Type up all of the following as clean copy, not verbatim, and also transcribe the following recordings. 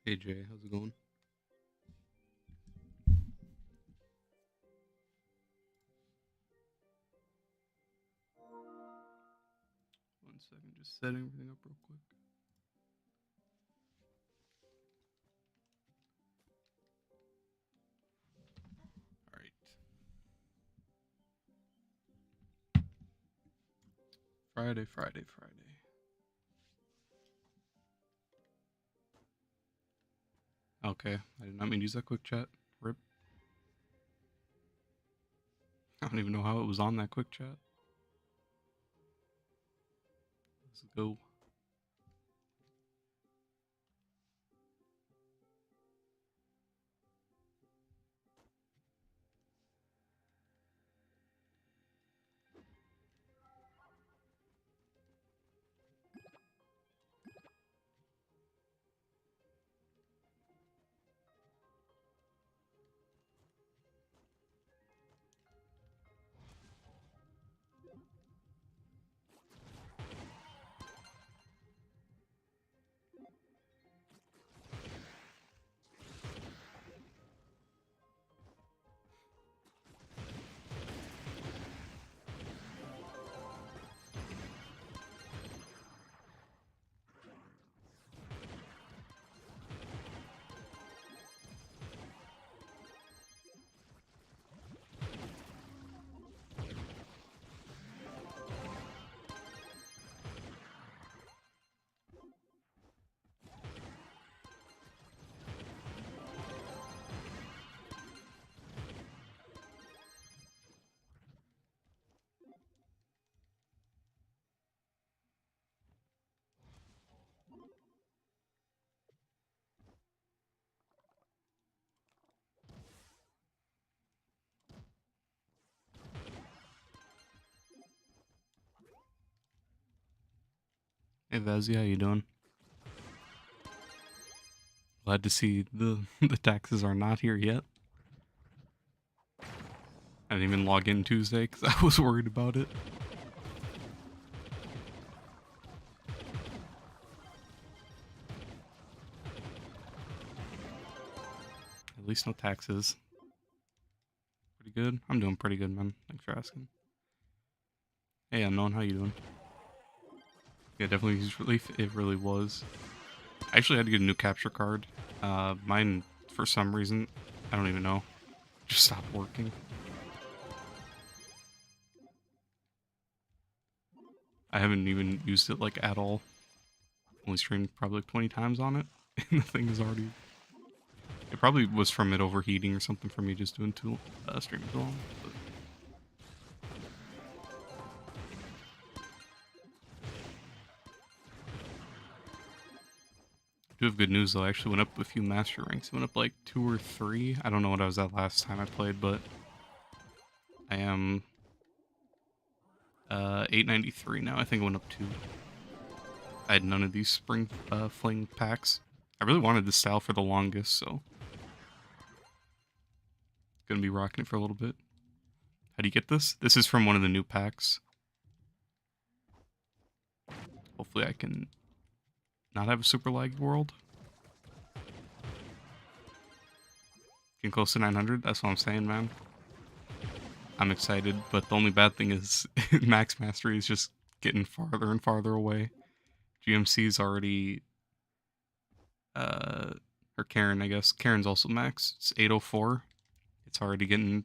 Hey Jay, how's it going? One second, just setting everything up real quick. Alright. Friday. Okay, I did not mean to use that quick chat. Rip. I don't even know how it was on that quick chat. Let's go. Hey Vazzy, how you doing? Glad to see the the taxes are not here yet. I didn't even log in Tuesday because I was worried about it. At least no taxes. Pretty good. I'm doing pretty good, man. Thanks for asking. Hey, unknown, how you doing? Yeah, definitely huge relief. It really was. I actually had to get a new capture card. Mine, for some reason, I don't even know, just stopped working. I haven't even used it like at all. Only streamed probably like 20 times on it, and the thing is already. It probably was from it overheating or something for me just doing streaming too long. But I do have good news though. I actually went up a few master ranks. I went up like 2 or 3. I don't know what I was at last time I played, but I am 893 now. I think I went up 2. I had none of these spring fling packs. I really wanted this style for the longest, so gonna be rocking it for a little bit. How do you get this? This is from one of the new packs. Hopefully I can not have a super laggy world. Getting close to 900, that's what I'm saying, man. I'm excited, but the only bad thing is max mastery is just getting farther and farther away. GMC is already, or Karen, I guess. Karen's also max. It's 804. It's already getting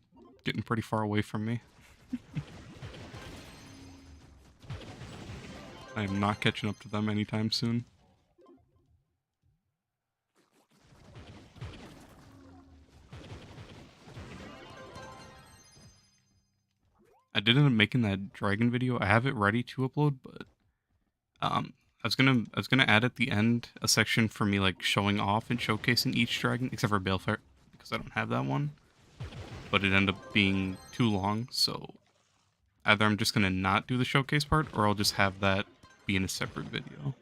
pretty far away from me. I am not catching up to them anytime soon. I did end up making that dragon video. I have it ready to upload, but I was gonna add at the end a section for me like showing off and showcasing each dragon, except for Balefire, because I don't have that one. But it ended up being too long, so either I'm just gonna not do the showcase part, or I'll just have that be in a separate video.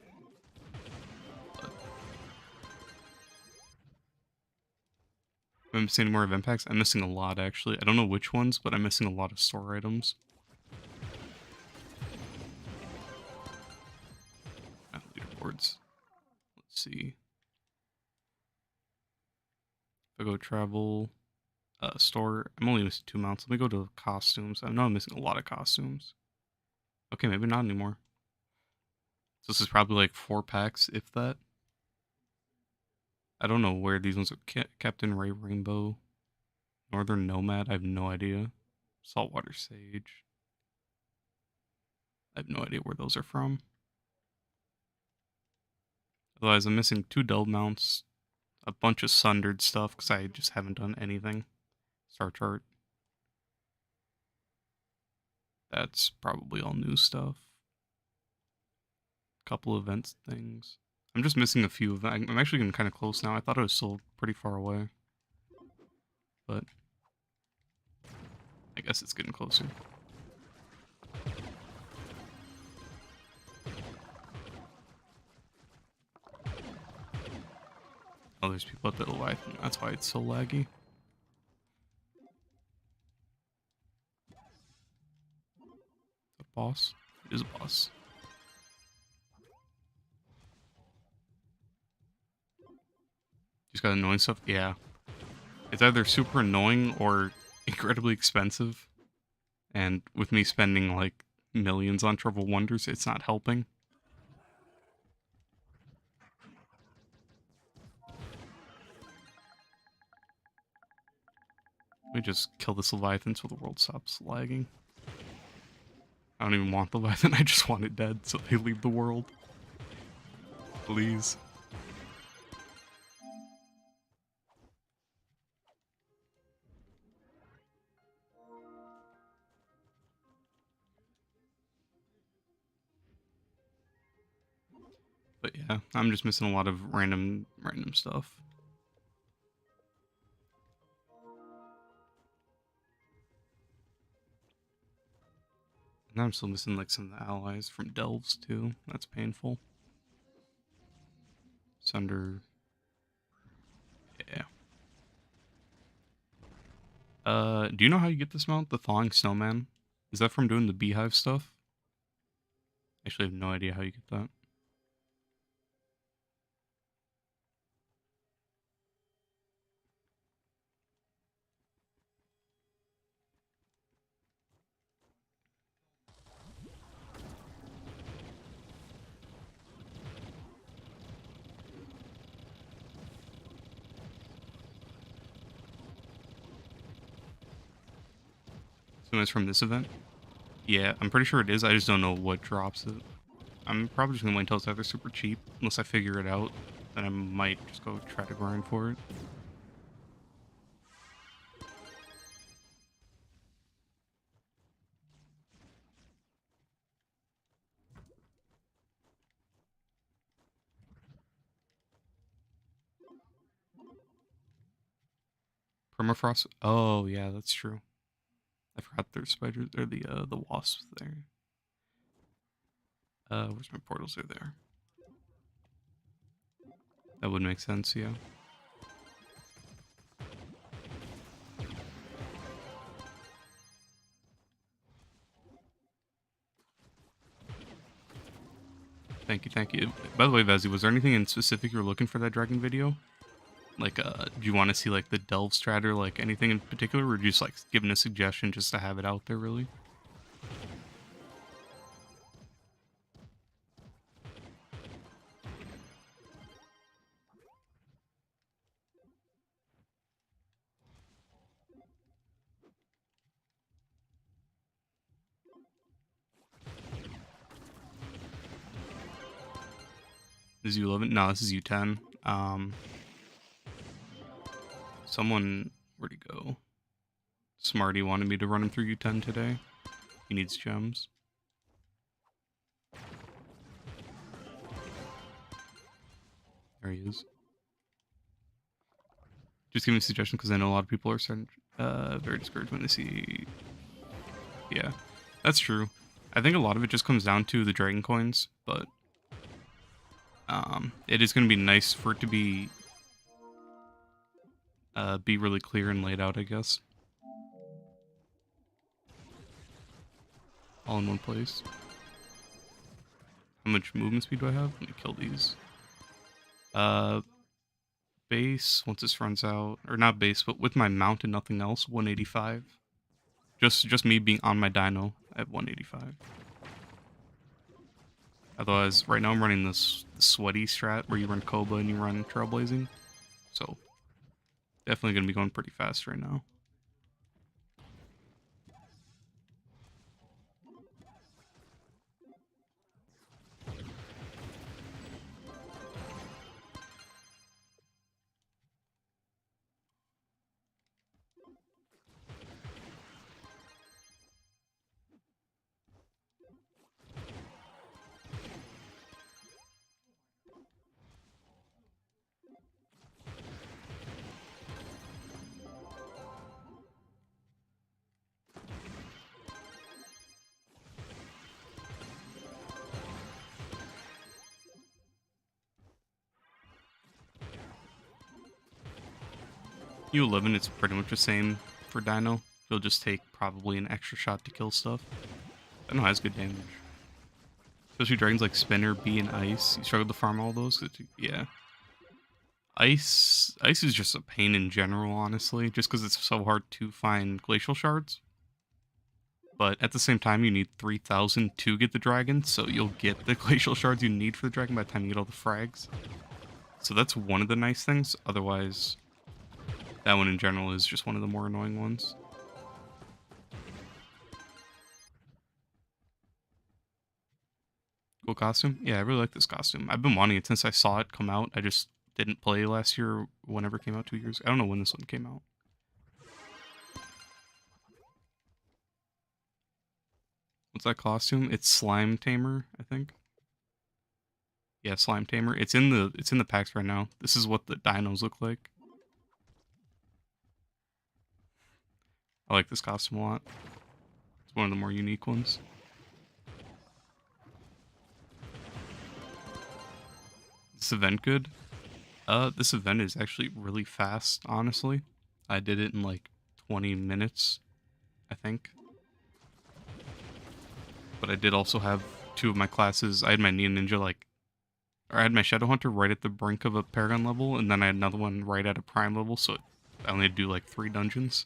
But am I missing any more event packs? I'm missing a lot actually. I don't know which ones, but I'm missing a lot of store items. Leaderboards. Let's see. If I go travel, store, I'm only missing 2 mounts. Let me go to costumes. I know I'm missing a lot of costumes. Okay, maybe not anymore. So this is probably like 4 packs, if that. I don't know where these ones are. Captain Ray Rainbow, Northern Nomad. I have no idea. Saltwater Sage. I have no idea where those are from. Otherwise, I'm missing 2 Delve mounts, a bunch of Sundered stuff because I just haven't done anything. Star chart. That's probably all new stuff. Couple events things. I'm just missing a few of them. I'm actually getting kind of close now. I thought I was still pretty far away. But I guess it's getting closer. Oh, there's people at the Leviathan. That's why it's so laggy. A boss? It is a boss. Just got annoying stuff? Yeah. It's either super annoying or incredibly expensive. And with me spending like millions on Trove Wonders, it's not helping. Let me just kill this Leviathan so the world stops lagging. I don't even want the Leviathan, I just want it dead so they leave the world. Please. But yeah, I'm just missing a lot of random stuff. And I'm still missing like some of the allies from Delves too. That's painful. Sunder. Yeah. Do you know how you get this mount? The Thawing Snowman? Is that from doing the beehive stuff? Actually, I have no idea how you get that. So it's from this event? Yeah, I'm pretty sure it is. I just don't know what drops it. I'm probably just gonna wait until it's either super cheap, unless I figure it out. Then I might just go try to grind for it. Permafrost? Oh yeah, that's true. I forgot there's spiders or the wasps there. Where's my portals? Are there? That would make sense, yeah. Thank you, thank you. By the way, Vezi, was there anything in specific you were looking for that dragon video? Like, do you want to see like the delve strat or like anything in particular, or just like giving a suggestion just to have it out there, really? This is U11? No, this is U10. Someone, where'd he go? Smarty wanted me to run him through U10 today. He needs gems. There he is. Just give me a suggestion because I know a lot of people are starting very discouraged when they see. Yeah, that's true. I think a lot of it just comes down to the dragon coins, but it is going to be nice for it to be really clear and laid out, I guess. All in one place. How much movement speed do I have? Let me kill these. base, once this runs out, or not base, but with my mount and nothing else, 185. Just me being on my dino at 185. Otherwise, right now I'm running this sweaty strat where you run Koba and you run Trailblazing. So, definitely going to be going pretty fast right now. U11, it's pretty much the same for Dino. You'll just take probably an extra shot to kill stuff. Dino has good damage. Especially dragons like Spinner, Bee, and Ice. You struggle to farm all those? Yeah. Ice is just a pain in general, honestly, just because it's so hard to find glacial shards. But at the same time, you need 3,000 to get the dragon, so you'll get the glacial shards you need for the dragon by the time you get all the frags. So that's one of the nice things. Otherwise, that one in general is just one of the more annoying ones. Cool costume? Yeah, I really like this costume. I've been wanting it since I saw it come out. I just didn't play last year, whenever it came out 2 years. I don't know when this one came out. What's that costume? It's Slime Tamer, I think. Yeah, Slime Tamer. It's in the packs right now. This is what the dinos look like. I like this costume a lot. It's one of the more unique ones. This event good? This event is actually really fast, honestly. I did it in like 20 minutes, I think. But I did also have two of my classes. I had my Nia Ninja or I had my Shadow Hunter right at the brink of a Paragon level, and then I had another one right at a Prime level, so I only had to do like 3 dungeons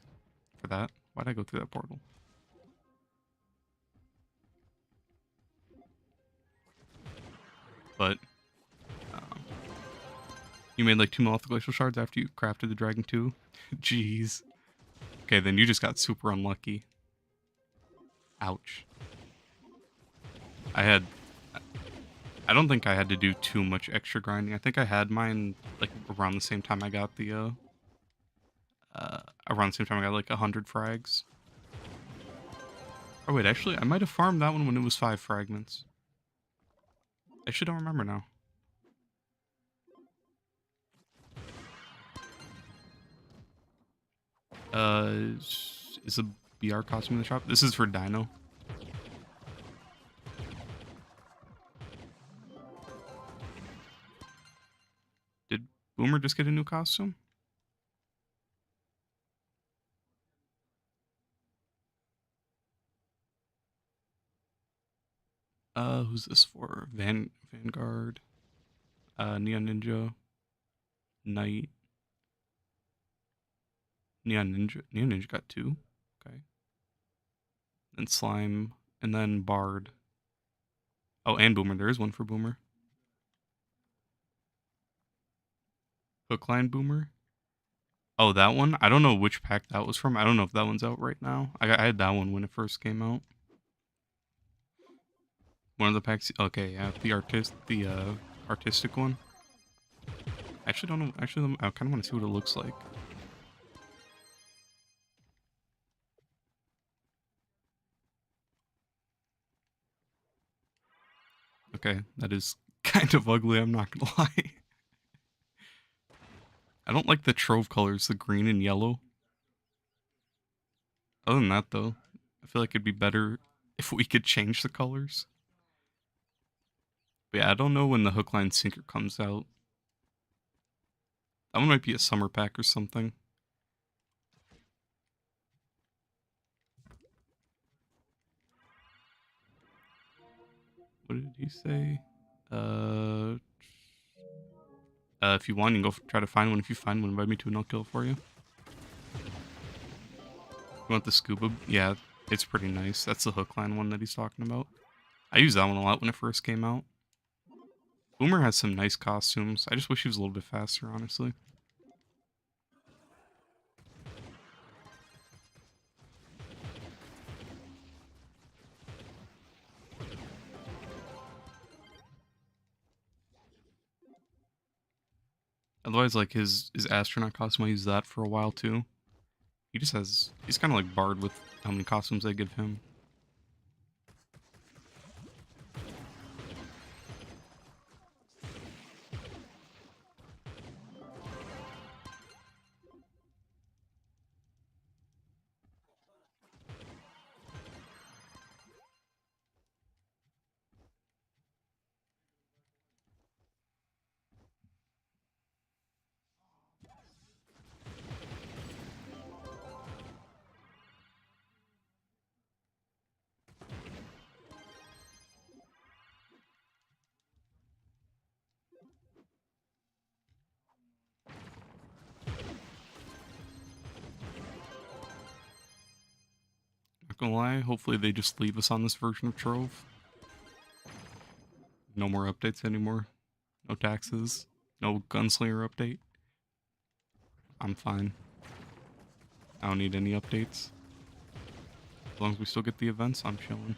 for that. Why'd I go through that portal? But you made like 2 Molothic Glacial Shards after you crafted the Dragon 2? Jeez. Okay, then you just got super unlucky. Ouch. I don't think I had to do too much extra grinding. I think I had mine like around the same time I got the around the same time I got like 100 frags. Oh wait, actually I might have farmed that one when it was 5 fragments. I actually don't remember now. Is a BR costume in the shop? This is for Dino. Did Boomer just get a new costume? Who's this for? Vanguard, Neon Ninja, Knight, Neon Ninja got 2. Okay. And Slime, and then Bard. Oh, and Boomer. There is one for Boomer. Hookline Boomer. Oh, that one? I don't know which pack that was from. I don't know if that one's out right now. I had that one when it first came out. One of the packs. Okay, yeah, the artistic one. I actually don't know. Actually, I kind of want to see what it looks like. Okay, that is kind of ugly. I'm not gonna lie. I don't like the Trove colors, the green and yellow. Other than that, though, I feel like it'd be better if we could change the colors. But yeah, I don't know when the Hookline Sinker comes out. That one might be a summer pack or something. What did he say? If you want, you can go try to find one. If you find one, invite me to and I'll kill it for you. You want the scuba? Yeah, it's pretty nice. That's the hook line one that he's talking about. I used that one a lot when it first came out. Boomer has some nice costumes. I just wish he was a little bit faster, honestly. Otherwise, like his astronaut costume, I used that for a while too. He's kind of like Bard with how many costumes they give him. Not gonna lie, hopefully they just leave us on this version of Trove. No more updates anymore. No taxes. No gunslinger update. I'm fine. I don't need any updates. As long as we still get the events, I'm chilling.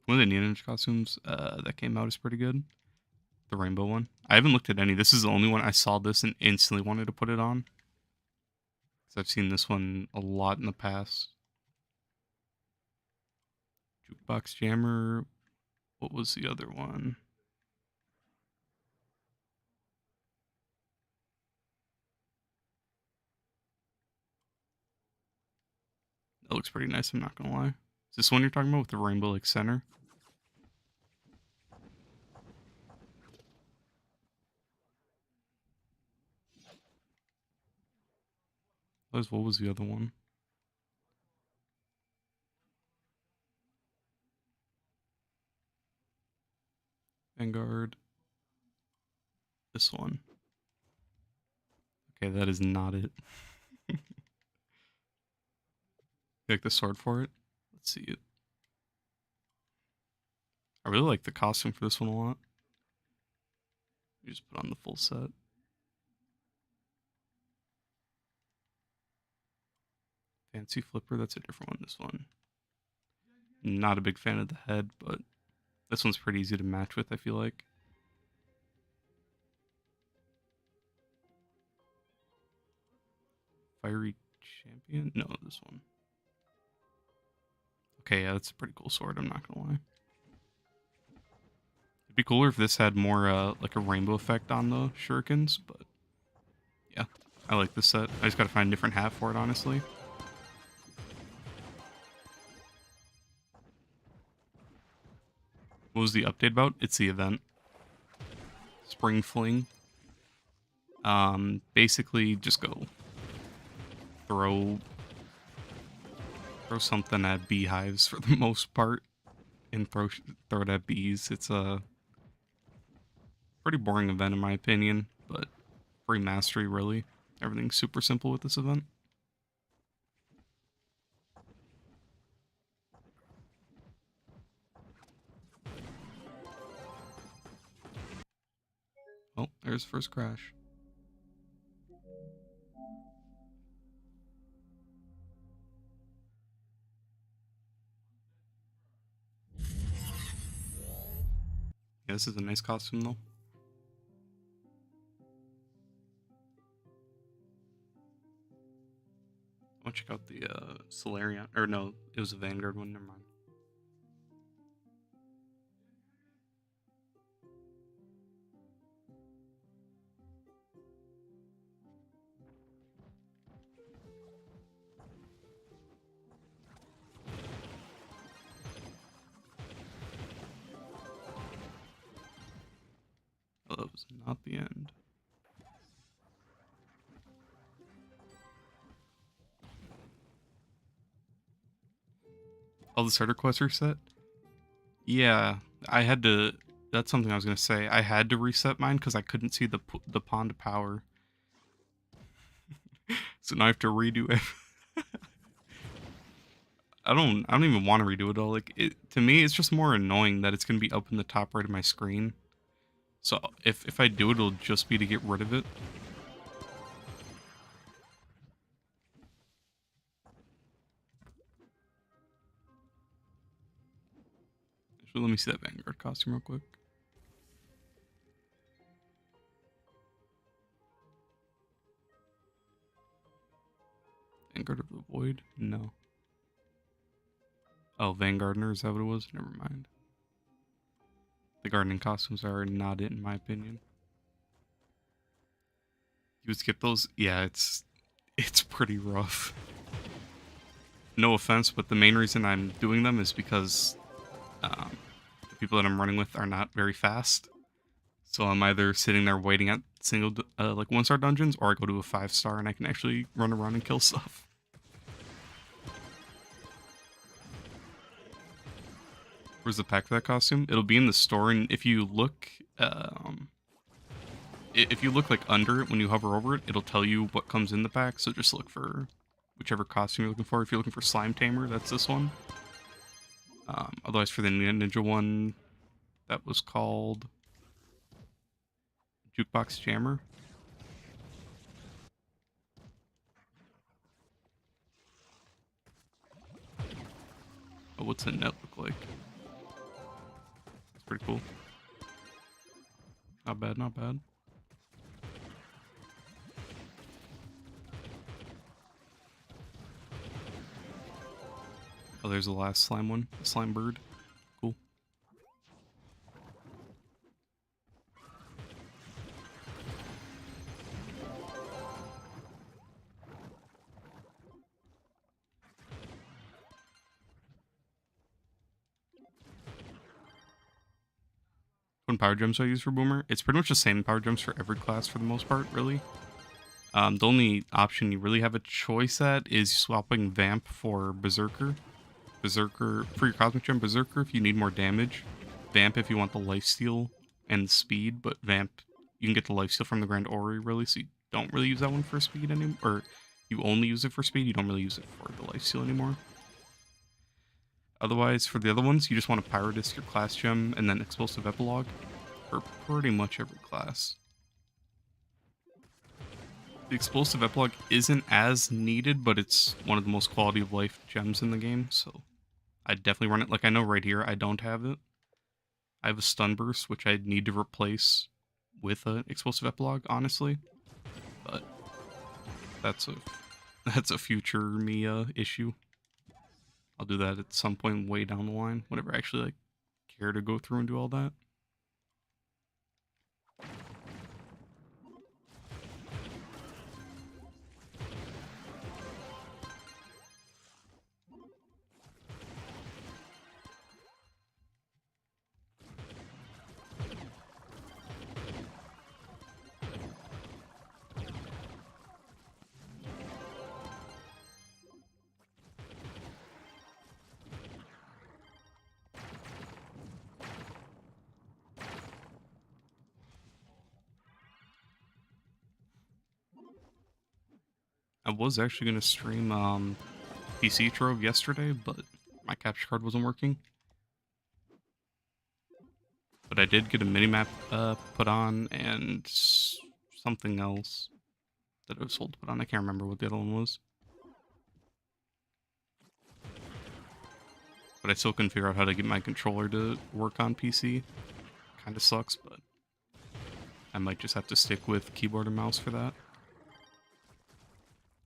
One of the Ninja costumes that came out is pretty good. The rainbow one. I haven't looked at any. This is the only one I saw this and instantly wanted to put it on. Because I've seen this one a lot in the past. Jukebox Jammer. What was the other one? That looks pretty nice, I'm not gonna lie. Is this one you're talking about with the rainbow like center? What was the other one? Vanguard. This one. Okay, that is not it. Like the sword for it? Let's see it. I really like the costume for this one a lot. You just put on the full set. Fancy Flipper, that's a different one. This one. Not a big fan of the head, but this one's pretty easy to match with, I feel like. Fiery Champion? No, this one. Okay, yeah, that's a pretty cool sword, I'm not gonna lie. It'd be cooler if this had more, like a rainbow effect on the shurikens, but yeah, I like this set. I just gotta find a different hat for it, honestly. What was the update about? It's the event. Spring Fling. Basically just go throw something at beehives for the most part and throw it at bees. It's a pretty boring event in my opinion, but free mastery really. Everything's super simple with this event. Oh, there's first crash. Yeah, this is a nice costume though. I'll check out the Solarian. Or no, it was a Vanguard one, never mind. Oh, that was not the end. Oh, the starter quest reset? Yeah, I had to. That's something I was gonna say. I had to reset mine because I couldn't see the pond power. So now I have to redo it. I don't even want to redo it all. Like to me, it's just more annoying that it's gonna be up in the top right of my screen. So if I do it, it'll just be to get rid of it. So let me see that Vanguard costume real quick. Vanguard of the Void? No. Oh, Vanguardner, is that what it was? Never mind. The gardening costumes are not it, in my opinion. You would skip those? Yeah, it's pretty rough. No offense, but the main reason I'm doing them is because the people that I'm running with are not very fast. So I'm either sitting there waiting at single like 1-star dungeons, or I go to a 5-star and I can actually run around and kill stuff. Where's the pack for that costume? It'll be in the store, and if you look like under it when you hover over it, it'll tell you what comes in the pack. So just look for whichever costume you're looking for. If you're looking for Slime Tamer, that's this one. Otherwise, for the Ninja one, that was called Jukebox Jammer. Oh, what's the net look like? It's pretty cool. Not bad, not bad. Oh, there's the last slime one. The slime bird. Cool. What power gems do I use for Boomer? It's pretty much the same power gems for every class for the most part, really. The only option you really have a choice at is swapping Vamp for Berserker. Berserker for your Cosmic Gem, Berserker if you need more damage. Vamp if you want the lifesteal and speed, but Vamp, you can get the lifesteal from the Grand Ori, really, so you don't really use that one for speed anymore. Or you only use it for speed, you don't really use it for the lifesteal anymore. Otherwise, for the other ones, you just want to Pyro Disc your class gem and then Explosive Epilogue for pretty much every class. The Explosive Epilogue isn't as needed, but it's one of the most quality of life gems in the game, so I'd definitely run it. Like, I know right here I don't have it. I have a Stun Burst, which I'd need to replace with an Explosive Epilogue, honestly. But that's a future me issue. I'll do that at some point way down the line, whenever I actually like care to go through and do all that. I was actually gonna stream PC Trove yesterday, but my capture card wasn't working. But I did get a minimap put on and something else that I was told to put on. I can't remember what the other one was. But I still couldn't figure out how to get my controller to work on PC. Kinda sucks, but I might just have to stick with keyboard and mouse for that.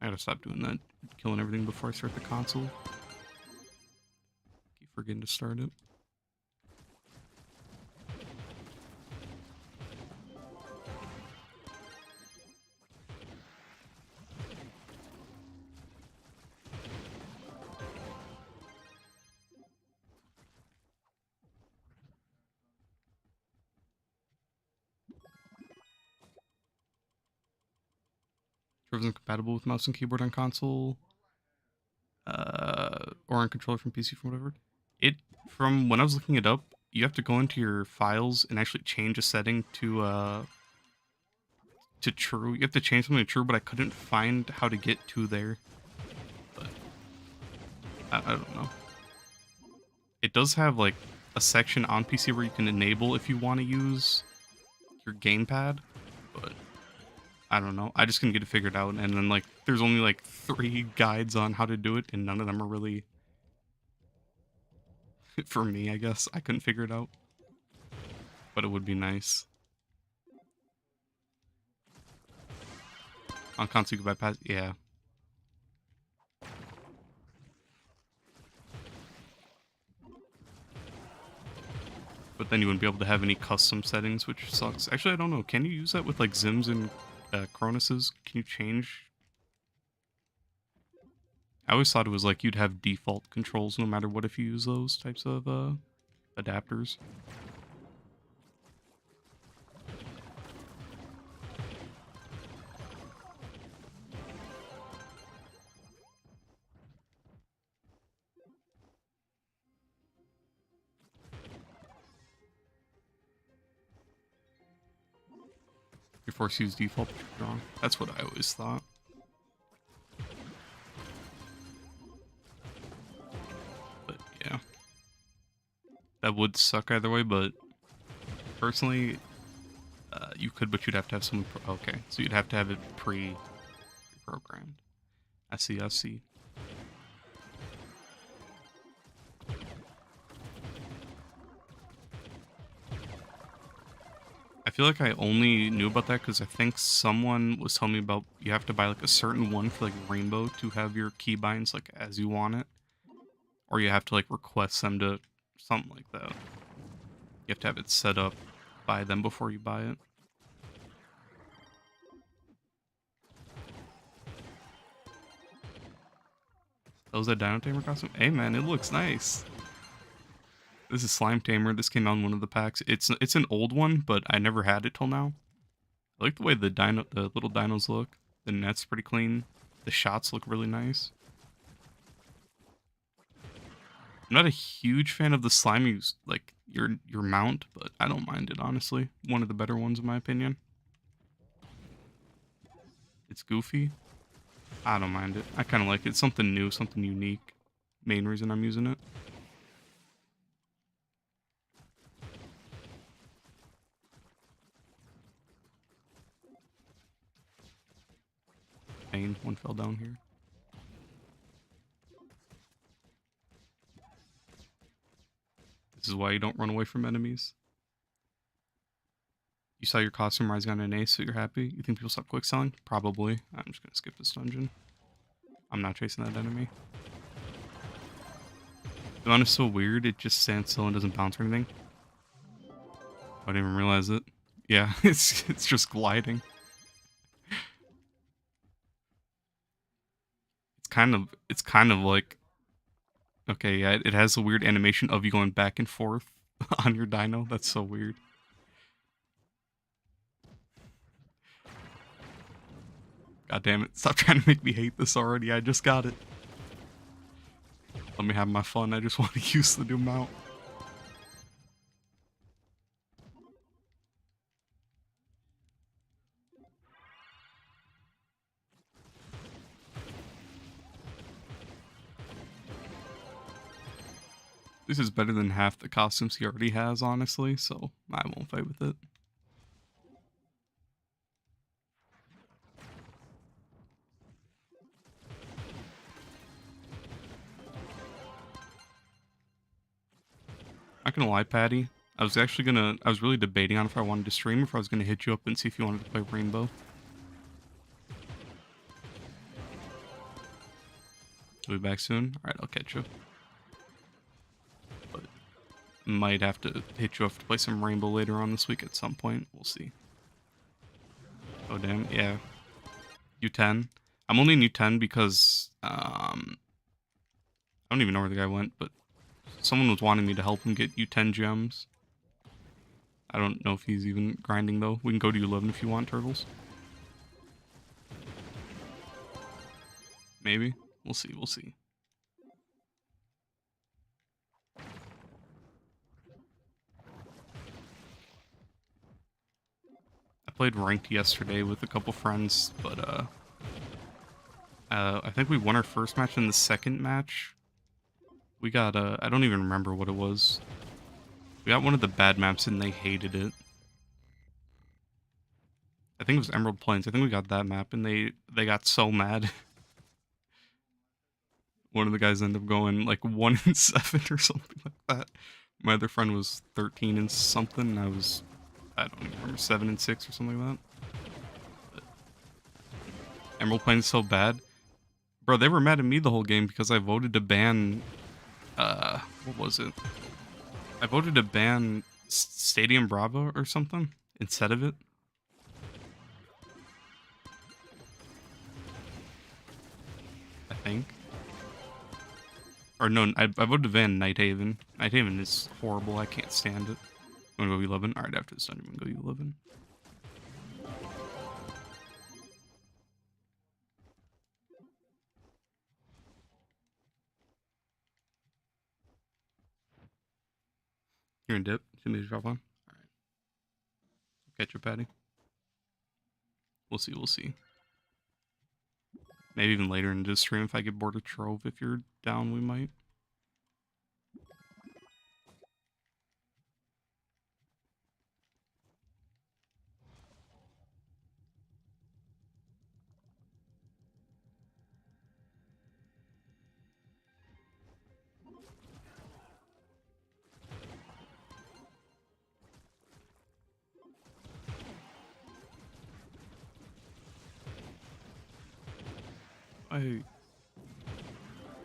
I gotta stop doing that, killing everything before I start the console. Keep forgetting to start it. Trove isn't compatible with mouse and keyboard on console. or on controller from PC from whatever. From when I was looking it up, you have to go into your files and actually change a setting to true. You have to change something to true, but I couldn't find how to get to there. But I don't know. It does have like a section on PC where you can enable if you want to use your gamepad, but I don't know. I just couldn't get it figured out, and then like there's only like 3 guides on how to do it, and none of them are really for me. I guess I couldn't figure it out, but it would be nice. On console, you could bypass. Yeah. But then you wouldn't be able to have any custom settings, which sucks. Actually, I don't know. Can you use that with like Zims and Cronuses? Can you change? I always thought it was like you'd have default controls no matter what if you use those types of adapters. You're forced to use default, but you're wrong. That's what I always thought. But yeah. That would suck either way, but personally, you could, but you'd have to have someone. Okay, so you'd have to have it pre-programmed. I see. I see. I feel like I only knew about that because I think someone was telling me about you have to buy like a certain one for like Rainbow to have your keybinds like as you want it, or you have to like request them to something like that. You have to have it set up by them before you buy it. That was a Dino Tamer costume? Hey man, it looks nice. This is Slime Tamer. This came out in one of the packs. It's an old one, but I never had it till now. I like the way the little dinos look. The net's pretty clean. The shots look really nice. I'm not a huge fan of the slimy, like your mount, but I don't mind it honestly. One of the better ones in my opinion. It's goofy. I don't mind it. I kind of like it. It's something new, something unique. Main reason I'm using it. Pain. One fell down here. This is why you don't run away from enemies. You saw your costume rising on an ace, so you're happy? You think people stop quick selling? Probably. I'm just gonna skip this dungeon. I'm not chasing that enemy. The one is so weird, it just stands still and doesn't bounce or anything. I didn't even realize it. Yeah, it's just gliding. It's kind of like, okay, yeah, it has a weird animation of you going back and forth on your dino. That's so weird. God damn it, stop trying to make me hate this already. I just got it. Let me have my fun. I just want to use the new mount. This is better than half the costumes he already has, honestly, so I won't fight with it. Not gonna lie, Patty. I was really debating on if I wanted to stream or if I was gonna hit you up and see if you wanted to play Rainbow. We'll be back soon? Alright, I'll catch you. But might have to hit you up to play some Rainbow later on this week at some point. We'll see. Oh damn, yeah. U10. I'm only in U10 because I don't even know where the guy went, but someone was wanting me to help him get U10 gems. I don't know if he's even grinding though. We can go to U11 if you want, Turtles. Maybe. We'll see, we'll see. played ranked yesterday with a couple friends, but I think we won our first match. In the second match, we got I don't even remember what it was. We got one of the bad maps and they hated it. I think it was Emerald Plains. I think we got that map and they got so mad. One of the guys ended up going like 1-7 or something like that. My other friend was 13 and something, and I don't even remember, 7-6 or something like that. But Emerald Plains is so bad. Bro, they were mad at me the whole game because I voted to ban what was it? I voted to ban Stadium Bravo or something instead of it. I think. Or no, I voted to ban Nighthaven. Nighthaven is horrible. I can't stand it. You wanna go 11? Alright, after this time, I'm gonna go 11. You're in dip. See me to drop on? Alright. Catch you, Patty. We'll see, we'll see. Maybe even later in this stream if I get bored of Trove. If you're down, we might.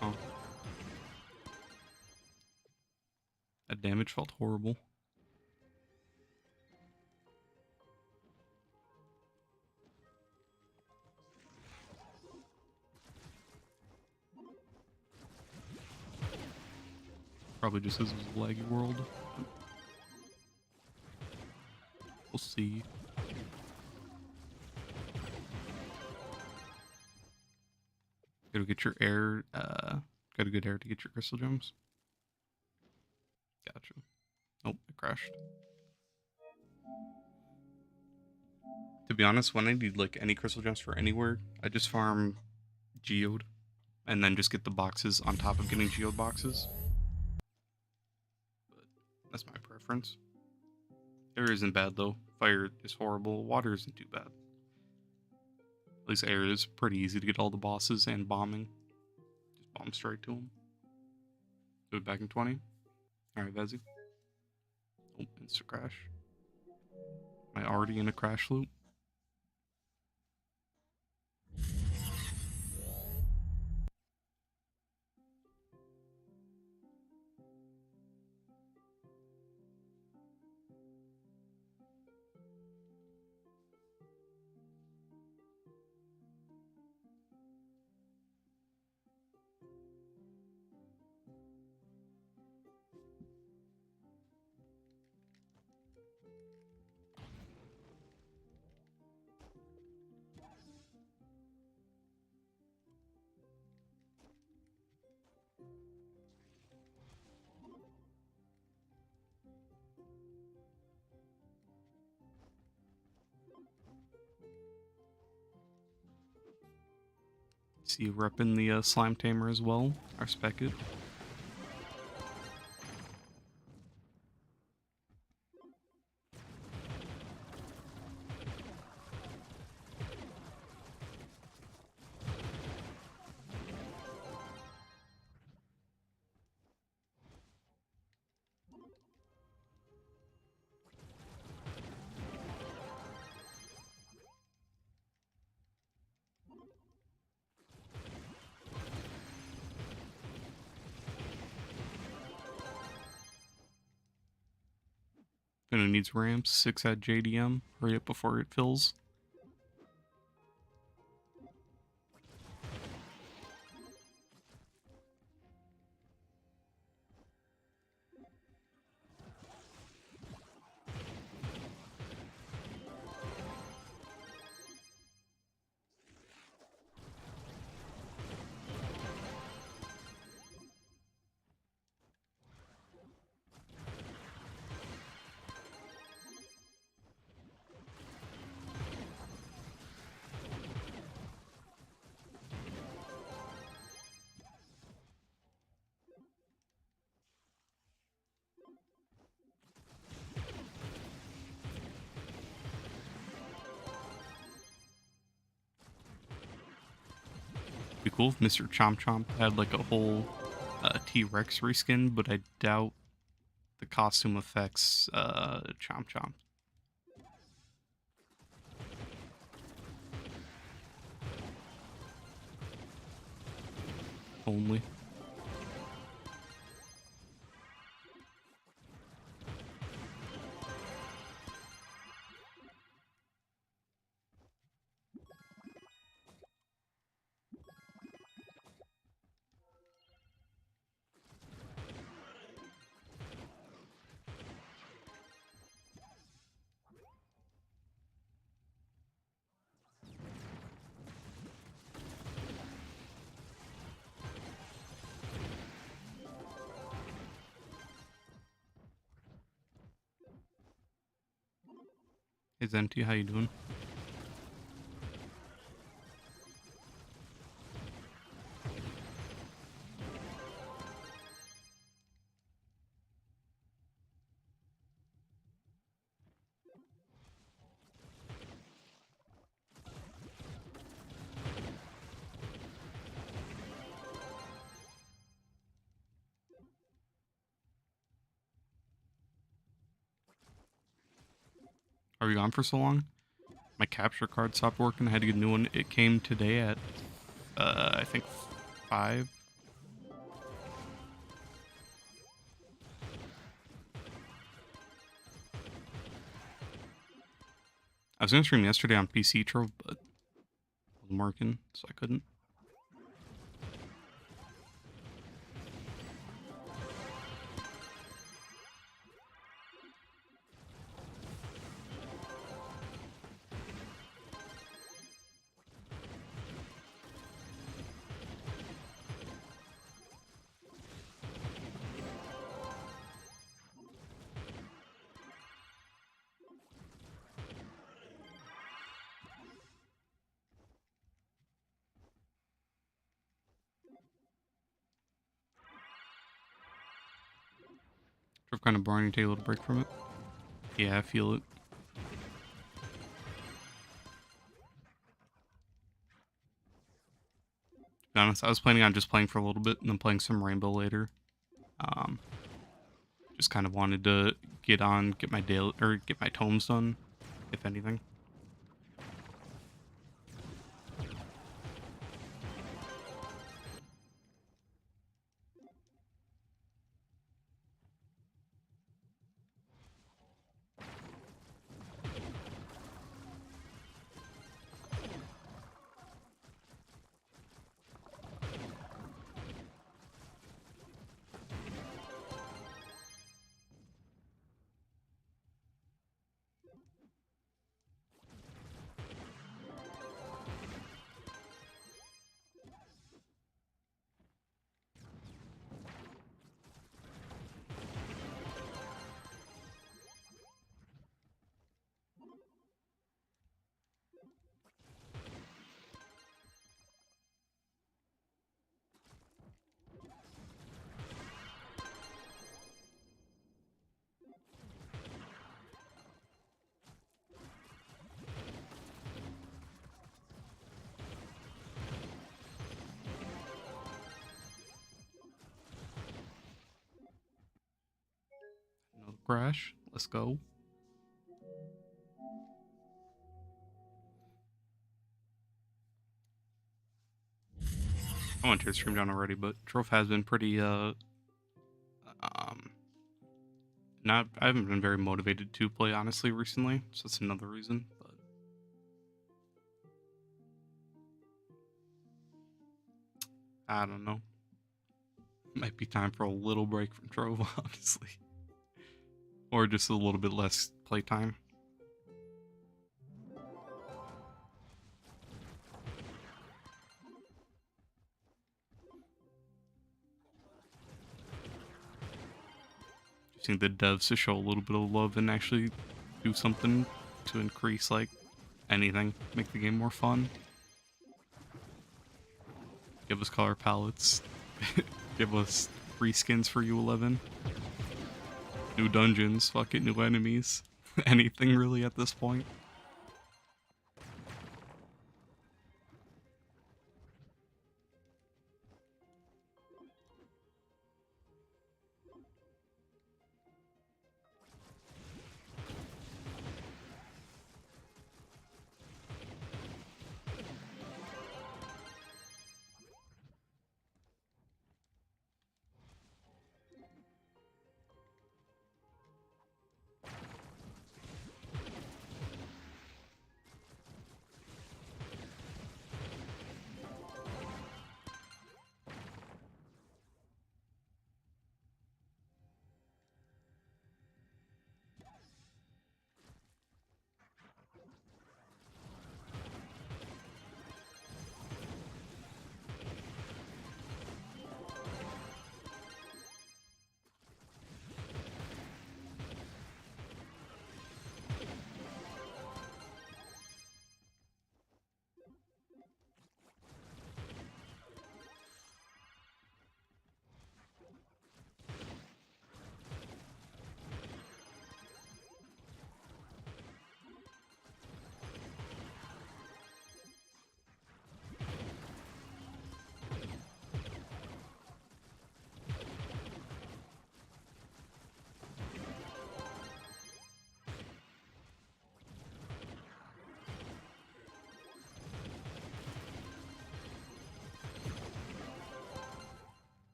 Oh. That damage felt horrible. Probably just because it was a laggy world. We'll see. Gotta get your air, got a good air to get your crystal gems. Gotcha. Nope, it crashed. To be honest, when I need like any crystal gems for anywhere, I just farm geode and then just get the boxes on top of getting geode boxes. But that's my preference. Air isn't bad though. Fire is horrible. Water isn't too bad. At least air is pretty easy to get all the bosses and bombing. Just bomb straight to them. Do it back in 20. Alright, Vezi. Oh, insta crash. Am I already in a crash loop? See you repping the slime tamer as well. I respect it. Gonna needs ramps. 6 at JDM. Hurry up before it fills. Be cool if Mr. Chomp Chomp had like a whole T-Rex reskin, but I doubt the costume affects Chomp Chomp. Only. Hey Zenti, how you doing? Are you gone for so long? My capture card stopped working. I had to get a new one. It came today at, I think 5. I was gonna stream yesterday on PC, Trove, but I wasn't working, so I couldn't. Trove kind of boring. You take a little break from it. Yeah, I feel it. To be honest, I was planning on just playing for a little bit and then playing some Rainbow later. Um, just kind of wanted to get my daily or get my tomes done, if anything. No crash. Let's go. I went to your stream down already, but Trove has been pretty um not I haven't been very motivated to play honestly recently, so that's another reason. But I don't know. Might be time for a little break from Trove, honestly. Or just a little bit less playtime. Just need the devs to show a little bit of love and actually do something to increase, like, anything. Make the game more fun. Give us color palettes. Give us free skins for U11. New dungeons, fuck it, new enemies. Anything really at this point.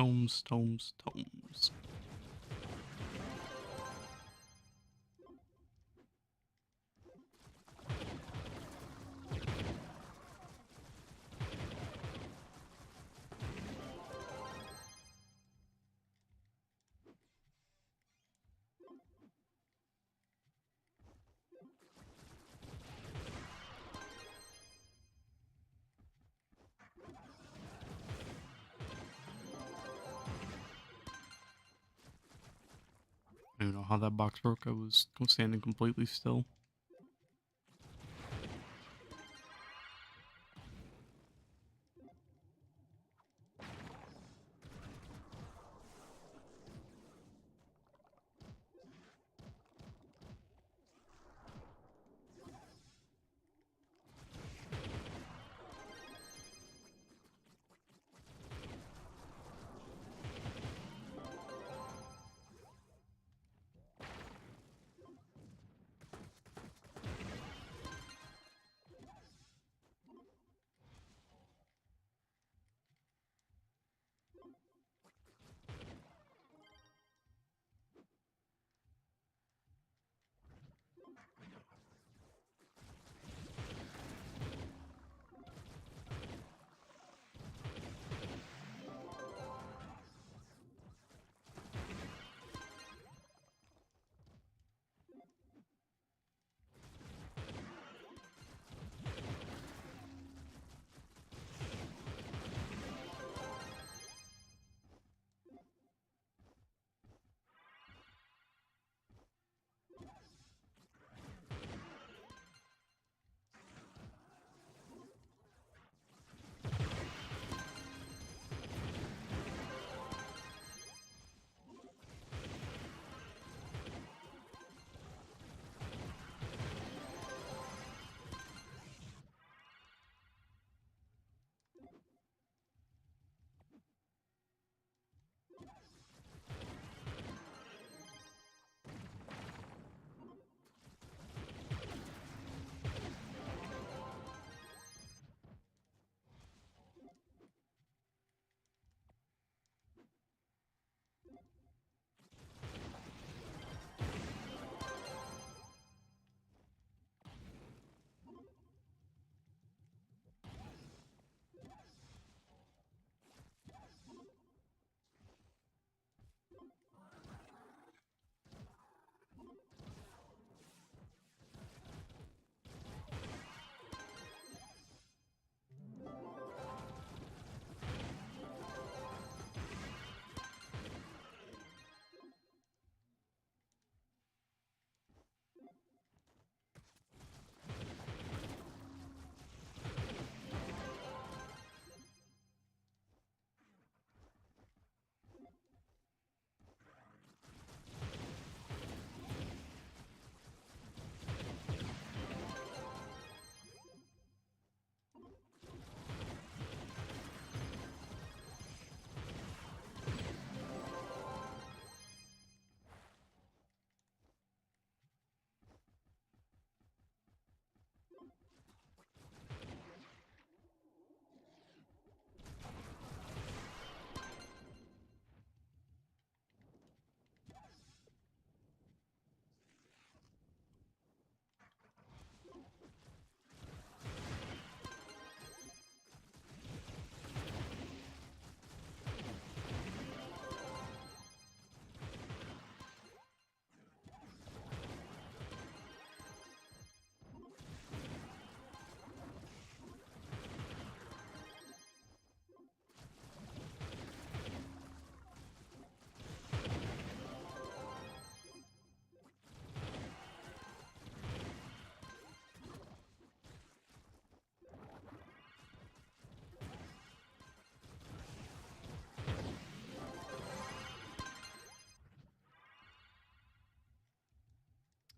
Tomes, tomes, tomes. I don't know how that box broke. I was standing completely still.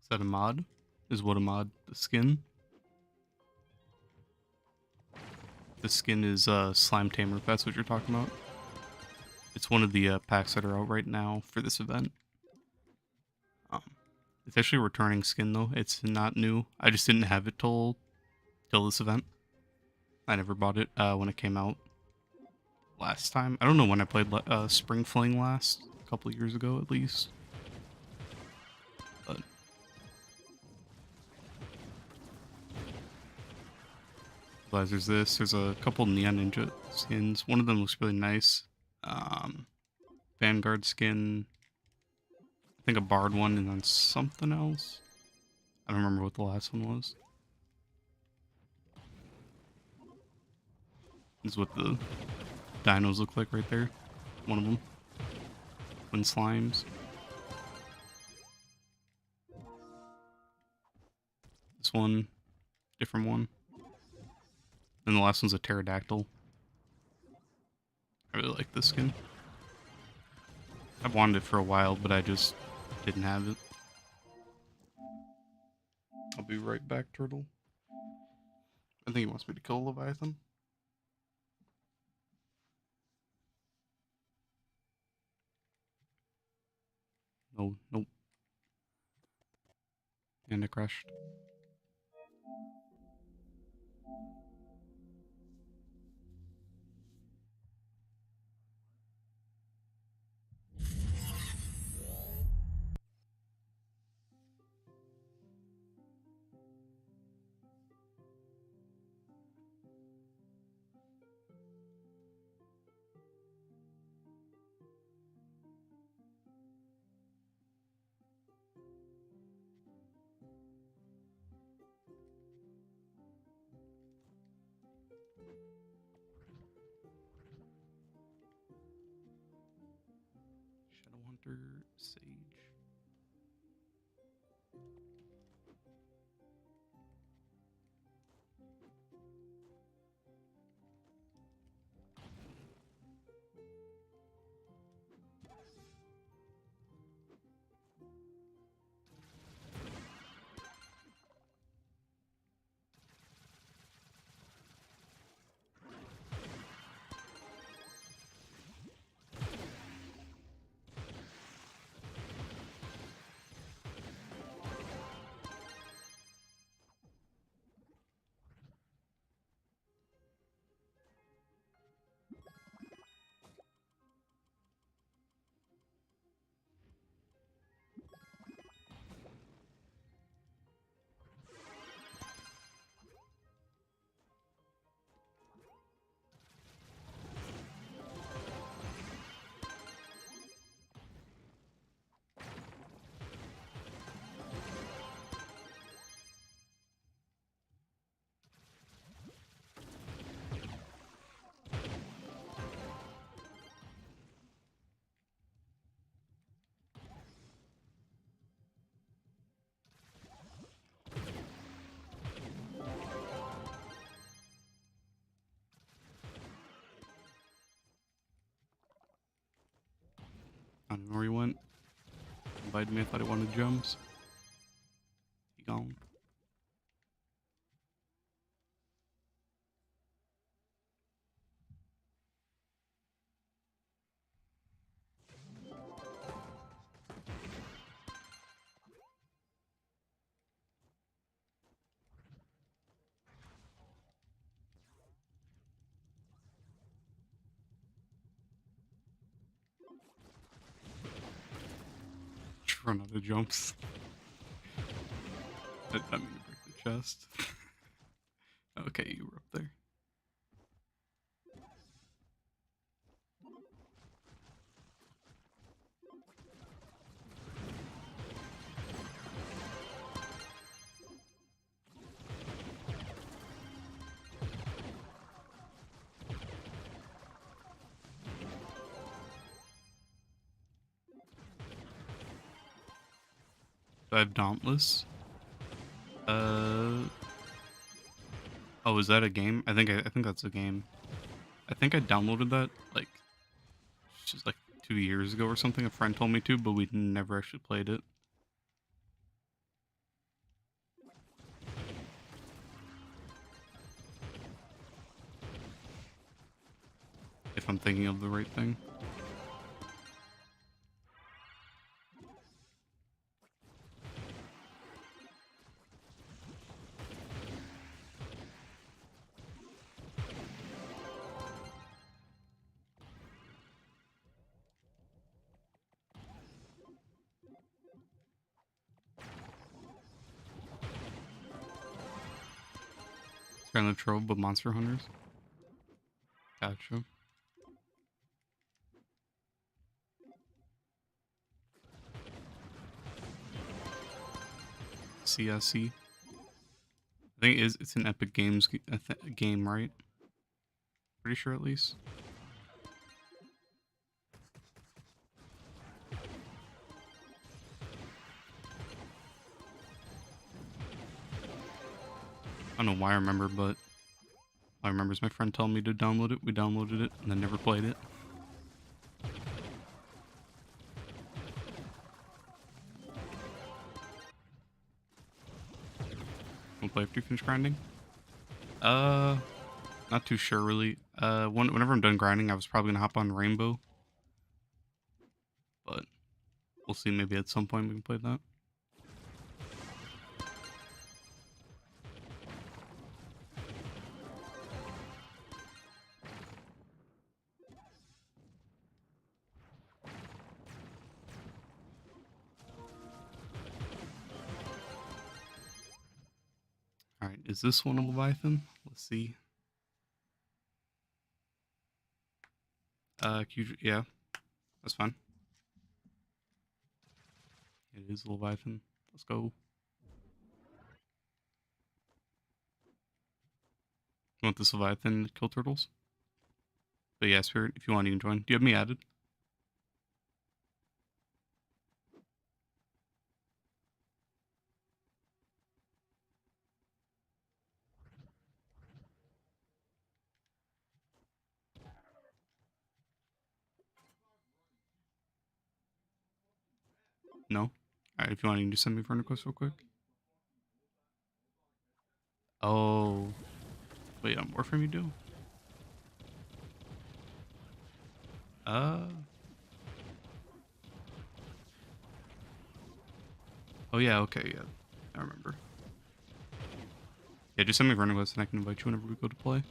Is that a mod? Is what a mod? The skin? The skin is Slime Tamer, if that's what you're talking about. It's one of the packs that are out right now for this event. Um, it's actually a returning skin though. It's not new. I just didn't have it till this event. I never bought it when it came out. last time. I don't know when I played Spring Fling last, a couple years ago at least. But otherwise, there's this. There's a couple Neon Ninja skins. One of them looks really nice. Vanguard skin. I think a Bard one, and then something else. I don't remember what the last one was. This is what the dinos look like right there. One of them. Twin slimes. This one. Different one. And the last one's a pterodactyl. I really like this skin. I've wanted it for a while, but I just didn't have it. I'll be right back, Turtle. I think he wants me to kill Leviathan. No, nope. And it crashed. Shadow Hunter, Sage. I don't know where he went. Invited me, I thought he wanted gems. He gone. Run out of jumps. I mean to break the chest. Okay, you were up there. I have Dauntless. Oh, is that a game? I think that's a game. I think I downloaded that like just like 2 years ago or something. A friend told me to, but we never actually played it. If I'm thinking of the right thing. Trying to live Trove, but monster hunters. Gotcha. CSC. I think it's an Epic Games game, right? Pretty sure at least. I don't know why I remember, but all I remember is my friend telling me to download it. We downloaded it and then never played it. We'll play after you finish grinding. Not too sure really. Whenever I'm done grinding, I was probably gonna hop on Rainbow, but we'll see. Maybe at some point we can play that. All right, is this one a Leviathan? Let's see. Yeah, that's fine. It is a Leviathan. Let's go. You want this Leviathan to kill turtles? But yeah, Spirit, if you want, you can join. Do you have me added? No? Alright, if you want, you can just send me a friend request real quick. Oh. Wait, on Warframe you do? Uh. Oh yeah, okay, yeah. I remember. Yeah, just send me a friend request and I can invite you whenever we go to play.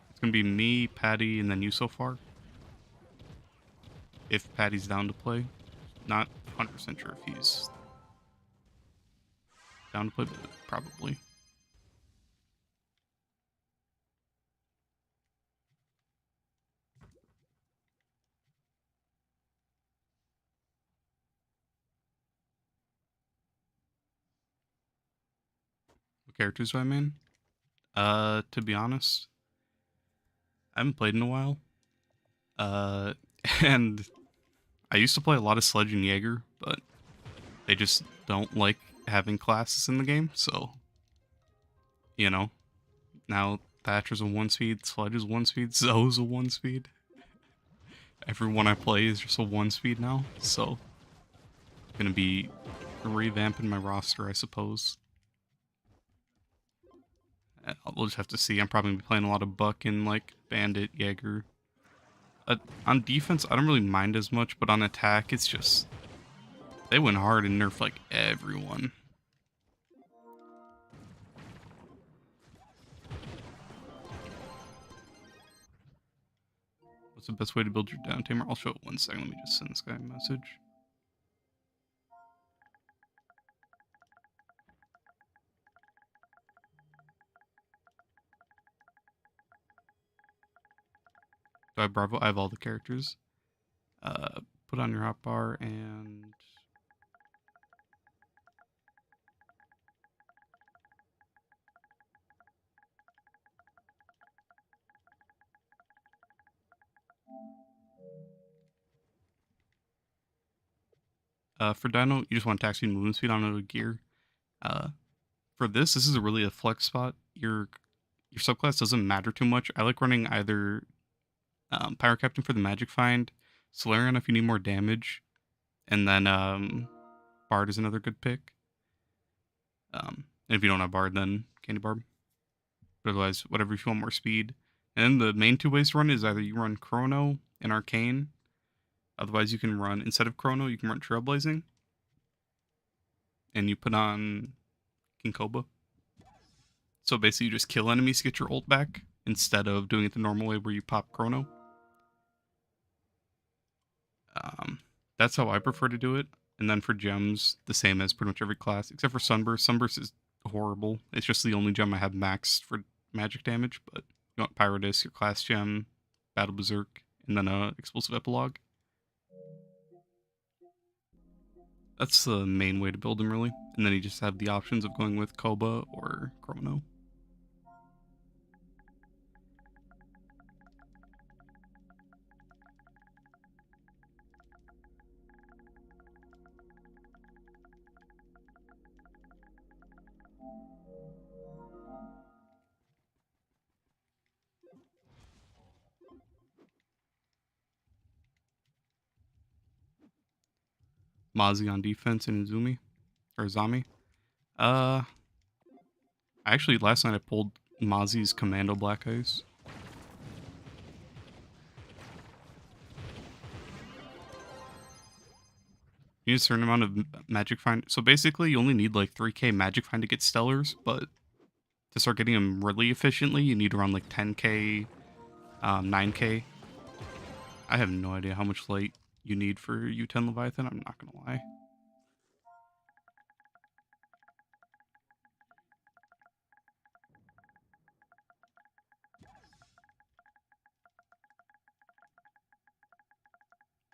It's gonna be me, Patty, and then you so far. If Patty's down to play. Not 100% sure if he's down to play, but probably. What characters do I main? To be honest, I haven't played in a while. And I used to play a lot of Sledge and Jaeger, but they just don't like having classes in the game, so, you know, now Thatcher's a 1-speed, Sledge is 1-speed, Zoe's a 1-speed. Everyone I play is just a 1-speed now, so gonna be revamping my roster, I suppose. We'll just have to see. I'm probably gonna be playing a lot of Buck and like Bandit, Jaeger. On defense, I don't really mind as much, but on attack, it's just they went hard and nerfed like everyone. What's the best way to build your down tamer? I'll show it 1 second. Let me just send this guy a message. So I have Bravo. I have all the characters. Put on your hotbar and for Dino, you just want attack speed and movement speed on a gear. For this is really a flex spot. Your subclass doesn't matter too much. I like running either Pyro Captain for the Magic Find, Solarian if you need more damage, and then Bard is another good pick. And if you don't have Bard, then Candy Barb. But otherwise, whatever if you want more speed. And then the main 2 ways to run is either you run Chrono and Arcane. Otherwise, you can run, instead of Chrono, you can run Trailblazing. And you put on King Koba. So basically, you just kill enemies to get your ult back, instead of doing it the normal way where you pop Chrono. That's how I prefer to do it. And then for gems, the same as pretty much every class, except for Sunburst. Sunburst is horrible. It's just the only gem I have maxed for magic damage, but you want Pyrodis, your class gem, Battle Berserk, and then a explosive epilogue. That's the main way to build him, really. And then you just have the options of going with Koba or Chrono. Mazi on defense and Izumi. Or Zami. Actually, last night I pulled Mazi's Commando Black Ice. You need a certain amount of Magic Find. So basically, you only need like 3k Magic Find to get Stellars, but to start getting them really efficiently, you need around like 10k, 9k. I have no idea how much light you need for U10 Leviathan, I'm not gonna lie.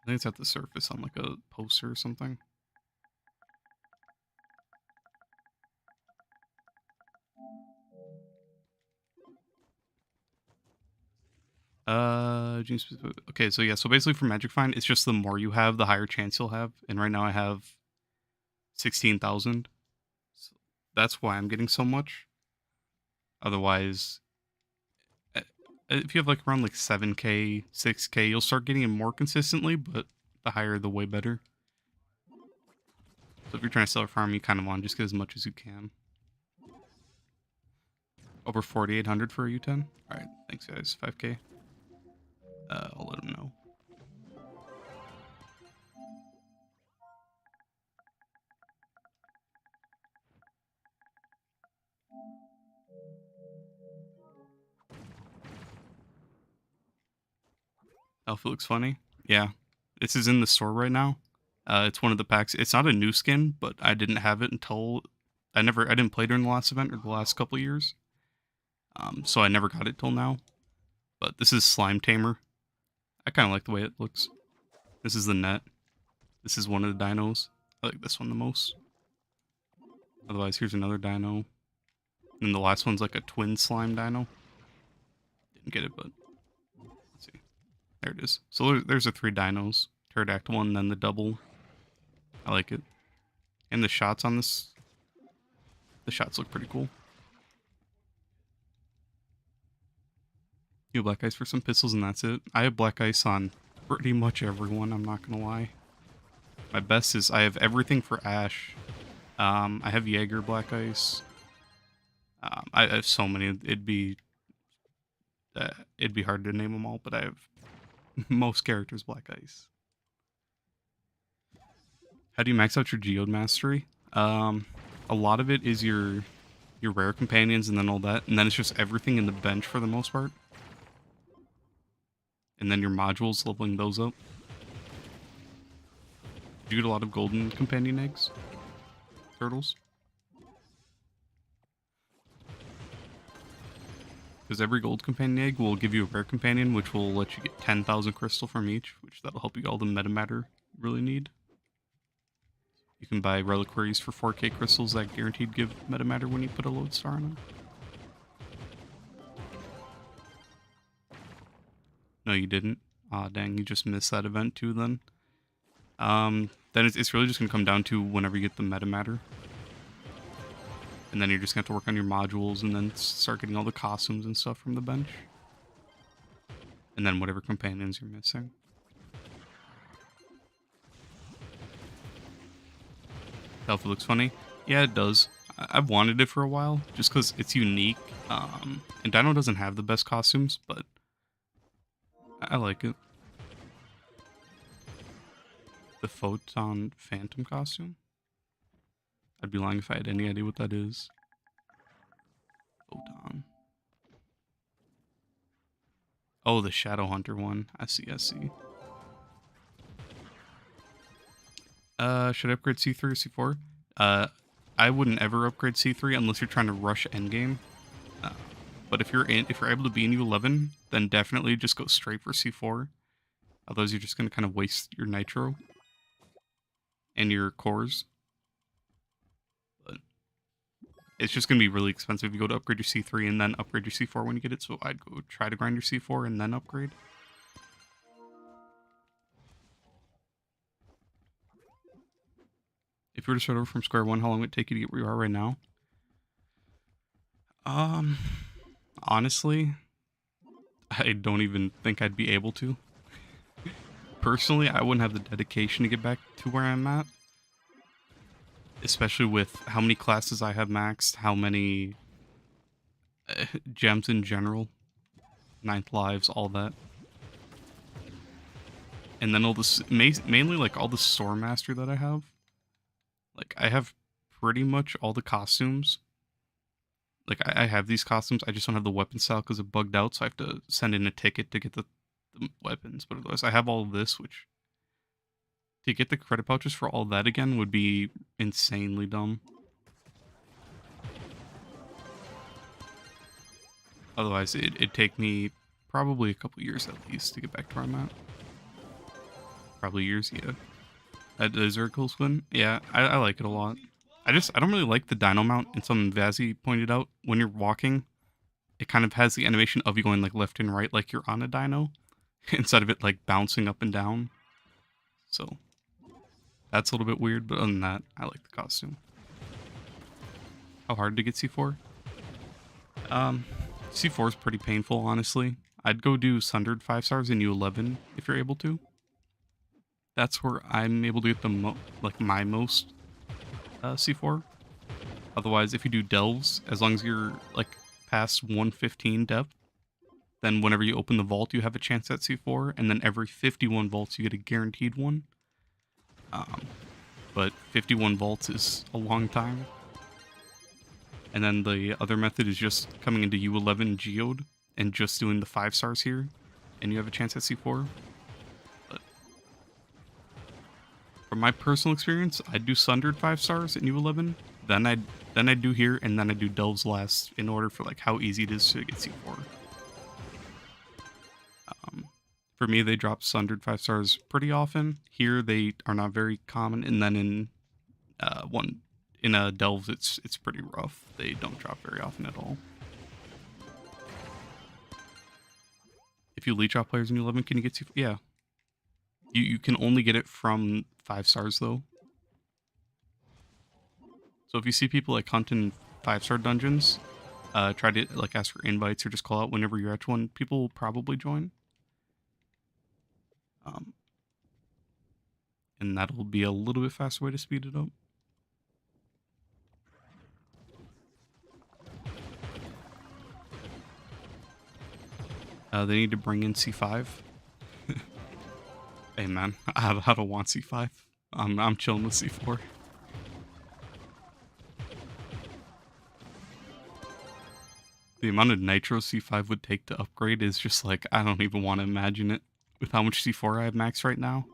I think it's at the surface on like a poster or something. Okay, so yeah, so basically for Magic Find, it's just the more you have, the higher chance you'll have. And right now I have 16,000. So that's why I'm getting so much. Otherwise, if you have like around like 7k, 6k, you'll start getting it more consistently, but the higher the way better. So if you're trying to sell a farm, you kind of want to just get as much as you can. Over 4,800 for a U10? Alright, thanks guys, 5k. I'll let them know. Alpha looks funny. Yeah, this is in the store right now. It's one of the packs. It's not a new skin, but I didn't have it until I didn't play during the last event or the last couple of years. So I never got it till now. But this is Slime Tamer. I kind of like the way it looks. This is the net. This is one of the dinos. I like this one the most. Otherwise, here's another dino. And the last one's like a twin slime dino. Didn't get it, but let's see. There it is. So there's the 3 dinos. Pterodactyl one, then the double. I like it. And the shots on this, the shots look pretty cool. You have black ice for some pistols and that's it. I have black ice on pretty much everyone, I'm not gonna lie. My best is I have everything for Ash. I have Jaeger black ice. I have so many. It'd be hard to name them all, but I have most characters black ice. How do you max out your Geode Mastery? A lot of it is your rare companions and then all that, and then it's just everything in the bench for the most part. And then your modules, leveling those up. Did you get a lot of golden companion eggs? Turtles? Because every gold companion egg will give you a rare companion, which will let you get 10,000 crystal from each, which that'll help you get all the meta matter you really need. You can buy reliquaries for 4k crystals that guaranteed give meta matter when you put a lodestar on them. No, you didn't. Aw, dang, you just missed that event too then. Then it's really just going to come down to whenever you get the meta matter. And then you're just going to have to work on your modules and then start getting all the costumes and stuff from the bench. And then whatever companions you're missing. Alpha looks funny. Yeah, it does. I've wanted it for a while, just because it's unique. And Dino doesn't have the best costumes, but I like it. The Photon Phantom costume? I'd be lying if I had any idea what that is. Photon. Oh, the Shadow Hunter one. I see, I see. Should I upgrade C3 or C4? I wouldn't ever upgrade C3 unless you're trying to rush endgame. But But if you're able to be in U11, then definitely just go straight for C4. Otherwise, you're just gonna kind of waste your nitro and your cores. But it's just gonna be really expensive if you go to upgrade your C3 and then upgrade your C4 when you get it. So I'd go try to grind your C4 and then upgrade. If you were to start over from square one, how long would it take you to get where you are right now? Honestly, I don't even think I'd be able to. Personally, I wouldn't have the dedication to get back to where I'm at. Especially with how many classes I have maxed, how many gems in general, 9th lives, all that. And then all this, mainly like all the Storm Master that I have. Like, I have pretty much all the costumes. Like, I have these costumes, I just don't have the weapon style because it bugged out, so I have to send in a ticket to get the weapons. But otherwise, I have all of this, which to get the credit pouches for all that again would be insanely dumb. Otherwise, it'd take me probably a couple years at least to get back to where I'm at. Probably years, yeah. Is there a cool skin? Yeah, I like it a lot. I don't really like the dino mount, and something Vazzy pointed out. When you're walking, it kind of has the animation of you going like left and right like you're on a dino, instead of it like bouncing up and down. So, that's a little bit weird, but other than that, I like the costume. How hard to get C4? C4 is pretty painful, honestly. I'd go do Sundered 5 stars in U11 if you're able to. That's where I'm able to get the my most C4. Otherwise, if you do delves, as long as you're like past 115 depth, then whenever you open the vault, you have a chance at C4, and then every 51 vaults, you get a guaranteed one. But 51 vaults is a long time. And then the other method is just coming into U11 Geode and just doing the 5 stars here, and you have a chance at C4. But from my personal experience, I'd do Sundered 5 stars in U11, then I'd do here, and then I'd do Delves last in order for like how easy it is to get C4. For me, they drop Sundered 5 stars pretty often. Here, they are not very common, and then in Delves, it's pretty rough. They don't drop very often at all. If you leech off players in 11, can you get C4? Yeah. You can only get it from 5 stars though. So if you see people like hunting 5-star dungeons, try to like ask for invites or just call out whenever you're at one. People will probably join. And that'll be a little bit faster way to speed it up. They need to bring in C5. Hey man, I don't want C5. I'm chilling with C4. The amount of nitro C5 would take to upgrade is just like, I don't even want to imagine it. With how much C4 I have max right now,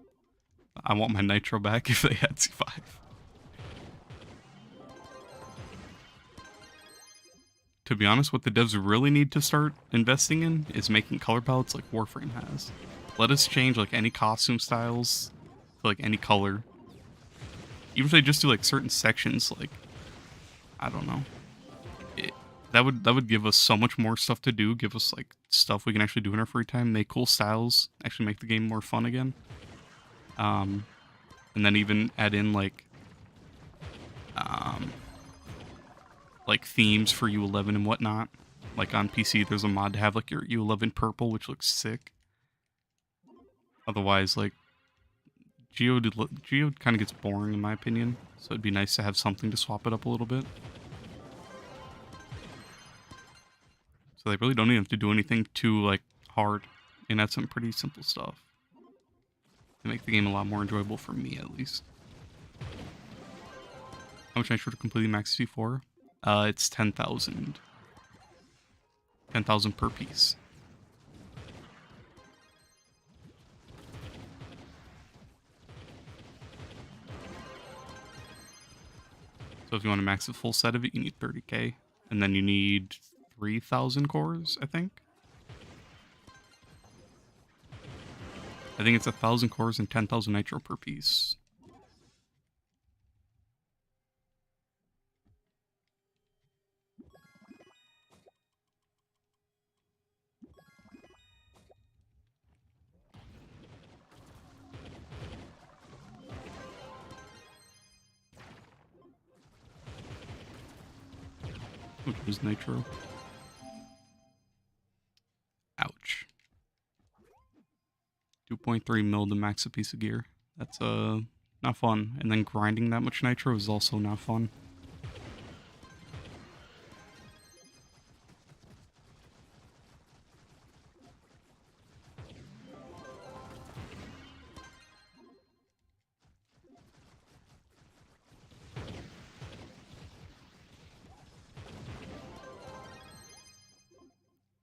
I want my nitro back if they had C5. To be honest, what the devs really need to start investing in is making color palettes like Warframe has. Let us change like any costume styles to like any color. Even if they just do like certain sections, like, I don't know. That would give us so much more stuff to do, give us like stuff we can actually do in our free time, make cool styles, actually make the game more fun again. And then even add in like themes for U11 and whatnot. Like on PC, there's a mod to have like your U11 purple, which looks sick. Otherwise, like Geode kind of gets boring in my opinion, so it'd be nice to have something to swap it up a little bit. So they really don't even have to do anything too like hard, and add some pretty simple stuff to make the game a lot more enjoyable for me at least. How much nitro to completely max C4? It's 10,000. 10,000 per piece. So if you want to max the full set of it, you need 30k. And then you need 3,000 cores, I think. I think it's 1,000 cores and 10,000 nitro per piece. Which was nitro. Ouch. 2.3 mil to max a piece of gear. That's not fun. And then grinding that much nitro is also not fun.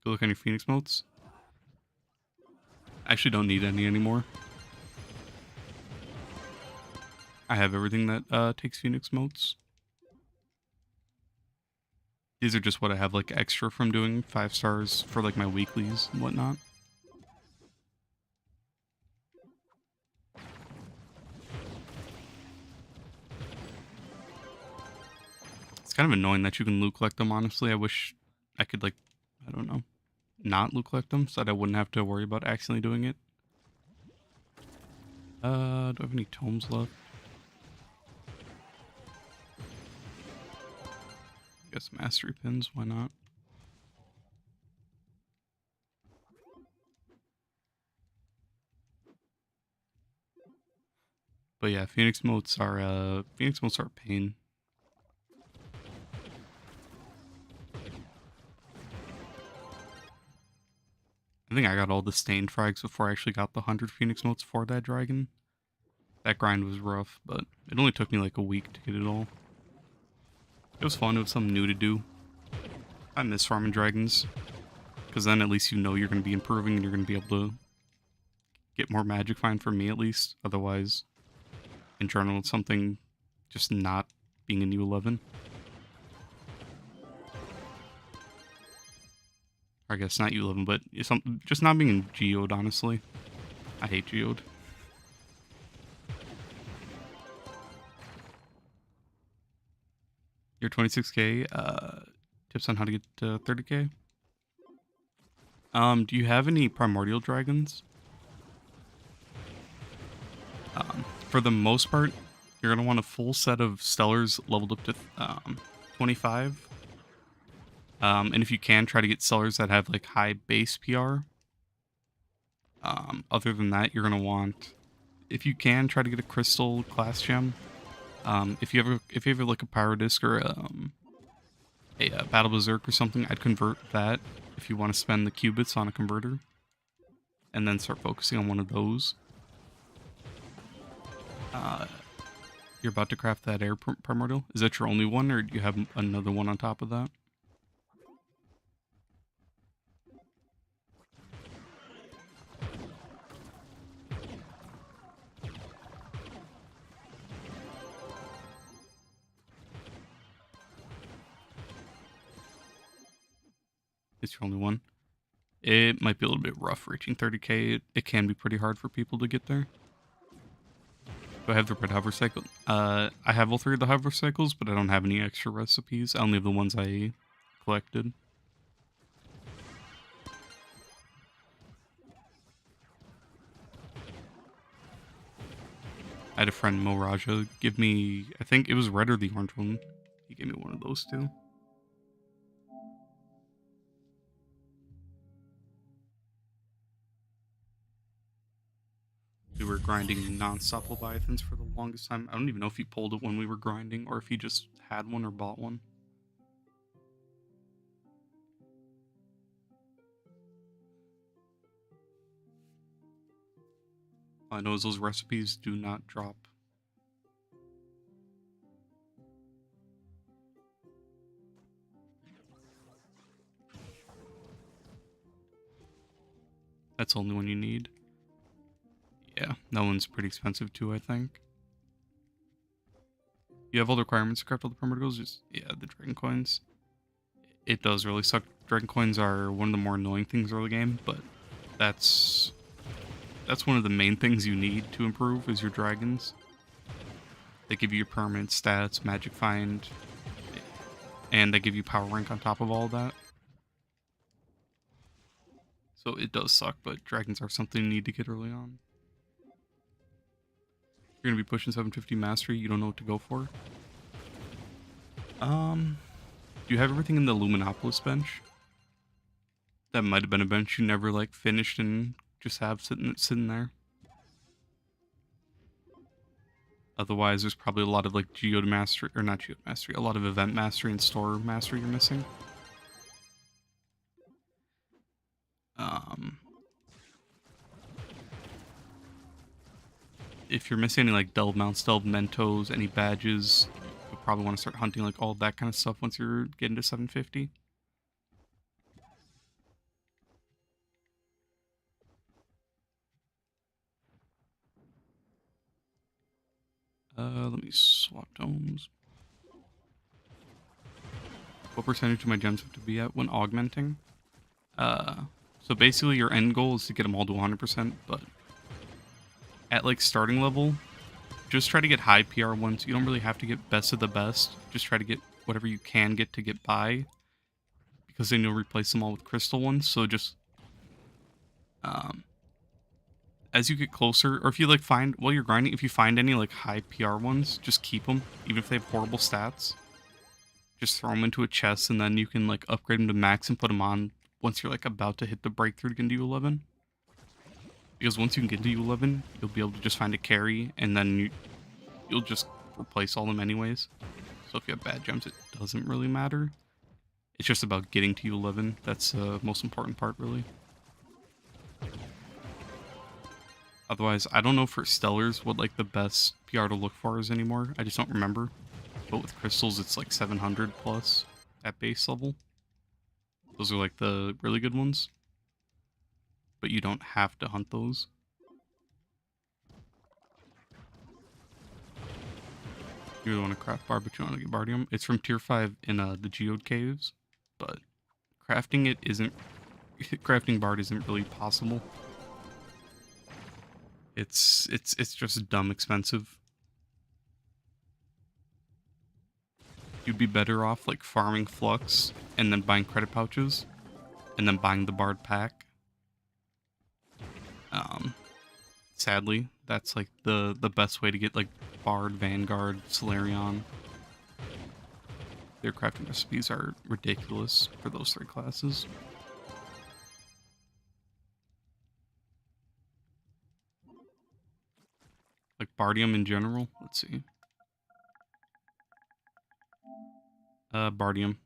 Go look on your Phoenix motes. I actually don't need any anymore. I have everything that takes Phoenix motes. These are just what I have like extra from doing 5 stars for like my weeklies and whatnot. It's kind of annoying that you can loot collect them, honestly. I wish I could like, I don't know, not loot collect them so that I wouldn't have to worry about accidentally doing it. Do I have any tomes left? I guess mastery pins, why not? But yeah, Phoenix motes are a pain. I think I got all the stained frags before I actually got the 100 Phoenix motes for that dragon. That grind was rough, but it only took me like a week to get it all. It was fun, it was something new to do. I miss farming dragons, because then at least you know you're going to be improving and you're going to be able to get more magic find for me at least. Otherwise, in general, it's something just not being a new 11. Or I guess not U11, but it's just not being in Geode, honestly. I hate Geode. You're 26k, tips on how to get to 30k? Do you have any primordial dragons? For the most part, you're going to want a full set of stellars leveled up to 25. And if you can, try to get stellars that have like high base PR. Other than that, you're going to want, if you can, try to get a crystal class gem. If you ever like a pyro disc or a battle berserk or something, I'd convert that if you want to spend the qubits on a converter, and then start focusing on one of those. You're about to craft that air primordial. Is that your only one, or do you have another one on top of that? It's your only one. It might be a little bit rough reaching 30k. It can be pretty hard for people to get there. Do I have the red hover cycle? I have all 3 of the hover cycles, but I don't have any extra recipes. I only have the ones I collected. I had a friend, Moraja, give me, I think it was red or the orange one. He gave me one of those too. We were grinding non-stop Leviathans for the longest time. I don't even know if he pulled it when we were grinding, or if he just had one or bought one. All I know is those recipes do not drop. That's the only one you need. Yeah, that one's pretty expensive too, I think. You have all the requirements to craft all the primordials? Just, yeah, the dragon coins. It does really suck Dragon coins are one of the more annoying things early game, but that's one of the main things you need to improve is your dragons. They give you your permanent stats, magic find, and they give you power rank on top of all of that. So it does suck, but dragons are something you need to get early on. You're gonna be pushing 750 mastery, you don't know what to go for. Do you have everything in the Luminopolis bench? That might have been a bench you never like finished and just have sitting there. Otherwise, there's probably a lot of like geode mastery, or not geode mastery, a lot of event mastery and store mastery you're missing. If you're missing any like delve mounts, delve mentos, any badges, you'll probably want to start hunting like all that kind of stuff once you're getting to 750. Let me swap domes. What percentage do my gems have to be at when augmenting? So basically your end goal is to get them all to 100%, but at like starting level, just try to get high PR ones. You don't really have to get best of the best. Just try to get whatever you can get to get by, because then you'll replace them all with crystal ones. So just as you get closer, or if you like find while you're grinding, if you find any like high PR ones, just keep them, even if they have horrible stats. Just throw them into a chest, and then you can like upgrade them to max and put them on once you're like about to hit the breakthrough to get into U11. Because once you can get to U11, you'll be able to just find a carry, and then you'll just replace all them anyways. So if you have bad gems, it doesn't really matter. It's just about getting to U11. That's the most important part, really. Otherwise, I don't know for Stellars what like the best PR to look for is anymore. I just don't remember. But with crystals, it's like 700 plus at base level. Those are like the really good ones. But you don't have to hunt those. You really want to craft bar, but you want to get bardium. It's from tier 5 in the geode caves. But crafting it isn't... crafting bard isn't really possible. It's just dumb expensive. You'd be better off like farming flux and then buying credit pouches and then buying the bard pack. Sadly, that's like the best way to get like bard, vanguard, Solarion. Their crafting recipes are ridiculous for those 3 classes. Like bardium in general. Let's see. Bardium.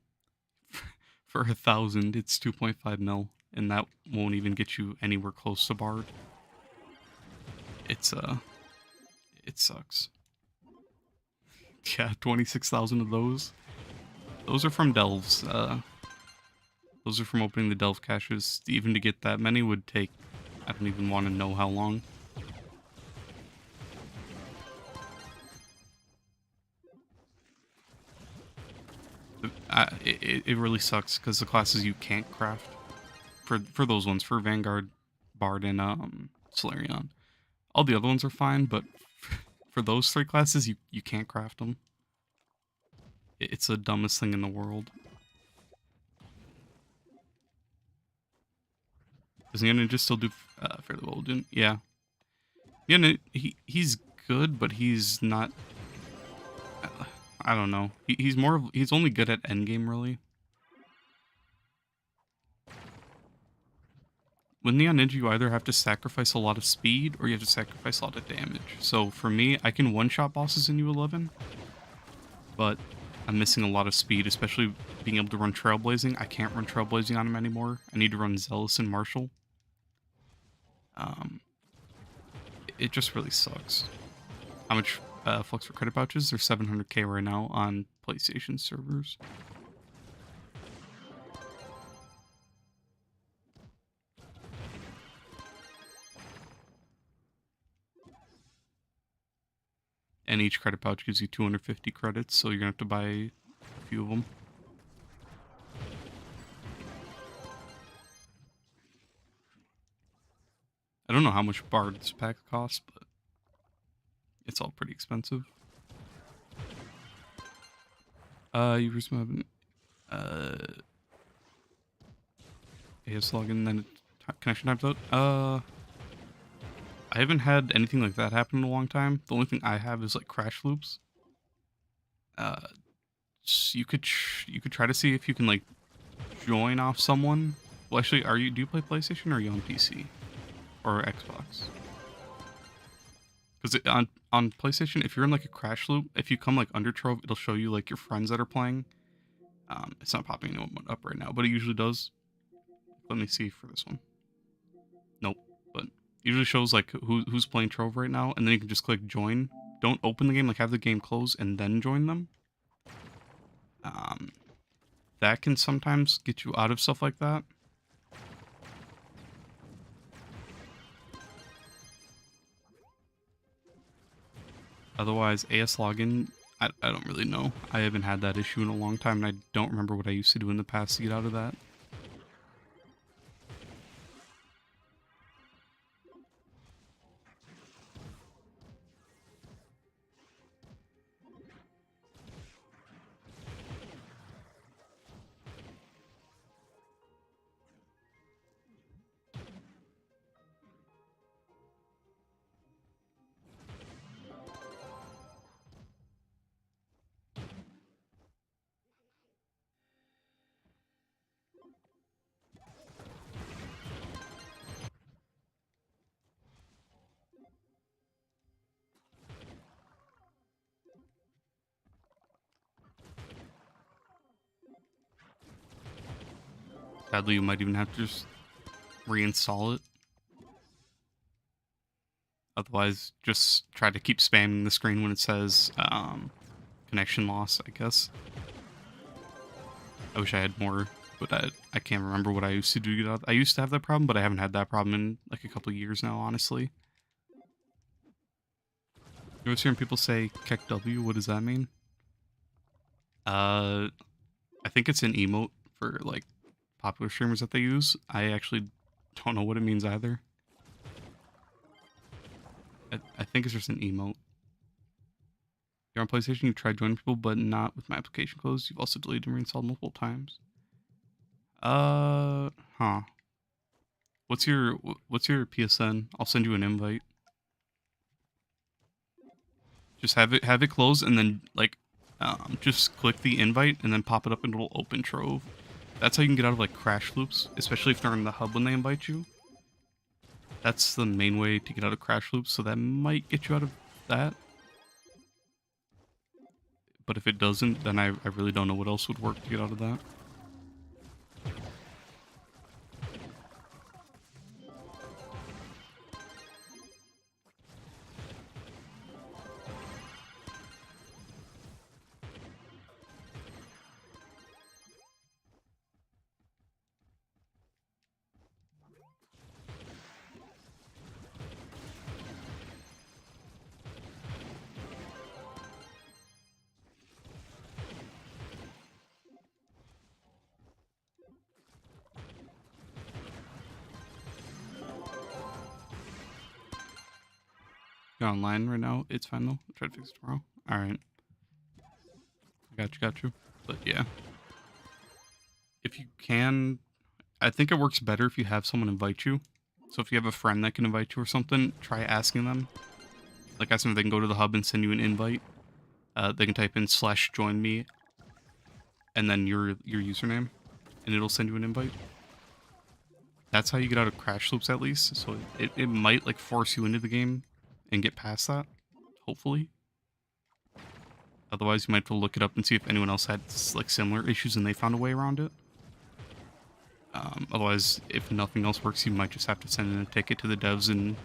For 1,000, it's 2.5 mil, and that won't even get you anywhere close to bard. It's it sucks. Yeah, 26,000 of those. Those are from delves. Those are from opening the delve caches. Even to get that many would take, I don't even want to know how long. It really sucks because the classes you can't craft for those ones, for Vanguard, Bard, and Solarion. All the other ones are fine, but for those 3 classes, you can't craft them. It's the dumbest thing in the world. Does Ninja still do fairly well? Yeah. Yeah, he's good, but he's not... I don't know. He's only good at endgame, really. With Neon Ninja, you either have to sacrifice a lot of speed, or you have to sacrifice a lot of damage. So for me, I can one-shot bosses in U11, but I'm missing a lot of speed, especially being able to run Trailblazing. I can't run Trailblazing on him anymore. I need to run Zealous and Marshall. It just really sucks. How much flux for credit pouches? They're 700k right now on PlayStation servers. And each credit pouch gives you 250 credits, so you're gonna have to buy a few of them. don't know how much Bard's pack costs, but it's all pretty expensive. You resume AS login, then connection times out. I haven't had anything like that happen in a long time. The only thing I have is like crash loops. You could try to see if you can like join off someone. Well, actually, do you play PlayStation or are you on PC or Xbox? Because on PlayStation, if you're in like a crash loop, if you come like under Trove, it'll show you like your friends that are playing. It's not popping anyone up right now, but it usually does. Let me see for this one. Nope, but usually shows like who's playing Trove right now, and then you can just click join. Don't open the game, like have the game close and then join them. That can sometimes get you out of stuff like that. Otherwise, AS login, I don't really know. I haven't had that issue in a long time, and I don't remember what I used to do in the past to get out of that. Sadly, you might even have to just reinstall it. Otherwise, just try to keep spamming the screen when it says connection loss, I guess. I wish I had more, but I can't remember what I used to do to get out. I used to have that problem, but I haven't had that problem in like a couple of years now, honestly. You always hearing people say Kek W, what does that mean? I think it's an emote for like popular streamers that they use. I actually don't know what it means either. I think it's just an emote. You're on PlayStation, you've tried joining people, but not with my application closed. You've also deleted and reinstalled multiple times. Huh. What's your PSN? I'll send you an invite. Just have it closed and then like just click the invite and then pop it up and it'll open Trove. That's how you can get out of like crash loops, especially if they're in the hub when they invite you. That's the main way to get out of crash loops, so that might get you out of that. But if it doesn't, then I really don't know what else would work to get out of that. You're online right now. It's fine though. I'll try to fix it tomorrow. Alright. Got you. But yeah. If you can, I think it works better if you have someone invite you. So if you have a friend that can invite you or something, try asking them. Like ask them if they can go to the hub and send you an invite. They can type in /join me and then your username, and it'll send you an invite. That's how you get out of crash loops at least. So it might like force you into the game and get past that, hopefully. Otherwise, you might have to look it up and see if anyone else had like similar issues and they found a way around it. Otherwise, if nothing else works, you might just have to send in a ticket to the devs and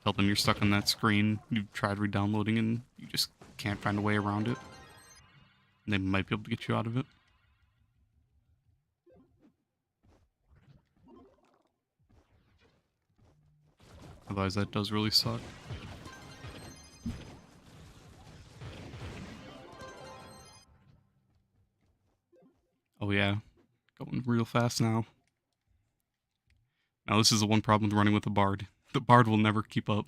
tell them you're stuck on that screen. You've tried re-downloading and you just can't find a way around it. And they might be able to get you out of it. Otherwise, that does really suck. Oh yeah, going real fast now. Now this is the one problem with running with a bard. The bard will never keep up.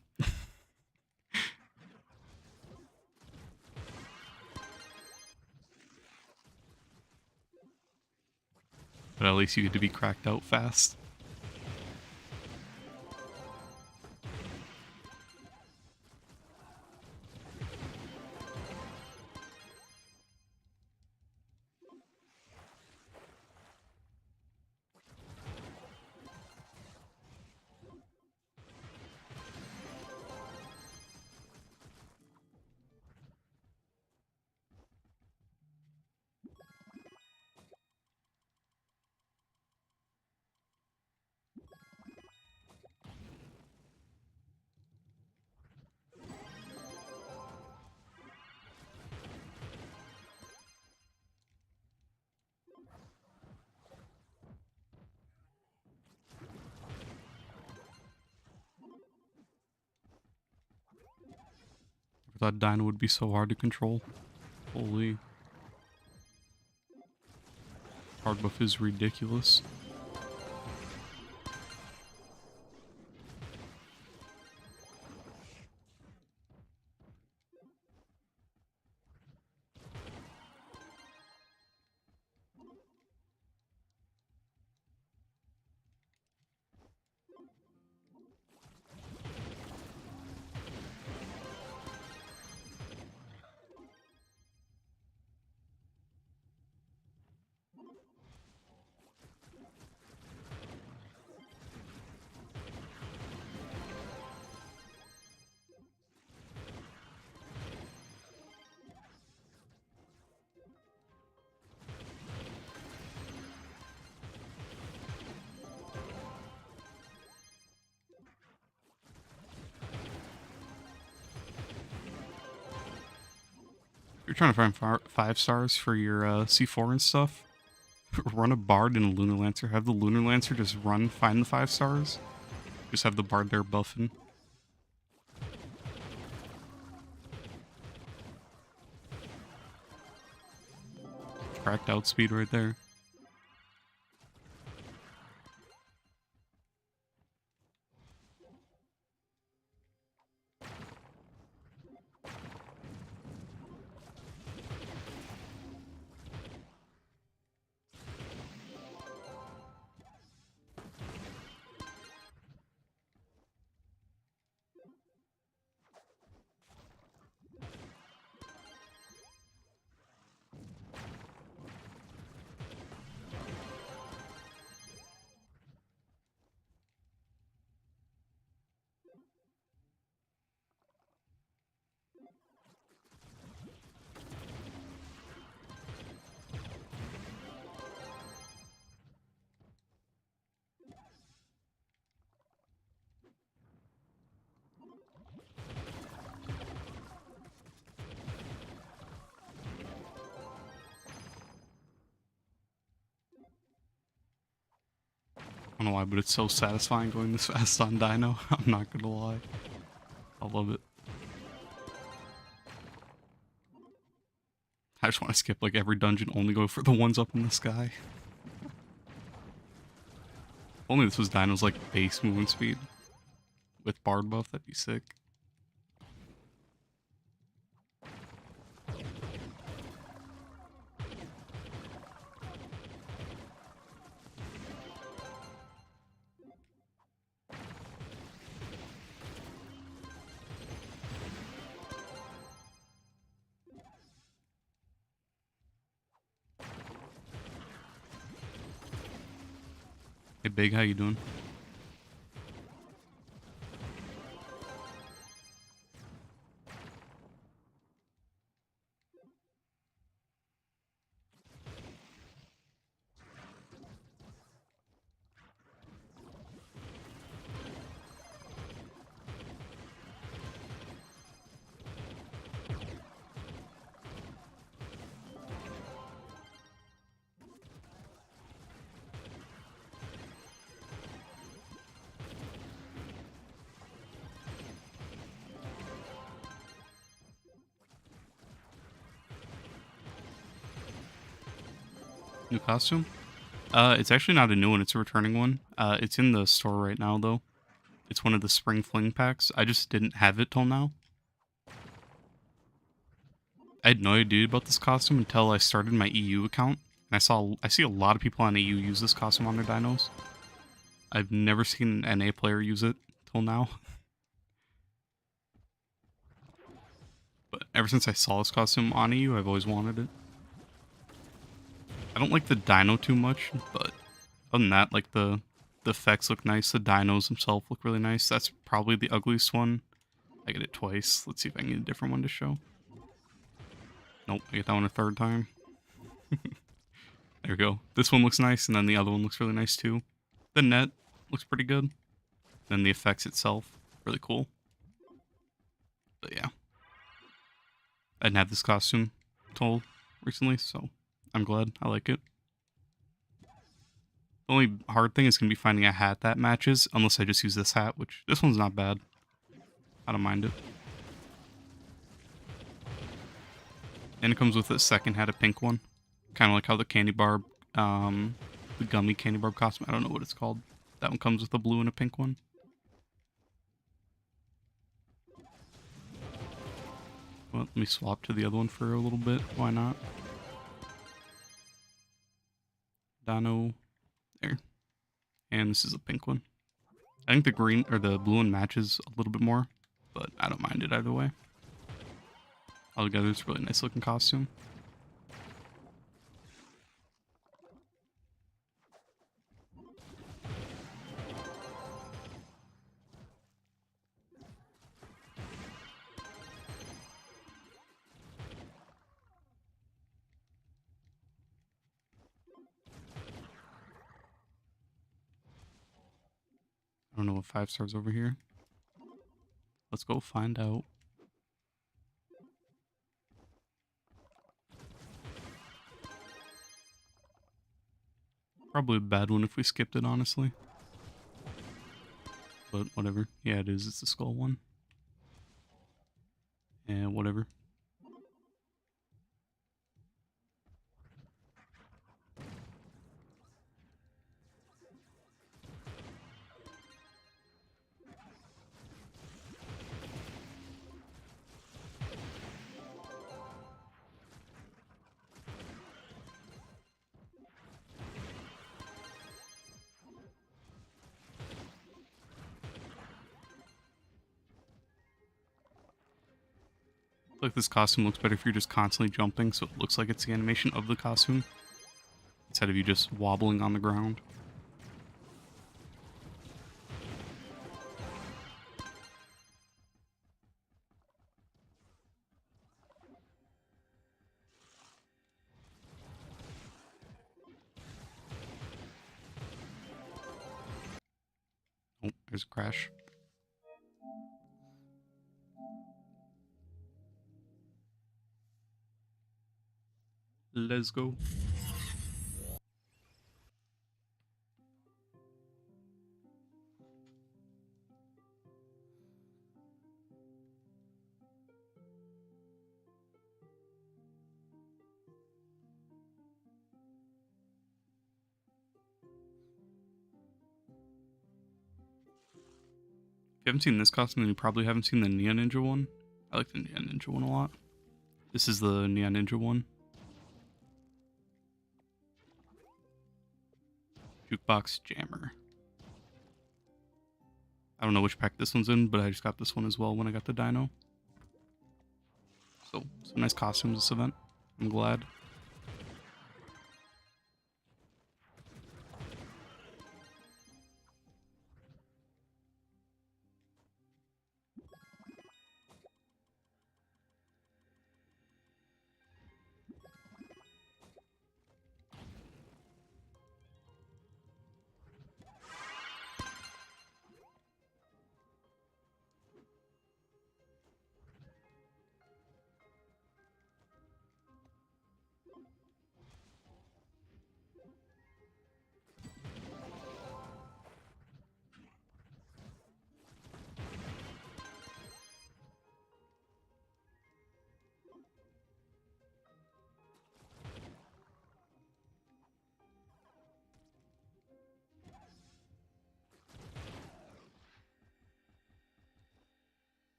But at least you get to be cracked out fast. I thought Dino would be so hard to control. Holy. Hard buff is ridiculous. You're trying to find 5 stars for your C4 and stuff. Run a bard and a lunar lancer. Have the lunar lancer just run, find the 5 stars. Just have the bard there buffing. Cracked out speed right there. I don't know why, but it's so satisfying going this fast on Dino. I'm not gonna lie. I love it. I just want to skip like every dungeon, only go for the ones up in the sky. Only this was Dino's like base movement speed. With bard buff, that'd be sick. Hey Big, how you doing? New costume? It's actually not a new one, it's a returning one. It's in the store right now though. It's one of the Spring Fling packs. I just didn't have it till now. I had no idea about this costume until I started my EU account. And I see a lot of people on EU use this costume on their dinos. I've never seen an NA player use it till now. But ever since I saw this costume on EU, I've always wanted it. I don't like the dino too much, but other than that, like the effects look nice. The dinos themselves look really nice. That's probably the ugliest one. I get it twice. Let's see if I can get a different one to show. Nope, I get that one a third time. There we go. This one looks nice, and then the other one looks really nice too. The net looks pretty good. Then the effects itself, really cool. But yeah. I didn't have this costume till recently, so I'm glad. I like it. The only hard thing is going to be finding a hat that matches, unless I just use this hat, which this one's not bad. I don't mind it. And it comes with a second hat, a pink one. Kind of like how the candy barb, the gummy candy barb costume, I don't know what it's called. That one comes with a blue and a pink one. Well, let me swap to the other one for a little bit. Why not? Dino. There. And this is a pink one. I think the green or the blue one matches a little bit more, but I don't mind it either way. Altogether, it's a really nice looking costume. I don't know what 5 stars over here. Let's go find out. Probably a bad one if we skipped it, honestly. But whatever. Yeah, it is. It's the skull one. And whatever. Like this costume looks better if you're just constantly jumping, so it looks like it's the animation of the costume instead of you just wobbling on the ground. Oh, there's a crash. Let's go. If you haven't seen this costume, then you probably haven't seen the Neon Ninja one. I like the Neon Ninja one a lot. This is the Neon Ninja one. Jukebox Jammer. I don't know which pack this one's in, but I just got this one as well when I got the dino. So, some nice costumes this event. I'm glad.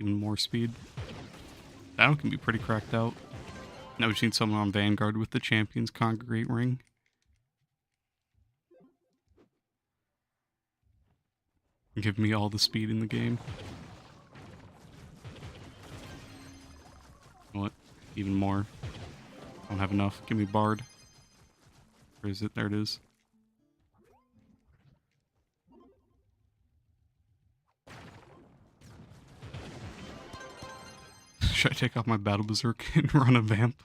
even more speed. That one can be pretty cracked out. Now we've seen someone on Vanguard with the Champions Congregate ring. Give me all the speed in the game. What? Even more. I don't have enough. Give me Bard. Where is it? There it is. Should I take off my Battle Berserk and run a Vamp?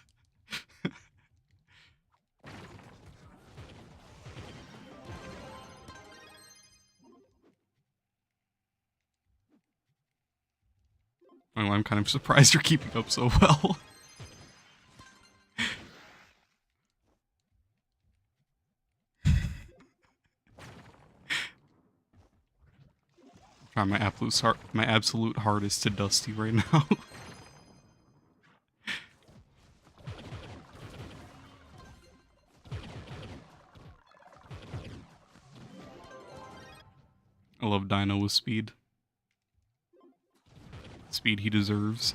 Well, I'm kind of surprised you're keeping up so well. Trying my absolute hardest to Dusty right now. I love Dino with speed. Speed he deserves.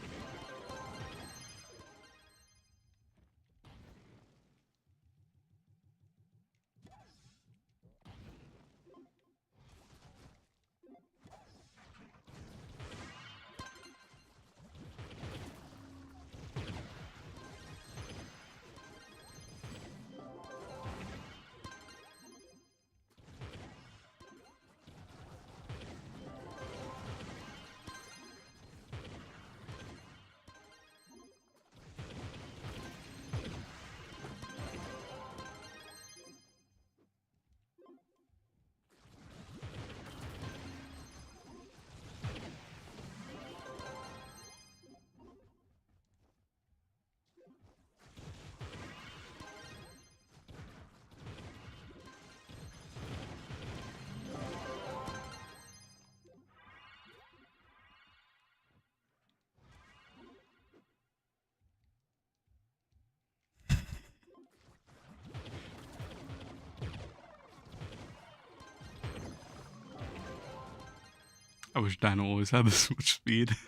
I wish Dino always had this much speed. If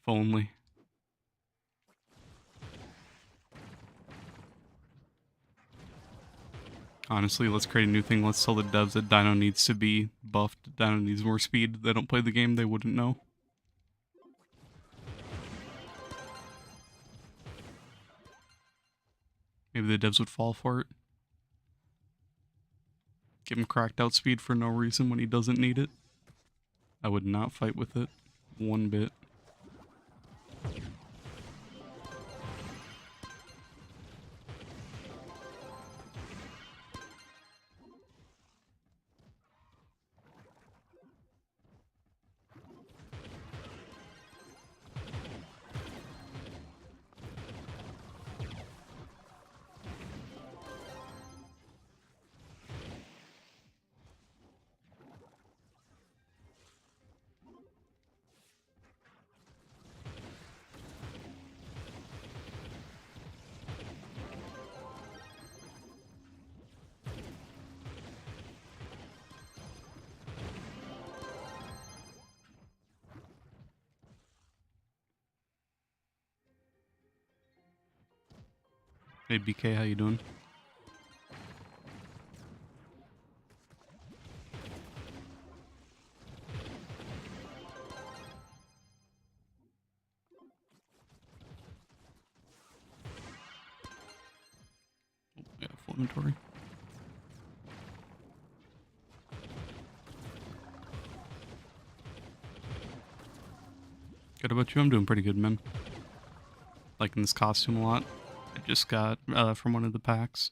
only. Honestly, let's create a new thing. Let's tell the devs that Dino needs to be buffed. Dino needs more speed. They don't play the game, they wouldn't know. Maybe the devs would fall for it. Give him cracked out speed for no reason when he doesn't need it. I would not fight with it one bit. Hey BK, how you doing? Oh, yeah, full inventory. Good about you? I'm doing pretty good, man. Liking this costume a lot. I just got from one of the packs.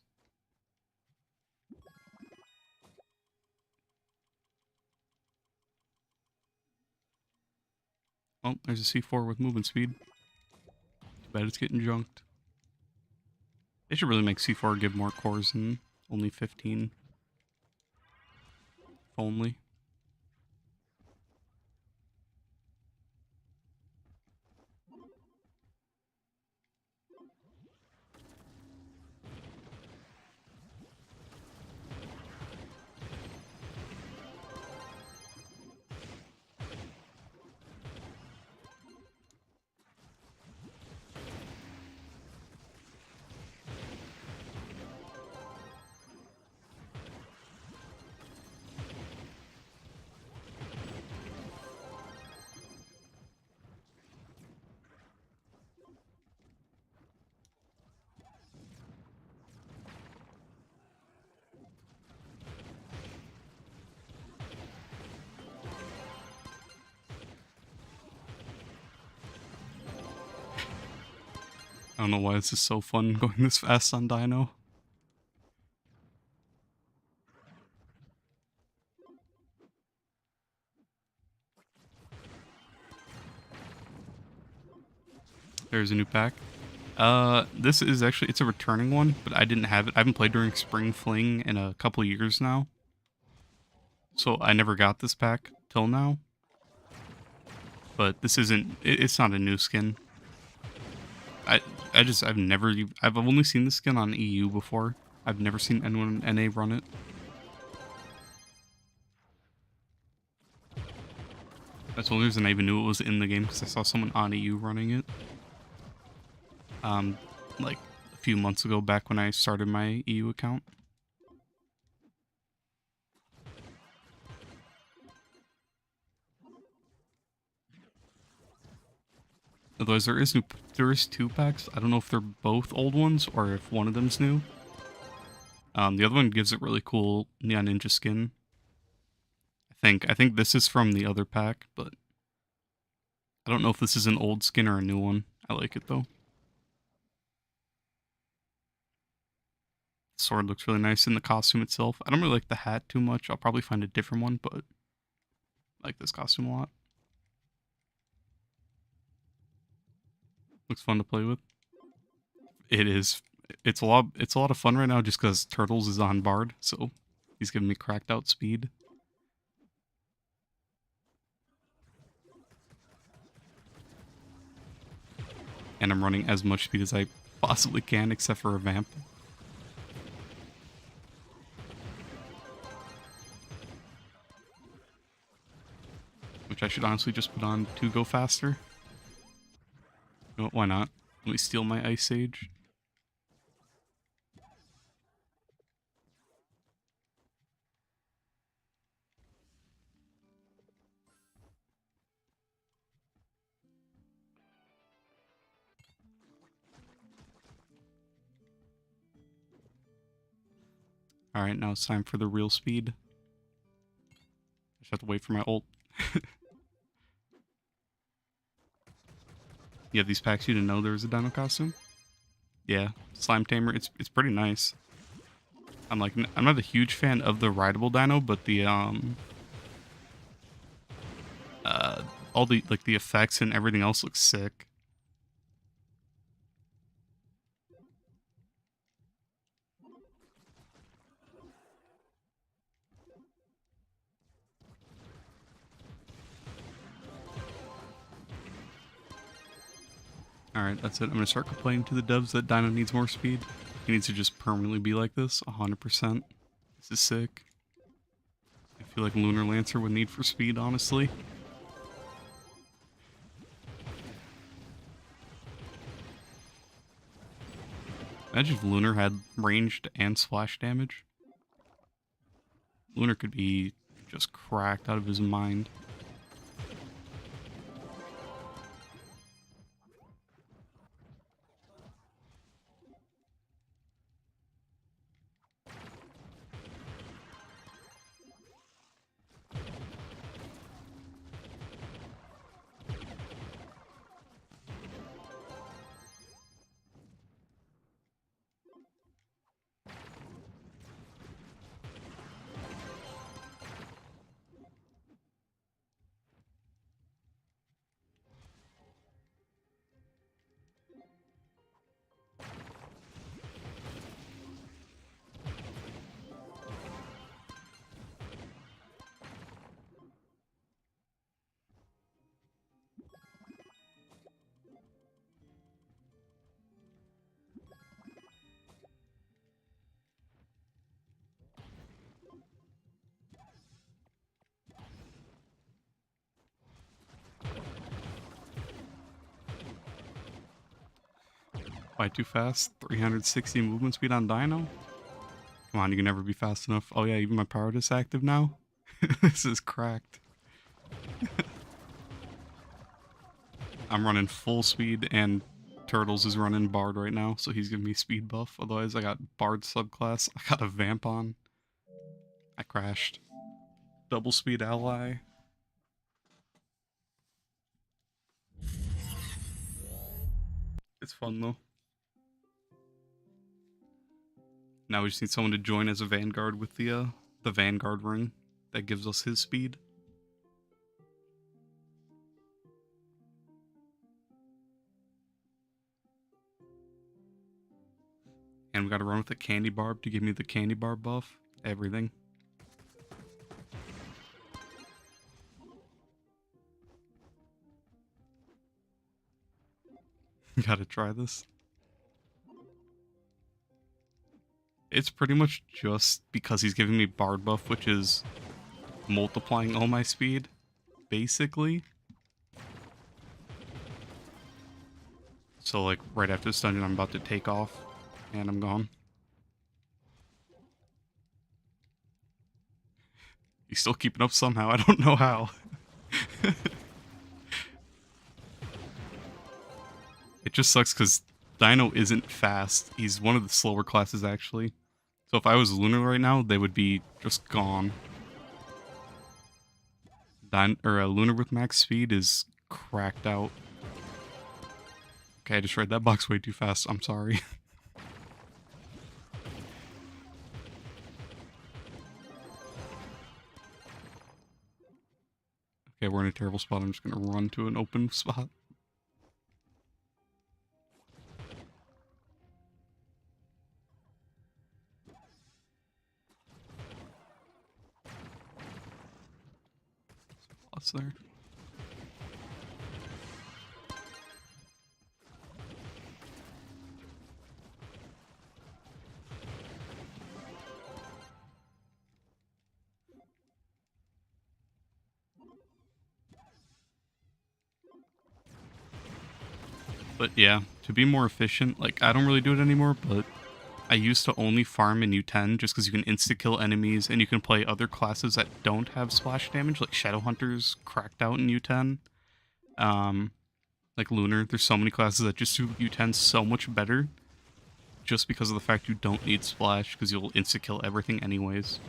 Oh, there's a C4 with movement speed. Too bad it's getting junked. They should really make C4 give more cores than only 15. If only. I don't know why this is so fun going this fast on Dino. There's a new pack. This is actually, it's a returning one, but I didn't have it. I haven't played during Spring Fling in a couple years now. So I never got this pack till now. But this isn't, it's not a new skin. I've only seen this skin on EU before. I've never seen anyone in NA run it. That's the only reason I even knew it was in the game, because I saw someone on EU running it. Like a few months ago, back when I started my EU account. Otherwise, there is 2 packs. I don't know if they're both old ones or if one of them's new. The other one gives it really cool Neon Ninja skin. I think this is from the other pack, but I don't know if this is an old skin or a new one. I like it though. The sword looks really nice in the costume itself. I don't really like the hat too much. I'll probably find a different one, but I like this costume a lot. Looks fun to play with. It is. It's a lot of fun right now just because Turtles is on Bard, so he's giving me cracked out speed. And I'm running as much speed as I possibly can, except for a vamp. Which I should honestly just put on to go faster. No, why not? Let me steal my Ice Sage. Alright, now it's time for the real speed. I just have to wait for my ult. Yeah, these packs, you didn't know there was a dino costume? Yeah, Slime Tamer, it's pretty nice. I'm not a huge fan of the rideable dino, but the all the the effects and everything else looks sick. Alright, that's it. I'm gonna start complaining to the devs that Dino needs more speed. He needs to just permanently be like this, 100%. This is sick. I feel like Lunar Lancer would need for speed, honestly. Imagine if Lunar had ranged and splash damage. Lunar could be just cracked out of his mind. Why too fast? 360 movement speed on Dino? Come on, you can never be fast enough. Oh yeah, even my power is active now? This is cracked. I'm running full speed and Turtles is running Bard right now, so he's giving me speed buff. Otherwise I got Bard subclass. I got a Vamp on. I crashed. Double speed ally. It's fun though. Now we just need someone to join as a Vanguard with the Vanguard ring that gives us his speed. And we gotta run with the candy barb to give me the candy barb buff. Everything. Gotta try this. It's pretty much just because he's giving me barb buff, which is multiplying all my speed, basically. So like right after this dungeon, I'm about to take off, and I'm gone. He's still keeping up somehow. I don't know how. It just sucks because Dino isn't fast. He's one of the slower classes, actually. So if I was Lunar right now, they would be just gone. Lunar with max speed is cracked out. Okay, I just read that box way too fast. I'm sorry. Okay, we're in a terrible spot. I'm just gonna run to an open spot. What's there? But yeah, to be more efficient, like, I don't really do it anymore, but I used to only farm in U10 just because you can insta-kill enemies and you can play other classes that don't have splash damage, like Shadow Hunters cracked out in U10. Like Lunar, there's so many classes that just do U10 so much better just because of the fact you don't need splash because you'll insta-kill everything anyways.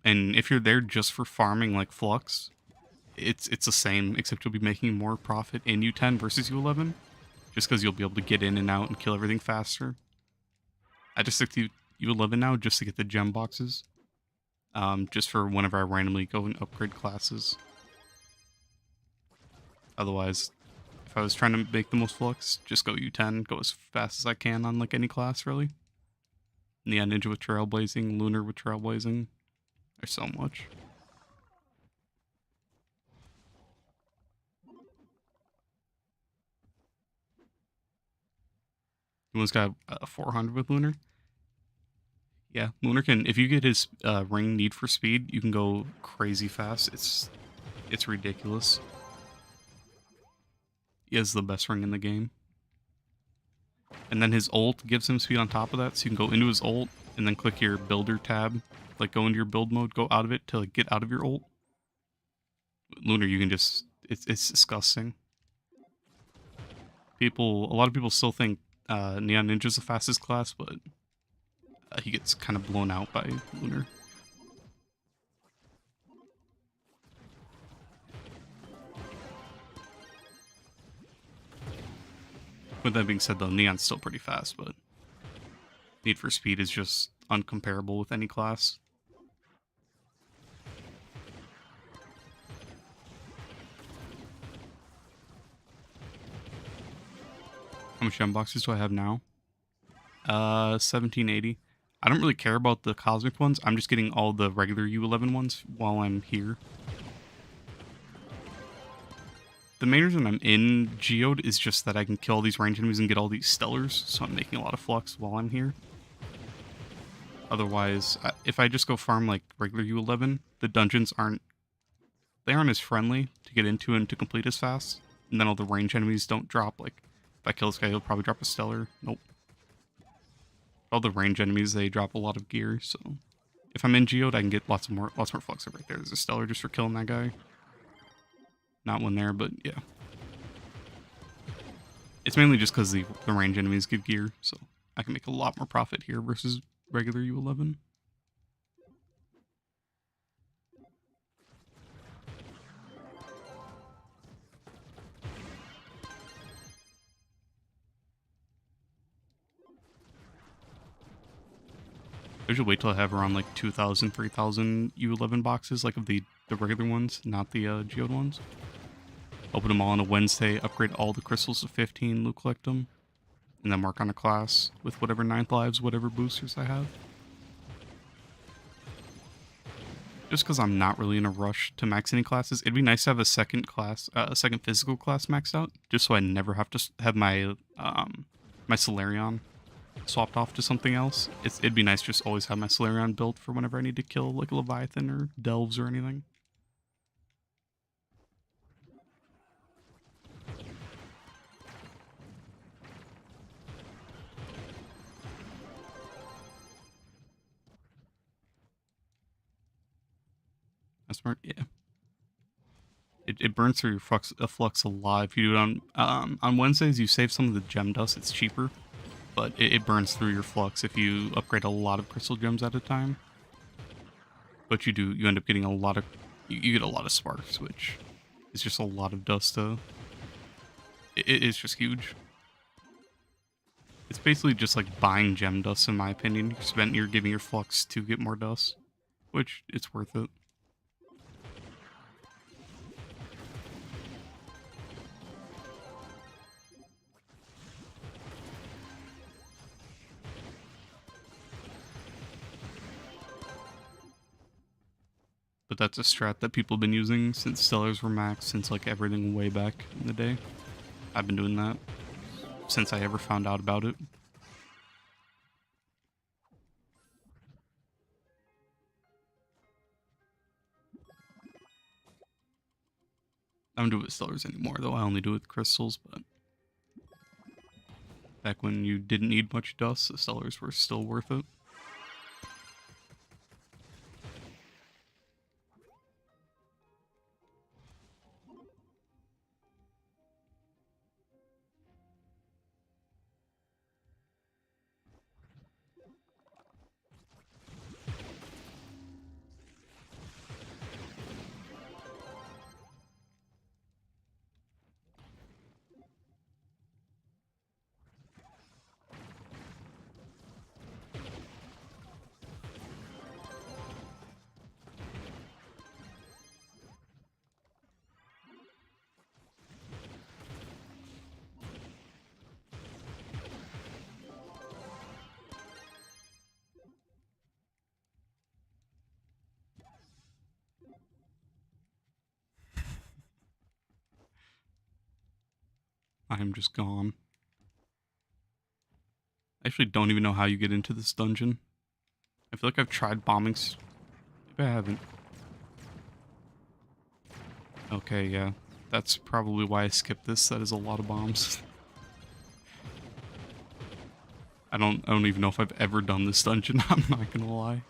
And if you're there just for farming like Flux, it's the same, except you'll be making more profit in U10 versus U11, just because you'll be able to get in and out and kill everything faster. I just stick to U11 now just to get the gem boxes, just for whenever I randomly go and upgrade classes. Otherwise, if I was trying to make the most Flux, just go U10, go as fast as I can on like any class, really. Neon Ninja with Trailblazing, Lunar with Trailblazing. There's so much. One's got 400 with Lunar. Yeah, Lunar can, if you get his ring Need for Speed, you can go crazy fast. It's ridiculous. He has the best ring in the game. And then his ult gives him speed on top of that, so you can go into his ult and then click your builder tab, like go into your build mode, go out of it to like get out of your ult. Lunar, you can just, it's disgusting. A lot of people still think Neon Ninja's the fastest class, but he gets kind of blown out by Lunar. With that being said, though, Neon's still pretty fast, but Need for Speed is just uncomparable with any class. How much gem boxes do I have now? 1780. I don't really care about the cosmic ones. I'm just getting all the regular U11 ones while I'm here. The main reason I'm in Geode is just that I can kill all these range enemies and get all these stellars, so I'm making a lot of Flux while I'm here. Otherwise, if I just go farm like regular U11, the dungeons aren't as friendly to get into and to complete as fast. And then all the range enemies don't drop. Like, if I kill this guy, he'll probably drop a stellar. Nope. All the range enemies, they drop a lot of gear, so if I'm in Geode, I can get lots more Flux right there. There's a stellar just for killing that guy. Not one there, but yeah. It's mainly just because the range enemies give gear, so I can make a lot more profit here versus regular U11. usually wait till I have around like 2,000, 3,000 U11 boxes, like of the regular ones, not the geode ones. Open them all on a Wednesday, upgrade all the crystals to 15, loot collect them, and then mark on a class with whatever 9th lives, whatever boosters I have. Just because I'm not really in a rush to max any classes, it'd be nice to have a second class, a second physical class maxed out, just so I never have to have my my Solarion swapped off to something else. It'd be nice just always have my Solarion built for whenever I need to kill like a Leviathan or Delves or anything. That's smart, yeah. It burns through your flux a lot. If you do it on Wednesdays, you save some of the gem dust. It's cheaper, but it burns through your flux if you upgrade a lot of crystal gems at a time. But you end up getting a lot of you get a lot of sparks, which is just a lot of dust. It's just huge. It's basically just like buying gem dust, in my opinion. You're giving your flux to get more dust, which it's worth it. But that's a strat that people have been using since Stellars were maxed, since like everything way back in the day. I've been doing that since I ever found out about it. I don't do it with Stellars anymore, though. I only do it with crystals, but back when you didn't need much dust, the Stellars were still worth it. I am just gone. I actually don't even know how you get into this dungeon. I feel like I've tried bombing. Maybe I haven't. Okay, yeah. That's probably why I skipped this. That is a lot of bombs. I don't even know if I've ever done this dungeon. I'm not gonna lie.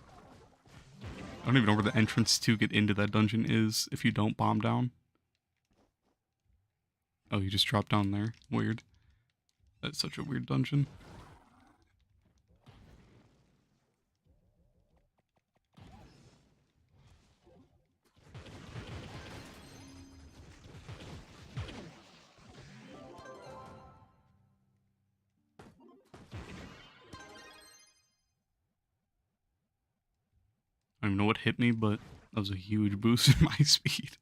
I don't even know where the entrance to get into that dungeon is if you don't bomb down. Oh, you just drop down there. Weird. That's such a weird dungeon. I don't even know what hit me, but that was a huge boost in my speed.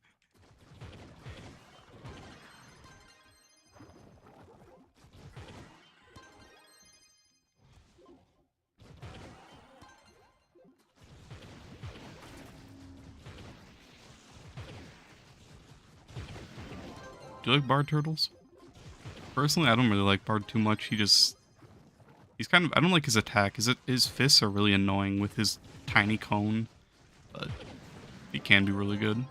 Do you like Bard turtles? Personally, I don't really like Bard too much. He's kind of, I don't like his attack. His fists are really annoying with his tiny cone, but he can be really good.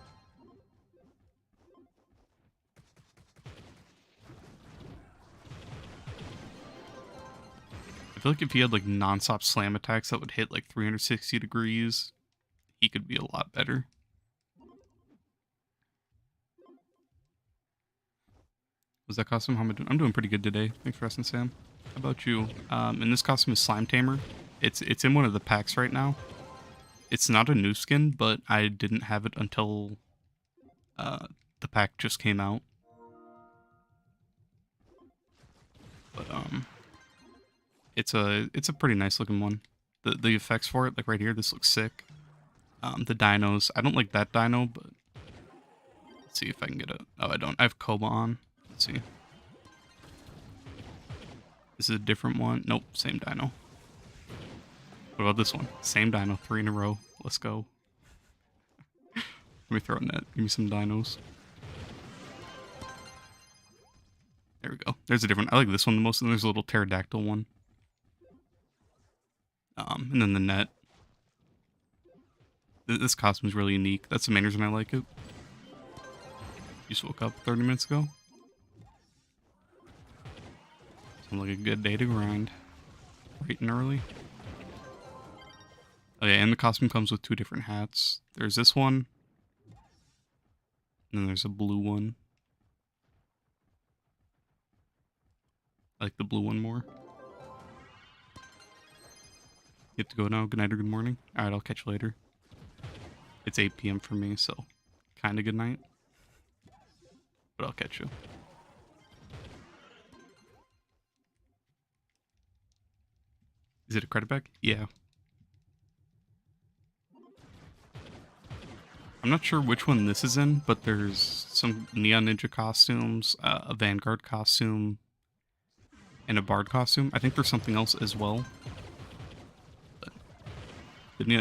I feel like if he had like non-stop slam attacks that would hit like 360 degrees, he could be a lot better. Was that costume? How am I doing? I'm doing pretty good today. Thanks for asking, Sam. How about you? And this costume is Slime Tamer. It's in one of the packs right now. It's not a new skin, but I didn't have it until the pack just came out. But it's a pretty nice looking one. the effects for it, like right here, this looks sick. The dinos, I don't like that dino, but let's see if I can get a. Oh, I don't. I have Koba on. Let's see. This is a different one. Nope, same dino. What about this one? Same dino, 3 in a row. Let's go. Let me throw a net. Give me some dinos. There we go. There's a different. I like this one the most, and there's a little pterodactyl one. And then the net. This costume is really unique. That's the main reason I like it. Just woke up 30 minutes ago. Sounds like a good day to grind. Bright and early. Oh yeah, and the costume comes with 2 different hats. There's this one. And then there's a blue one. I like the blue one more. You have to go now. Good night or good morning. Alright, I'll catch you later. It's 8 p.m. for me, so kind of good night. But I'll catch you. Is it a credit back? Yeah. I'm not sure which one this is in, but there's some Neon Ninja costumes, a Vanguard costume, and a Bard costume. I think there's something else as well. But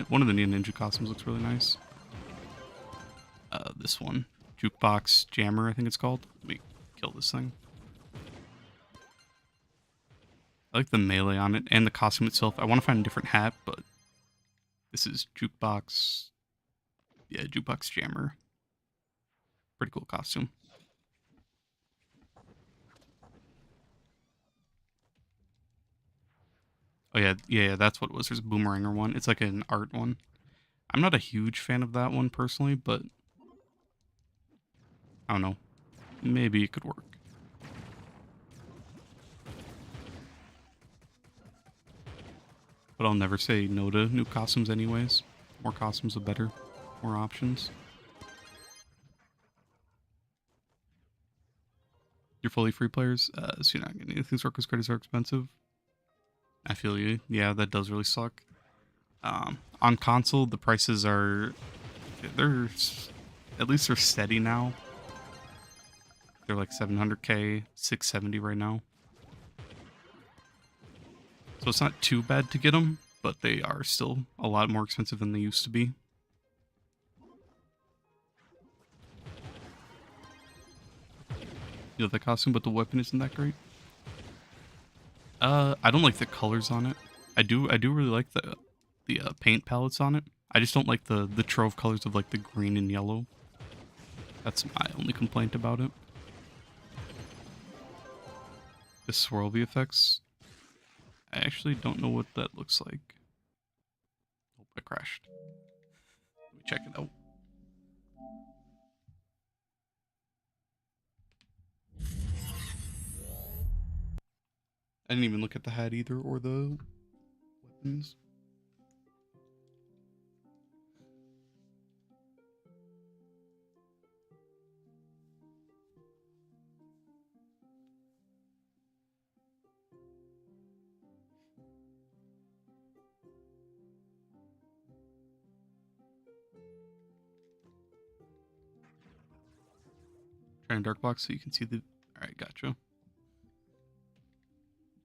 one of the Neon Ninja costumes looks really nice. This one. Jukebox Jammer, I think it's called. Let me kill this thing. I like the melee on it and the costume itself. I want to find a different hat, but this is Jukebox. Yeah, Jukebox Jammer. Pretty cool costume. Oh yeah, that's what it was. There's a Boomeranger one. It's like an art one. I'm not a huge fan of that one personally, but I don't know. Maybe it could work. But I'll never say no to new costumes anyways. More costumes, the better. More options. You're fully free players, so you're not getting anything. Circus credits are expensive. I feel you. Yeah, that does really suck. On console, the prices are... They're... At least they're steady now. They're like 700k, 670 right now. So it's not too bad to get them, but they are still a lot more expensive than they used to be. You love that costume, but the weapon isn't that great. I don't like the colors on it. I do really like the paint palettes on it. I just don't like the Trove colors of like the green and yellow. That's my only complaint about it. The swirl effects. I actually don't know what that looks like. Oh, I crashed. Let me check it out. I didn't even look at the hat either or the weapons. Try and dark box so you can see the... Alright, gotcha.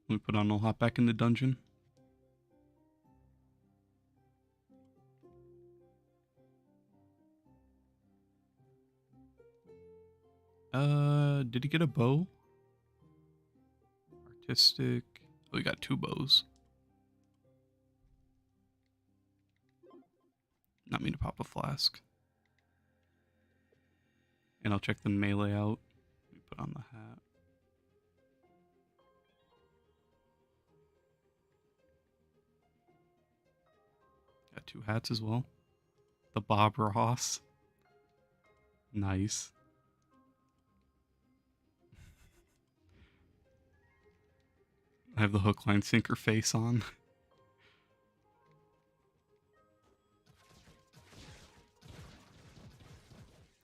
Let me put on, I'll hop back in the dungeon. Did he get a bow? Artistic. Oh, he got 2 bows. Not mean to pop a flask. And I'll check the melee out. Let me put on the hat. Got 2 hats as well. The Bob Ross. Nice. I have the hook, line, sinker face on.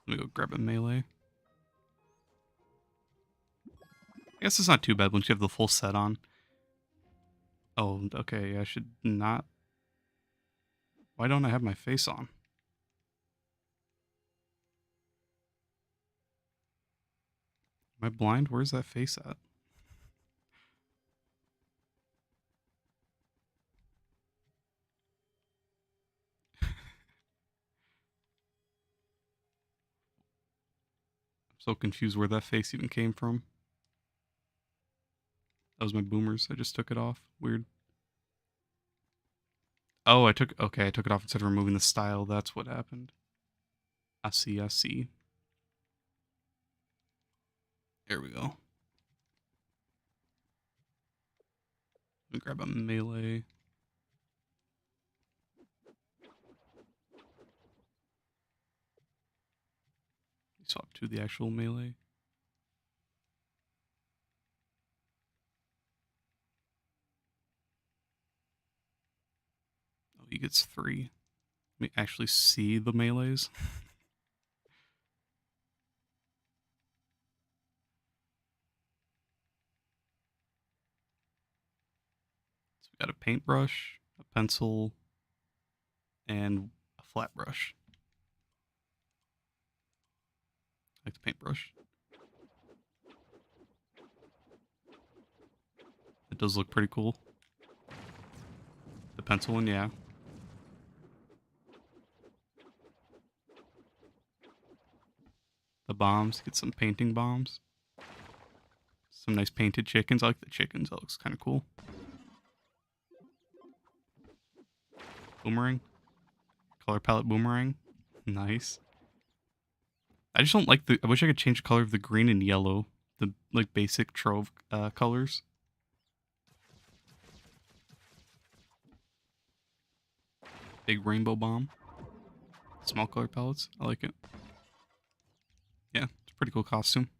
Let me go grab a melee. I guess it's not too bad once you have the full set on. Oh, okay, I should not Why don't I have my face on? Am I blind? Where's that face at? I'm so confused where that face even came from. That was my boomers. I just took it off. Weird. Oh, I took it off instead of removing the style. That's what happened. I see, I see. There we go. Let me grab a melee. Swap to the actual melee. Oh, he gets 3. Let me actually see the melees. So we got a paintbrush, a pencil, and a flat brush. I like the paintbrush. It does look pretty cool. The pencil one, yeah. The bombs, get some painting bombs. Some nice painted chickens. I like the chickens. That looks kind of cool. Boomerang. Color palette boomerang. Nice. I just don't like the... I wish I could change the color of the green and yellow. The, like, basic Trove colors. Big rainbow bomb. Small color palettes. I like it. Yeah, it's a pretty cool costume.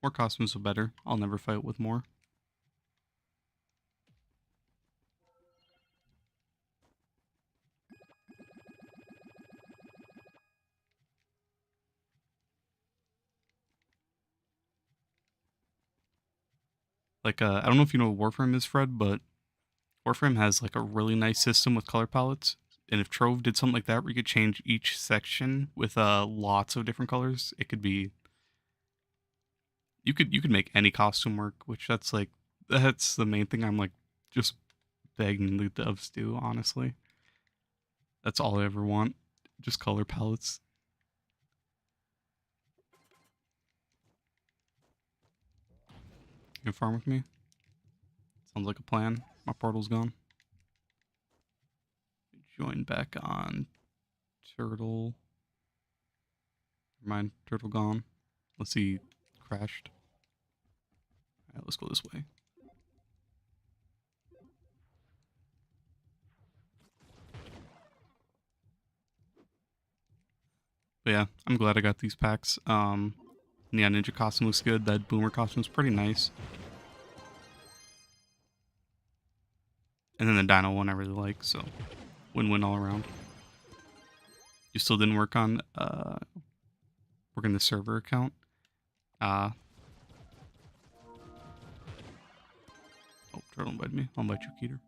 More costumes are better. I'll never fight with more. Like, I don't know if you know what Warframe is, Fred, but Warframe has, like, a really nice system with color palettes. And if Trove did something like that where you could change each section with lots of different colors, it could be... You could make any costume work, which that's the main thing I'm, like, just begging the devs do, honestly. That's all I ever want. Just color palettes. You can farm with me? Sounds like a plan. My portal's gone. Join back on Turtle. Never mind, Turtle gone. Let's see, crashed. Alright, let's go this way. But yeah, I'm glad I got these packs. Yeah, Ninja costume looks good. That Boomer costume's pretty nice. And then the Dino one I really like, so win-win all around. You still didn't work on working the server account? Oh, Turtle invited me. I'll invite you, Keeter.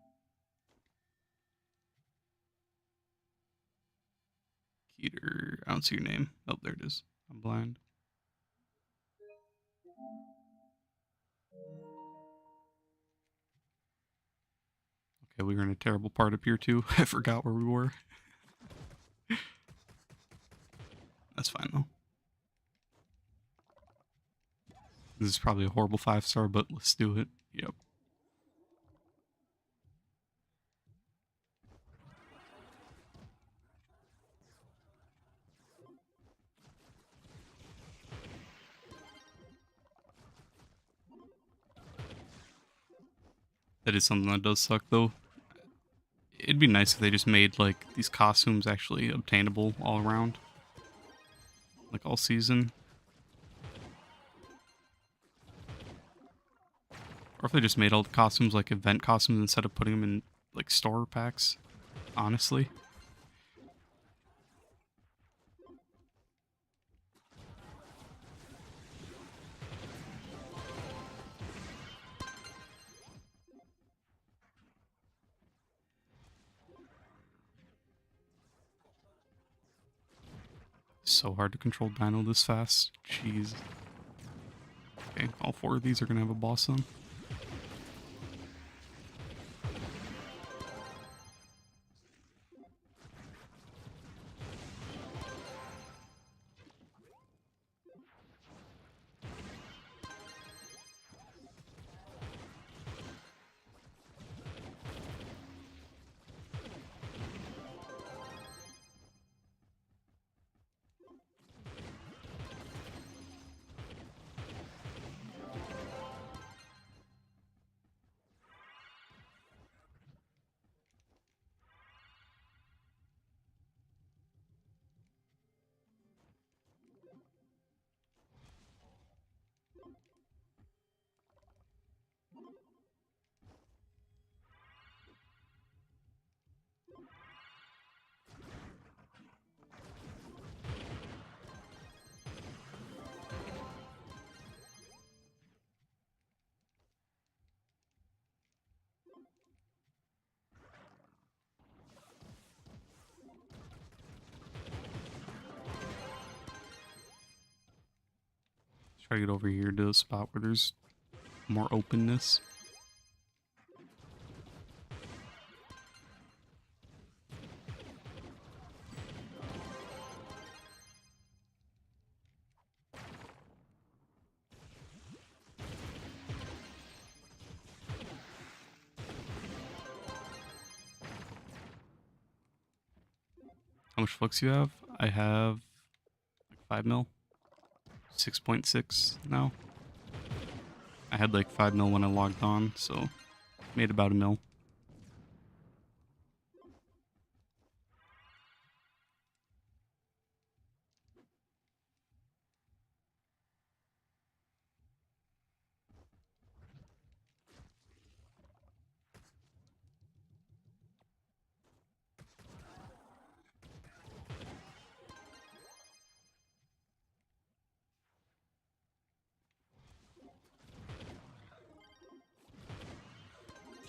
Keeter, I don't see your name. Oh, there it is. I'm blind. Okay, we were in a terrible part up here too. I forgot where we were. That's fine though. This is probably a horrible 5-star, but let's do it. Yep. That is something that does suck though. It'd be nice if they just made like these costumes actually obtainable all around. Like all season. Or if they just made all the costumes like event costumes instead of putting them in like store packs. Honestly. So hard to control Dino this fast. Jeez. Okay, all 4 of these are gonna have a boss then. Try to get over here to a spot where there's more openness. How much flux you have? I have like 5 mil. 6.6 now. I had like 5 mil when I logged on, so made about a mil.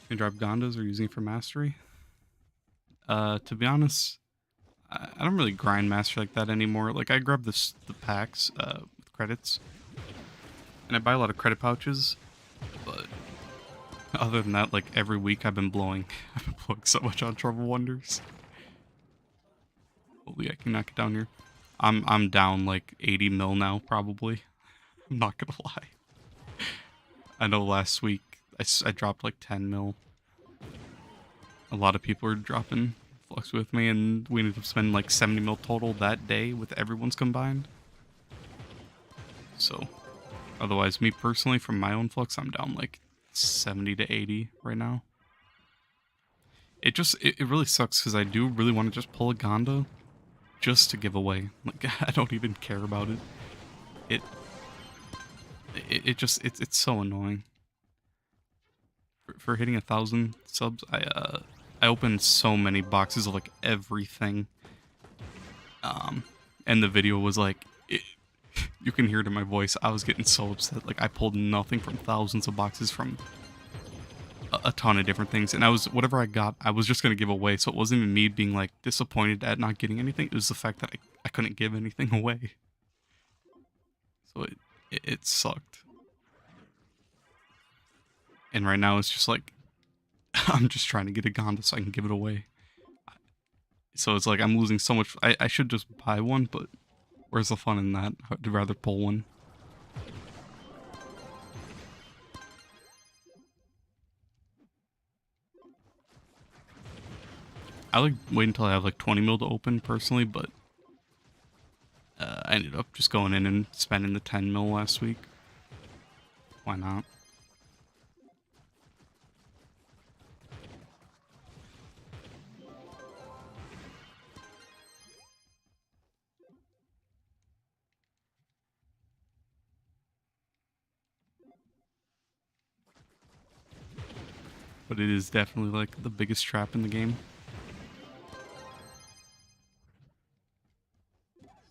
You drop Gondas or using it for mastery? To be honest, I don't really grind master like that anymore. Like I grab the packs with credits, and I buy a lot of credit pouches. But other than that, like every week I've been blowing so much on Trove Wonders. Hopefully I can knock it down here. I'm down like 80 mil now probably. I'm not gonna lie. I know last week I dropped like 10 mil. A lot of people are dropping flux with me, and we ended up spending like 70 mil total that day with everyone's combined. So, otherwise, me personally, from my own flux, I'm down like 70 to 80 right now. It really sucks because I do really want to just pull a Gonda just to give away. Like, I don't even care about it. It's so annoying. For hitting 1,000 subs, I opened so many boxes of like everything. And the video was like, you can hear it in my voice. I was getting so upset. Like I pulled nothing from thousands of boxes from a ton of different things, and whatever I got, I was just gonna give away. So it wasn't even me being like disappointed at not getting anything. It was the fact that I couldn't give anything away. So it sucked. And right now it's just like I'm just trying to get a Gonda so I can give it away. So it's like I'm losing so much. I should just buy one, but where's the fun in that? I'd rather pull one. I like wait until I have like 20 mil to open personally, but I ended up just going in and spending the 10 mil last week. Why not? But it is definitely like the biggest trap in the game.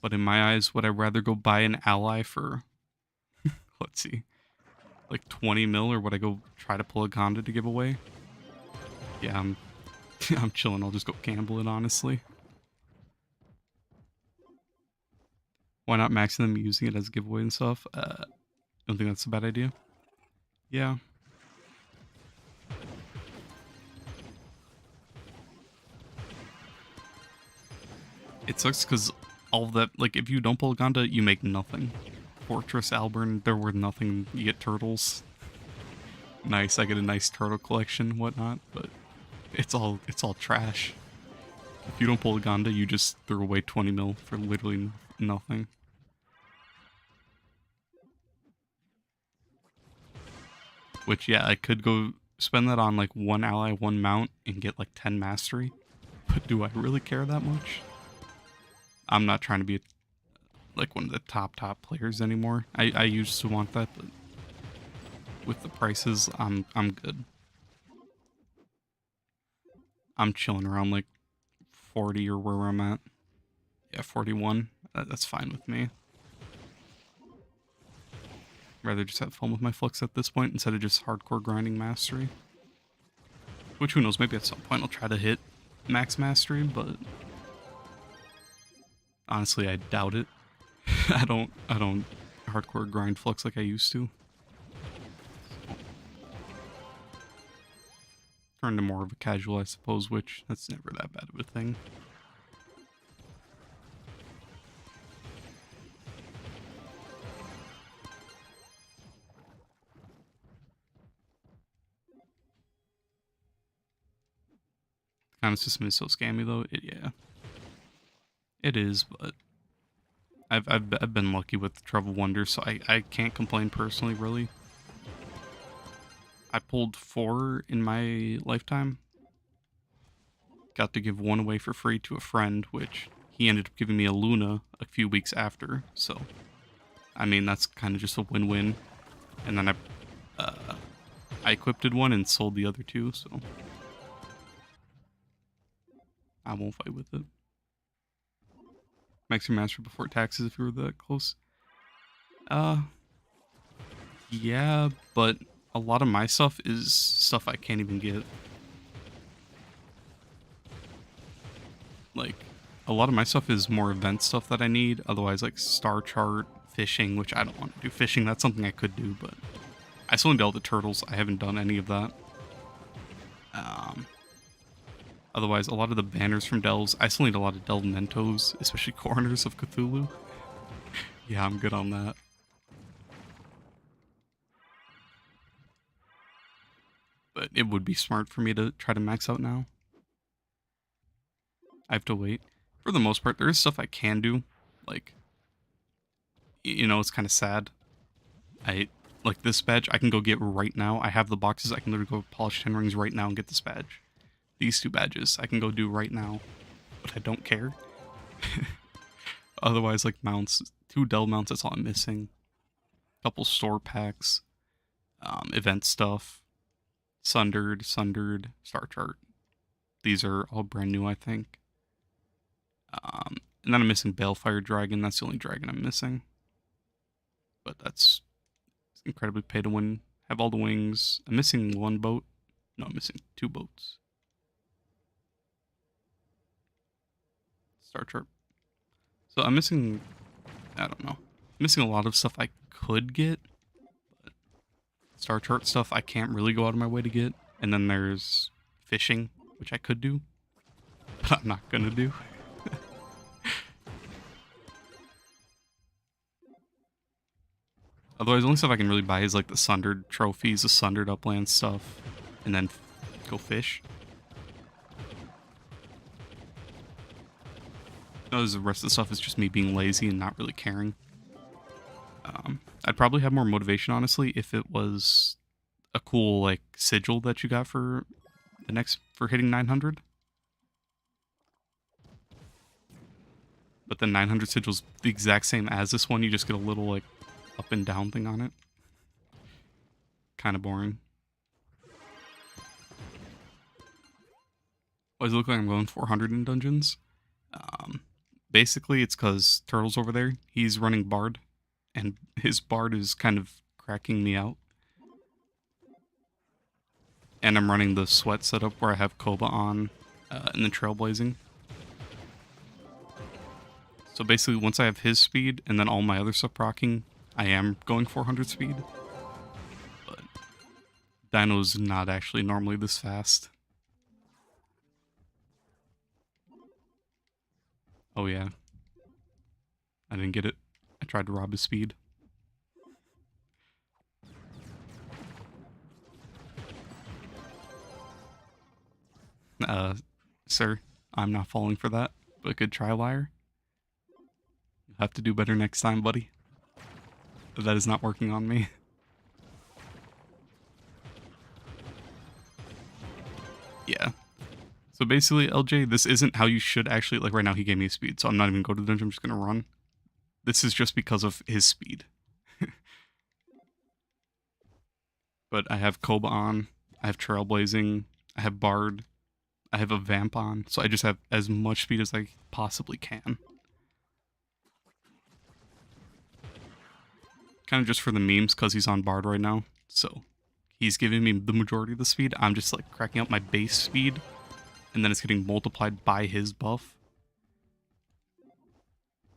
But in my eyes, would I rather go buy an ally for, let's see, like 20 mil, or would I go try to pull a Gonda to give away? Yeah, I'm chilling. I'll just go gamble it, honestly. Why not maxing them using it as a giveaway and stuff? Don't think that's a bad idea. Yeah. It sucks because all of that, like, if you don't pull Ganda, you make nothing. Fortress, Alburn, they're worth nothing. You get turtles. Nice, I get a nice turtle collection and whatnot, but it's all trash. If you don't pull Ganda, you just threw away 20 mil for literally nothing. Which, yeah, I could go spend that on, like, one ally, one mount, and get, like, 10 mastery. But do I really care that much? I'm not trying to be, like, one of the top players anymore. I used to want that, but with the prices, I'm good. I'm chilling around, like, 40 or where I'm at. Yeah, 41. That's fine with me. Rather just have fun with my flux at this point instead of just hardcore grinding mastery. Which, who knows, maybe at some point I'll try to hit max mastery, but honestly, I doubt it. I don't hardcore grind flux like I used to. Turn to more of a casual, I suppose, which that's never that bad of a thing. Kind of system is so scammy though. Yeah, it is, but I've been lucky with Trove Wonder, so I can't complain personally, really. I pulled 4 in my lifetime. Got to give 1 away for free to a friend, which he ended up giving me a Luna a few weeks after. So, I mean, that's kind of just a win-win. And then I equipped 1 and sold the other 2, so I won't fight with it. Max your master before taxes if you were that close. Yeah, but a lot of my stuff is stuff I can't even get. Like, a lot of my stuff is more event stuff that I need. Otherwise, like star chart, fishing, which I don't want to do. Fishing, that's something I could do, but I still need all the turtles. I haven't done any of that. Otherwise, a lot of the banners from Delves, I still need a lot of Delve Mentos, especially Coroners of Cthulhu. Yeah, I'm good on that. But it would be smart for me to try to max out now. I have to wait. For the most part, there is stuff I can do. Like, you know, it's kind of sad. Like this badge, I can go get right now. I have the boxes. I can literally go polish 10 rings right now and get this badge. These 2 badges I can go do right now, but I don't care. Otherwise, like mounts, 2 Dell mounts, that's all I'm missing. Couple store packs, event stuff, Sundered, Star Chart. These are all brand new, I think. And then I'm missing Balefire Dragon. That's the only dragon I'm missing. But that's incredibly pay to win. Have all the wings. I'm missing 1 boat. No, I'm missing 2 boats. Star Chart. So I'm missing, I don't know. I'm missing a lot of stuff I could get. But Star Chart stuff I can't really go out of my way to get. And then there's fishing, which I could do. But I'm not going to do. Otherwise, the only stuff I can really buy is like the Sundered trophies, the Sundered upland stuff, and then go fish. No, the rest of the stuff is just me being lazy and not really caring. I'd probably have more motivation, honestly, if it was a cool like sigil that you got for hitting 900. But the 900 sigil's the exact same as this one. You just get a little like up and down thing on it. Kind of boring. Why does it look like I'm going 400 in dungeons? Basically, it's because Turtle's over there. He's running Bard, and his Bard is kind of cracking me out. And I'm running the Sweat setup where I have Koba on and then Trailblazing. So basically, once I have his speed and then all my other stuff proccing, I am going 400 speed. But Dino's not actually normally this fast. Oh yeah. I didn't get it. I tried to rob his speed. Sir, I'm not falling for that, but good try, liar. You'll have to do better next time, buddy. That is not working on me. Yeah. So basically, LJ, this isn't how you should actually, like right now he gave me speed, so I'm not even going to the dungeon, I'm just going to run. This is just because of his speed. But I have Koba on, I have Trailblazing, I have Bard, I have a Vamp on, so I just have as much speed as I possibly can. Kind of just for the memes, because he's on Bard right now, so he's giving me the majority of the speed. I'm just like cracking out my base speed, and then it's getting multiplied by his buff.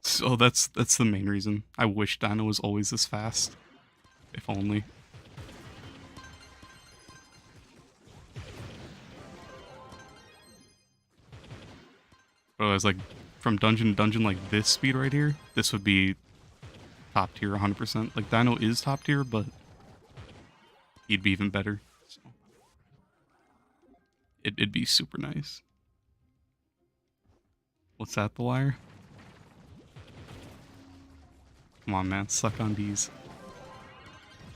So that's the main reason. I wish Dino was always this fast. If only. But I was like, from dungeon to dungeon like this speed right here, this would be top tier 100%. Like Dino is top tier, but he'd be even better. So it'd be super nice. What's that, the liar? Come on, man, suck on D's.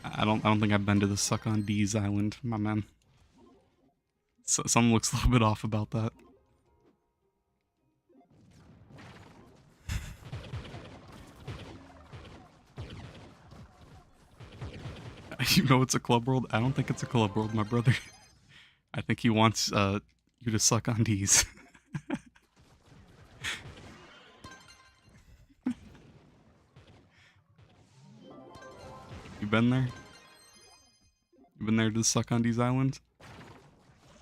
I don't think I've been to the suck on D's island, my man. So, something looks a little bit off about that. You know it's a club world? I don't think it's a club world, my brother. I think he wants you to suck on D's. You been there? You been there to suck on D's island?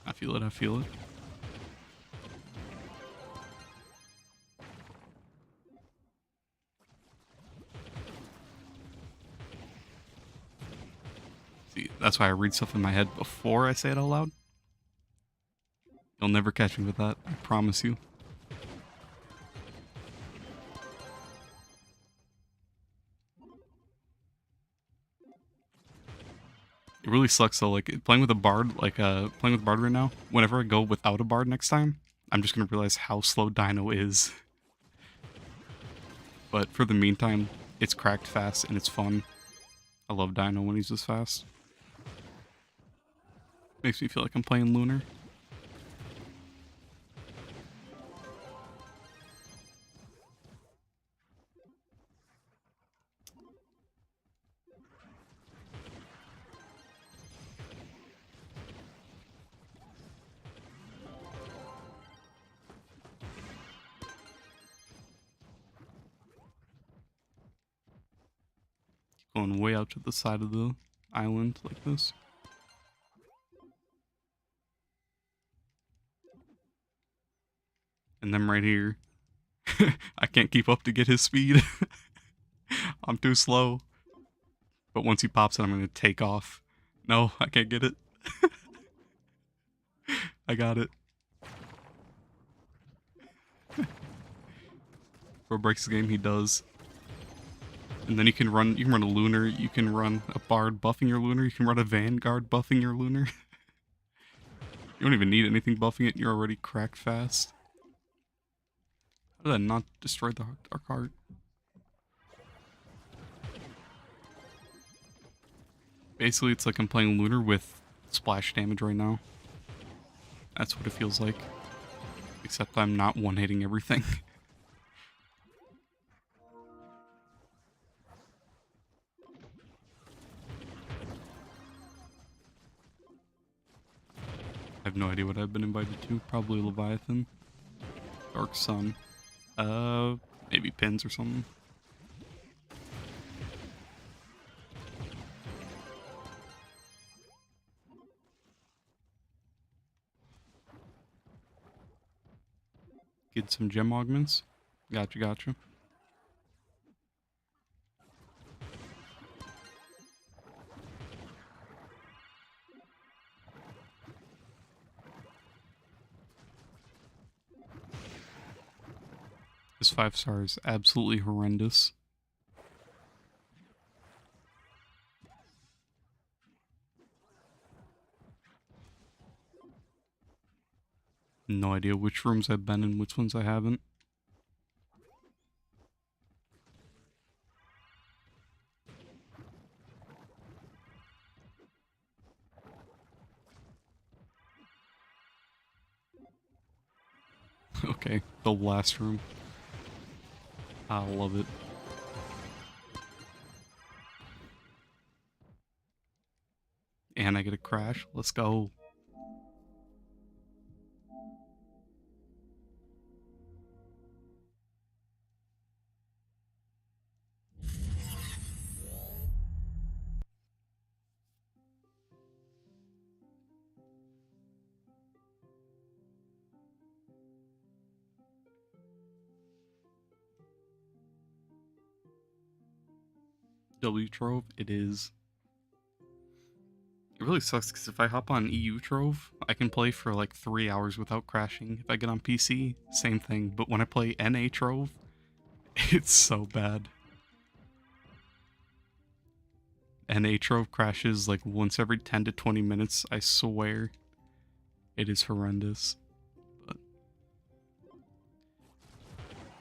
I feel it, I feel it. See, that's why I read stuff in my head before I say it out loud. You'll never catch me with that, I promise you. It really sucks though, like playing with a bard, playing with bard right now, whenever I go without a bard next time, I'm just gonna realize how slow Dino is. But for the meantime, it's cracked fast and it's fun. I love Dino when he's this fast. Makes me feel like I'm playing Lunar. Going way out to the side of the island like this. And then right here, I can't keep up to get his speed. I'm too slow. But once he pops it, I'm going to take off. No, I can't get it. I got it. Bro breaks the game, he does. And then you can run a Lunar, you can run a Bard buffing your Lunar, you can run a Vanguard buffing your Lunar. You don't even need anything buffing it, you're already cracked fast. How did that not destroy the Dark Heart? Basically, it's like I'm playing Lunar with splash damage right now. That's what it feels like. Except I'm not one-hitting everything. I have no idea what I've been invited to. Probably Leviathan. Dark Sun. Maybe Pins or something. Get some gem augments. Gotcha, gotcha. 5-star is absolutely horrendous. No idea which rooms I've been in, which ones I haven't. Okay, the last room. I love it. And I get a crash. Let's go. W Trove, it is. It really sucks because if I hop on EU Trove, I can play for like 3 hours without crashing. If I get on PC, same thing. But when I play NA Trove, it's so bad. NA Trove crashes like once every 10 to 20 minutes, I swear. It is horrendous. But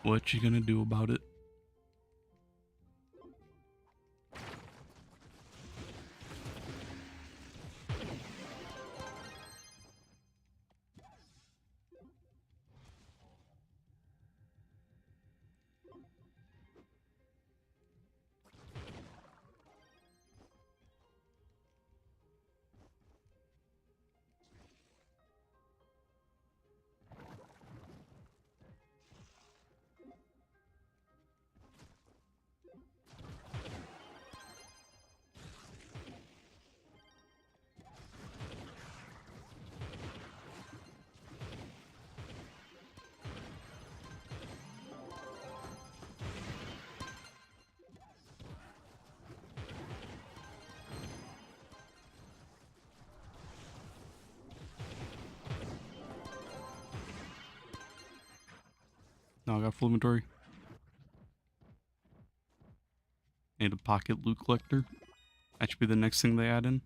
what you gonna do about it? No, I got full inventory. Need a pocket loot collector. That should be the next thing they add in.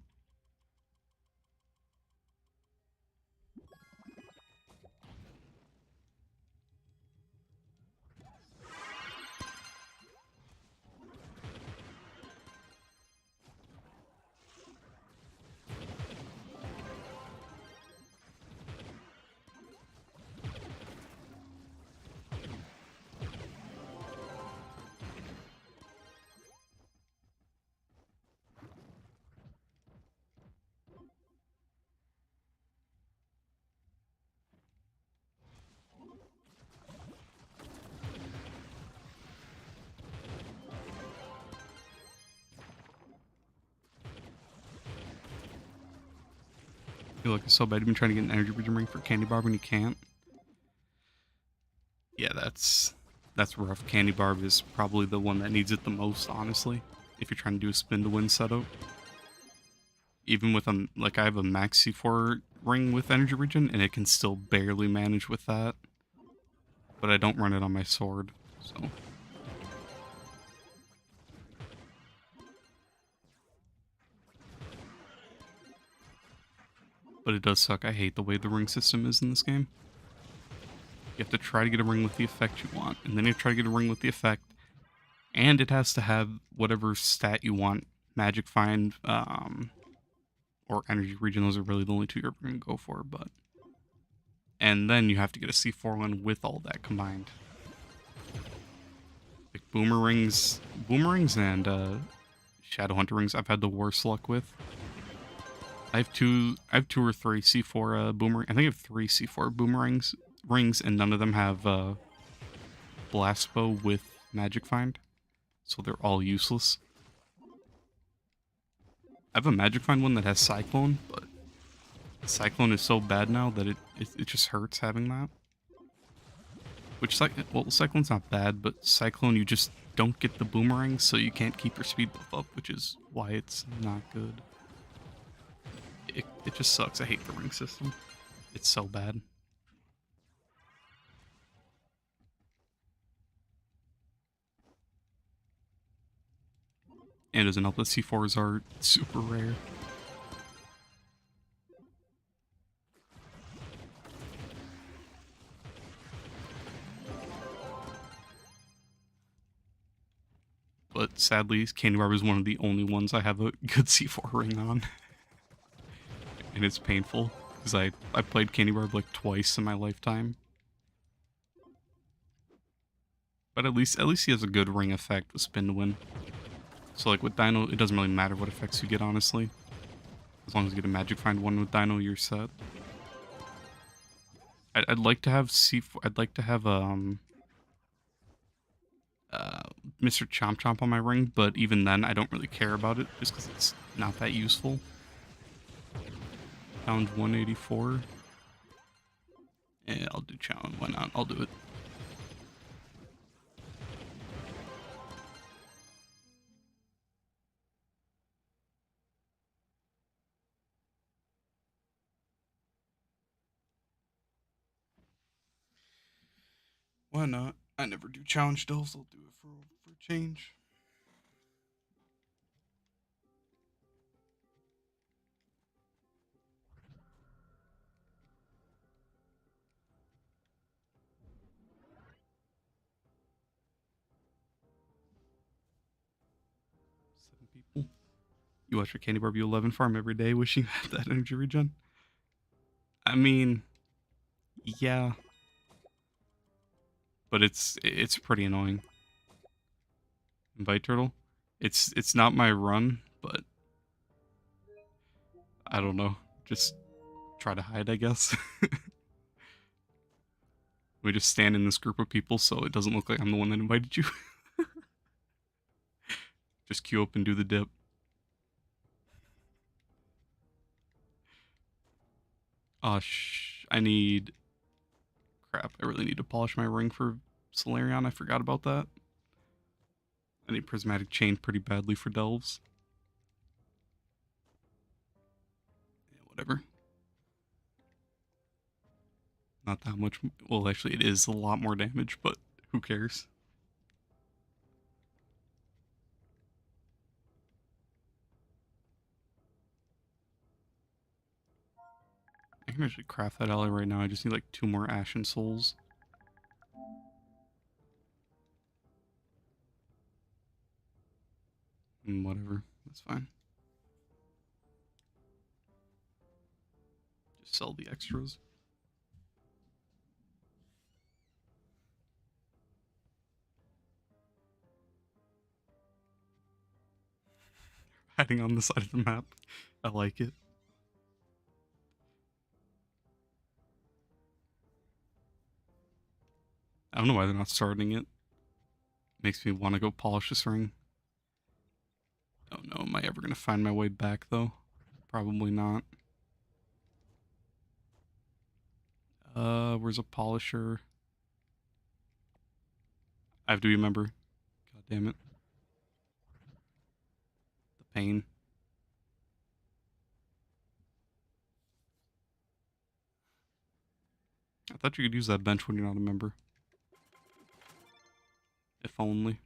I feel like it's so bad. You've been trying to get an energy regen ring for Candy Barb and you can't. Yeah, that's rough. Candy Barb is probably the one that needs it the most, honestly. If you're trying to do a spin to win setup. Even with like I have a max C4 ring with energy regen and it can still barely manage with that. But I don't run it on my sword, so. But it does suck. I hate the way the ring system is in this game. You have to try to get a ring with the effect you want, and then you try to get a ring with the effect, and it has to have whatever stat you want. Magic Find, or Energy Regen, those are really the only two you're going to go for, but. And then you have to get a C4 one with all that combined. Like boomerangs and Shadow Hunter rings I've had the worst luck with. I have two or three C4 boomerang. I think I have 3 C4 boomerangs rings, and none of them have blast bow with magic find, so they're all useless. I have a magic find one that has cyclone, but cyclone is so bad now that it just hurts having that. Which well, cyclone's not bad, but cyclone you just don't get the boomerangs, so you can't keep your speed buff up, which is why it's not good. It just sucks. I hate the ring system. It's so bad. And it doesn't help that C4s are super rare. But sadly, Candy Barb is one of the only ones I have a good C4 ring on. And it's painful, because I played Candy Barb like twice in my lifetime. But at least he has a good ring effect with Spin to Win. So like with Dino, it doesn't really matter what effects you get, honestly. As long as you get a Magic Find 1 with Dino, you're set. I'd like to have C4, I'd like to have Mr. Chomp Chomp on my ring, but even then I don't really care about it just because it's not that useful. Challenge 184. Yeah, I'll do challenge. Why not? I'll do it. Why not? I never do challenge delves. I'll do it for change. People. You watch your Candy Barbie 11 farm every day, wishing you had that energy regen. I mean, yeah, but it's pretty annoying. Invite turtle. It's not my run, but I don't know. Just try to hide, I guess. We just stand in this group of people so it doesn't look like I'm the one that invited you. Just queue up and do the dip. Oh, I need... Crap, I really need to polish my ring for Solarion. I forgot about that. I need Prismatic Chain pretty badly for Delves. Yeah, whatever. Not that much. Well, actually, it is a lot more damage, but who cares? I can actually craft that ally right now. I just need like 2 more Ashen Souls. Whatever. That's fine. Just sell the extras. Hiding on the side of the map. I like it. I don't know why they're not starting it. Makes me want to go polish this ring. Oh no, am I ever going to find my way back though? Probably not. Where's a polisher? I have to remember. God damn it. The pain. I thought you could use that bench when you're not a member. If only.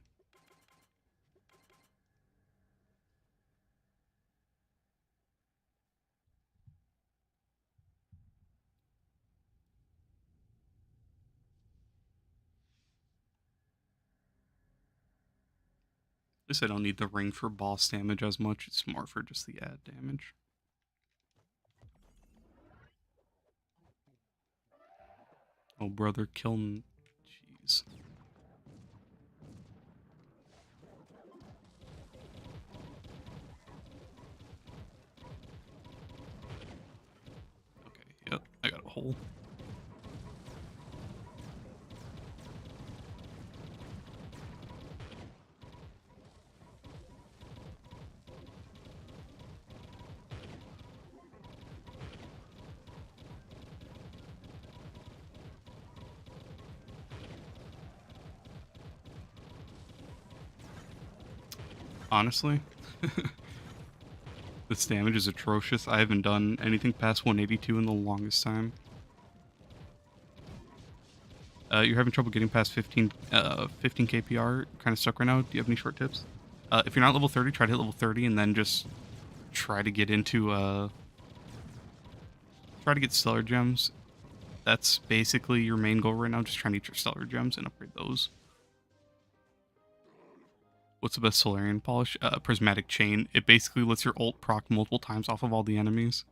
At least I don't need the ring for boss damage as much. It's more for just the ad damage. Oh, brother, kill me. Jeez. Okay, yep, I got a hole. Honestly, this damage is atrocious. I haven't done anything past 182 in the longest time. You're having trouble getting past 15 KPR, kind of stuck right now. Do you have any short tips? If you're not level 30, try to hit level 30 and then just try to get into, try to get stellar gems. That's basically your main goal right now, just trying to get your stellar gems and upgrade those. What's the best Solarian polish? Prismatic Chain. It basically lets your ult proc multiple times off of all the enemies.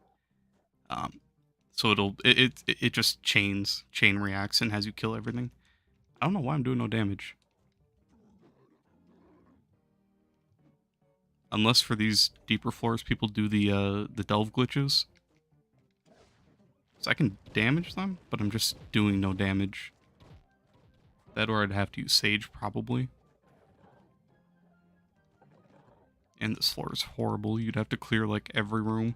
So it just chain reacts and has you kill everything. I don't know why I'm doing no damage. Unless for these deeper floors, people do the delve glitches. So I can damage them, but I'm just doing no damage. That or I'd have to use Sage, probably. And this floor is horrible. You'd have to clear, like, every room.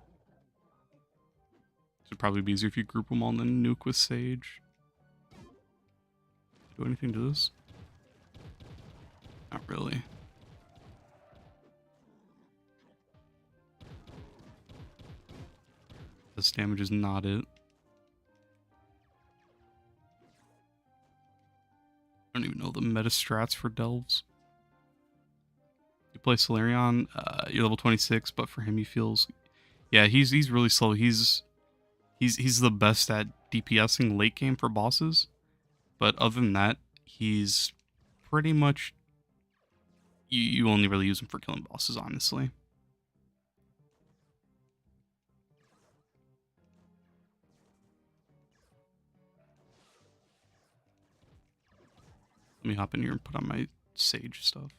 It would probably be easier if you group them all and then nuke with Sage. Do anything to this? Not really. This damage is not it. I don't even know the meta strats for delves. You play Solarion, you're level 26, but for him he feels, yeah, he's really slow. He's the best at DPSing late game for bosses, but other than that, he's pretty much, you only really use him for killing bosses, honestly. Let me hop in here and put on my Sage stuff.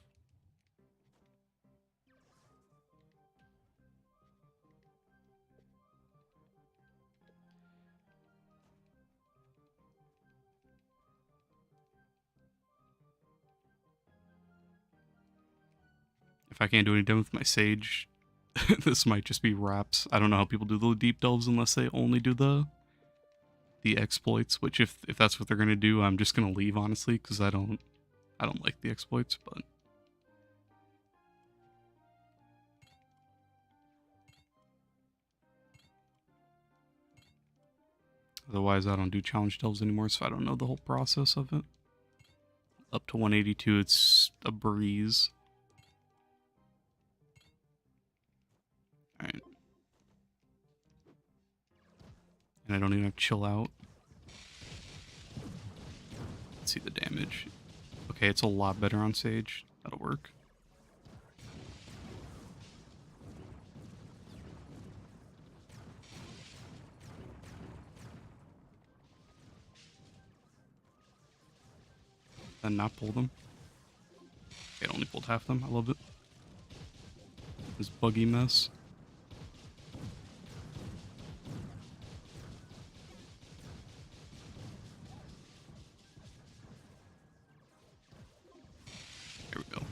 If I can't do any damage with my Sage, this might just be wraps. I don't know how people do the deep delves unless they only do the exploits, which if that's what they're gonna do, I'm just gonna leave, honestly, because I don't like the exploits, but otherwise I don't do challenge delves anymore, so I don't know the whole process of it. Up to 182, it's a breeze. Alright. And I don't even have to chill out. Let's see the damage. Okay, it's a lot better on Sage. That'll work. Then not pull them. Okay, it only pulled half them. I love it. This buggy mess. There we go.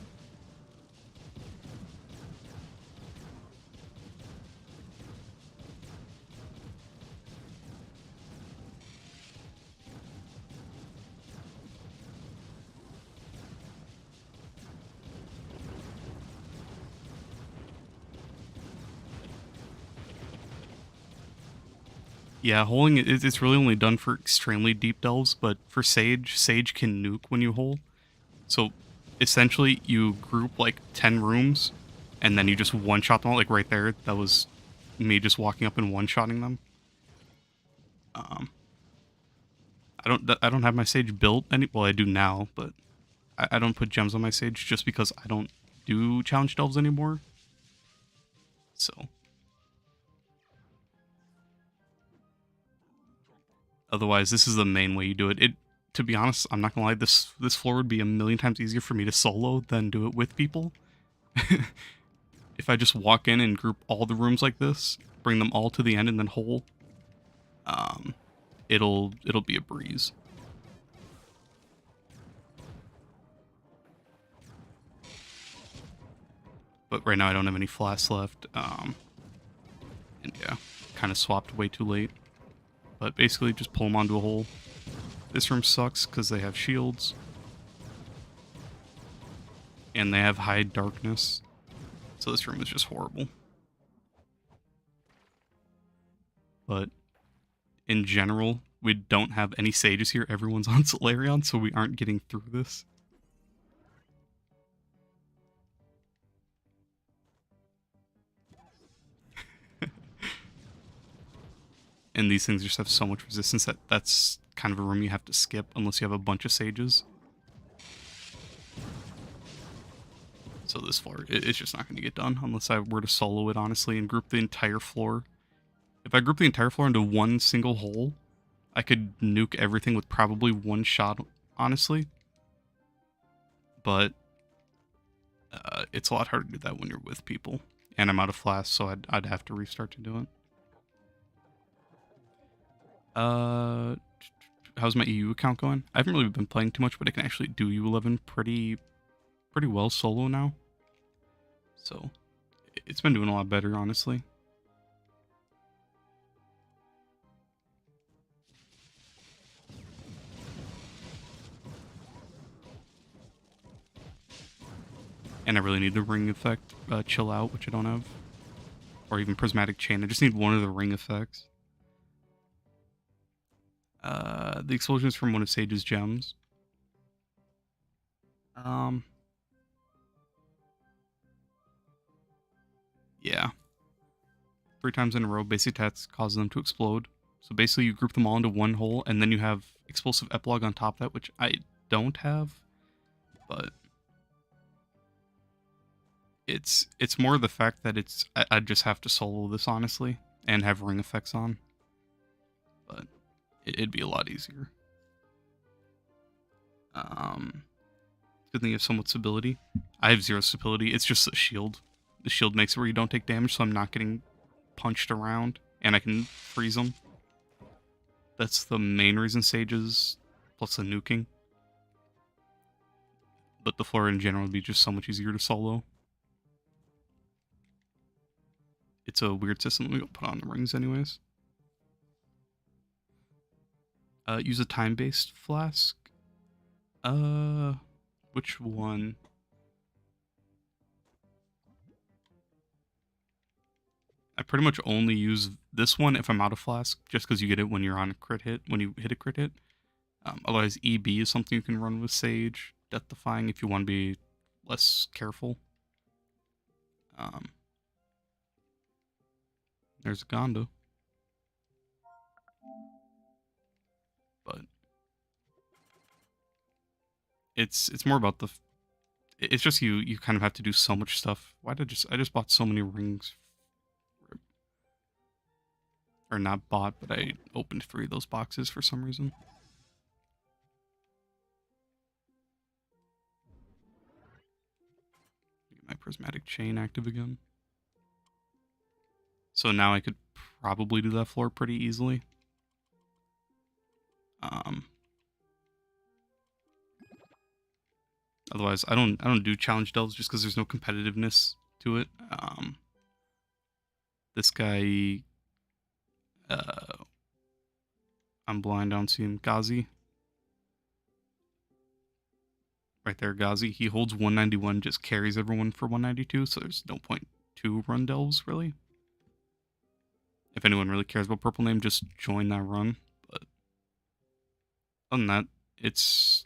Yeah, holing it's really only done for extremely deep delves, but for Sage, Sage can nuke when you hole. So essentially you group like 10 rooms and then you just one-shot them all, like right there. That was me just walking up and one-shotting them. I don't have my Sage built well, I do now, but I don't put gems on my Sage just because I don't do challenge delves anymore. So otherwise, this is the main way you do it. To be honest, I'm not gonna lie, this floor would be a million times easier for me to solo than do it with people. If I just walk in and group all the rooms like this, bring them all to the end and then hole, it'll be a breeze. But right now I don't have any flasks left, and yeah, kind of swapped way too late. But basically, just pull them onto a hole. This room sucks because they have shields. And they have high darkness. So this room is just horrible. But in general, we don't have any Sages here. Everyone's on Solarion, so we aren't getting through this. and these things just have so much resistance that that's kind of a room you have to skip unless you have a bunch of sages. So this floor, it's just not going to get done unless I were to solo it, honestly, and group the entire floor. If I group the entire floor into one single hole, I could nuke everything with probably one shot, honestly. But it's a lot harder to do that when you're with people. And I'm out of flasks, so I'd have to restart to do it. How's my EU account going? I haven't really been playing too much, but I can actually do U11 pretty well solo now. So it's been doing a lot better, honestly. And I really need the ring effect, chill out, which I don't have. Or even prismatic chain. I just need one of the ring effects. The explosion is from one of Sage's gems. Yeah. 3 times in a row, basic attacks cause them to explode. So basically you group them all into one hole, and then you have explosive epilogue on top of that, which I don't have. But it's more the fact that I just have to solo this, honestly, and have ring effects on. But it'd be a lot easier. Good thing you have somewhat stability. I have 0 stability. It's just the shield. The shield makes it where you don't take damage, so I'm not getting punched around, and I can freeze them. That's the main reason sages, plus the nuking. But the floor in general would be just so much easier to solo. It's a weird system. We'll put on the rings anyways. Use a time-based flask. Which one? I pretty much only use this one if I'm out of flask, just because you get it when you're on a crit hit, when you hit a crit hit. Otherwise, EB is something you can run with Sage. Death Defying if you want to be less careful. There's a Gondo. But it's more about the... It's just you kind of have to do so much stuff. Why did I just bought so many rings? Or not bought, but I opened 3 of those boxes for some reason. Get my prismatic chain active again. So now I could probably do that floor pretty easily. Otherwise, I don't do challenge delves just because there's no competitiveness to it. This guy, I'm blind. I don't see him. Ghazi, right there. Ghazi. He holds 191, just carries everyone for 192. So there's no point to run delves really. If anyone really cares about purple name, just join that run. But other than that, it's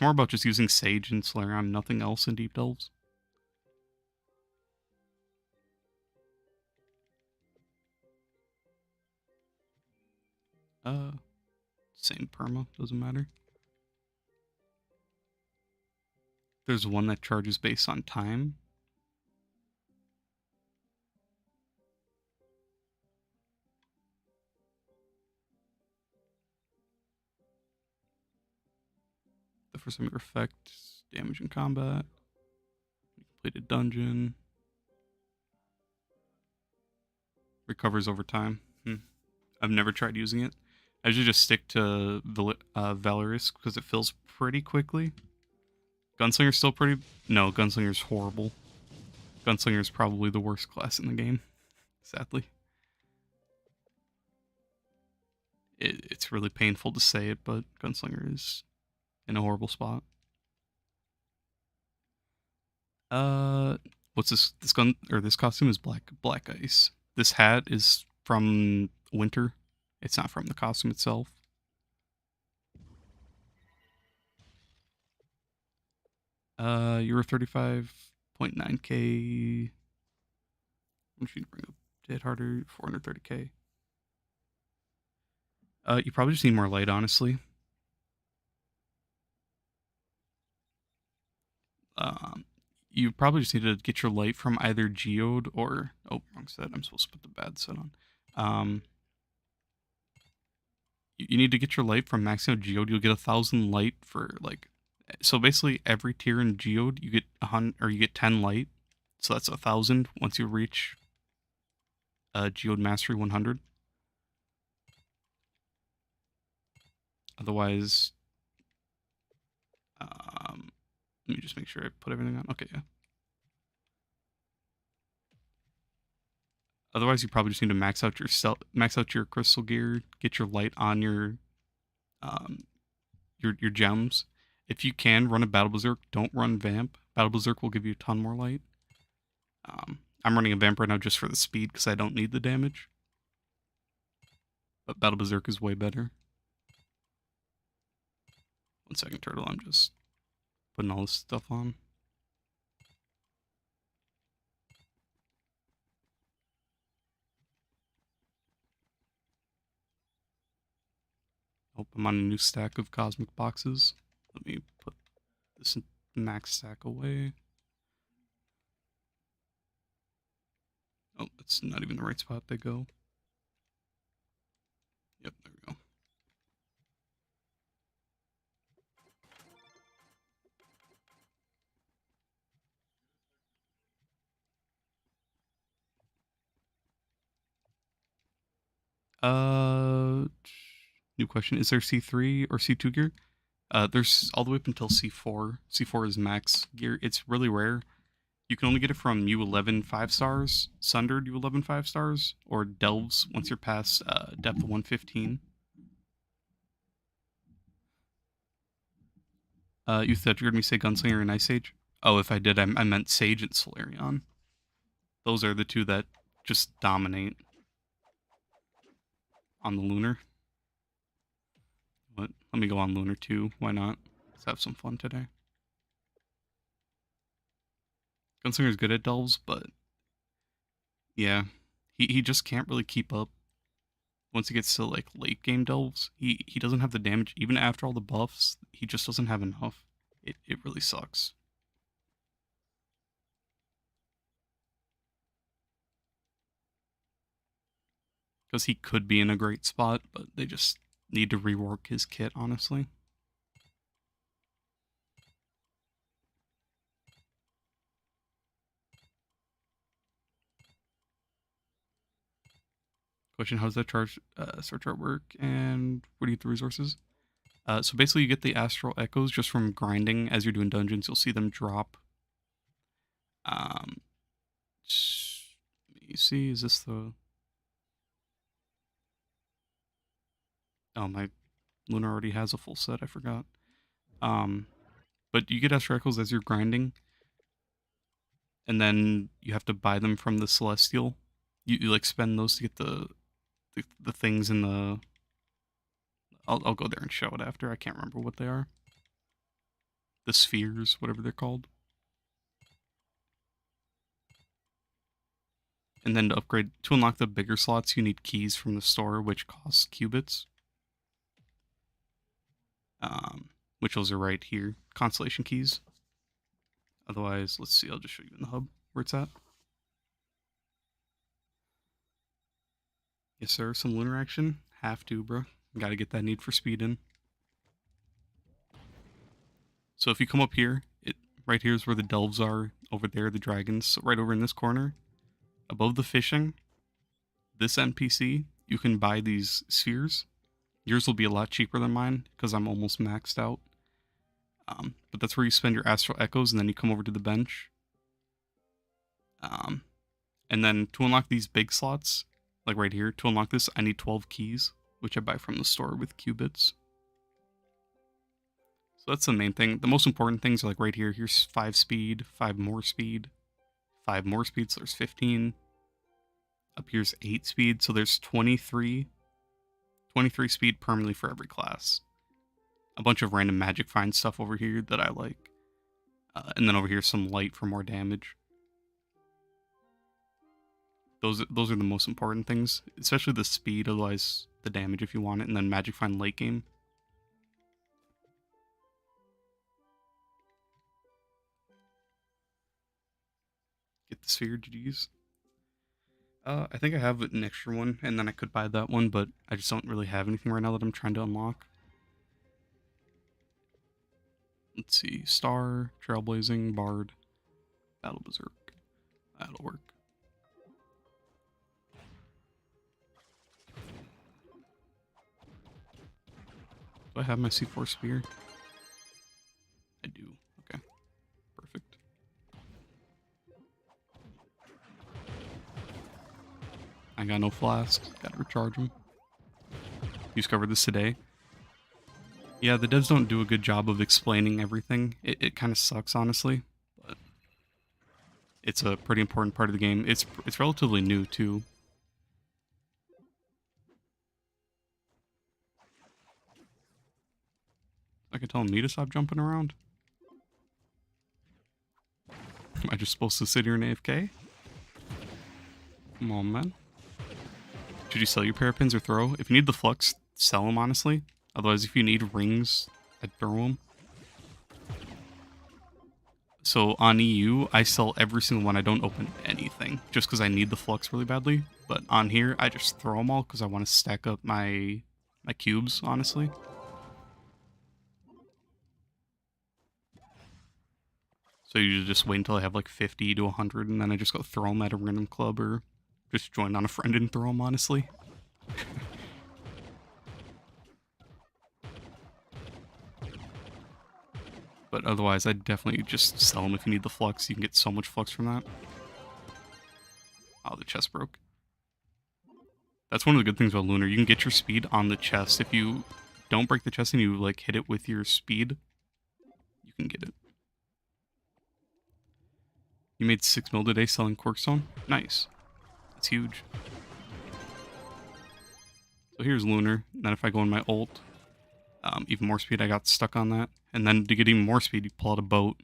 more about just using Sage and Solarion, nothing else in deep delves. Same perma, doesn't matter. There's one that charges based on time. The first time effect, damage in combat. Completed dungeon. Recovers over time. I've never tried using it. I usually just stick to Valorous because it fills pretty quickly. Gunslinger's still pretty... No, Gunslinger's horrible. Gunslinger's probably the worst class in the game, sadly. It's really painful to say it, but Gunslinger is in a horrible spot. What's this? This gun or this costume is black ice. This hat is from Winter. It's not from the costume itself. You're 35.9k. I'm trying to bring up hit harder. 430k. You probably just need more light, honestly. Um, you probably just need to get your light from either geode or wrong set. I'm supposed to put the bad set on. You need to get your light from maxing out geode. You'll get 1,000 light for like, so basically every tier in geode you get 100 or you get 10 light. So that's 1,000 once you reach geode mastery 100. Otherwise, let me just make sure I put everything on. Okay, yeah. Otherwise, you probably just need to max out your crystal gear, get your light on um, your gems. If you can run a battle berserk, don't run vamp. Battle berserk will give you a ton more light. I'm running a vamp right now just for the speed because I don't need the damage. But battle berserk is way better. 1 second, turtle. I'm just putting all this stuff on. Oh, I'm on a new stack of cosmic boxes. Let me put this max stack away. Oh, that's not even the right spot they go. Yep, there we go. New question. Is there C3 or C2 gear? There's all the way up until C4. C4 is max gear. It's really rare. You can only get it from U11 5 stars, Sundered U11 5 stars, or Delves once you're past depth 115. You thought you heard me say Gunslinger and Ice Age? Oh, if I did, I meant Sage and Solarion. Those are the two that just dominate on the Lunar. But let me go on Lunar too. Why not? Let's have some fun today. Gunslinger's good at Delves, but yeah, he just can't really keep up. Once he gets to like late game Delves, he doesn't have the damage. Even after all the buffs, he just doesn't have enough. It really sucks. Because he could be in a great spot, but they just need to rework his kit, honestly. Question: how does that charge search artwork, and what do you get the resources? So basically, you get the astral echoes just from grinding. As you're doing dungeons, you'll see them drop. Let me see. Is this the? Oh, my Lunar already has a full set. I forgot. But you get astral echoes as you're grinding, and then you have to buy them from the celestial. You like spend those to get the things in the. I'll go there and show it after. I can't remember what they are. The spheres, whatever they're called. And then to unlock the bigger slots, you need keys from the store, which cost qubits. Which those are right here, constellation keys. Otherwise, let's see. I'll just show you in the hub where it's at. Yes, sir. Some lunar action. Have to, bro. Got to get that need for speed in. So if you come up here, right here is where the delves are. Over there, the dragons. So right over in this corner, above the fishing, this NPC, you can buy these spheres. Yours will be a lot cheaper than mine because I'm almost maxed out. But that's where you spend your astral echoes, and then you come over to the bench. And then to unlock these big slots, like right here, to unlock this, I need 12 keys, which I buy from the store with qubits. So that's the main thing. The most important things are like right here. Here's 5 speed, 5 more speed, 5 more speed, so there's 15. Up here's 8 speed, so there's 23 speed permanently for every class. A bunch of random magic find stuff over here that I like. And then over here, some light for more damage. Those are the most important things, especially the speed. Otherwise, the damage if you want it, and then Magic Find late game. Get the sphere, GG's. I think I have an extra one, and then I could buy that one, but I just don't really have anything right now that I'm trying to unlock. Let's see. Star, Trailblazing, Bard, Battle Berserk. That'll work. Do I have my C4 spear? I do. Okay. Perfect. I got no flasks. Gotta recharge them. You discovered this today? Yeah, the devs don't do a good job of explaining everything. It kind of sucks, honestly. But it's a pretty important part of the game. It's relatively new, too. I can tell me to stop jumping around. Am I just supposed to sit here in AFK? Come on, man. Should you sell your parapins or throw? If you need the flux, sell them, honestly. Otherwise, if you need rings, I'd throw them. So on EU, I sell every single one. I don't open anything just because I need the flux really badly. But on here, I just throw them all because I want to stack up my cubes, honestly. So you just wait until I have like 50 to 100, and then I just go throw them at a random club or just join on a friend and throw them, honestly. But otherwise, I'd definitely just sell them if you need the flux. You can get so much flux from that. Oh, the chest broke. That's one of the good things about Lunar. You can get your speed on the chest. If you don't break the chest and you like hit it with your speed, you can get it. You made 6 mil today selling Quirkstone? Nice. That's huge. So here's Lunar. And then if I go in my ult, even more speed, I got stuck on that. And then to get even more speed, you pull out a boat.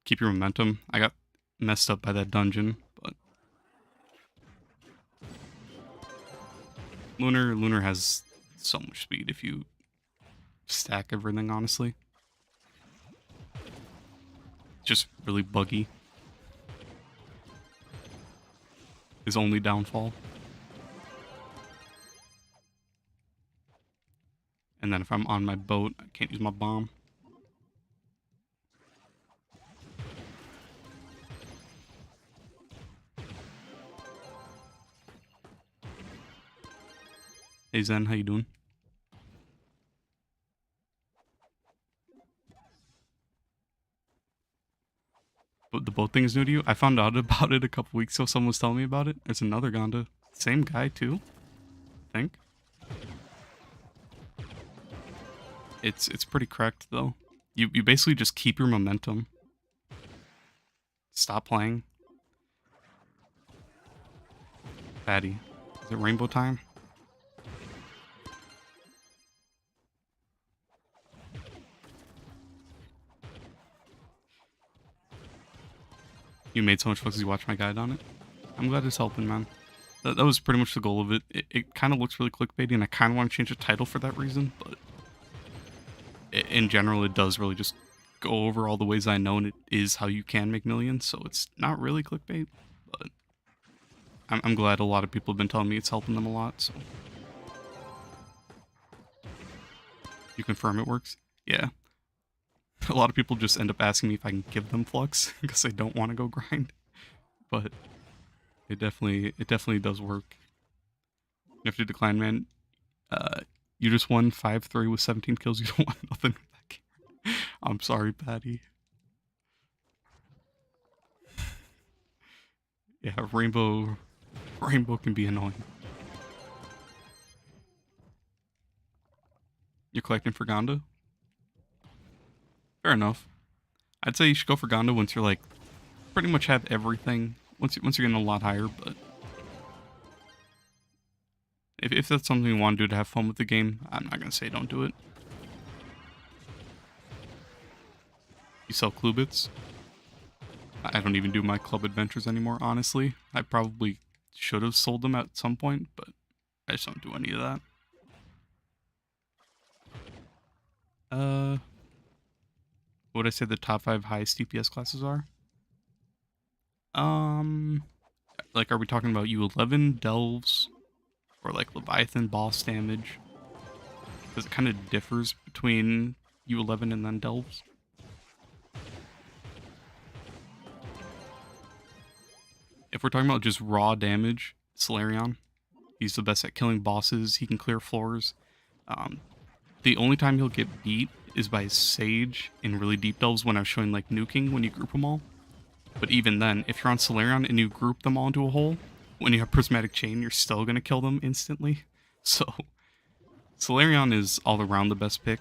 Keep your momentum. I got messed up by that dungeon, but Lunar has so much speed if you stack everything, honestly. Just really buggy. His only downfall. And then if I'm on my boat, I can't use my bomb. Hey Zen, how you doing? But the boat thing is new to you? I found out about it a couple weeks ago. Someone was telling me about it. There's another Gonda. Same guy too, I think. It's pretty correct though. You basically just keep your momentum. Stop playing. Fatty. Is it rainbow time? You made so much focus you watched my guide on it. I'm glad it's helping, man. That was pretty much the goal of it. It kind of looks really clickbaity, and I kind of want to change the title for that reason, but in general, it does really just go over all the ways I know, and it is how you can make millions, so it's not really clickbait, but I'm glad a lot of people have been telling me it's helping them a lot, so. You confirm it works? Yeah. A lot of people just end up asking me if I can give them flux because they don't want to go grind, but it definitely does work. You have to decline, man. You just won 5-3 with 17 kills. You don't want nothing with that game. I'm sorry, Patty. Yeah, Rainbow can be annoying. You're collecting for Gonda? Fair enough. I'd say you should go for Gonda once you're like pretty much have everything. Once you're getting a lot higher, but if that's something you want to do to have fun with the game, I'm not gonna say don't do it. You sell clue bits? I don't even do my club adventures anymore, honestly. I probably should have sold them at some point, but I just don't do any of that. What would I say the top 5 highest DPS classes are? Like, are we talking about U11, Delves, or like Leviathan boss damage? Because it kind of differs between U11 and then Delves. If we're talking about just raw damage, Solarion. He's the best at killing bosses. He can clear floors. The only time he'll get beat is by Sage in really deep delves when I was showing like nuking when you group them all. But even then, if you're on Solarion and you group them all into a hole, when you have Prismatic Chain, you're still going to kill them instantly. So, Solarion is all around the best pick.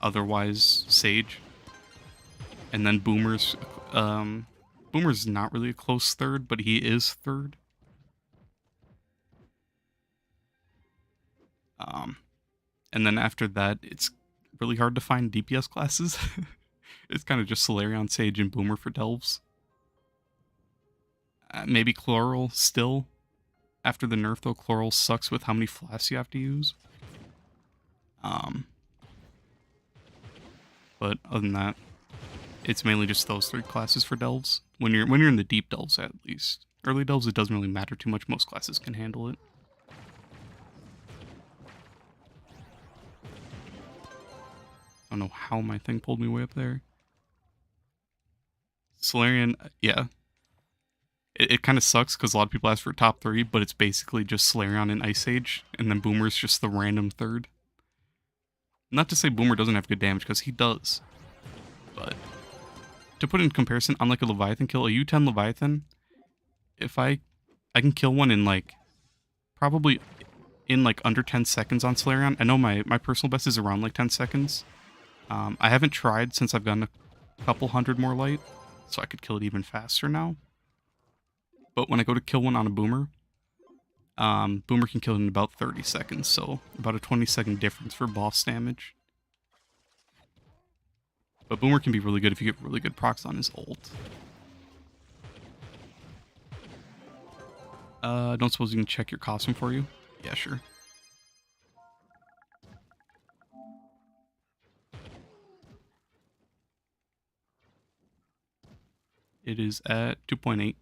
Otherwise, Sage. And then Boomer's... Boomer's not really a close third, but he is third. And then after that, it's really hard to find DPS classes. It's kind of just Solarion, Sage, and Boomer for Delves. Maybe Chloral still. After the nerf, though, Chloral sucks with how many flasks you have to use. But other than that, it's mainly just those 3 classes for Delves. When you're in the deep Delves, at least. Early Delves, it doesn't really matter too much. Most classes can handle it. I don't know how my thing pulled me way up there. Solarion, yeah. It kind of sucks because a lot of people ask for top 3, but it's basically just Solarion and Ice Age, and then Boomer's just the random third. Not to say Boomer doesn't have good damage, because he does. But to put it in comparison, on like a Leviathan kill, a U10 Leviathan, if I can kill one in like, probably in like under 10 seconds on Solarion. I know my personal best is around like 10 seconds. I haven't tried since I've gotten a couple hundred more light, so I could kill it even faster now. But when I go to kill one on a Boomer, Boomer can kill it in about 30 seconds, so about a 20-second difference for boss damage. But Boomer can be really good if you get really good procs on his ult. Don't suppose you can check your costume for you? Yeah, sure. It is at 2.8.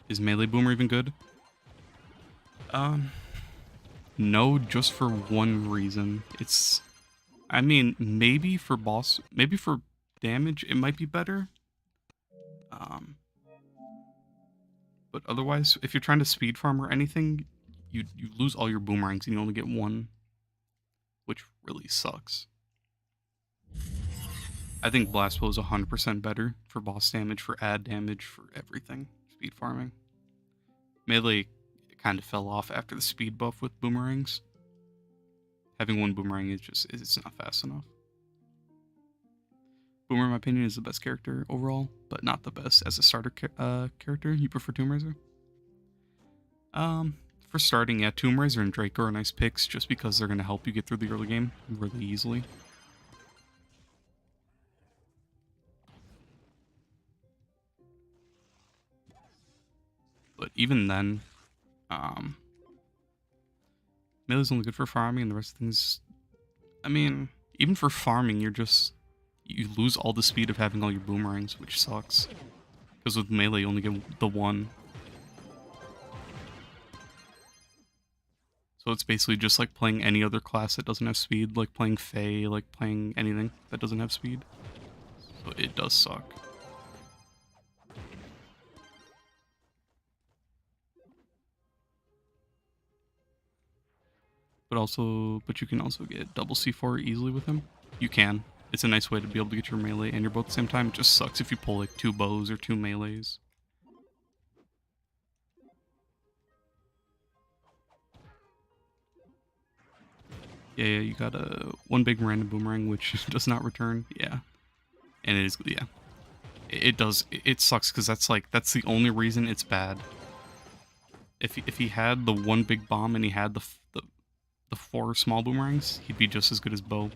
Is melee Boomer even good? No, just for one reason. I mean, maybe for damage, it might be better. But otherwise, if you're trying to speed farm or anything, you lose all your boomerangs and you only get one, which really sucks. I think Blast Blow is 100% better for boss damage, for ad damage, for everything. Speed farming. Melee kind of fell off after the speed buff with boomerangs. Having one boomerang it's not fast enough. Boomer, in my opinion, is the best character overall, but not the best as a starter character. You prefer Tomb Raiser? For starting, yeah, Tomb Raiser and Draco are nice picks just because they're going to help you get through the early game really easily. But even then, melee's only good for farming, and the rest of things, I mean, even for farming, you lose all the speed of having all your boomerangs, which sucks. Because with melee, you only get the one. So it's basically just like playing any other class that doesn't have speed, like playing Fae, like playing anything that doesn't have speed. So it does suck. But you can also get double C4 easily with him. You can. It's a nice way to be able to get your melee and your bow at the same time. It just sucks if you pull like 2 bows or 2 melees. Yeah, you got one big random boomerang which does not return. Yeah, and it is, yeah. It does. It sucks because that's the only reason it's bad. If he had the one big bomb and he had the 4 small boomerangs, he'd be just as good as bow.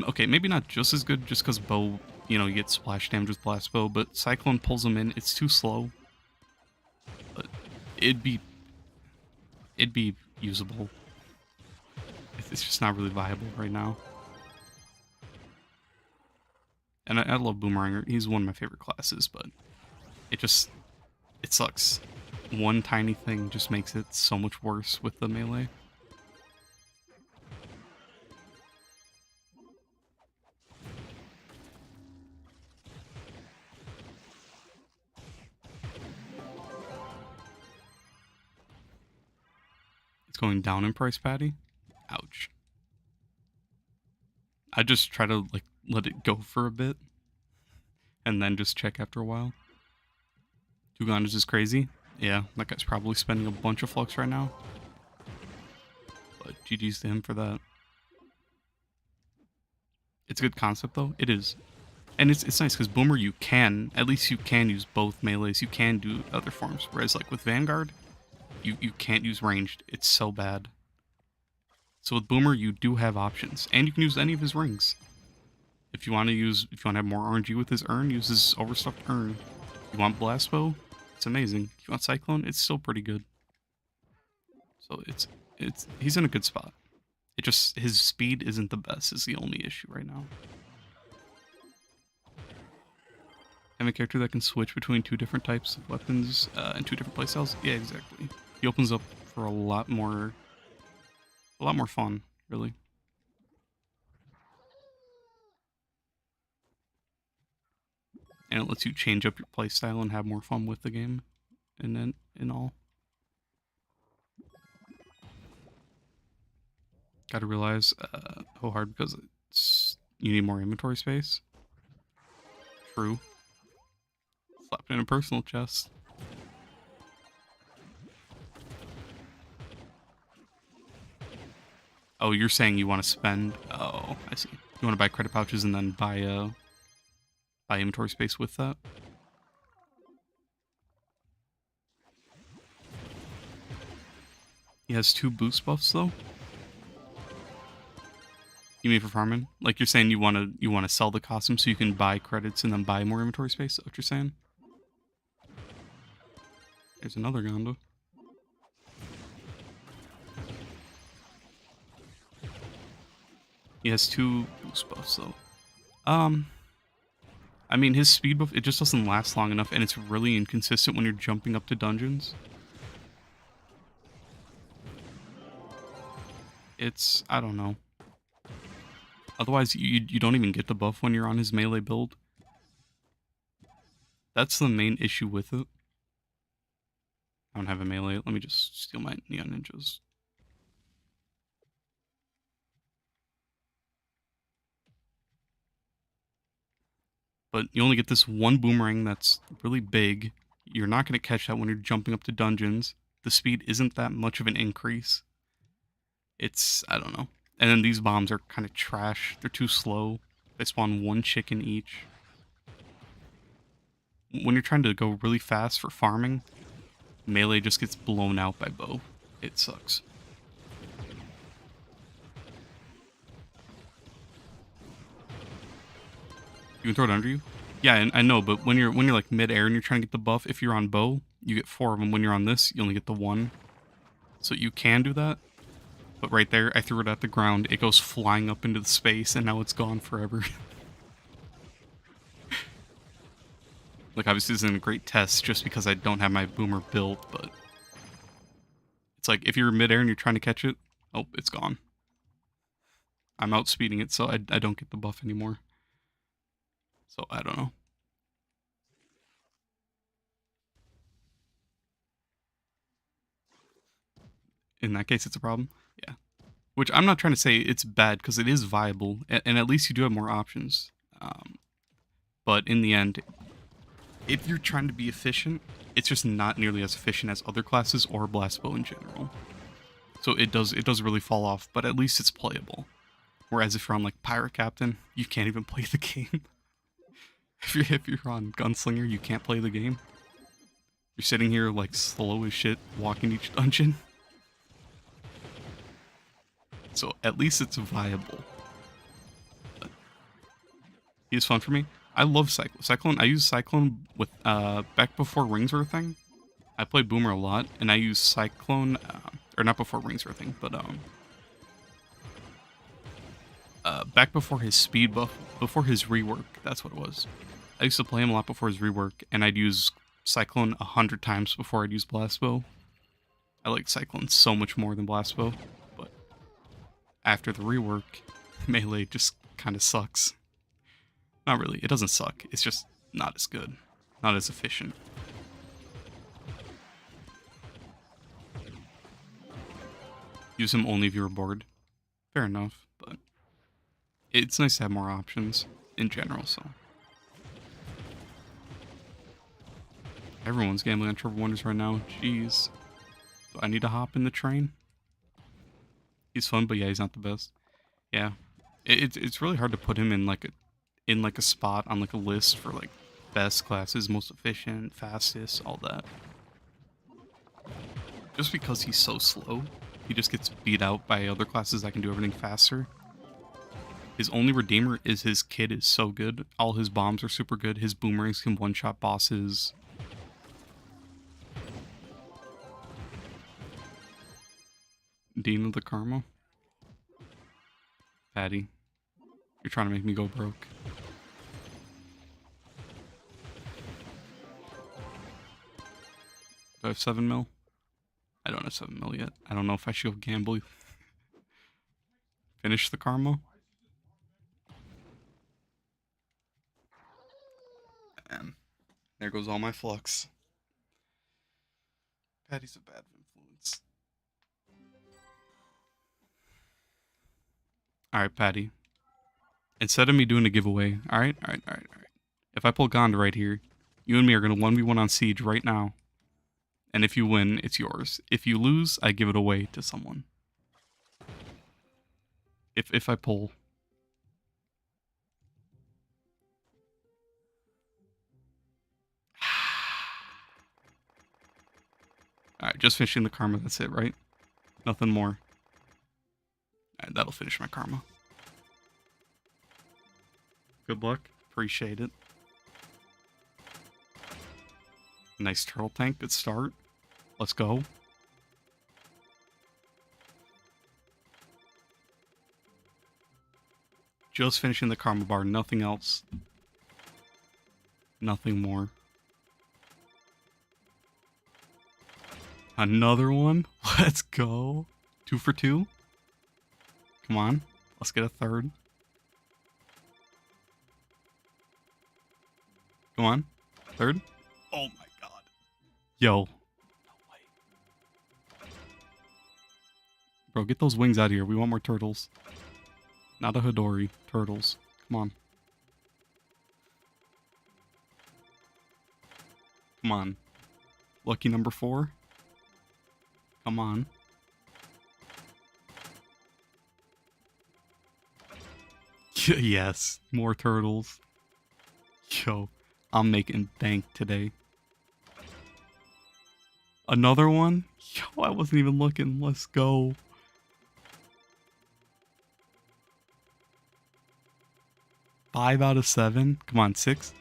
Okay, maybe not just as good just because bow, you know, you get splash damage with blast bow, but Cyclone pulls them in. It's too slow. But it'd be usable. It's just not really viable right now. And I love Boomeranger. He's one of my favorite classes, but it sucks. One tiny thing just makes it so much worse with the melee. It's going down in price, Patty. Ouch. I just try to like let it go for a bit and then just check after a while. Dugan is just crazy. Yeah, that guy's probably spending a bunch of flux right now. But GG's to him for that. It's a good concept though. It is. And it's nice because Boomer at least you can use both melees. You can do other forms. Whereas like with Vanguard, you can't use ranged. It's so bad. So with Boomer, you do have options. And you can use any of his rings. If you want to have more RNG with his urn, use his overstuffed urn. If you want Blast Bow, it's amazing. If you want Cyclone, it's still pretty good. So he's in a good spot. His speed isn't the best is the only issue right now. Have a character that can switch between two different types of weapons and two different playstyles? Yeah, exactly. He opens up for a lot more fun, really. And it lets you change up your playstyle and have more fun with the game and in all. Gotta realize how hard because you need more inventory space. True. Slapped in a personal chest. Oh, you're saying you want to spend... Oh, I see. You want to buy credit pouches and then buy inventory space with that? He has 2 boost buffs though. You mean for farming? Like you're saying you want to sell the costume so you can buy credits and then buy more inventory space? Is that what you're saying? There's another Gonda. He has 2 boost buffs though. I mean his speed buff, it just doesn't last long enough and it's really inconsistent when you're jumping up to dungeons. I don't know. Otherwise, you don't even get the buff when you're on his melee build. That's the main issue with it. I don't have a melee. Let me just steal my Neon Ninjas. But you only get this one boomerang that's really big. You're not going to catch that when you're jumping up to dungeons. The speed isn't that much of an increase. I don't know. And then these bombs are kind of trash. They're too slow. They spawn 1 chicken each. When you're trying to go really fast for farming, melee just gets blown out by bow. It sucks. You can throw it under you? Yeah, I know, but when you're like mid-air and you're trying to get the buff, if you're on bow, you get 4 of them. When you're on this, you only get the 1. So you can do that. But right there, I threw it at the ground. It goes flying up into the space, and now it's gone forever. Like, obviously, this isn't a great test just because I don't have my boomer built, but... It's like, if you're mid-air and you're trying to catch it, oh, it's gone. I'm outspeeding it, so I don't get the buff anymore. So, I don't know. In that case, it's a problem. Yeah. Which I'm not trying to say it's bad, because it is viable, and at least you do have more options. But in the end, if you're trying to be efficient, it's just not nearly as efficient as other classes or Blast Bow in general. So it does really fall off, but at least it's playable. Whereas if you're on like Pirate Captain, you can't even play the game. If you're on Gunslinger, you can't play the game. You're sitting here like slow as shit, walking each dungeon. So at least it's viable. But He's fun for me. I love Cyclone. I use Cyclone with back before rings were a thing. I played Boomer a lot, and I use Cyclone, or not before rings were a thing, but back before his speed buff, before his rework. That's what it was. I used to play him a lot before his rework, and I'd use Cyclone 100 times before I'd use Blast Bow. I like Cyclone so much more than Blast Bow, but after the rework, melee just kind of sucks. Not really. It doesn't suck. It's just not as good. Not as efficient. Use him only if you're bored. Fair enough, but it's nice to have more options in general, so. Everyone's gambling on Trove Wonders right now. Jeez. Do I need to hop in the train? He's fun, but yeah, he's not the best. Yeah. It's really hard to put him in like a spot on like a list for like best classes, most efficient, fastest, all that. Just because he's so slow, he just gets beat out by other classes that can do everything faster. His only redeemer is his kit is so good. All his bombs are super good. His boomerangs can one-shot bosses. Dean of the Karma. Patty. You're trying to make me go broke. Do I have 7 mil? I don't have 7 mil yet. I don't know if I should go gamble. Finish the Karma. And there goes all my flux. Patty's a bad influence. Alright, Patty. Instead of me doing a giveaway, alright. If I pull Gonda right here, you and me are going to 1v1 on Siege right now. And if you win, it's yours. If you lose, I give it away to someone. If I pull. Alright, just finishing the Karma, that's it, right? Nothing more. Alright, that'll finish my Karma. Good luck. Appreciate it. Nice turtle tank. Good start. Let's go. Just finishing the Karma bar. Nothing else. Nothing more. Another one. Let's go. 2 for 2. Come on. Let's get a third. Come on. Third. Oh my god. Yo. No way. Bro, get those wings out of here. We want more turtles. Not a Hidori. Turtles. Come on. Come on. Lucky number 4. Come on. Yes. More turtles. Yo. I'm making bank today. Another one? Yo, I wasn't even looking. Let's go. Five out of 7. Come on, 6.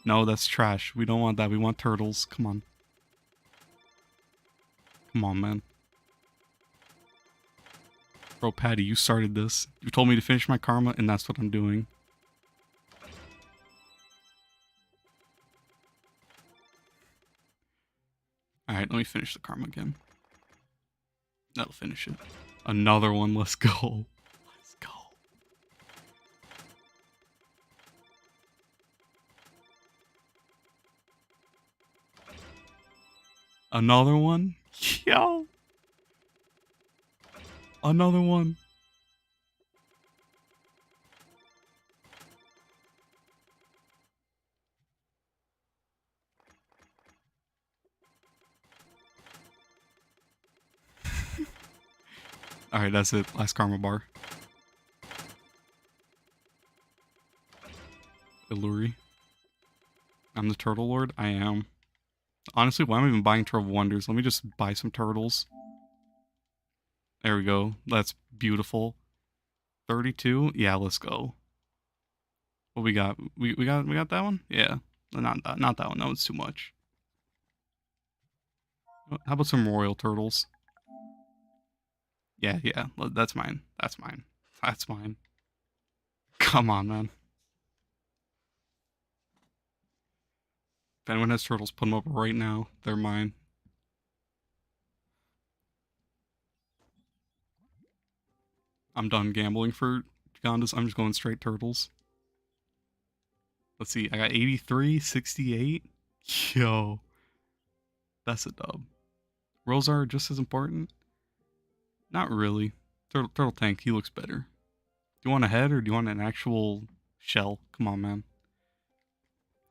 No, that's trash. We don't want that. We want turtles. Come on. Come on, man. Bro, Patty, you started this. You told me to finish my Karma, and that's what I'm doing. Alright, let me finish the Karma again. That'll finish it. Another one. Let's go. Let's go. Another one? Yo. Another one. Alright, that's it. Last Karma bar. Illuri. I'm the Turtle Lord? I am. Honestly, why am I even buying Trove Wonders? Let me just buy some turtles. There we go. That's beautiful. 32? Yeah, let's go. What we got? We got that one? Yeah. Not that one. That one's too much. How about some royal turtles? Yeah, yeah. That's mine. That's mine. That's mine. Come on, man. If anyone has turtles, put them up right now. They're mine. I'm done gambling for Gondas. I'm just going straight turtles. Let's see. I got 83, 68. Yo, that's a dub. Rolls are just as important. Not really. Turtle Tank, he looks better. Do you want a head or do you want an actual shell? Come on, man.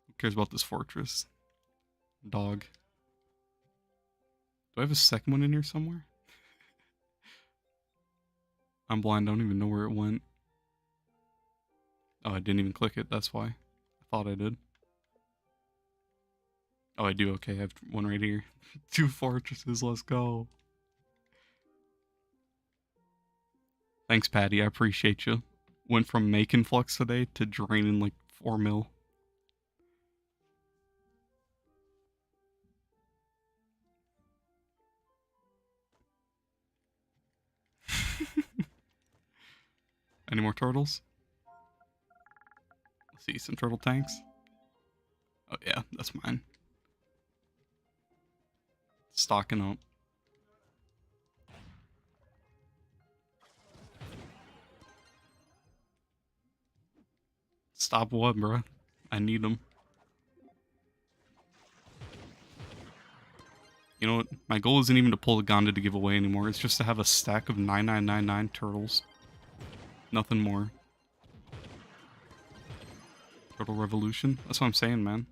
Who cares about this fortress? Dog. Do I have a second one in here somewhere? I'm blind. I don't even know where it went. Oh, I didn't even click it. That's why. I thought I did. Oh, I do. Okay, I have one right here. 2 fortresses. Let's go. Thanks, Patty. I appreciate you. Went from making flux today to draining like 4 mil. Any more turtles? Let's see, some turtle tanks. Oh yeah, that's mine. Stocking up. Stop what, bro? I need them. You know what? My goal isn't even to pull the Gonda to give away anymore. It's just to have a stack of 9999 turtles. Nothing more. Turtle Revolution? That's what I'm saying, man.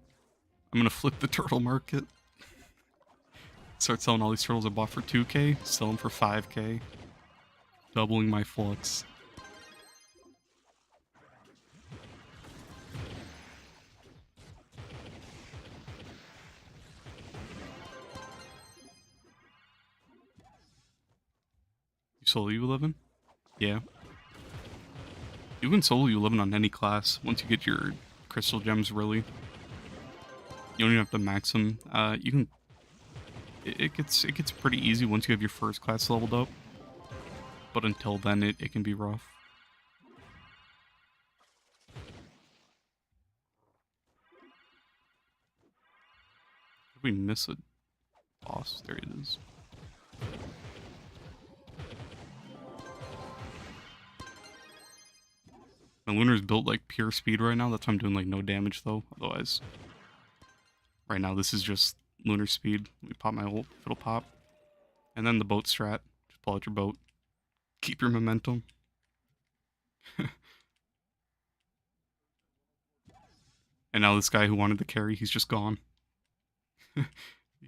I'm gonna flip the turtle market. Start selling all these turtles I bought for 2k, sell them for 5k. Doubling my flux. You solo U11? Yeah. You can solo U11 on any class once you get your crystal gems, really. You don't even have to max them. You can... It gets pretty easy once you have your first class leveled up. But until then, it can be rough. Did we miss a boss? There it is. My Lunar's built like pure speed right now. That's why I'm doing like no damage though. Otherwise, right now this is just Lunar speed. We pop my ult, it'll pop. And then the boat strat. Just pull out your boat. Keep your momentum. And now this guy who wanted to carry, he's just gone.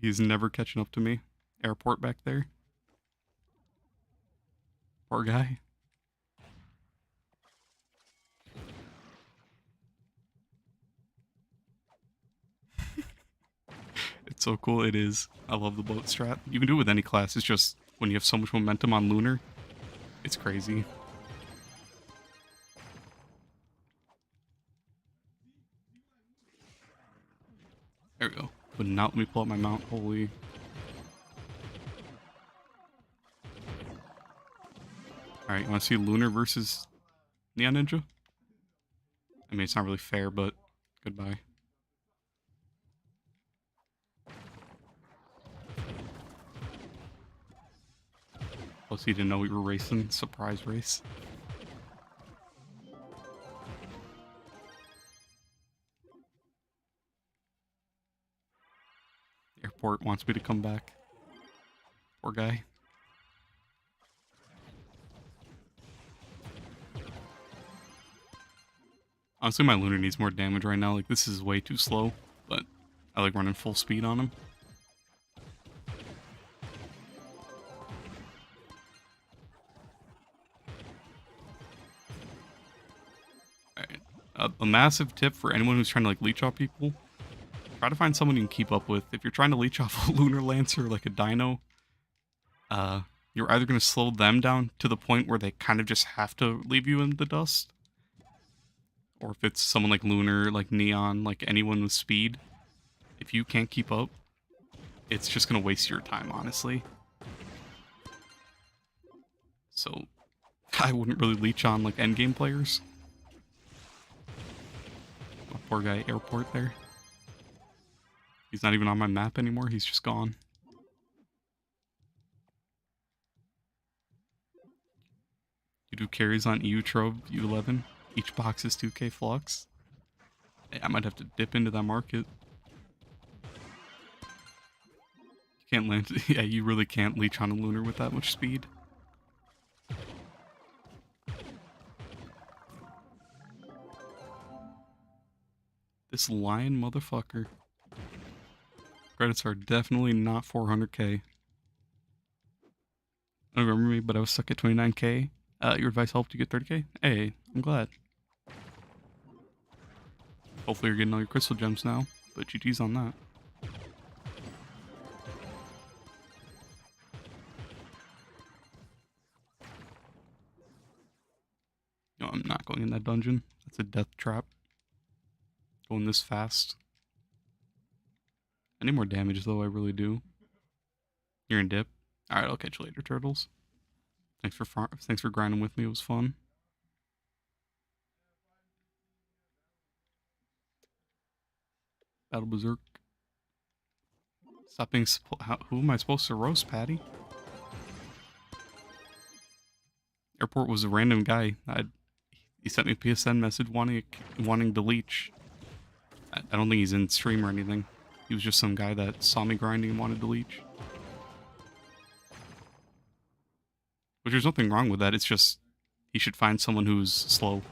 He's never catching up to me. Airport back there. Poor guy. It's so cool, it is. I love the boat strat. You can do it with any class, it's just when you have so much momentum on Lunar, it's crazy. There we go. But now let me pull out my mount. Holy. Alright, you want to see Lunar versus Neon Ninja? I mean, it's not really fair, but goodbye. Plus, he didn't know we were racing. Surprise race. Airport wants me to come back. Poor guy. Honestly, my Lunar needs more damage right now. Like, this is way too slow, but I like running full speed on him. Alright. A massive tip for anyone who's trying to, like, leech off people. Try to find someone you can keep up with. If you're trying to leech off a Lunar Lancer, like a Dino, you're either going to slow them down to the point where they kind of just have to leave you in the dust, or if it's someone like Lunar, like Neon, like anyone with speed, if you can't keep up, it's just gonna waste your time, honestly. So I wouldn't really leech on like endgame players. Oh, poor guy, airport there. He's not even on my map anymore, he's just gone. You do carries on EU Trove U11. Each box is 2k flux. Hey, I might have to dip into that market. You can't land. Yeah, you really can't leech on a Lunar with that much speed. This lion motherfucker. Credits are definitely not 400k. I don't remember me, but I was stuck at 29k. Your advice helped you get 30k? Hey, I'm glad. Hopefully you're getting all your crystal gems now, but GG's on that. No, I'm not going in that dungeon. That's a death trap. Going this fast. I need more damage though, I really do. You're in dip. Alright, I'll catch you later, turtles. Thanks for grinding with me, it was fun. Battle Berserk. Stop being who am I supposed to roast, Patty? Airport was a random guy. He sent me a PSN message wanting to leech. I don't think he's in stream or anything. He was just some guy that saw me grinding and wanted to leech. Which there's nothing wrong with that, it's just he should find someone who's slow.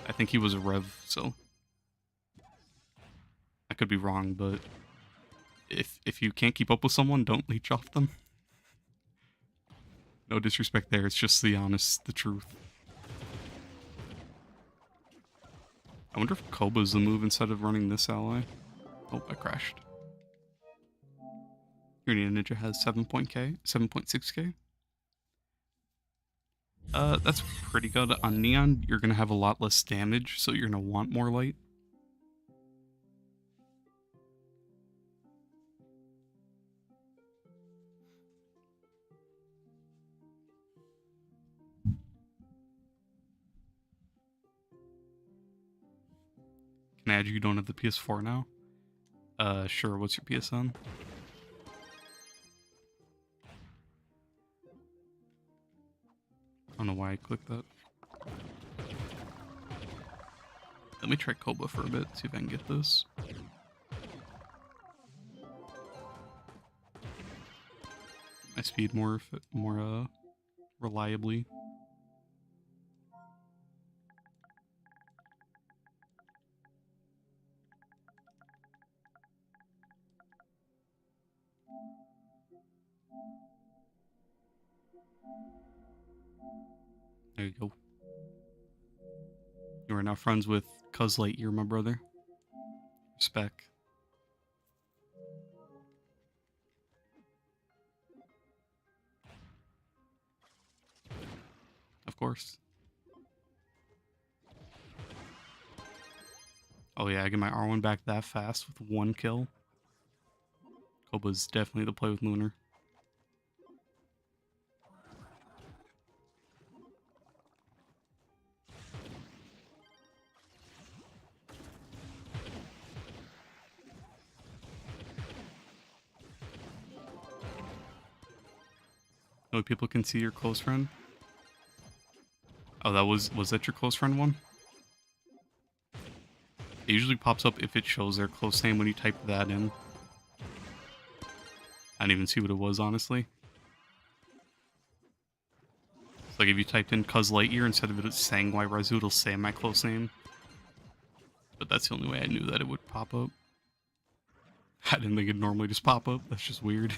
I think he was a rev, so I could be wrong, but if you can't keep up with someone, don't leech off them. No disrespect there, it's just the truth. I wonder if Koba's the move instead of running this ally. Oh, I crashed. Your Ninja has 7.6k. That's pretty good. On Neon, you're gonna have a lot less damage, so you're gonna want more light. Can I add you don't have the PS4 now? Sure, what's your PSN? I don't know why I clicked that. Let me try Koba for a bit, see if I can get this. My speed more reliably. There you go. You are now friends with Cuz Lightyear, my brother. Respect. Of course. Oh yeah, I get my R1 back that fast with 1 kill. Koba's definitely the play with Lunar. No people can see your close friend. Oh, was that your close friend one? It usually pops up if it shows their close name when you type that in. I didn't even see what it was, honestly. It's like if you typed in Cuz Lightyear instead of it saying Y Rezu, it'll say my close name. But that's the only way I knew that it would pop up. I didn't think it'd normally just pop up. That's just weird.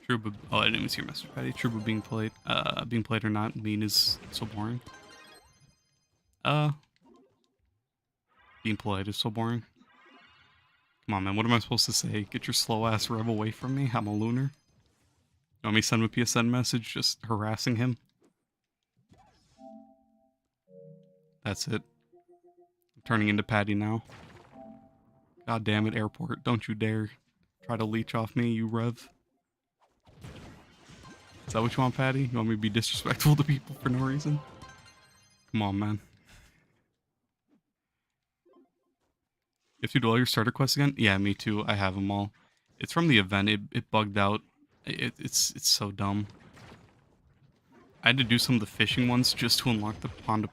True, but oh, I didn't even see your message, Patty. True, but being played or not mean is so boring. Being polite is so boring. Come on, man. What am I supposed to say? Get your slow ass rev away from me. I'm a lunar. You want me to send him a PSN message just harassing him? That's it. I'm turning into Patty now. God damn it, airport. Don't you dare try to leech off me, you rev. Is that what you want, Patty? You want me to be disrespectful to people for no reason? Come on, man. You have to do all your starter quests again? Yeah, me too. I have them all. It's from the event. It bugged out. It's so dumb. I had to do some of the fishing ones just to unlock the pond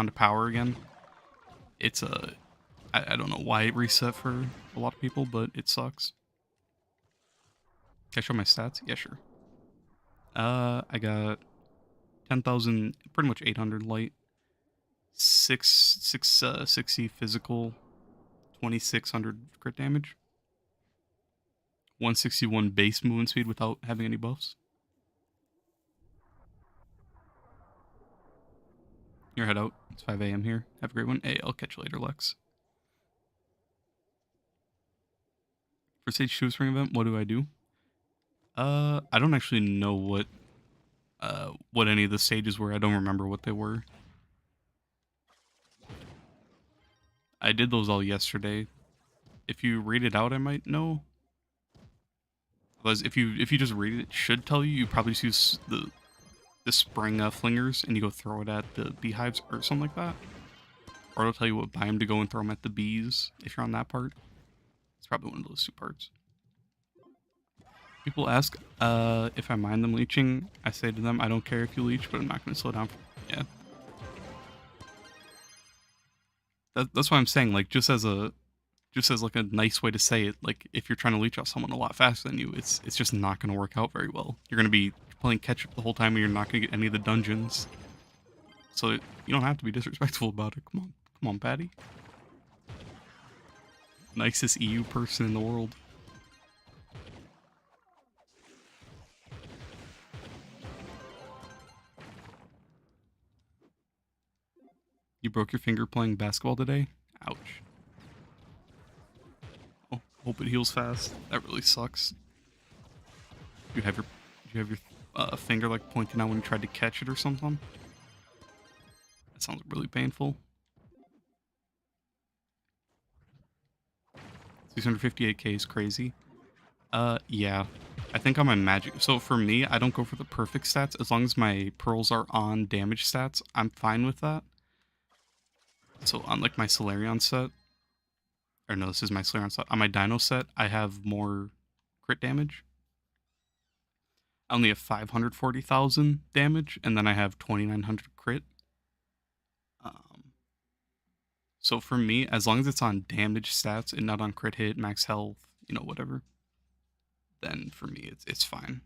of power again. It's I don't know why it reset for a lot of people, but it sucks. Can I show my stats? Yeah, sure. I got 10,000, pretty much 800 light, 60 physical, 2,600 crit damage, 161 base movement speed without having any buffs. Your head out. It's 5 a.m. here. Have a great one. Hey, I'll catch you later, Lex. For Stage 2 Spring Event, what do I do? I don't actually know what any of the stages were. I don't remember what they were. I did those all yesterday. If you read it out, I might know. Otherwise, if you just read it, it should tell you. You probably just use the spring flingers and you go throw it at the beehives or something like that. Or it'll tell you what biome to go and throw them at the bees if you're on that part. It's probably one of those two parts. People ask if I mind them leeching. I say to them, I don't care if you leech, but I'm not going to slow down. Yeah. That's why I'm saying, like, just as like a nice way to say it, like if you're trying to leech off someone a lot faster than you, it's just not going to work out very well. You're going to be playing catch up the whole time and you're not going to get any of the dungeons. So you don't have to be disrespectful about it. Come on, Patty. Nicest EU person in the world. You broke your finger playing basketball today? Ouch. Oh, hope it heals fast. That really sucks. You have your finger like pointing out when you tried to catch it or something? That sounds really painful. 658k is crazy. Yeah. I think on my magic. So for me, I don't go for the perfect stats. As long as my pearls are on damage stats, I'm fine with that. So on like my Solarion set, or no, this is my Solarion set. On my Dino set, I have more crit damage. I only have 540,000 damage, and then I have 2,900 crit. So for me, as long as it's on damage stats and not on crit hit, max health, whatever, then for me, it's fine.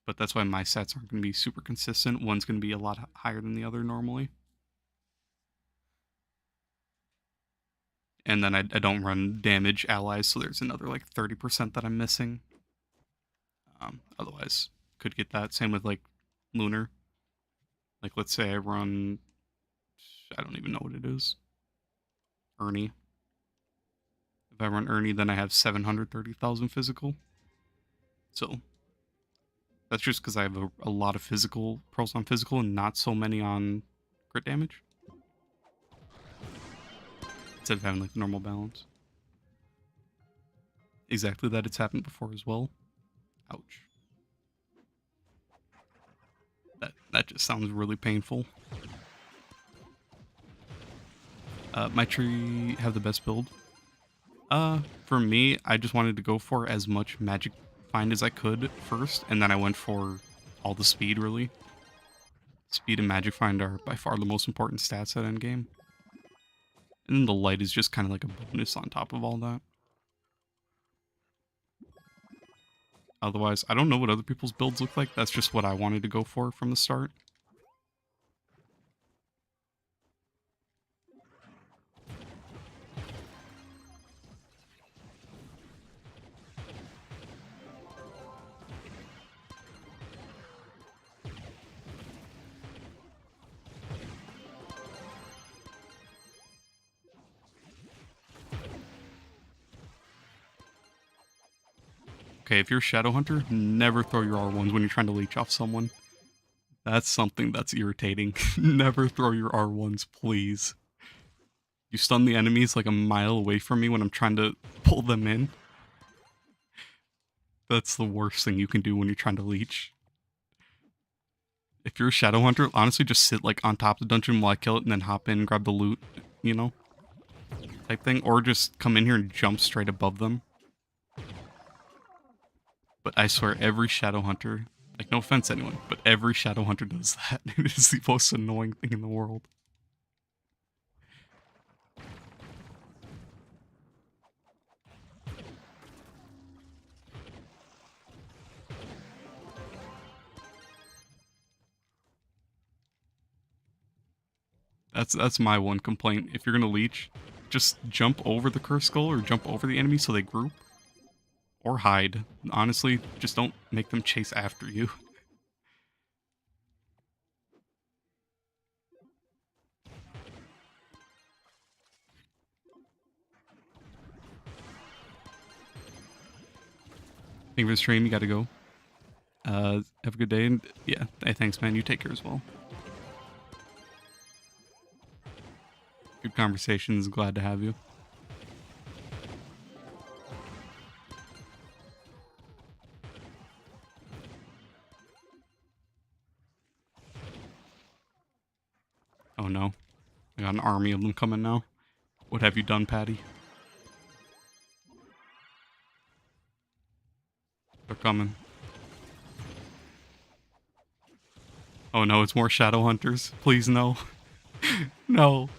But that's why my stats aren't going to be super consistent. One's going to be a lot higher than the other normally. And then I don't run damage allies, so there's another like 30% that I'm missing. Otherwise, could get that. Same with like Lunar. Like let's say I run, I don't even know what it is. Ernie. If I run Ernie, then I have 730,000 physical. So that's just because I have a lot of physical pearls on physical and not so many on crit damage. Instead of having like normal balance. Exactly that, it's happened before as well. Ouch. That just sounds really painful. My tree have the best build. For me, I just wanted to go for as much magic find as I could first, and then I went for all the speed, really. Speed and magic find are by far the most important stats at endgame. And then the light is just kind of like a bonus on top of all that. Otherwise, I don't know what other people's builds look like. That's just what I wanted to go for from the start. Okay, if you're a Shadow Hunter, never throw your R1s when you're trying to leech off someone. That's something that's irritating. Never throw your R1s, please. You stun the enemies like a mile away from me when I'm trying to pull them in. That's the worst thing you can do when you're trying to leech. If you're a Shadow Hunter, honestly just sit like on top of the dungeon while I kill it and then hop in and grab the loot, you know? Type thing. Or just come in here and jump straight above them. But I swear every Shadow Hunter, like no offense to anyone, but every Shadow Hunter does that. It is the most annoying thing in the world. That's my one complaint. If you're gonna leech, just jump over the cursed skull or jump over the enemy so they group. Or hide. Honestly, just don't make them chase after you. Thank you for the stream, you gotta go. Have a good day, and yeah, hey, thanks man, you take care as well. Good conversations, glad to have you. Oh no, I got an army of them coming now. What have you done, Patty? They're coming. Oh no, it's more Shadow Hunters. Please no. No.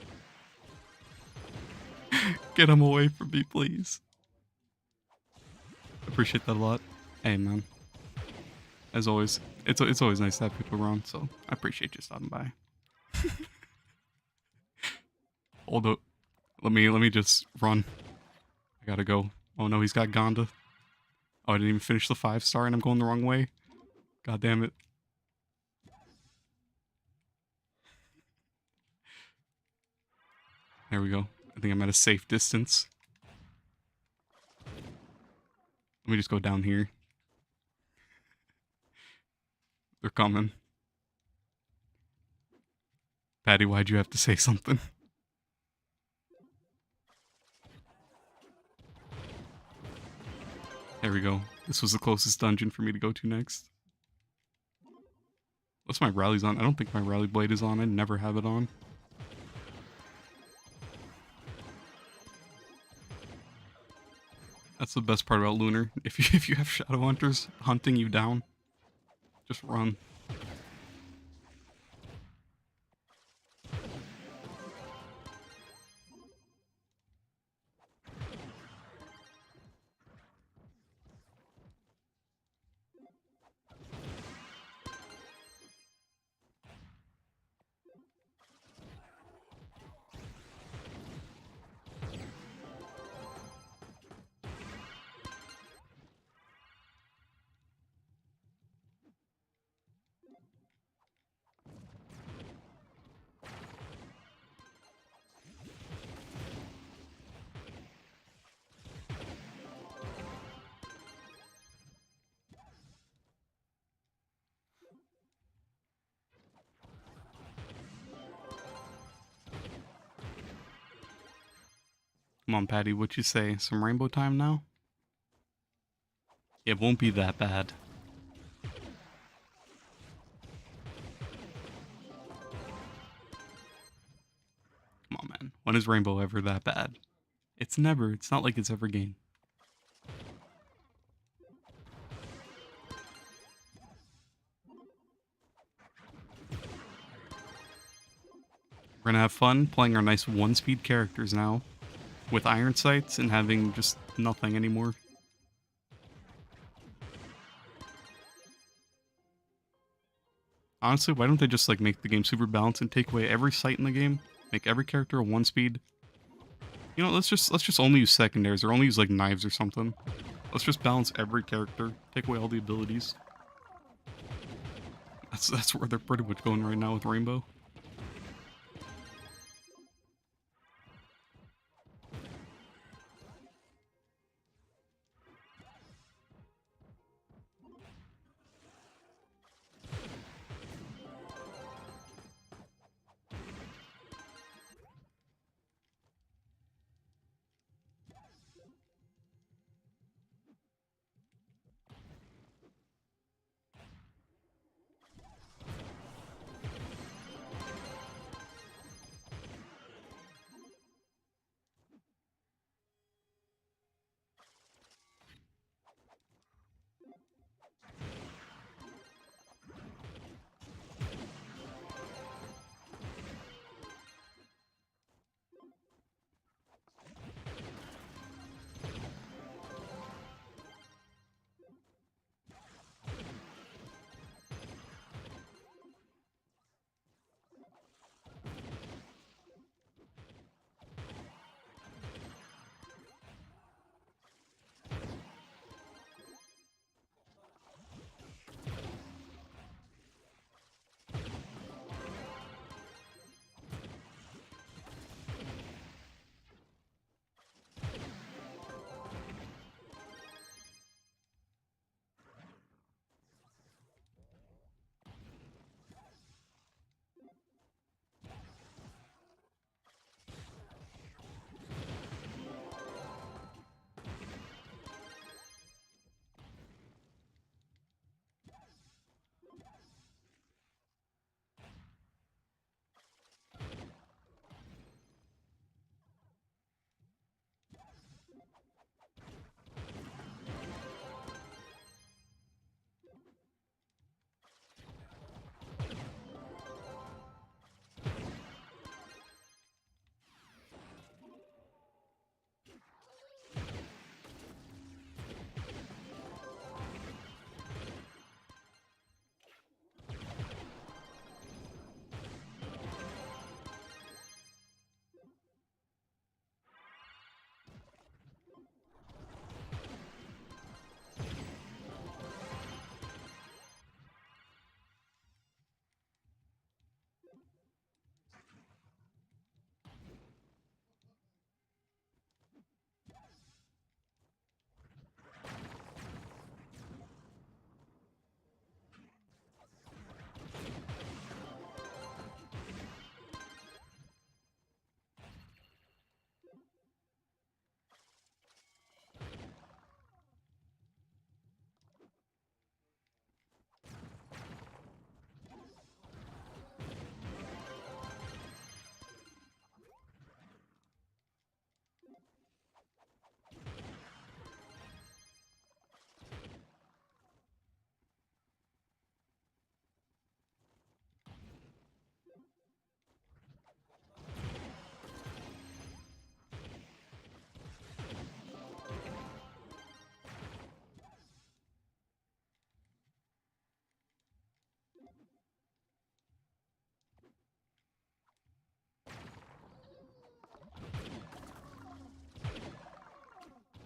Get them away from me, please. Appreciate that a lot. Hey man. As always, it's always nice to have people around, so I appreciate you stopping by. Hold up. Let me just run. I gotta go. Oh no, he's got Gonda. Oh, I didn't even finish the 5-star and I'm going the wrong way. God damn it. There we go. I think I'm at a safe distance. Let me just go down here. They're coming. Patty, why'd you have to say something? There we go. This was the closest dungeon for me to go to next. What's my rallies on? I don't think my rally blade is on. I never have it on. That's the best part about Lunar. If you have Shadow Hunters hunting you down, just run. Come on, Patty, what you say? Some rainbow time now? It won't be that bad. Come on, man. When is rainbow ever that bad? It's never. It's not like it's ever game. We're gonna have fun playing our nice 1-speed characters now. With iron sights and having just nothing anymore. Honestly, why don't they just like make the game super balanced and take away every sight in the game? Make every character a 1-speed. You know, let's just only use secondaries or only use like knives or something. Let's just balance every character, take away all the abilities. That's where they're pretty much going right now with Rainbow.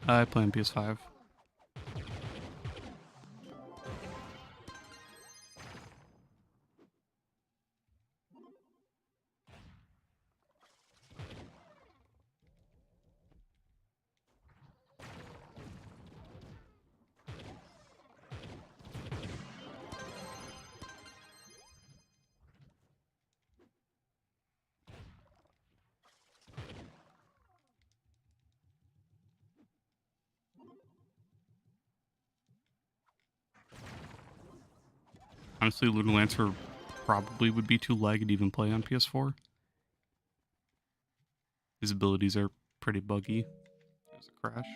I play on PS5. Honestly, Lunar Lancer probably would be too laggy to even play on PS4. His abilities are pretty buggy. There's a crash.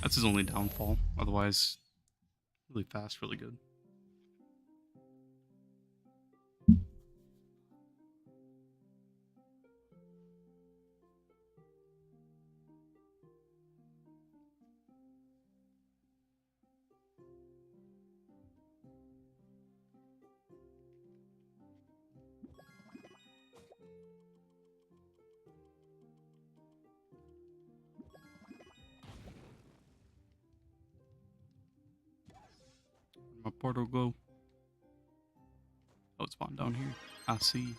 That's his only downfall. Otherwise, really fast, really good. Where'd my portal go? Oh, it spawned down here. I see.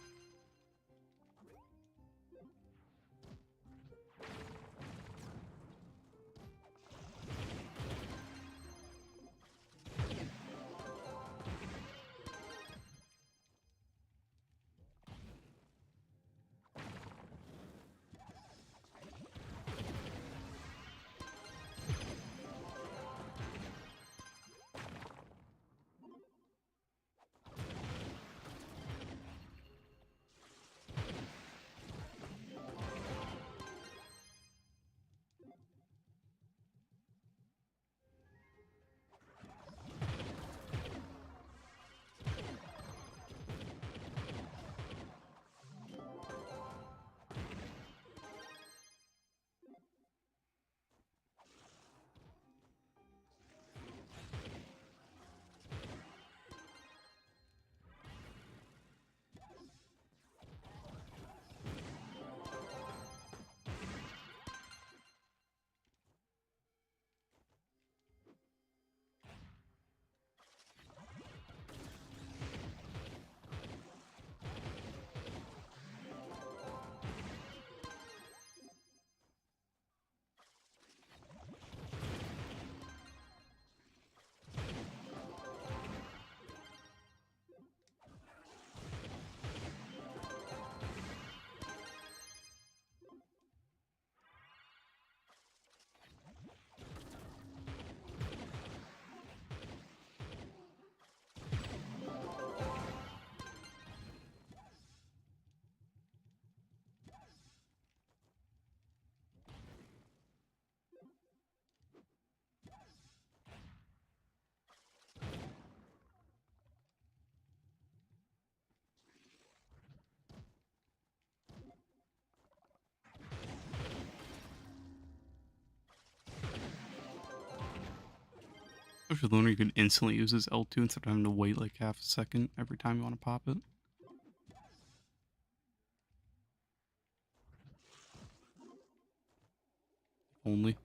Wish with Lunar you could instantly use his L2 instead of having to wait like half a second every time you want to pop it. Only.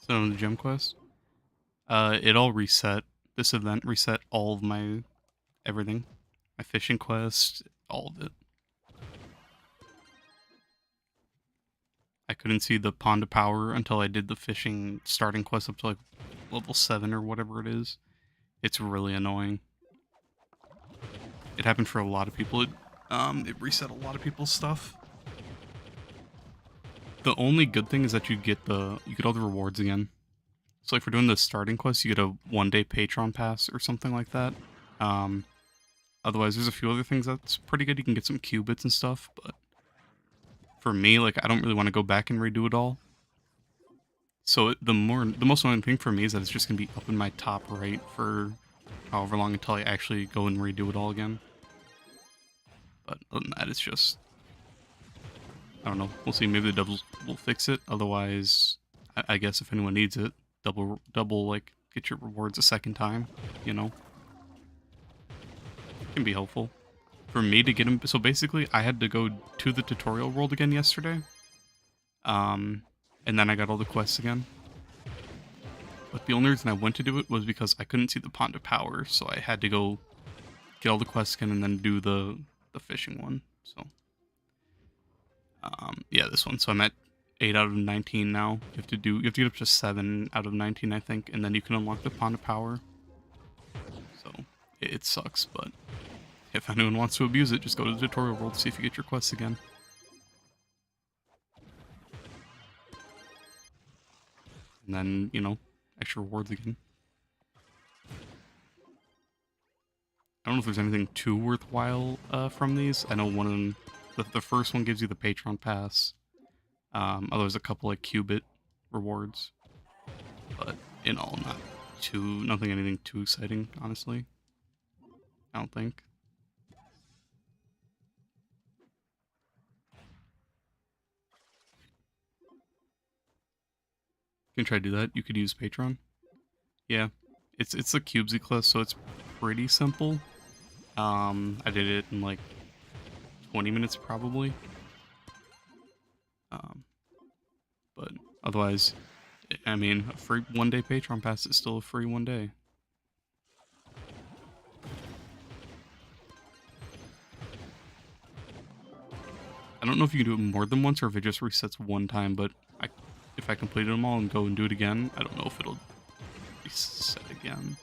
So on the gem quest, it all reset. This event reset all of my everything, my fishing quest, all of it. I couldn't see the pond of power until I did the fishing starting quest up to like level 7 or whatever it is. It's really annoying. It happened for a lot of people. It reset a lot of people's stuff. The only good thing is that you get all the rewards again. So like for doing the starting quest, you get a 1-day Patreon pass or something like that. Otherwise, there's a few other things that's pretty good. You can get some qubits and stuff, but for me, like I don't really want to go back and redo it all. So the most annoying thing for me is that it's just gonna be up in my top right for however long until I actually go and redo it all again. But other than that, it's just, I don't know. We'll see. Maybe the doubles will fix it. Otherwise, I guess if anyone needs it, double like get your rewards a second time. You know, it can be helpful for me to get them. So basically, I had to go to the tutorial world again yesterday. And then I got all the quests again. But the only reason I went to do it was because I couldn't see the pond of power, so I had to go get all the quests again and then do the fishing one. So, yeah, this one. So I'm at 8 out of 19 now. You have to get up to 7 out of 19, I think, and then you can unlock the pond of power. So it sucks, but if anyone wants to abuse it, just go to the tutorial world to see if you get your quests again. And then, you know, extra rewards again. I don't know if there's anything too worthwhile from these. I know one of them, the first one gives you the Patreon pass. Otherwise, a couple like qubit rewards, but in all, nothing anything too exciting, honestly. I don't think. You can try to do that. You could use Patreon. Yeah, it's a Cubesy class, so it's pretty simple. I did it in like 20 minutes probably. But otherwise, I mean, a free 1-day Patreon pass is still a free 1 day. I don't know if you can do it more than once or if it just resets one time, but if I completed them all and go and do it again, I don't know if it'll reset again.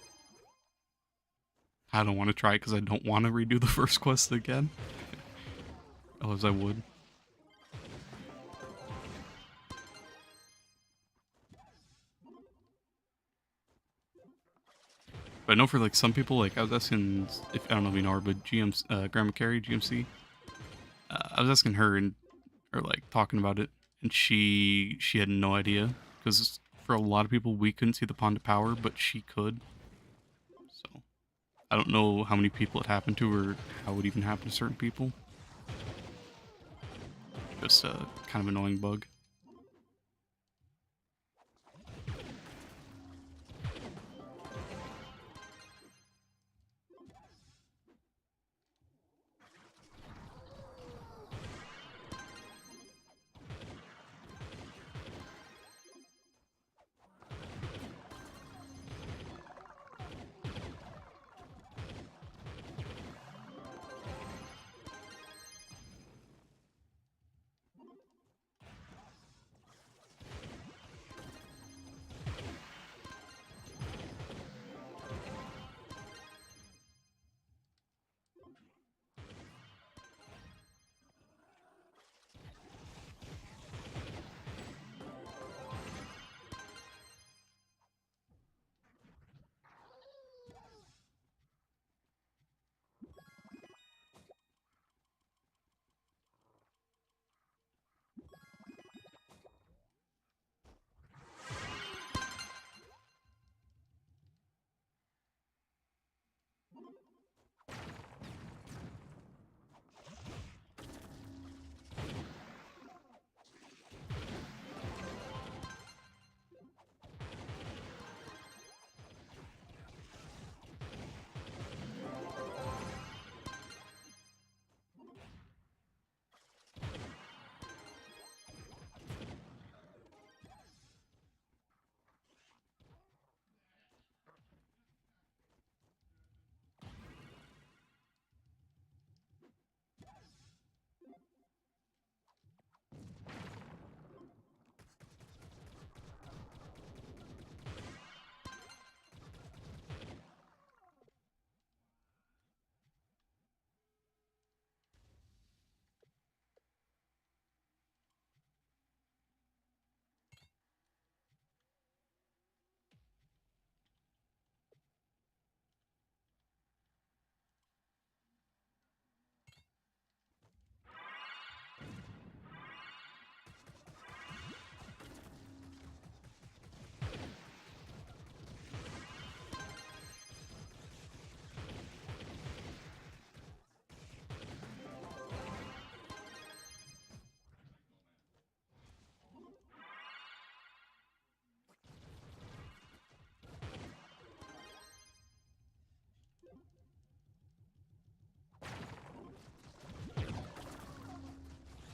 I don't want to try it because I don't want to redo the first quest again. Otherwise I would. But I know for like some people, like I was asking, if I don't know if you know her, but Grandma Carrie, GMC. I was asking her or like talking about it, and she had no idea because for a lot of people we couldn't see the pond of power, but she could. So I don't know how many people it happened to or how it would even happen to certain people. Just a kind of annoying bug.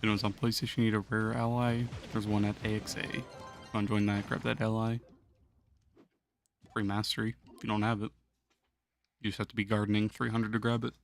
If it was on PlayStation, you need a rare ally. There's one at AXA. If you want to join that, grab that ally. Free mastery. If you don't have it, you just have to be gardening 300 to grab it.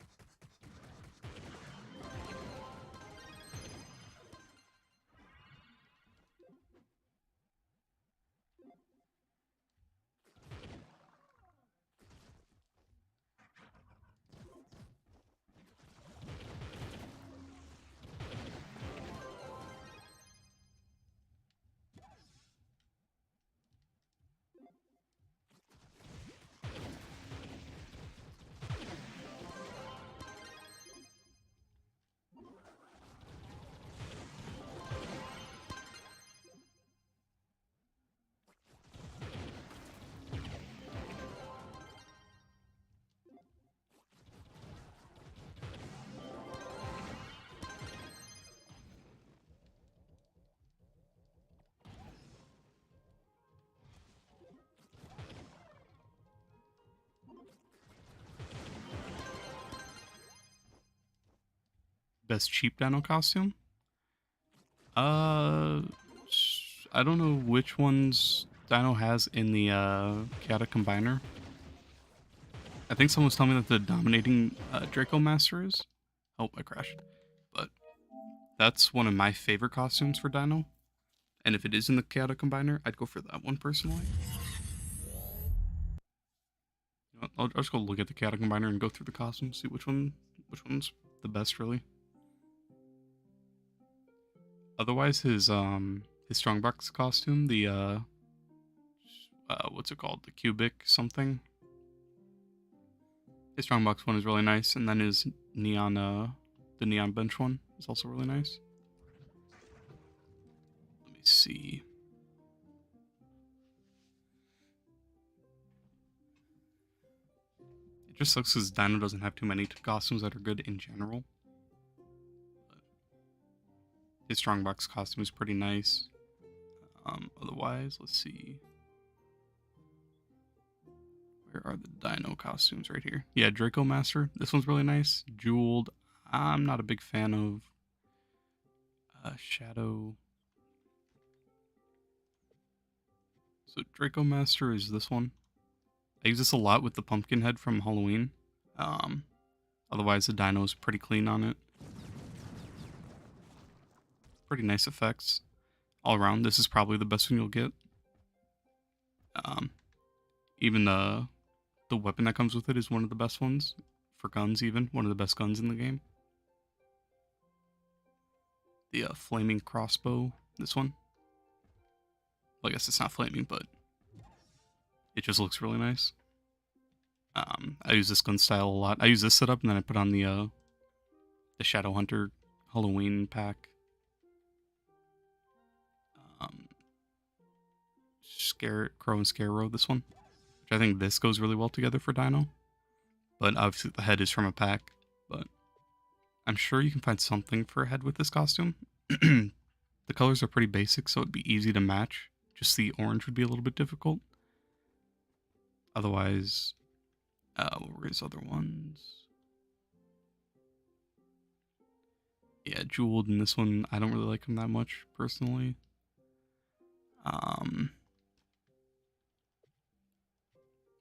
Best cheap dino costume? I don't know which ones Dino has in the Chaotic Combiner. I think someone was telling me that the dominating Draco Master is. Oh, I crashed. But that's one of my favorite costumes for Dino. And if it is in the Chaotic Combiner, I'd go for that one personally. You know, I'll just go look at the Chaotic Combiner and go through the costumes, see which one's the best, really. Otherwise, his Strongbox costume, the what's it called, the cubic something. His Strongbox one is really nice, and then his neon the neon bench one is also really nice. Let me see. It just sucks because Dino doesn't have too many costumes that are good in general. But his Strongbox costume is pretty nice. Otherwise, let's see. Where are the Dino costumes? Right here. Yeah, Draco Master. This one's really nice. Jeweled. I'm not a big fan of Shadow. So Draco Master is this one. I use this a lot with the pumpkin head from Halloween. Um, Otherwise, the Dino is pretty clean on it. Pretty nice effects all around. This is probably the best one you'll get. Um, Even the weapon that comes with it is one of the best ones for guns. Even one of the best guns in the game. The flaming crossbow. This one. Well, I guess it's not flaming, but it just looks really nice. I use this gun style a lot. I use this setup, and then I put on the Shadow Hunter Halloween pack. Crow and Scarecrow, this one. Which I think this goes really well together for Dino. But obviously the head is from a pack. But I'm sure you can find something for a head with this costume. The colors are pretty basic, so it'd be easy to match. Just the orange would be a little bit difficult. Otherwise, what were his other ones? Yeah, Jeweled in this one, I don't really like him that much, personally.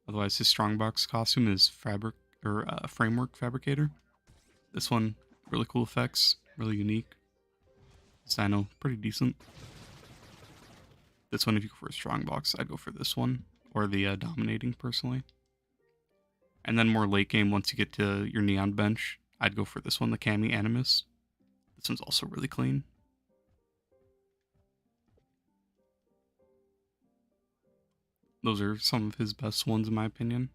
Otherwise, his Strongbox costume is Framework Fabricator. This one, really cool effects, really unique. This Dino, pretty decent. This one, if you go for a Strongbox, I'd go for this one, or the Dominating, personally. And then more late game, once you get to your Neon bench, I'd go for this one, the Cami Animus. This one's also really clean. Those are some of his best ones, in my opinion.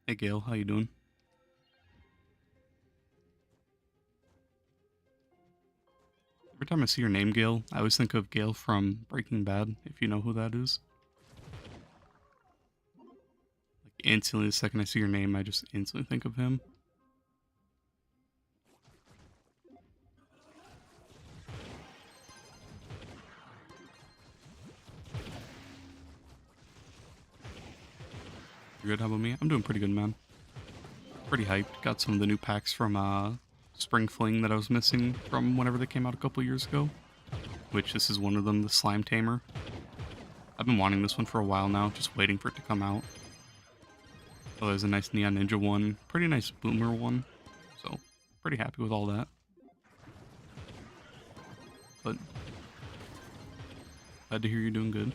Hey Gail, how you doing? Every time I see your name, Gale, I always think of Gale from Breaking Bad, if you know who that is. Like, instantly, the second I see your name, I just instantly think of him. You're good, how about me? I'm doing pretty good, man. Pretty hyped. Got some of the new packs from Spring Fling that I was missing from whenever they came out a couple years ago. Which, this is one of them, the Slime Tamer. I've been wanting this one for a while now, just waiting for it to come out. Oh, there's a nice Neon Ninja one. Pretty nice Boomer one. So, pretty happy with all that. But, glad to hear you're doing good.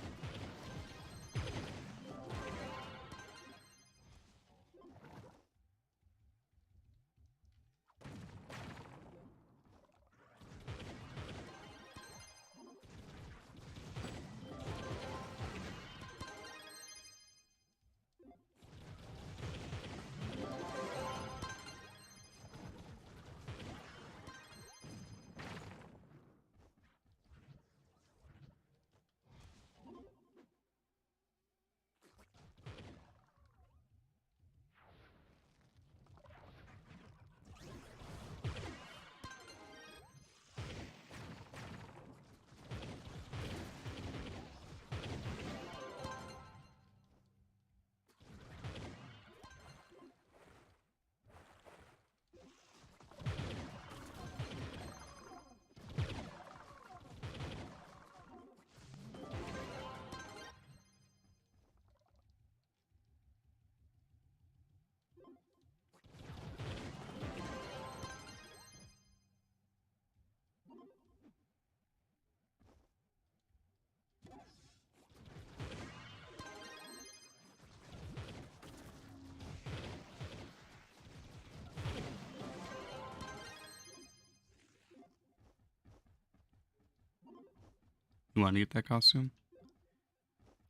You want to get that costume?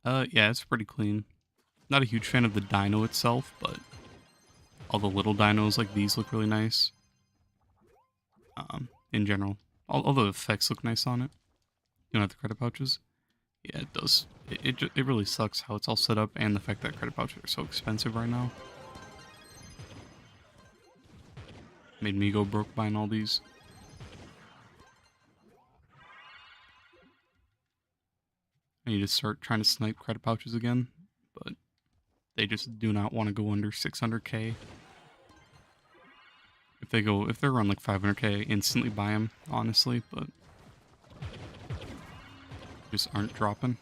Yeah, it's pretty clean. Not a huge fan of the dino itself, but all the little dinos like these look really nice. In general. All the effects look nice on it. You don't have the credit pouches? Yeah, it does. It really sucks how it's all set up and the fact that credit pouches are so expensive right now. Made me go broke buying all these. I need to start trying to snipe credit pouches again, but they just do not want to go under 600k. If they're around like 500k, instantly buy them, honestly, but just aren't dropping.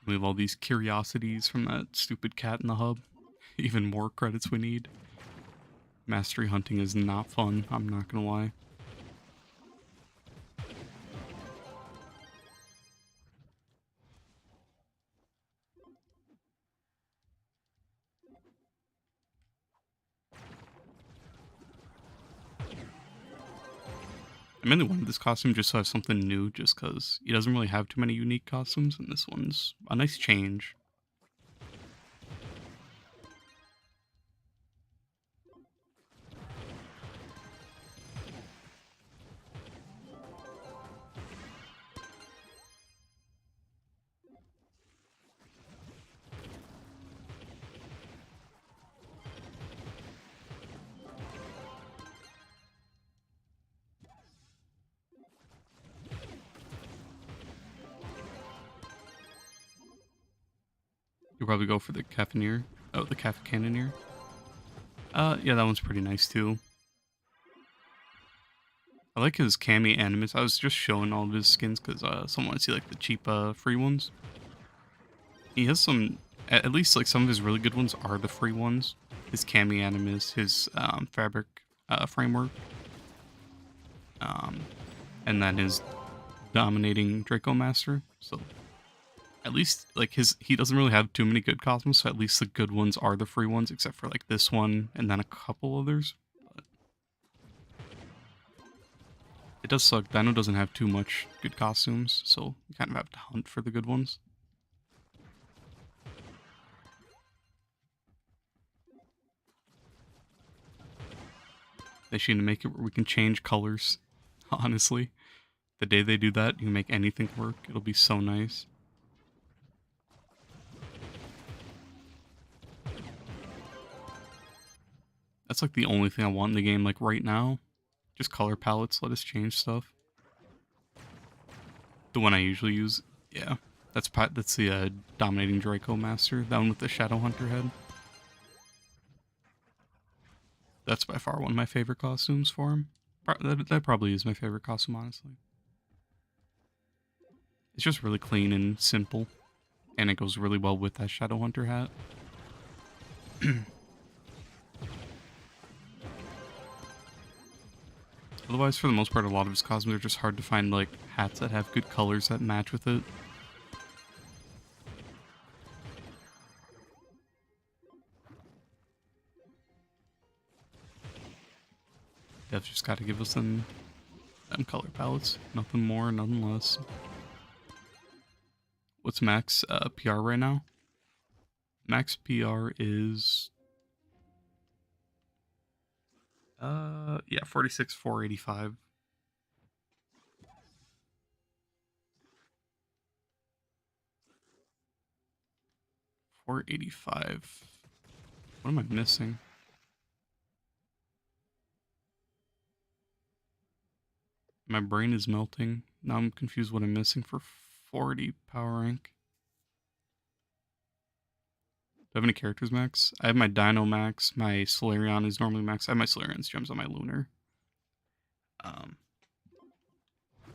We have all these curiosities from that stupid cat in the hub. Even more credits we need. Mastery hunting is not fun, I'm not gonna lie. I mainly wanted this costume just so I have something new, just because he doesn't really have too many unique costumes, and this one's a nice change. You'll probably go for the Caffineer. Oh, the Caff Cannoneer. Yeah, that one's pretty nice too. I like his cami animus. I was just showing all of his skins because someone wants to see like the cheap free ones. He has some, at least like some of his really good ones are the free ones. His cami animus, his fabric framework, and then his dominating Draco Master. So at least like he doesn't really have too many good costumes, so at least the good ones are the free ones, except for like this one and then a couple others. But it does suck. Dino doesn't have too much good costumes, so you kind of have to hunt for the good ones. They should make it where we can change colors. Honestly, the day they do that, you can make anything work. It'll be so nice. That's like the only thing I want in the game, like right now. Just color palettes, let us change stuff. The one I usually use, yeah. That's the Dominating Draco Master, that one with the Shadow Hunter head. That's by far one of my favorite costumes for him. That probably is my favorite costume, honestly. It's just really clean and simple. And it goes really well with that Shadow Hunter hat. Otherwise, for the most part, a lot of his costumes are just hard to find, like, hats that have good colors that match with it. Dev's just gotta give us them color palettes. Nothing more, nothing less. What's max PR right now? Max PR is... yeah, 46,485. $485. What am I missing? My brain is melting. Now I'm confused what I'm missing for 40 power rank. Do I have any characters max? I have my Dino max. My Solarion is normally max. I have my Solarion's gems on my Lunar. I'm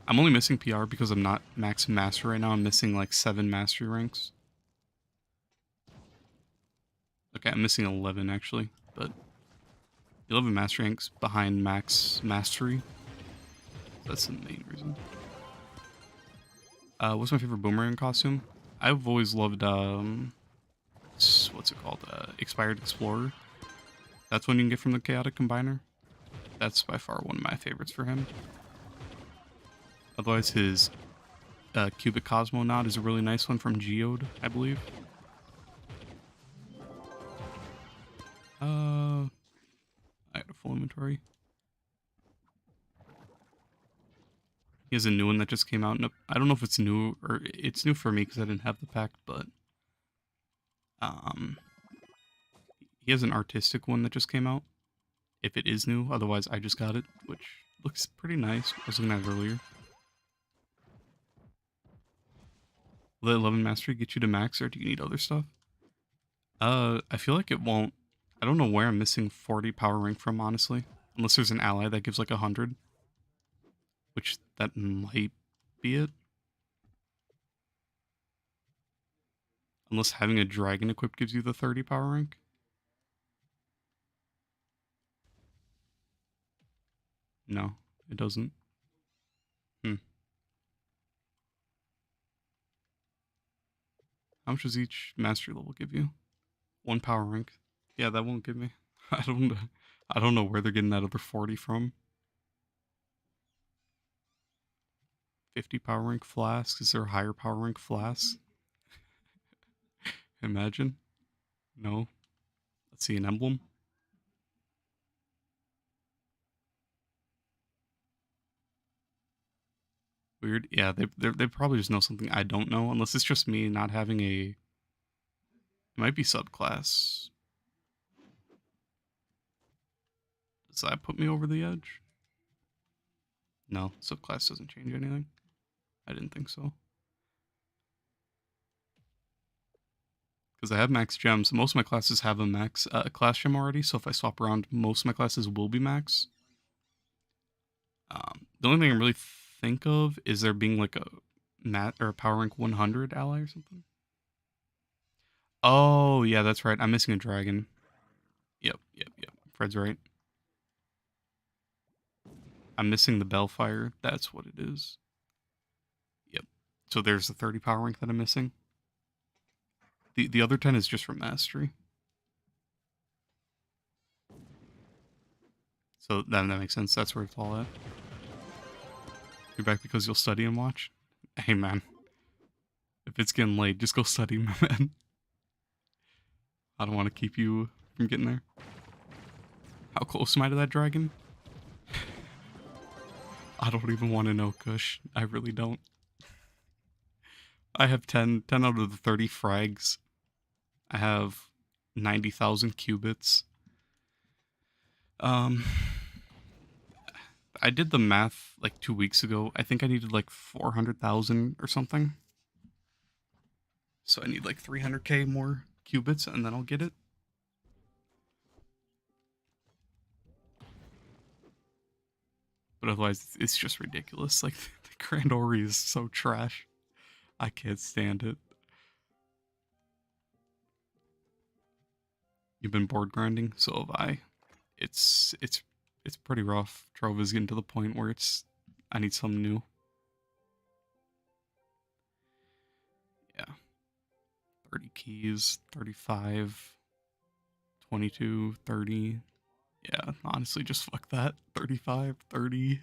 only missing PR because I'm not max master right now. I'm missing like 7 mastery ranks. Okay, I'm missing 11 actually, but 11 mastery ranks behind max mastery. That's the main reason. What's my favorite boomerang costume? I've always loved, what's it called? Expired Explorer. That's one you can get from the Chaotic Combiner. That's by far one of my favorites for him. Otherwise, his Cubic Cosmonaut is a really nice one from Geode, I believe. I got a full inventory. He has a new one that just came out. I don't know if it's new, or it's new for me because I didn't have the pack, but he has an artistic one that just came out. If it is new, otherwise I just got it, which looks pretty nice. I was looking at it earlier. Will the 11 mastery get you to max, or do you need other stuff? I feel like it won't. I don't know where I'm missing 40 power rank from, honestly. Unless there's an ally that gives like 100. Which, that might be it. Unless having a dragon equipped gives you the 30 power rank. No, it doesn't. How much does each mastery level give you? 1 power rank. Yeah, that won't give me. I don't know where they're getting that other 40 from. 50 power rank flask. Is there a higher power rank flask? Imagine. No. Let's see, an emblem. Weird. Yeah, they probably just know something I don't know, unless it's just me not having a... It might be subclass. Does that put me over the edge? No, subclass doesn't change anything. I didn't think so. Because I have max gems. Most of my classes have a max class gem already, so if I swap around, most of my classes will be max. The only thing I really think of is there being like a mat or a power rank 100 ally or something. Oh, yeah, that's right. I'm missing a dragon. Yep. Fred's right. I'm missing the Bellfire. That's what it is. Yep. So there's the 30 power rank that I'm missing. The other 10 is just from Mastery. So that makes sense. That's where it's all at. You're back because you'll study and watch? Hey, man. If it's getting late, just go study, my man. I don't want to keep you from getting there. How close am I to that dragon? I don't even want to know, Kush. I really don't. I have 10 out of the 30 frags. I have 90,000 qubits. Um, I did the math like 2 weeks ago. I think I needed like 400,000 or something. So I need like 300k more qubits and then I'll get it. But otherwise, it's just ridiculous. Like, the Grand Ori is so trash. I can't stand it. You've been board grinding? So have I. It's pretty rough. Trove is getting to the point where I need something new. Yeah. 30 keys, 35, 22, 30. Yeah, honestly, just fuck that. 35, 30.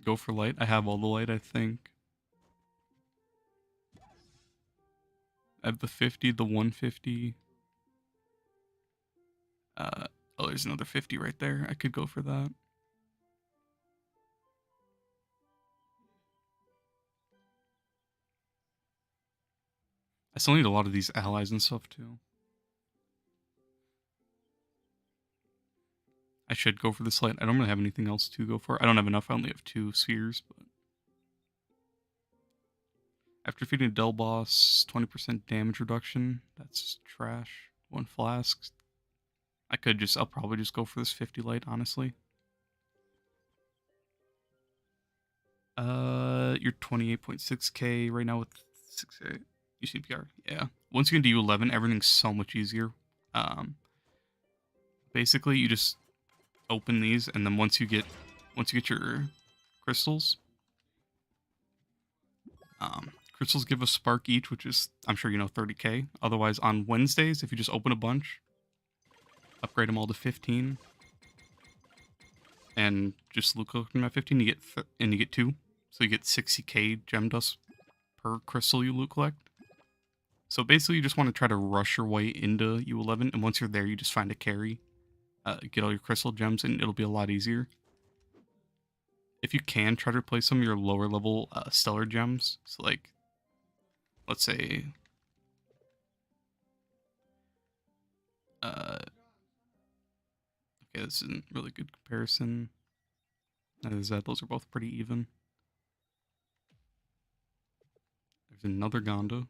Go for light. I have all the light, I think. I have the 50, the 150. Oh, there's another 50 right there. I could go for that. I still need a lot of these allies and stuff, too. I should go for this light. I don't really have anything else to go for. I don't have enough. I only have 2 spheres, but... After feeding a Del boss, 20% damage reduction. That's trash. 1 flask. I'll probably just go for this 50 light, honestly. You're 28.6k right now with 6k UCPR. Yeah. Once you get to U11, everything's so much easier. Basically, you just open these, and then once you get your crystals, crystals give a spark each, which is, I'm sure you know, 30k. Otherwise, on Wednesdays, if you just open a bunch, upgrade them all to 15, and just loot collect them at 15, you get 2. So you get 60k gem dust per crystal you loot collect. So basically, you just want to try to rush your way into U11, and once you're there, you just find a carry, get all your crystal gems, and it'll be a lot easier. If you can, try to replace some of your lower level stellar gems. So like, let's say, okay, this isn't really good comparison. Neither is that. Those are both pretty even. There's another Gonda.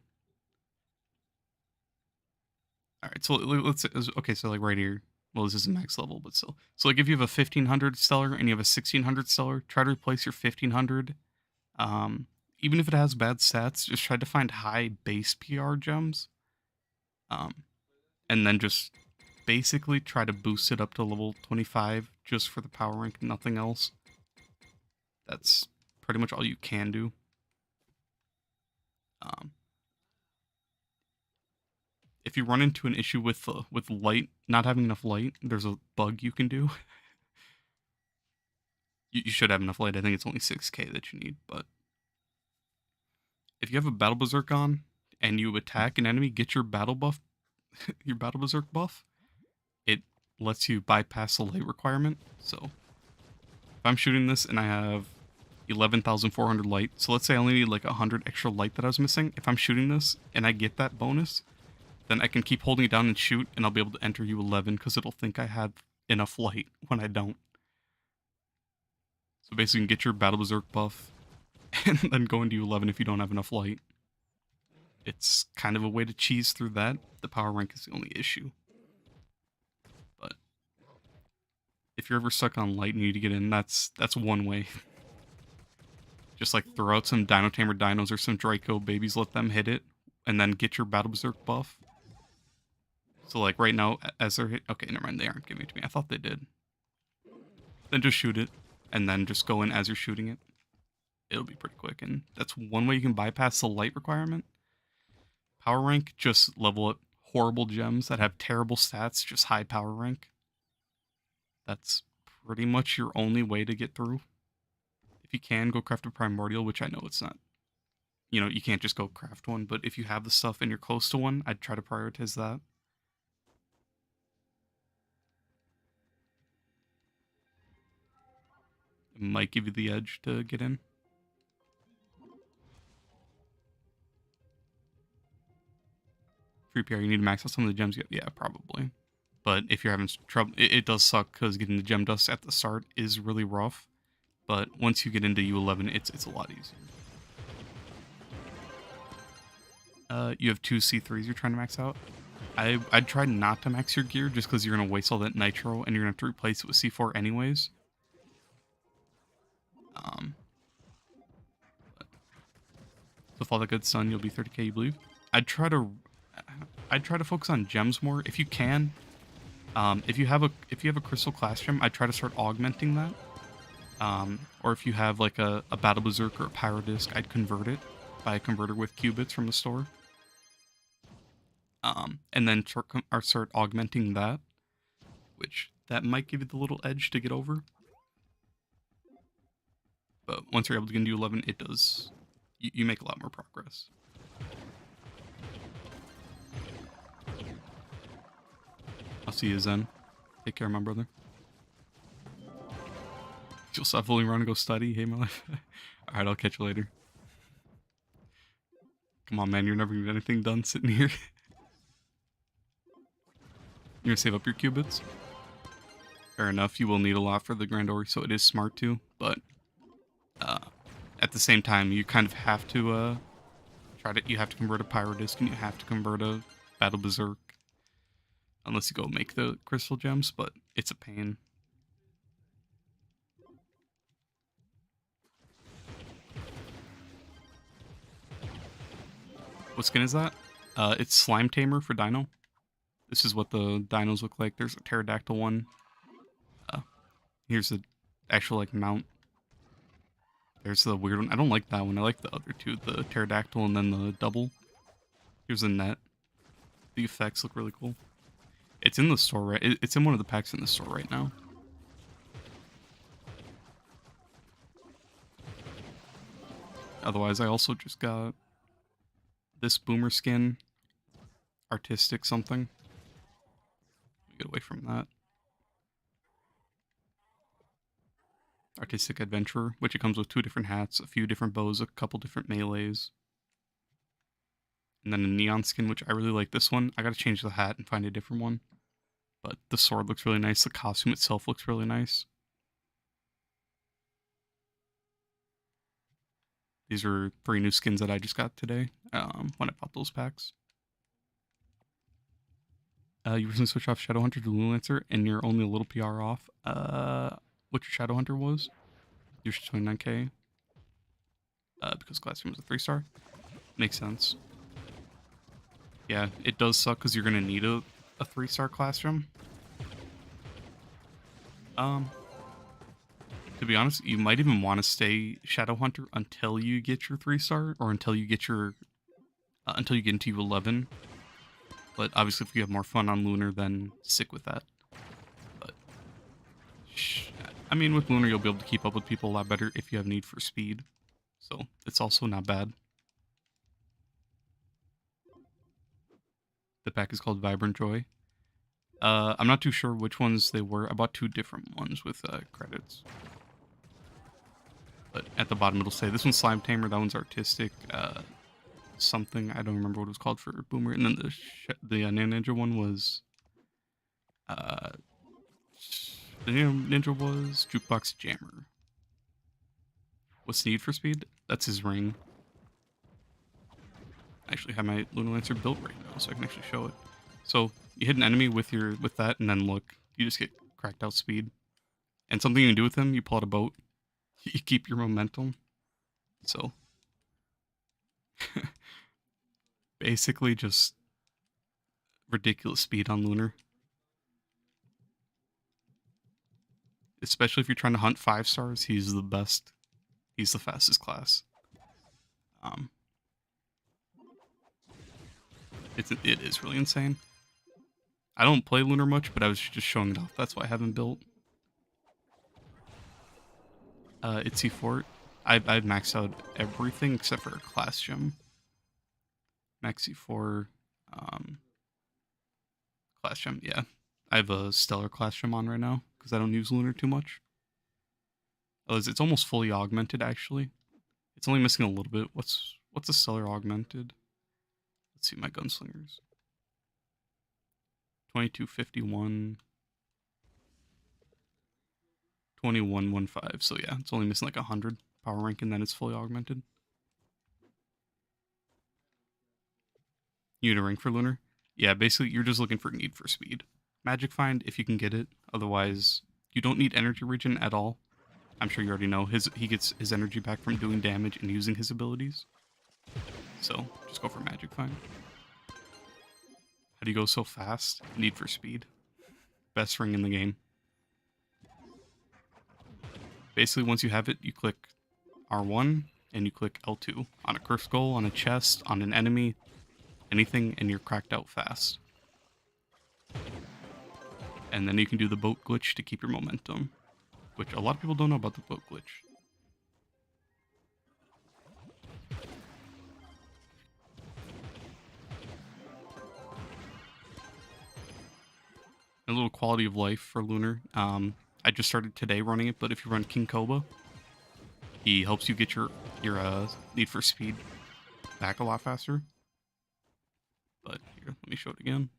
All right, so let's okay, so like right here. Well, this is max level, but still. So like if you have a 1500 stellar and you have a 1600 stellar, try to replace your 1500. Even if it has bad stats, just try to find high base PR gems. And then just basically try to boost it up to level 25 just for the power rank, nothing else. That's pretty much all you can do. If you run into an issue with light, not having enough light, there's a bug you can do. You should have enough light. I think it's only 6k that you need, but if you have a battle berserk on and you attack an enemy, get your battle buff, your battle berserk buff. It lets you bypass the light requirement. So if I'm shooting this and I have 11,400 light, so let's say I only need like 100 extra light that I was missing. If I'm shooting this and I get that bonus, then I can keep holding it down and shoot, and I'll be able to enter U11 because it'll think I have enough light when I don't. So basically, you can get your battle berserk buff and then go into U11 if you don't have enough light. It's kind of a way to cheese through that. The power rank is the only issue. But if you're ever stuck on light and you need to get in, that's one way. Just like throw out some Dino Tamer dinos or some Draco babies, let them hit it, and then get your battle berserk buff. So like right now, as they're hit, okay, never mind, they aren't giving it to me. I thought they did. Then just shoot it, and then just go in as you're shooting it. It'll be pretty quick, and that's one way you can bypass the light requirement. Power rank, just level up horrible gems that have terrible stats, just high power rank. That's pretty much your only way to get through. If you can, go craft a primordial, which I know it's not. You know, you can't just go craft one, but if you have the stuff and you're close to one, I'd try to prioritize that. It might give you the edge to get in. Free PR, you need to max out some of the gems. Yeah, probably. But if you're having trouble, it does suck because getting the gem dust at the start is really rough. But once you get into U11, it's a lot easier. You have 2 C3s you're trying to max out. I'd try not to max your gear just because you're going to waste all that nitro and you're going to have to replace it with C4 anyways. So with all that good sun, you'll be 30k, you believe? I'd try to focus on gems more if you can. If you have a crystal class gem, I'd try to start augmenting that. Or if you have like a battle berserk or a pyro disc, I'd convert it by a converter with qubits from the store. And then start augmenting that, which that might give you the little edge to get over. But once you're able to get into 11, it does. You make a lot more progress. I'll see you, Zen. Take care, my brother. You'll stop fooling around and go study. Hey, my life. Alright, I'll catch you later. Come on, man. You're never gonna get anything done sitting here. You're gonna save up your qubits? Fair enough. You will need a lot for the Grand Ori, so it is smart too. But at the same time, you kind of have to you have to convert a pyro disc and you have to convert a battle berserk. Unless you go make the crystal gems, but it's a pain. What skin is that? It's Slime Tamer for Dino. This is what the dinos look like. There's a pterodactyl one. Here's the actual like mount. There's the weird one. I don't like that one. I like the other two, the pterodactyl and then the double. Here's a net. The effects look really cool. It's in the store, right? It's in one of the packs in the store right now. Otherwise, I also just got this boomer skin. Artistic something. Get away from that. Artistic Adventurer, which it comes with 2 different hats, a few different bows, a couple different melees. And then a neon skin, which I really like this one. I gotta change the hat and find a different one. But the sword looks really nice. The costume itself looks really nice. These are 3 new skins that I just got today when I bought those packs. You recently switched off Shadowhunter to Lulancer, and you're only a little PR off. What your Shadowhunter was? You're 29k. Because Classroom was a 3-star. Makes sense. Yeah, it does suck because you're gonna need a 3-star Classroom. To be honest, you might even want to stay Shadowhunter until you get your 3-star, or until you get your until you get into U11. But obviously, if you have more fun on Lunar, then stick with that. But I mean, with Lunar, you'll be able to keep up with people a lot better if you have need for speed. So it's also not bad. The pack is called Vibrant Joy. I'm not too sure which ones they were. I bought 2 different ones with credits. But at the bottom it'll say, this one's Slime Tamer, that one's Artistic, something, I don't remember what it was called for Boomer. And then the Ninja one was, the Ninja was Jukebox Jammer. What's Need for Speed? That's his ring. I actually have my Lunar Lancer built right now, so I can actually show it. So you hit an enemy with that, and then look, you just get cracked out speed. And something you can do with him, you pull out a boat, you keep your momentum. So basically just ridiculous speed on Lunar. Especially if you're trying to hunt 5-stars, he's the best. He's the fastest class. It is really insane. I don't play Lunar much, but I was just showing it off. That's why I haven't built. It's C4. I've maxed out everything except for a class gem. Max C4, class gem, yeah. I have a stellar class gem on right now because I don't use Lunar too much. Oh, it's almost fully augmented actually. It's only missing a little bit. What's a stellar augmented? Let's see my gunslingers. 2251. 2115. So yeah, it's only missing like 100 power rank and then it's fully augmented. You need a rank for Lunar? Yeah, basically you're just looking for need for speed. Magic Find if you can get it. Otherwise, you don't need energy regen at all. I'm sure you already know he gets his energy back from doing damage and using his abilities. So just go for Magic Find. How do you go so fast? Need for speed. Best ring in the game. Basically, once you have it, you click R1 and you click L2 on a cursed goal, on a chest, on an enemy, anything, and you're cracked out fast. And then you can do the boat glitch to keep your momentum, which a lot of people don't know about the boat glitch. A little quality of life for Lunar. I just started today running it, but if you run King Koba, he helps you get your need for speed back a lot faster. But here, let me show it again.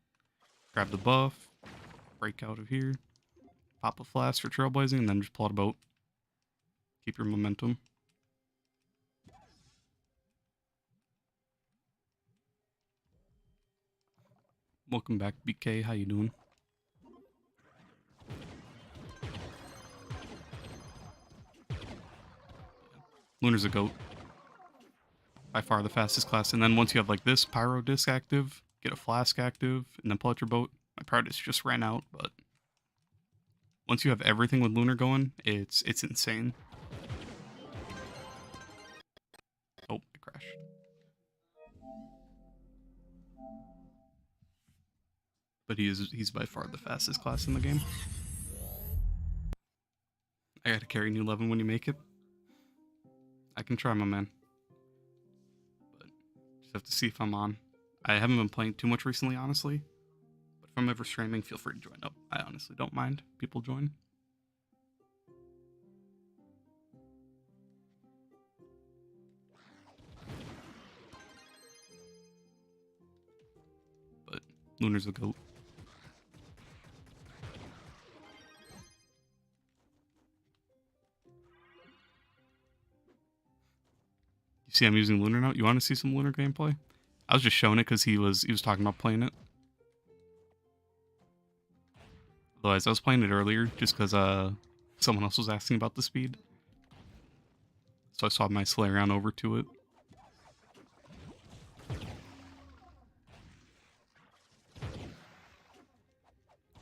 Grab the buff, break out of here, pop a flask for trailblazing, and then just pull out a boat. Keep your momentum. Welcome back, BK. How you doing? Lunar's a goat. By far the fastest class. And then once you have like this pyro disc active, get a flask active, and then pull out your boat. My pyro disc just ran out, but once you have everything with Lunar going, it's insane. Oh, it crashed. But he's by far the fastest class in the game. I gotta carry new 11 when you make it. I can try, my man. But just have to see if I'm on. I haven't been playing too much recently, honestly. But if I'm ever streaming, feel free to join up. I honestly don't mind people join. But Lunar's a goat. You see I'm using Lunar now? You want to see some Lunar gameplay? I was just showing it because he was talking about playing it. Otherwise, I was playing it earlier just because someone else was asking about the speed. So I swapped my Solarion over to it.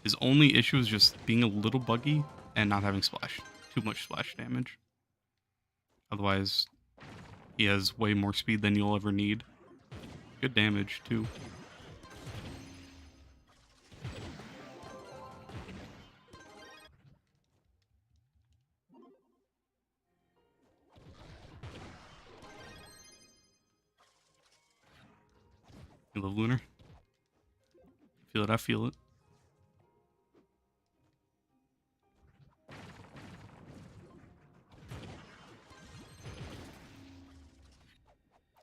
His only issue is just being a little buggy and not having splash. Too much splash damage. Otherwise, he has way more speed than you'll ever need. Good damage, too. You love Lunar? Feel it, I feel it.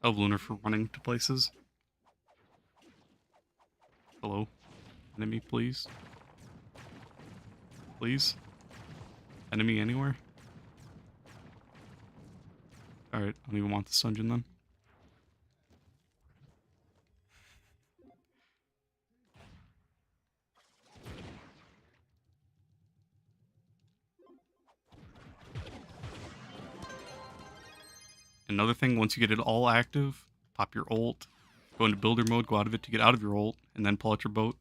I love Lunar for running to places. Hello? Enemy, please? Please? Enemy anywhere? Alright, I don't even want this dungeon then. Another thing, once you get it all active, pop your ult, go into builder mode, go out of it to get out of your ult, and then pull out your boat.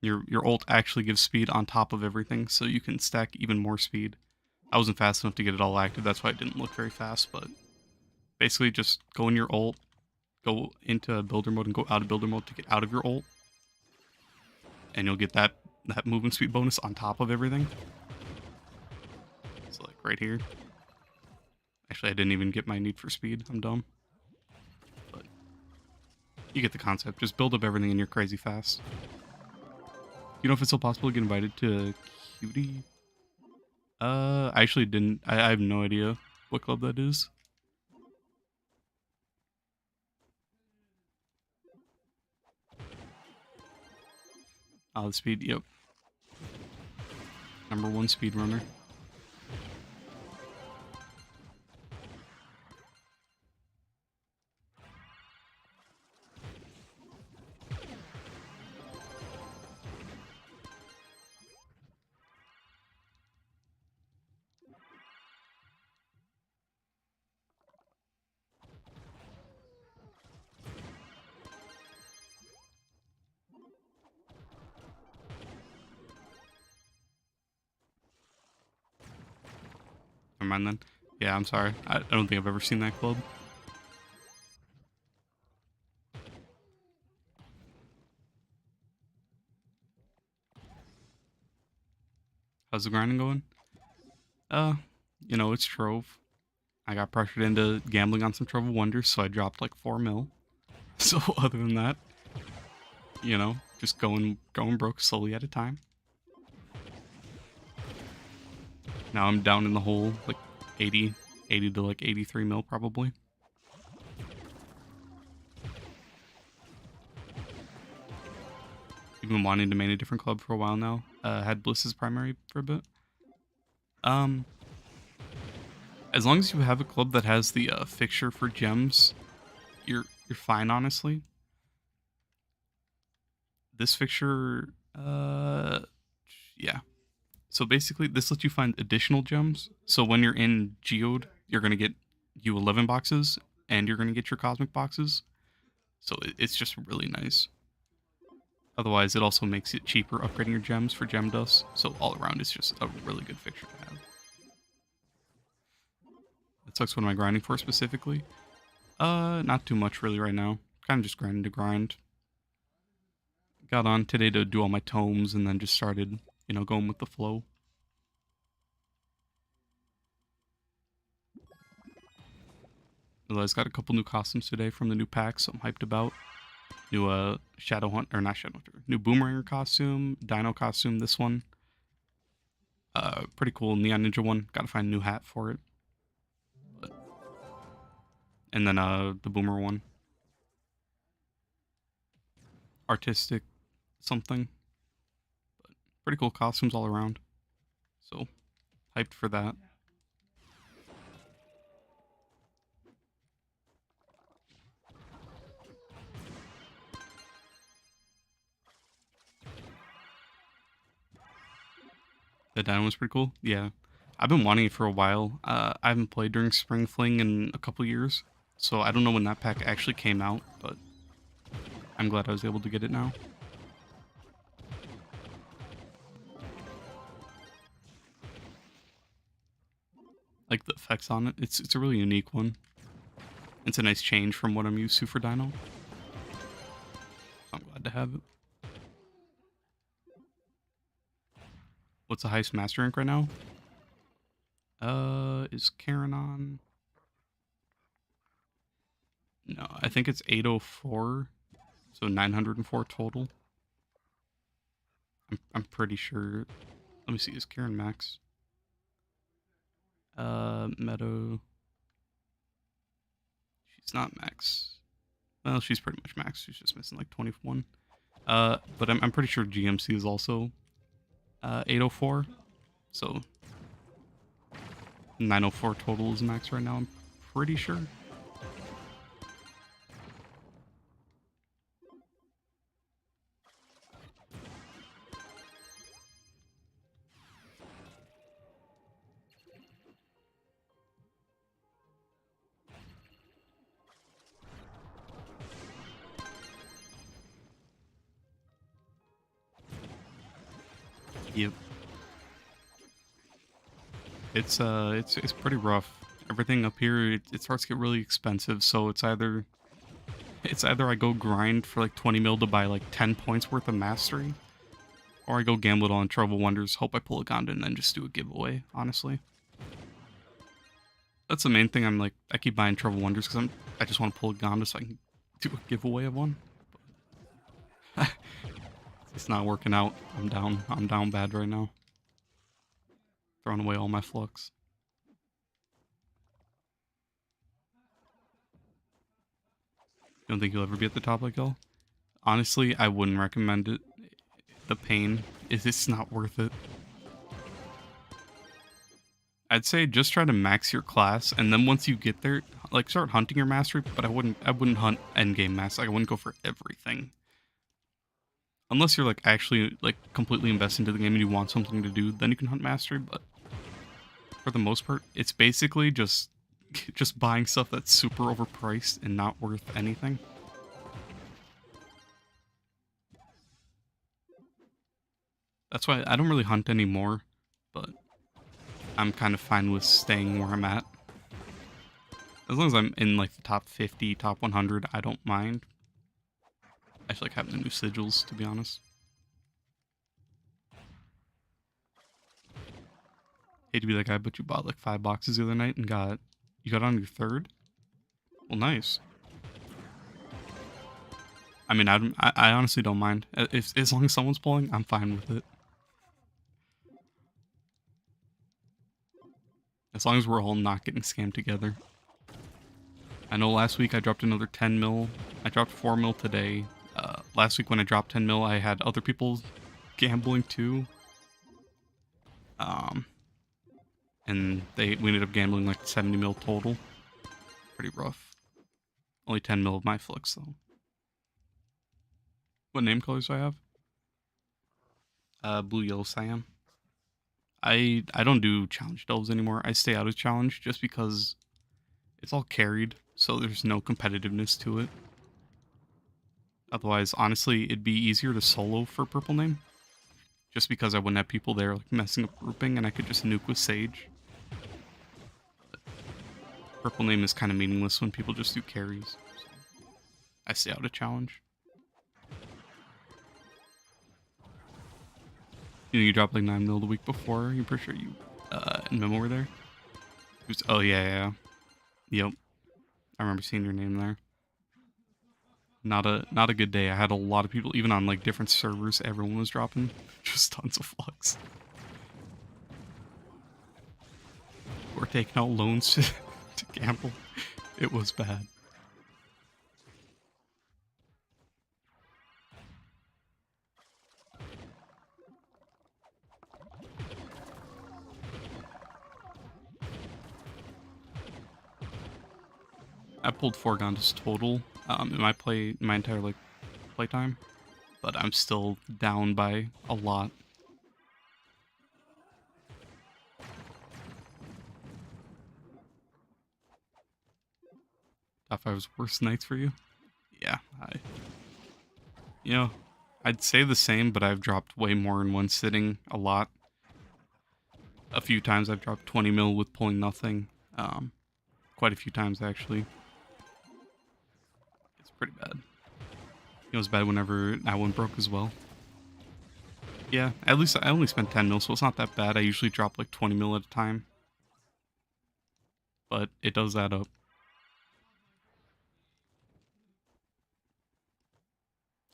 Your ult actually gives speed on top of everything, so you can stack even more speed. I wasn't fast enough to get it all active, that's why it didn't look very fast, but basically just go in your ult, go into builder mode and go out of builder mode to get out of your ult, and you'll get that movement speed bonus on top of everything. So like right here. Actually, I didn't even get my need for speed. I'm dumb. But you get the concept. Just build up everything and you're crazy fast. You know if it's still possible to get invited to Cutie? I actually didn't. I have no idea what club that is. Oh, the speed. Yep. #1 speedrunner. Never mind then. Yeah, I'm sorry. I don't think I've ever seen that club. How's the grinding going? Uh, it's Trove. I got pressured into gambling on some Trove Wonders, so I dropped like 4 mil. So other than that, just going broke slowly at a time. Now I'm down in the hole like 80 to like 83 mil probably. You've been wanting to main a different club for a while now. Had Bliss's primary for a bit. As long as you have a club that has the fixture for gems, you're fine, honestly. This fixture, yeah. So basically, this lets you find additional gems. So when you're in Geode, you're gonna get U11 boxes, and you're gonna get your cosmic boxes. So it's just really nice. Otherwise, it also makes it cheaper upgrading your gems for gem dust. So all around, it's just a really good fixture to have. That sucks. What am I grinding for specifically? Not too much really right now. Kind of just grinding to grind. Got on today to do all my tomes, and then just started, going with the flow. Otherwise, got a couple new costumes today from the new pack, so I'm hyped about. New Shadow Hunt, or not Shadow Hunter. New Boomeranger costume, Dino costume, this one. Pretty cool Neon Ninja one. Gotta find a new hat for it. And then the Boomer one. Artistic something. But pretty cool costumes all around. So, hyped for that. The Dino was pretty cool. Yeah. I've been wanting it for a while. I haven't played during Spring Fling in a couple years. So I don't know when that pack actually came out, but I'm glad I was able to get it now. Like the effects on it. It's a really unique one. It's a nice change from what I'm used to for Dino. So I'm glad to have it. What's the highest master rank right now? Is Karen on? No, I think it's 804. So 904 total. I'm pretty sure. Let me see, is Karen max? Meadow. She's not max. Well, she's pretty much max. She's just missing like 21. But I'm pretty sure GMC is also 804. So 904 total is max right now, I'm pretty sure. Yep. It's pretty rough. Everything up here, it starts to get really expensive, so it's either I go grind for like 20 mil to buy like 10 points worth of mastery, or I go gamble it on Trove Wonders, hope I pull a Gonda, and then just do a giveaway, honestly. That's the main thing. I keep buying Trove Wonders because I just want to pull a Gonda so I can do a giveaway of one. It's not working out. I'm down bad right now. Throwing away all my flux. You don't think you'll ever be at the top like y'all? Honestly, I wouldn't recommend it. The pain is it's not worth it. I'd say just try to max your class, and then once you get there, like start hunting your mastery. But I wouldn't hunt endgame mastery. Like, I wouldn't go for everything, unless you're like actually like completely invested into the game and you want something to do. Then you can hunt mastery. But for the most part, it's basically just buying stuff that's super overpriced and not worth anything. That's why I don't really hunt anymore, but I'm kind of fine with staying where I'm at. As long as I'm in like the top 50, top 100, I don't mind. I just like having the new sigils, to be honest. Hate to be that guy, but you bought like 5 boxes the other night and you got on your third? Well, nice. I mean, I honestly don't mind. If, as long as someone's pulling, I'm fine with it. As long as we're all not getting scammed together. I know last week I dropped another 10 mil. I dropped 4 mil today. Last week when I dropped 10 mil, I had other people gambling too. And we ended up gambling like 70 mil total. Pretty rough. Only 10 mil of my flux though. What name colors do I have? Blue, yellow, cyan. I don't do challenge delves anymore. I stay out of challenge just because it's all carried, so there's no competitiveness to it. Otherwise, honestly, it'd be easier to solo for purple name. Just because I wouldn't have people there like messing up grouping and I could just nuke with Sage. Purple name is kind of meaningless when people just do carries. So I stay out of challenge. You dropped like 9 mil the week before. You're pretty sure you and Memo were there? Oh yeah. Yep. I remember seeing your name there. Not a good day. I had a lot of people, even on like different servers, everyone was dropping just tons of flux. We're taking out loans to gamble. It was bad. I pulled 4 Gondas total in my entire like playtime, but I'm still down by a lot. Top 5's worst nights for you? Yeah, you know, I'd say the same, but I've dropped way more in one sitting. A lot. A few times I've dropped 20 mil with pulling nothing. Quite a few times actually. It's pretty bad. It was bad whenever that one broke as well. Yeah, at least I only spent 10 mil, so it's not that bad. I usually drop like 20 mil at a time. But it does add up.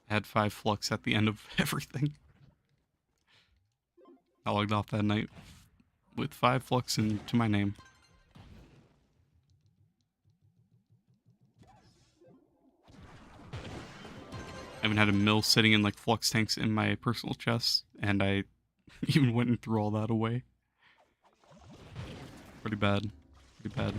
I had 5 flux at the end of everything. I logged off that night with 5 flux into my name. I even had a mill sitting in like flux tanks in my personal chest, and I even went and threw all that away. Pretty bad. Pretty bad.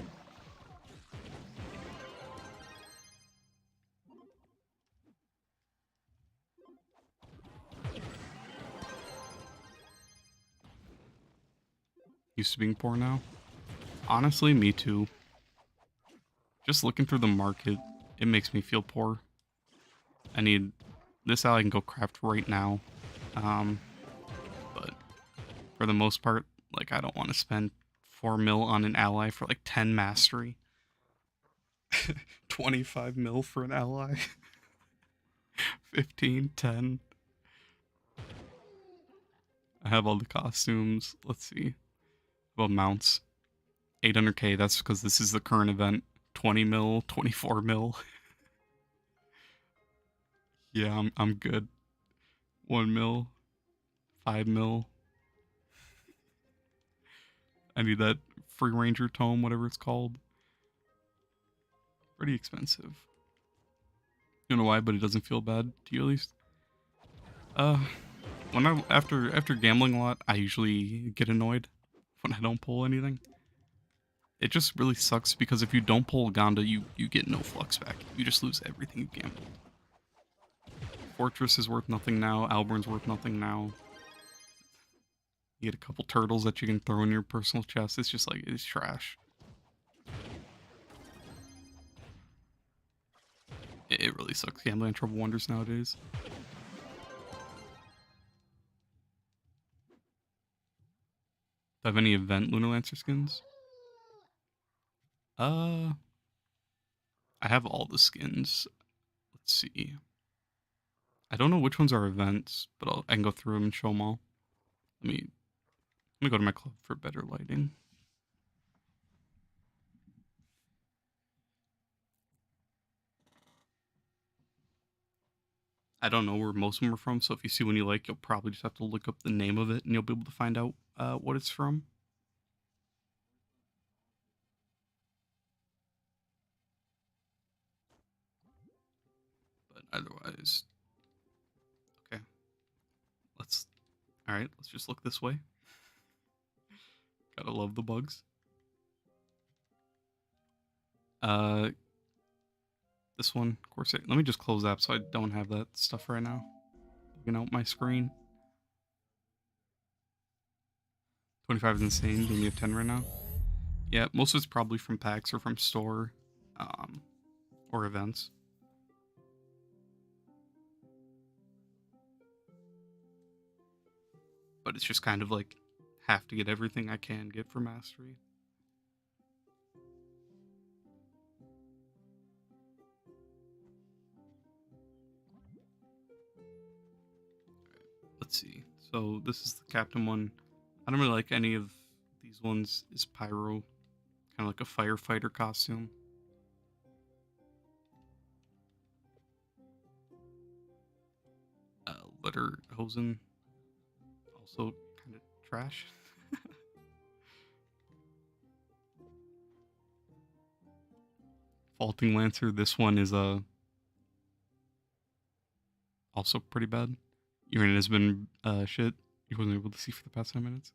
Used to being poor now? Honestly, me too. Just looking through the market, it makes me feel poor. I need this ally I can go craft right now. But for the most part, like I don't want to spend 4 mil on an ally for like 10 mastery. 25 mil for an ally. 15, 10. I have all the costumes. Let's see. About mounts. 800k, that's because this is the current event. 20 mil, 24 mil. Yeah, I'm good. 1 mil, 5 mil. I need that Free Ranger tome, whatever it's called. Pretty expensive. You know why, but it doesn't feel bad to you at least. Uh, when I after gambling a lot, I usually get annoyed when I don't pull anything. It just really sucks because if you don't pull Gonda, you get no flux back. You just lose everything you gambled. Fortress is worth nothing now. Alburn's worth nothing now. You get a couple turtles that you can throw in your personal chest. It's just like, it's trash. It really sucks gambling on Trouble Wonders nowadays. Do I have any event Lunar Lancer skins? I have all the skins. Let's see. I don't know which ones are events, but I can go through them and show them all. Let me go to my club for better lighting. I don't know where most of them are from, so if you see one you like, you'll probably just have to look up the name of it, and you'll be able to find out what it's from. But otherwise, okay. All right, let's just look this way. Gotta love the bugs. Uh, this one, of course. Let me just close that so I don't have that stuff right now. Looking out my screen. 25 is insane. You only have 10 right now. Yeah, most of it's probably from packs or from store, or events. But it's just kind of like have to get everything I can get for mastery. Let's see. So this is the captain one. I don't really like any of these ones. Is pyro, kind of like a firefighter costume. Lederhosen, also kind of trash. Faulting Lancer. This one is also pretty bad. Urine has been shit. You wasn't able to see for the past 10 minutes.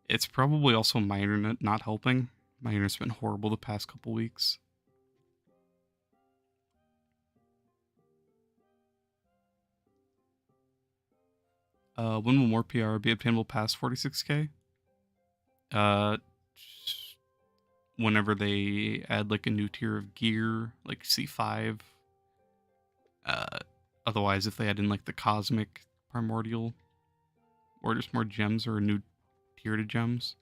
It's probably also my internet not helping. My internet's been horrible the past couple weeks. When will more PR be obtainable past 46k? Uh, Whenever they add like a new tier of gear, like C5. Uh, Otherwise, if they add in like the cosmic primordial, or just more gems or a new tier to gems.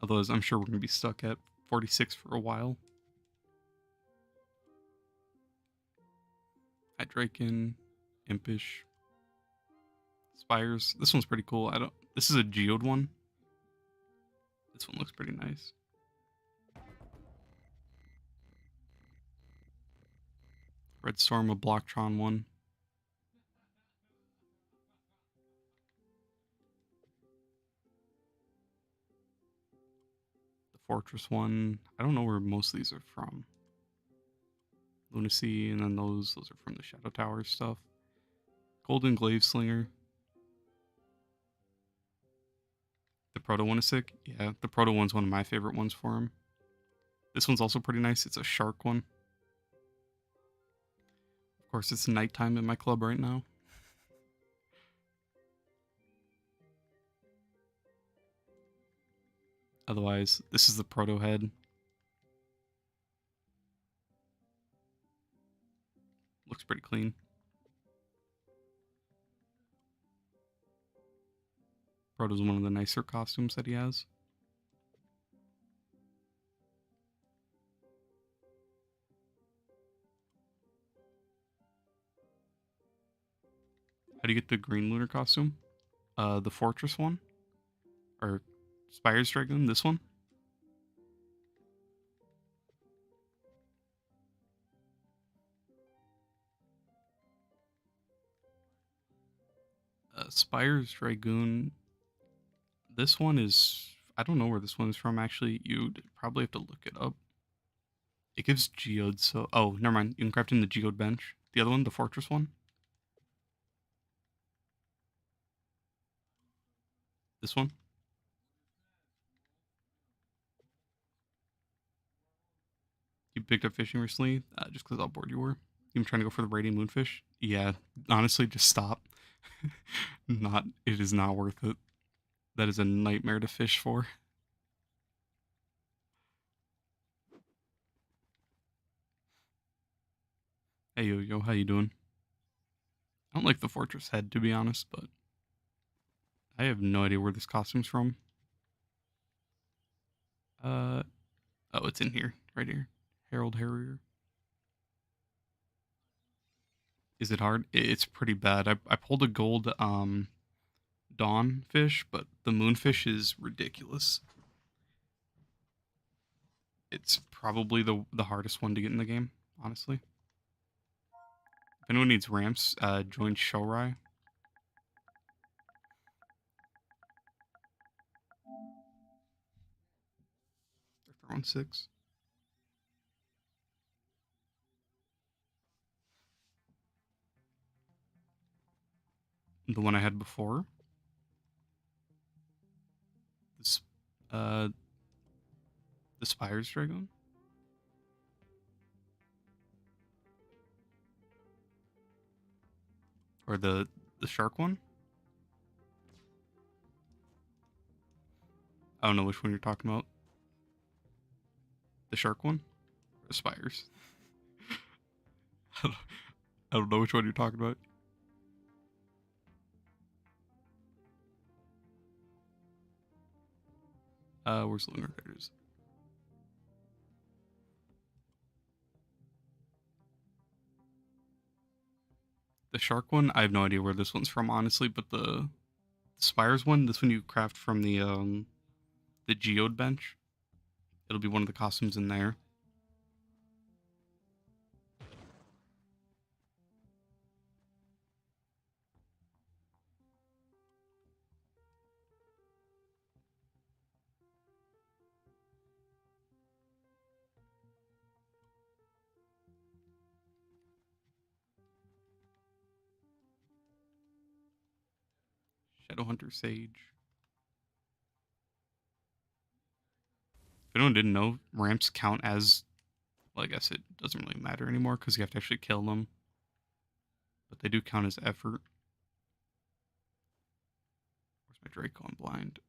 Otherwise, I'm sure we're gonna be stuck at 46 for a while. Hydraken, Impish, Spires. This one's pretty cool. I don't. This is a geode one. This one looks pretty nice. Red Storm, a Blocktron one. The Fortress one. I don't know where most of these are from. Lunacy, and then those are from the Shadow Tower stuff. Golden Glaive Slinger. The Proto one is sick. Yeah, the Proto one's one of my favorite ones for him. This one's also pretty nice. It's a shark one. Of course, it's nighttime in my club right now. Otherwise, this is the Proto head. Looks pretty clean. Proto's one of the nicer costumes that he has. How do you get the green lunar costume? The Fortress one? Or Spire's Dragon, this one? Spire's Dragoon. This one is. I don't know where this one is from, actually. You'd probably have to look it up. It gives geodes, so. Oh, never mind. You can craft in the geode bench. The other one, the fortress one. This one. You picked up fishing recently, just because how bored you were. You been trying to go for the radiant moonfish? Yeah, honestly, just stop. Not. It is not worth it. That is a nightmare to fish for. Hey yo yo, how you doing? I don't like the fortress head, to be honest, but I have no idea where this costume's from. Uh oh, it's in here, right here. Harold Harrier. Is it hard? It's pretty bad. I pulled a gold dawn fish, but the moonfish is ridiculous. It's probably the hardest one to get in the game, honestly. If anyone needs ramps, join Shorai. They're throwing six. The one I had before. This uh the Spire's Dragon. Or the shark one. I don't know which one you're talking about. The shark one? Or the spires? I don't know which one you're talking about. Where's the lunar? There it is. The shark one, I have no idea where this one's from, honestly, but the spires one, this one you craft from the geode bench. It'll be one of the costumes in there. Shadowhunter Sage. If anyone didn't know, ramps count as, well, I guess it doesn't really matter anymore because you have to actually kill them. But they do count as effort. Where's my Drake going blind?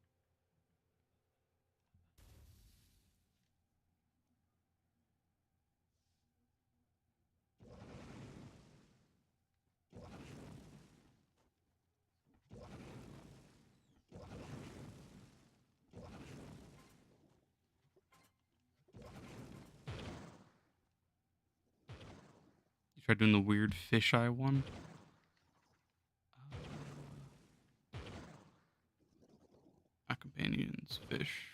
You tried doing the weird fisheye one? My companions, fish.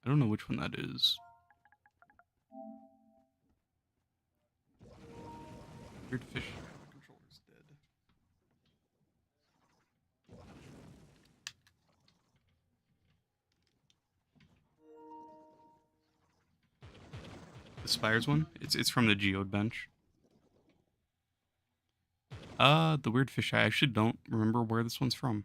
I don't know which one that is. Weird fish. My controller's dead. The Spires one? It's from the geode bench. The weird fish. I actually don't remember where this one's from.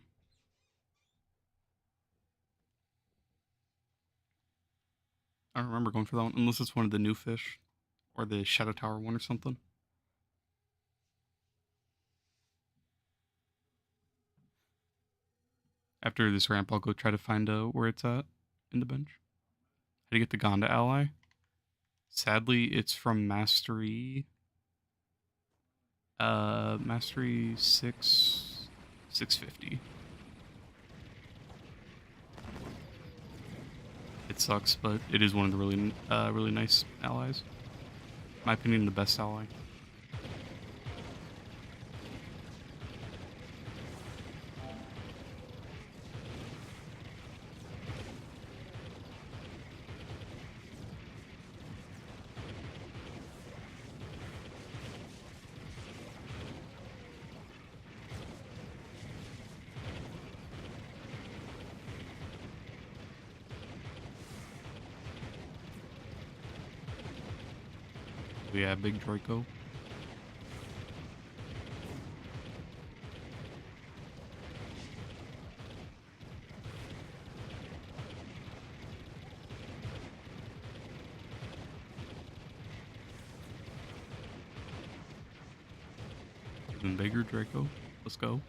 I don't remember going for that one, unless it's one of the new fish, or the Shadow Tower one or something. After this ramp, I'll go try to find where it's at in the bench. How do you get the Gonda ally? Sadly, it's from Mastery. Mastery 650. It sucks, but it is one of the really nice allies. In my opinion, the best ally. Yeah, big Draco. Even bigger Draco. Let's go.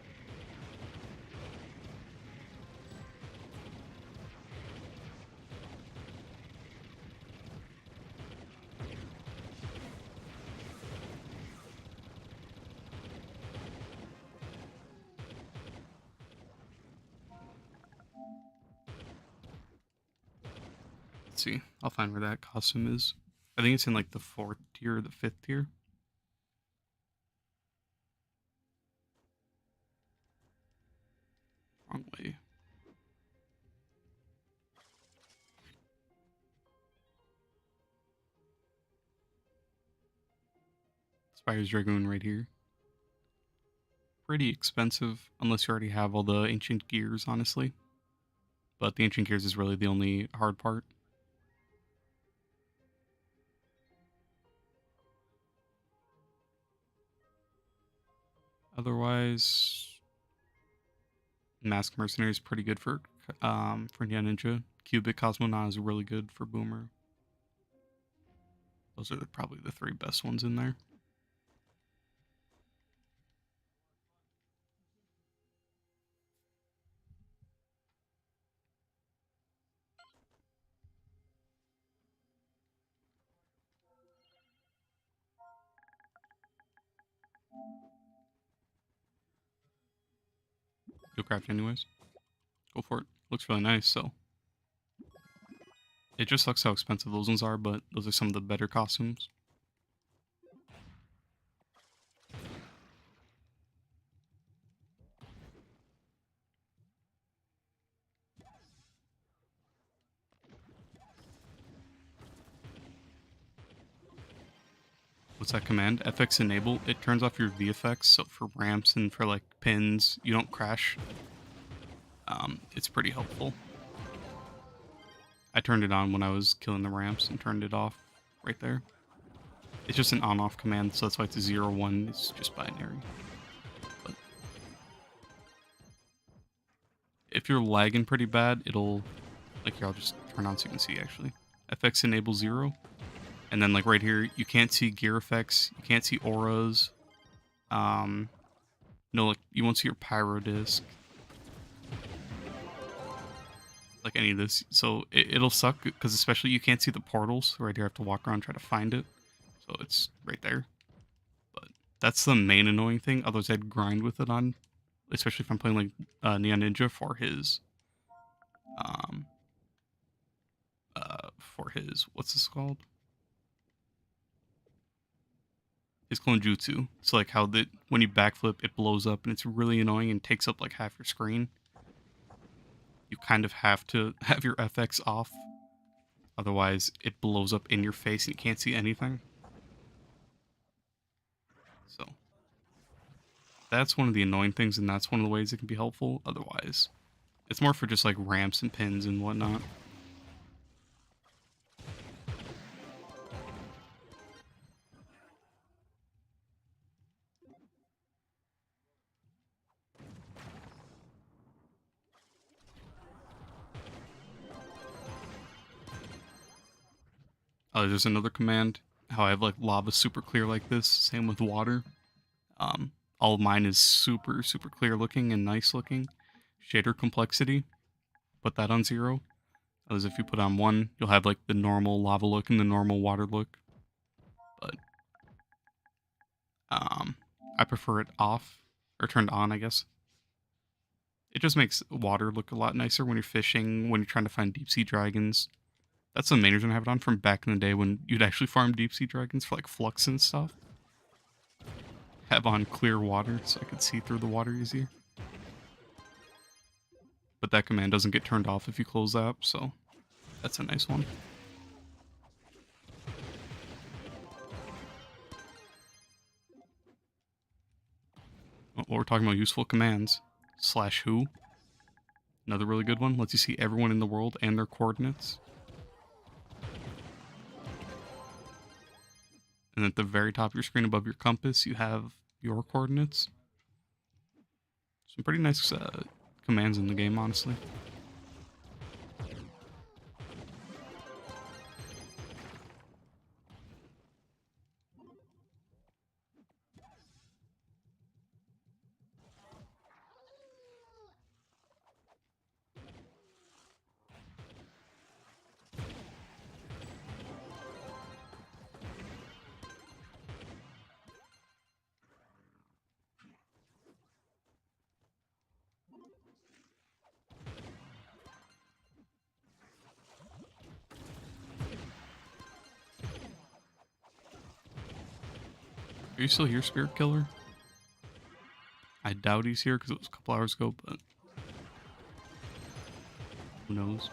Let's see. I'll find where that costume is. I think it's in like the 4th tier or the 5th tier. Wrong way. Spire's Dragoon right here. Pretty expensive unless you already have all the ancient gears, honestly. But the ancient gears is really the only hard part. Otherwise, Mask Mercenary is pretty good for Ninja. Cubic Cosmonaut is really good for Boomer. Those are probably the 3 best ones in there. You'll craft anyways. Go for it. Looks really nice, so. It just sucks how expensive those ones are, but those are some of the better costumes. What's that command? FX enable. It turns off your VFX, so for ramps and for like pins, you don't crash. It's pretty helpful. I turned it on when I was killing the ramps and turned it off right there. It's just an on-off command, so that's why it's a 0-1. It's just binary. But if you're lagging pretty bad, it'll... Like here, I'll just turn on so you can see, actually. FX enable 0. And then like right here, you can't see gear effects. You can't see auras. No, like you won't see your pyro disc. Like any of this. So it'll suck because especially you can't see the portals. Right here, I have to walk around and try to find it. So it's right there. But that's the main annoying thing. Otherwise, I'd grind with it on, especially if I'm playing like Neon Ninja for his, what's this called? His clone jutsu. So like how when you backflip, it blows up and it's really annoying and takes up like half your screen. You kind of have to have your FX off. Otherwise, it blows up in your face and you can't see anything. So that's one of the annoying things, and that's one of the ways it can be helpful. Otherwise, it's more for just like ramps and pins and whatnot. There's another command. How I have like lava super clear like this. Same with water. All of mine is super clear looking and nice looking. Shader complexity. Put that on 0. As if you put on 1, you'll have like the normal lava look and the normal water look. But I prefer it off or turned on, I guess. It just makes water look a lot nicer when you're fishing, when you're trying to find deep sea dragons. That's the main reason I have it on, from back in the day when you'd actually farm deep sea dragons for like flux and stuff. Have on clear water so I could see through the water easier. But that command doesn't get turned off if you close the app, so that's a nice one. Well, we're talking about useful commands. /who. Another really good one. Lets you see everyone in the world and their coordinates. And at the very top of your screen above your compass, you have your coordinates. Some pretty nice commands in the game, honestly. Are you still here, Spirit Killer? I doubt he's here because it was a couple hours ago, but who knows?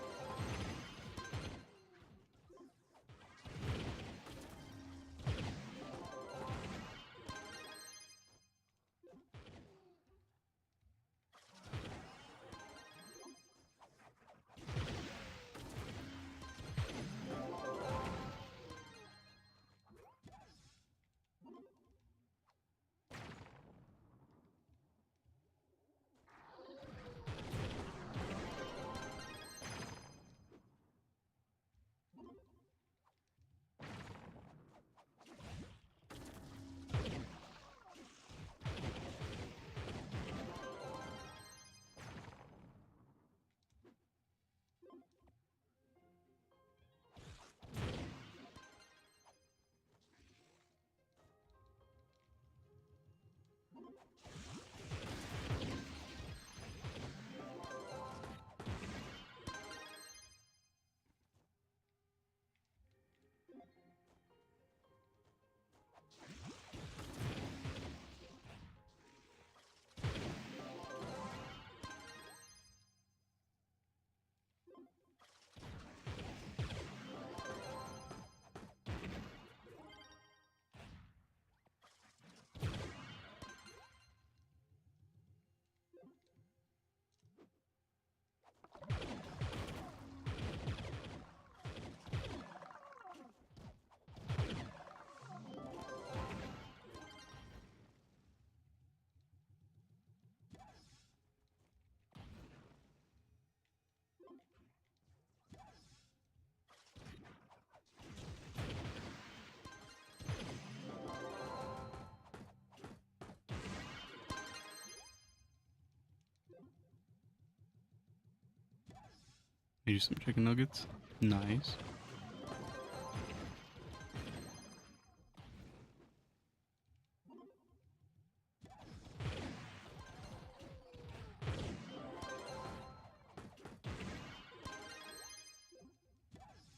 Maybe some chicken nuggets. Nice.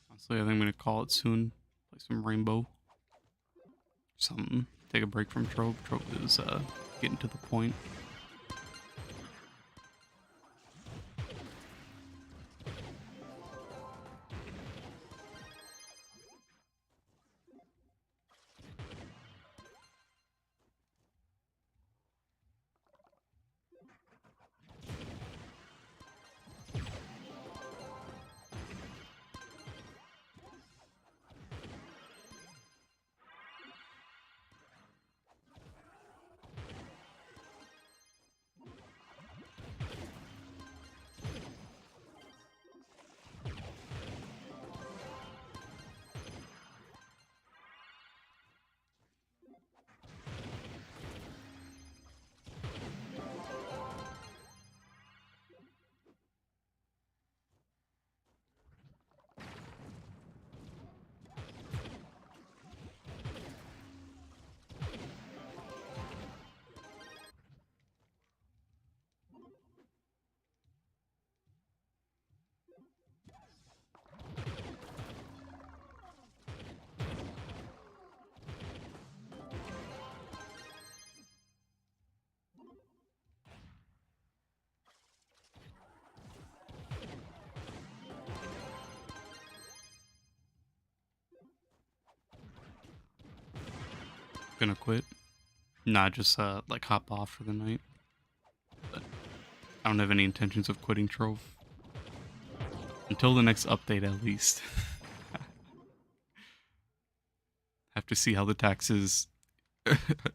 Honestly, I think I'm gonna call it soon. Play some Rainbow. Something. Take a break from Trove. Trove is getting to the point. Gonna quit. Nah, just like hop off for the night. But I don't have any intentions of quitting Trove. Until the next update, at least. Have have to see how the taxes,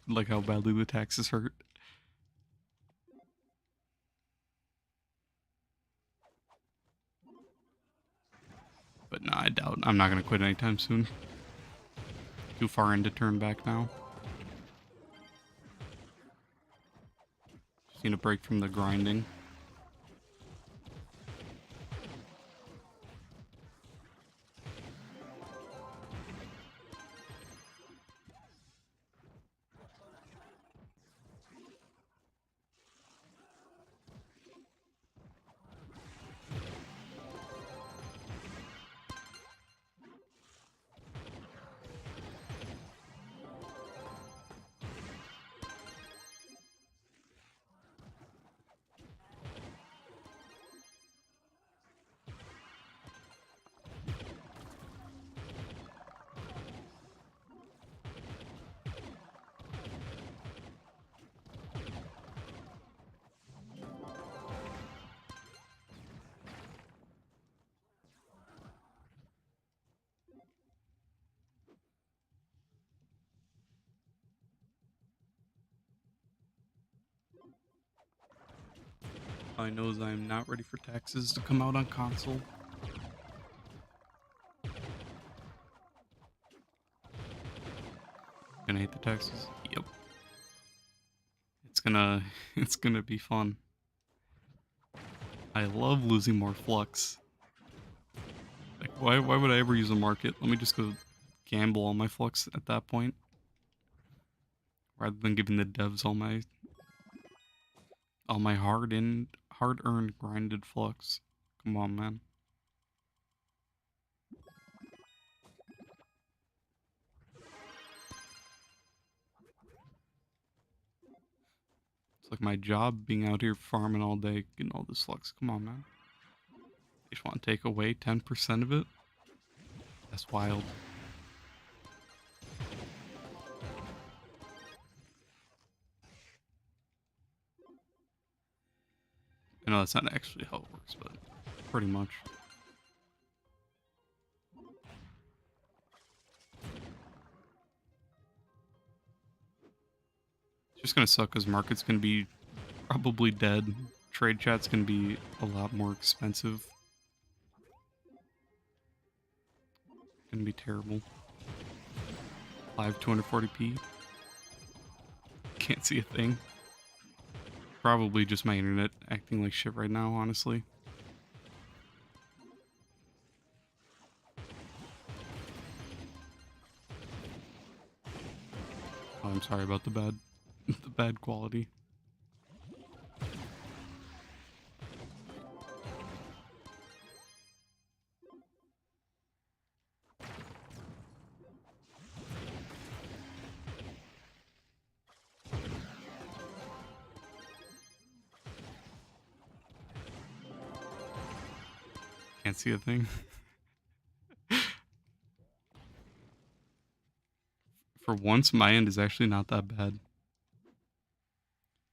like how badly the taxes hurt. But nah, I doubt. I'm not gonna quit anytime soon. Too far in to turn back now. Just need a break from the grinding. All I know is I am not ready for taxes to come out on console. Gonna hate the taxes. Yep. It's gonna it's gonna be fun. I love losing more flux. Like why would I ever use a market? Let me just go gamble on my flux at that point. Rather than giving the devs all my hard earned grinded flux. Come on, man. It's like my job being out here farming all day, getting all this flux. Come on, man. You just want to take away 10% of it? That's wild. I know that's not actually how it works, but pretty much. It's just gonna suck because market's gonna be probably dead. Trade chat's gonna be a lot more expensive. Gonna be terrible. Live 240p. Can't see a thing. Probably just my internet acting like shit right now, honestly. Oh, I'm sorry about the bad quality. Can't see a thing. For once, my end is actually not that bad.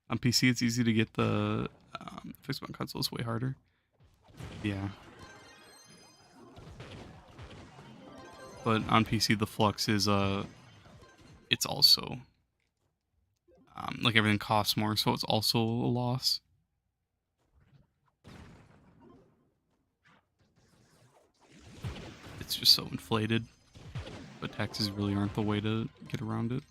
On PC, it's easy to get the fixed on console is way harder. Yeah. But on PC, the flux is it's also like everything costs more, so it's also a loss. It's just so inflated, but taxes really aren't the way to get around it.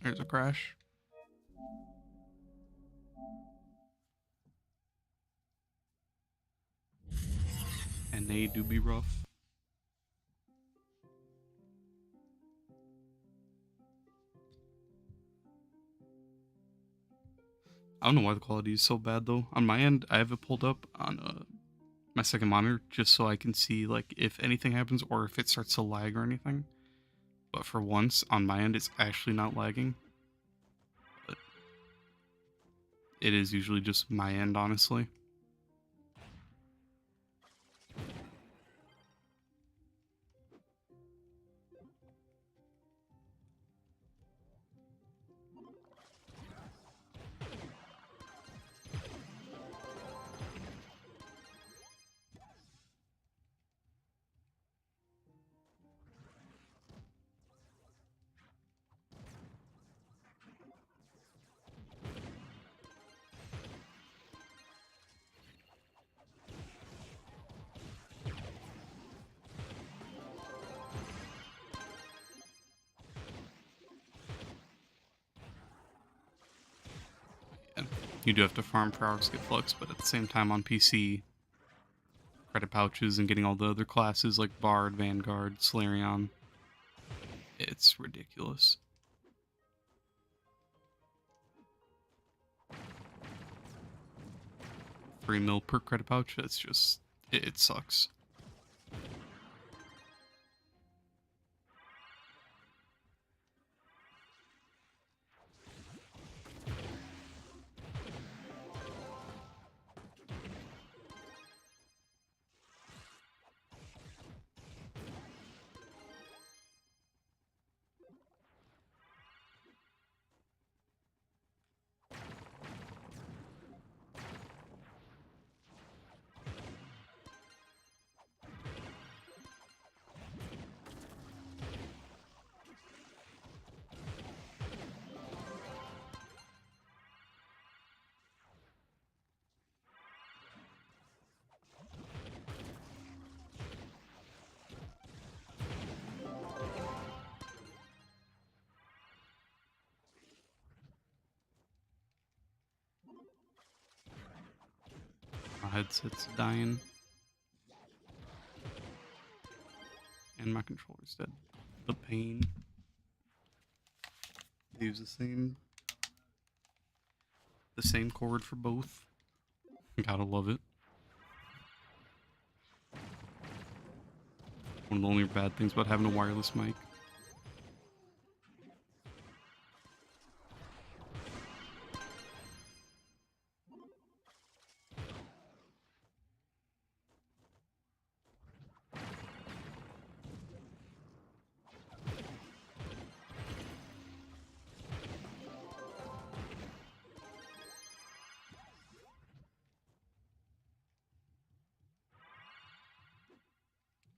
There's a crash. And they do be rough. I don't know why the quality is so bad though. On my end, I have it pulled up on my second monitor just so I can see like if anything happens or if it starts to lag or anything. But for once, on my end, it's actually not lagging. But it is usually just my end, honestly. Yeah. You do have to farm for hours to get flux, but at the same time on PC, credit pouches and getting all the other classes like Bard, Vanguard, Solarion, it's ridiculous. 3 mil per credit pouch, it's just, it sucks. My headset's dying. And my controller's dead. The pain. They use the same cord for both. Gotta love it. One of the only bad things about having a wireless mic.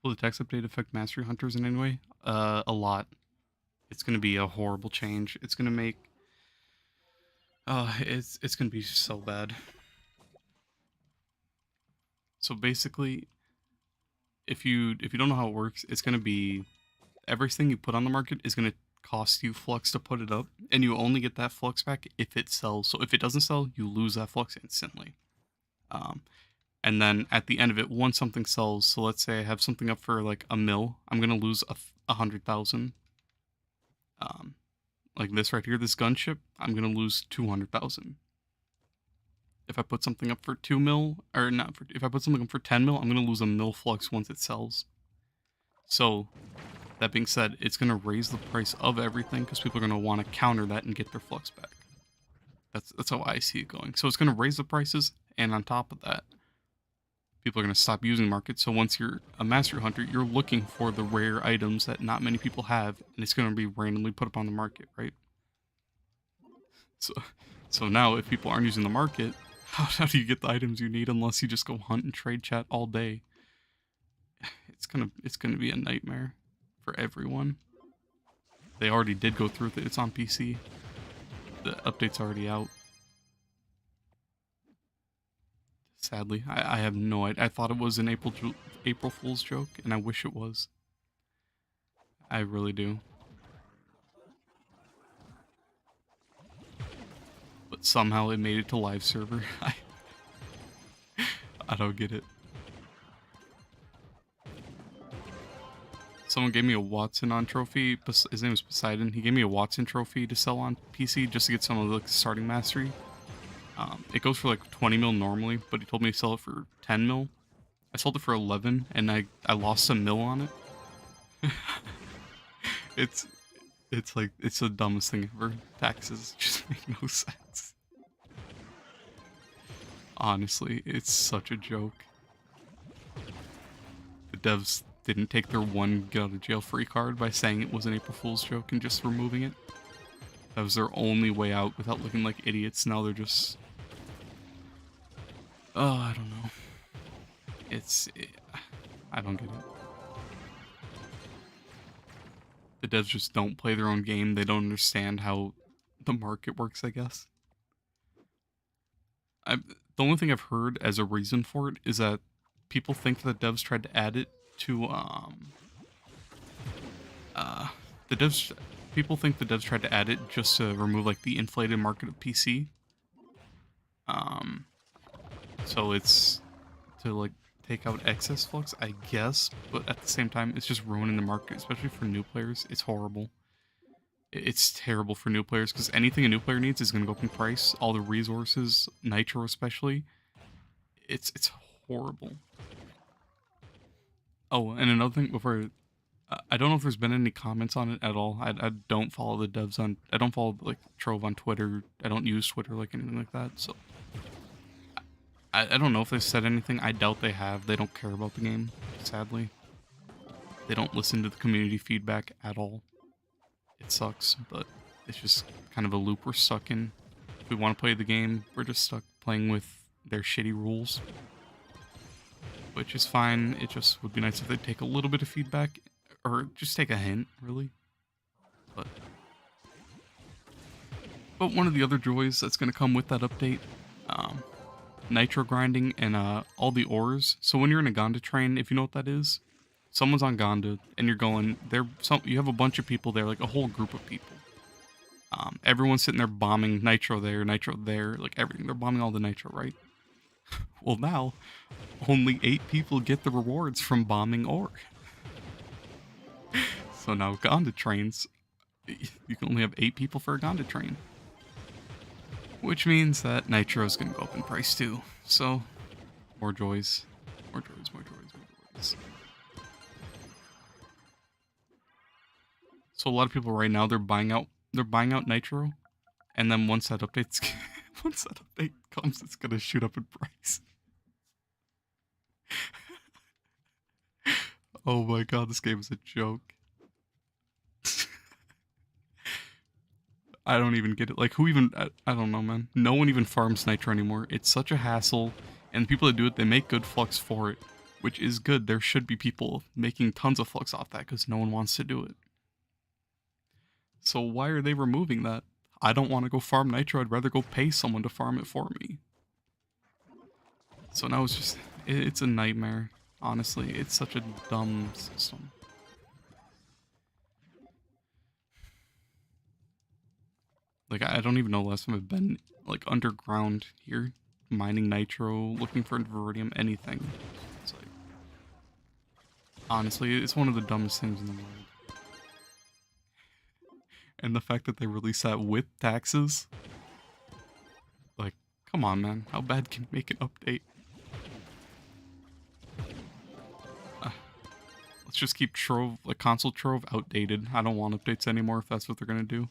Will the text update affect mastery hunters in any way? A lot. It's gonna be a horrible change. It's gonna make it's gonna be so bad. So basically, if you don't know how it works, it's gonna be everything you put on the market is gonna cost you flux to put it up, and you only get that flux back if it sells. So if it doesn't sell, you lose that flux instantly. Um, and then at the end of it, once something sells, so let's say I have something up for like a mil, I'm gonna lose 100,000. Um, like this right here, this gunship, I'm gonna lose 200,000. If I put something up for 2 mil, or not, if I put something up for 10 mil, I'm gonna lose a mil flux once it sells. So that being said, it's gonna raise the price of everything because people are gonna want to counter that and get their flux back. That's how I see it going. So it's gonna raise the prices, and on top of that, people are gonna stop using markets. So once you're a master hunter, you're looking for the rare items that not many people have, and it's gonna be randomly put up on the market, right? So, so now if people aren't using the market, how do you get the items you need unless you just go hunt and trade chat all day? It's gonna be a nightmare for everyone. They already did go through it. It's on PC. The update's already out. Sadly, I have no idea. I thought it was an April Fool's joke, and I wish it was. I really do. but somehow it made it to live server. I don't get it. Someone gave me a Watson on trophy. His name is Poseidon. He gave me a Watson trophy to sell on PC just to get some of the starting mastery. It goes for like 20 mil normally, but he told me to sell it for 10 mil. I sold it for 11, and I lost a mil on it. It's like, it's the dumbest thing ever. Taxes just make no sense. Honestly, it's such a joke. The devs didn't take their one get out of jail free card by saying it was an April Fool's joke and just removing it. That was their only way out without looking like idiots. Now they're just... Oh, I don't know. I don't get it. The devs just don't play their own game. They don't understand how the market works, I guess. The only thing I've heard as a reason for it is that people think that devs tried to add it to, people think the devs tried to add it just to remove, like, the inflated market of PC. So it's to, like, take out excess flux, I guess, but at the same time, it's just ruining the market, especially for new players. It's horrible. It's terrible for new players, because anything a new player needs is going to go up in price. All the resources, Nitro especially. It's horrible. Oh, and another thing before... I don't know if there's been any comments on it at all. I don't follow the devs on... I don't follow, like, Trove on Twitter. I don't use Twitter, like, anything like that, so... I don't know if they've said anything. I doubt they have. They don't care about the game, sadly. They don't listen to the community feedback at all. It sucks, but it's just kind of a loop we're stuck in. If we want to play the game, we're just stuck playing with their shitty rules. Which is fine. It just would be nice if they'd take a little bit of feedback, or just take a hint, really. But one of the other joys that's going to come with that update, nitro grinding and all the ores. So when you're in a Gonda train, if you know what that is, someone's on Gonda and you're going there. You have a bunch of people there, like a whole group of people. Everyone's sitting there bombing nitro there, like everything. They're bombing all the nitro, right? Well, now only 8 people get the rewards from bombing ore. So now Gonda trains, you can only have 8 people for a Gonda train. Which means that Nitro is going to go up in price too. So, more joys. More joys, more joys, more joys. So a lot of people right now, they're buying out Nitro. And then once that update comes, it's going to shoot up in price. Oh my god, this game is a joke. I don't even get it. Like, who even... I don't know, man. No one even farms Nitro anymore. It's such a hassle. And the people that do it, they make good flux for it. Which is good. There should be people making tons of flux off that, because no one wants to do it. So why are they removing that? I don't want to go farm Nitro. I'd rather go pay someone to farm it for me. So now it's just... It's a nightmare. Honestly, it's such a dumb system. Like, I don't even know the last time I've been, like, underground here, mining Nitro, looking for Iridium, anything. It's like... Honestly, it's one of the dumbest things in the world. And the fact that they release that with taxes... Like, come on, man. How bad can you make an update? Let's just keep Trove, like, console Trove outdated. I don't want updates anymore if that's what they're gonna do.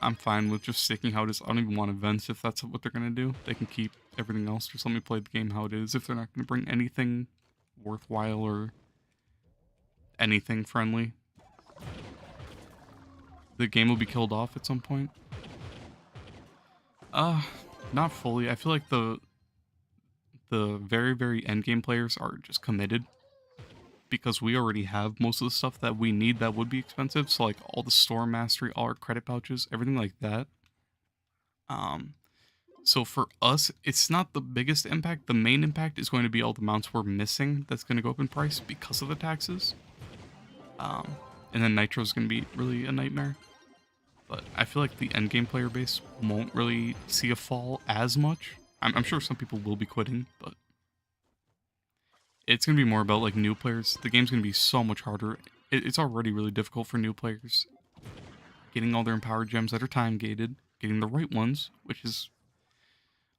I'm fine with just sticking how it is. I don't even want events if that's what they're going to do. They can keep everything else. Just let me play the game how it is. If they're not going to bring anything worthwhile or anything friendly, the game will be killed off at some point. Not fully. I feel like the very, very endgame players are just committed. Because we already have most of the stuff that we need that would be expensive. So, like, all the store mastery, all our credit pouches, everything like that. So for us, it's not the biggest impact. The main impact is going to be all the mounts we're missing that's going to go up in price because of the taxes. And then Nitro is going to be really a nightmare. But I feel like the endgame player base won't really see a fall as much. I'm sure some people will be quitting, but it's going to be more about like new players. The game's going to be so much harder. It's already really difficult for new players. Getting all their empowered gems that are time gated, getting the right ones, which is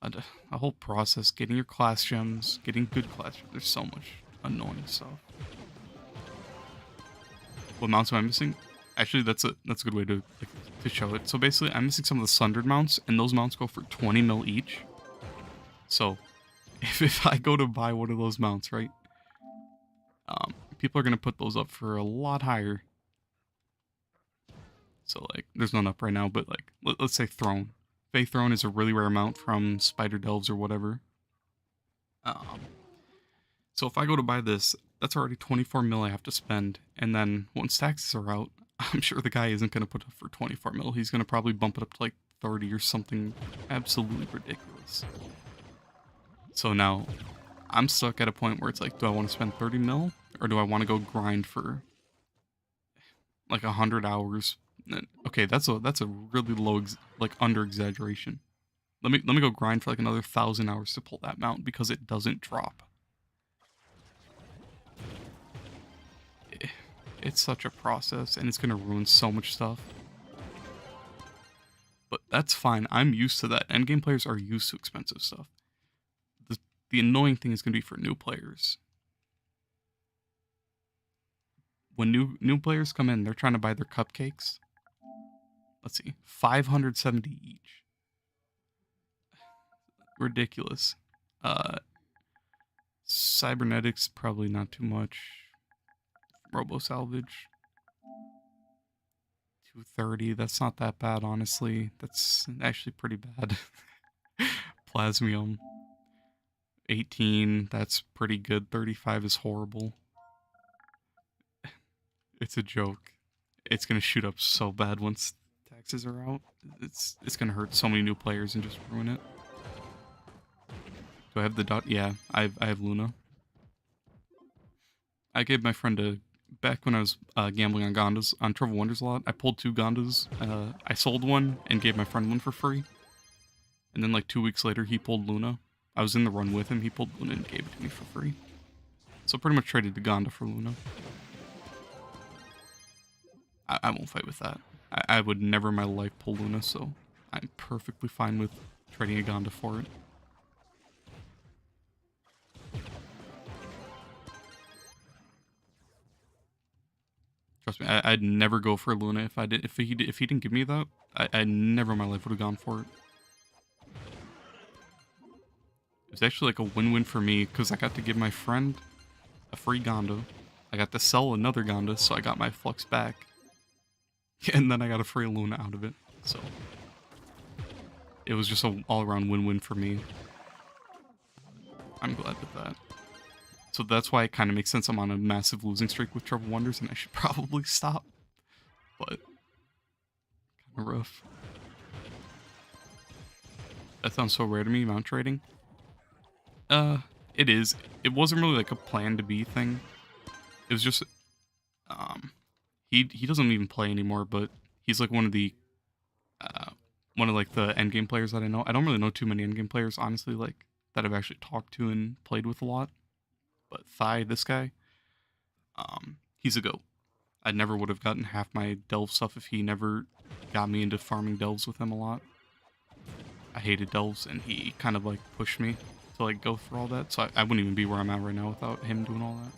a whole process. Getting your class gems, getting good class gems. There's so much annoying stuff. What mounts am I missing? Actually, that's a good way to show it. So basically, I'm missing some of the sundered mounts, and those mounts go for 20 mil each. So if I go to buy one of those mounts, right? People are gonna put those up for a lot higher. So like, there's none up right now, but like, let's say Throne. Fae Throne is a really rare mount from Spider Delves or whatever. So if I go to buy this, that's already 24 mil I have to spend, and then once taxes are out, I'm sure the guy isn't gonna put up for 24 mil. He's gonna probably bump it up to like 30 or something absolutely ridiculous. So now, I'm stuck at a point where it's like, do I want to spend 30 mil? Or do I want to go grind for like 100 hours? Okay, that's a really low, like under exaggeration. Let me go grind for like another 1,000 hours to pull that mount because it doesn't drop. It's such a process and it's gonna ruin so much stuff. But that's fine. I'm used to that. Endgame players are used to expensive stuff. The annoying thing is gonna be for new players. When new players come in, they're trying to buy their cupcakes. Let's see, 570 each. Ridiculous. Cybernetics, probably not too much. Robo salvage. 230, that's not that bad, honestly. That's actually pretty bad. Plasmium. 18, that's pretty good. 35 is horrible. It's a joke. It's gonna shoot up so bad once taxes are out. It's gonna hurt so many new players and just ruin it. Do I have the dot? Yeah, I have Luna. I gave my friend back when I was gambling on Gondas on Trove Wonders a lot. I pulled 2 Gondas. I sold one and gave my friend one for free. And then like 2 weeks later, he pulled Luna. I was in the run with him. He pulled Luna and gave it to me for free. So pretty much traded the Gonda for Luna. I won't fight with that. I would never in my life pull Luna, so I'm perfectly fine with trading a Gonda for it. Trust me, I'd never go for Luna if he didn't give me that. I never in my life would have gone for it. It was actually like a win-win for me because I got to give my friend a free Gonda. I got to sell another Gonda, so I got my Flux back. And then I got a free Luna out of it, so it was just an all-around win-win for me. I'm glad with that. So that's why it kind of makes sense I'm on a massive losing streak with Trove Wonders, and I should probably stop. But kind of rough. That sounds so rare to me, mount trading. It is. It wasn't really like a plan to be thing. It was just, he doesn't even play anymore, but he's like one of the like the endgame players that I know. I don't really know too many endgame players, honestly, like that I've actually talked to and played with a lot. But Thai, this guy, he's a goat. I never would have gotten half my delve stuff if he never got me into farming delves with him a lot. I hated delves, and he kind of like pushed me to like go for all that. So I wouldn't even be where I'm at right now without him doing all that.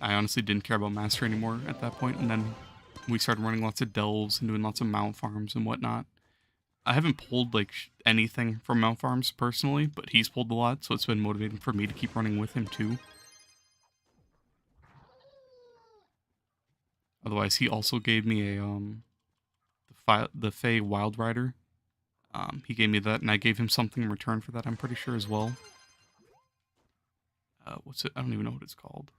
I honestly didn't care about master anymore at that point, and then we started running lots of delves and doing lots of mount farms and whatnot. I haven't pulled like anything from mount farms personally, but he's pulled a lot, so it's been motivating for me to keep running with him too. Otherwise, he also gave me a the Fae Wild Rider. He gave me that, and I gave him something in return for that. I'm pretty sure as well. What's it? I don't even know what it's called.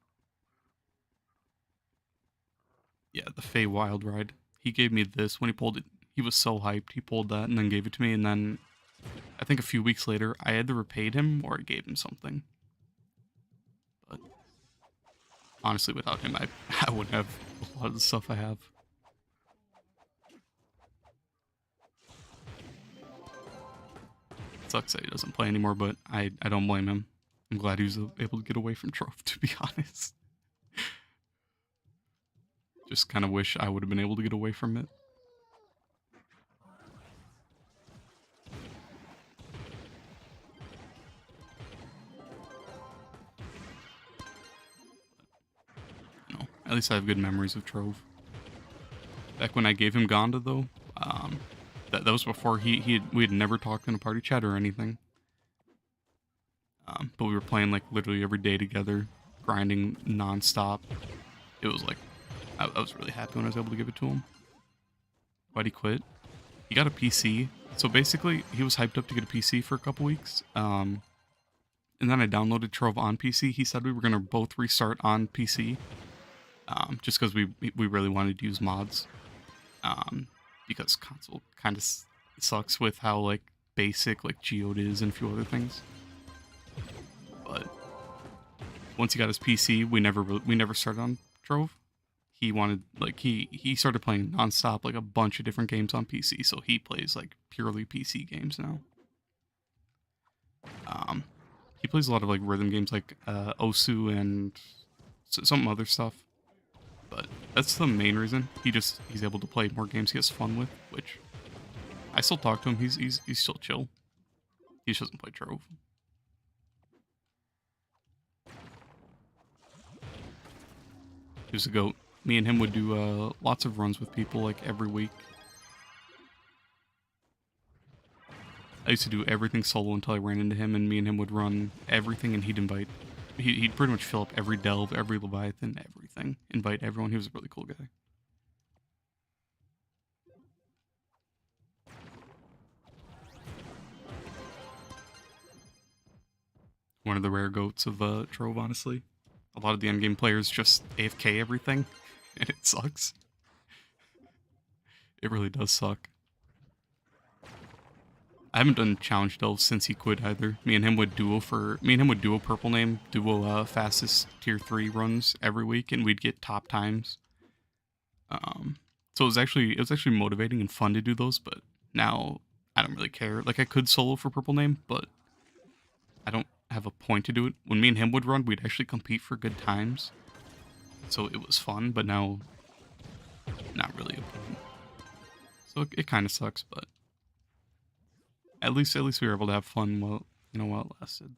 Yeah, the Fae Wild Ride. He gave me this when he pulled it. He was so hyped. He pulled that and then gave it to me, and then I think a few weeks later, I either repaid him or I gave him something. But honestly, without him, I wouldn't have a lot of the stuff I have. It sucks that he doesn't play anymore, but I don't blame him. I'm glad he was able to get away from Trove, to be honest. Just kind of wish I would have been able to get away from it. You know, at least I have good memories of Trove. Back when I gave him Gonda, though, that was before we had never talked in a party chat or anything. But we were playing like literally every day together, grinding nonstop. It was like I was really happy when I was able to give it to him. Why'd he quit? He got a PC. So basically, he was hyped up to get a PC for a couple weeks. And then I downloaded Trove on PC. He said we were gonna both restart on PC. Just because we really wanted to use mods. Because console kind of sucks with how like basic like Geode is and a few other things. But once he got his PC, we never started on Trove. He wanted like he started playing nonstop like a bunch of different games on PC, so he plays like purely PC games now. He plays a lot of like rhythm games like Osu and some other stuff. But that's the main reason. He's able to play more games he has fun with, which I still talk to him. He's still chill. He just doesn't play Trove. He was a goat. Me and him would do lots of runs with people like every week. I used to do everything solo until I ran into him, and me and him would run everything, and he'd pretty much fill up every delve, every Leviathan, everything. Invite everyone. He was a really cool guy. One of the rare goats of Trove, honestly. A lot of the endgame players just AFK everything, and it sucks. It really does suck. I haven't done challenge delves since he quit either. Me and him would duo purple name, duo fastest tier 3 runs every week, and we'd get top times. So it was actually motivating and fun to do those, but now I don't really care. Like I could solo for purple name, but I don't have a point to do it. When me and him would run, we'd actually compete for good times. So it was fun, but now not really a point. So it kind of sucks, but at least we were able to have fun while it lasted.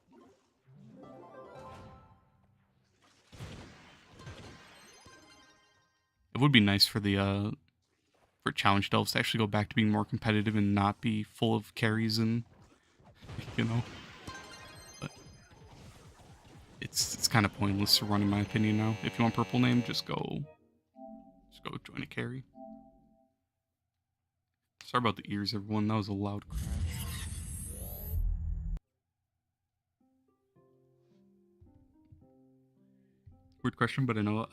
It would be nice for the for challenge delves to actually go back to being more competitive and not be full of carries and But it's kind of pointless to run in my opinion now. If you want purple name, just go join a carry. Sorry about the ears, everyone. That was a loud crash. Weird question, but I know.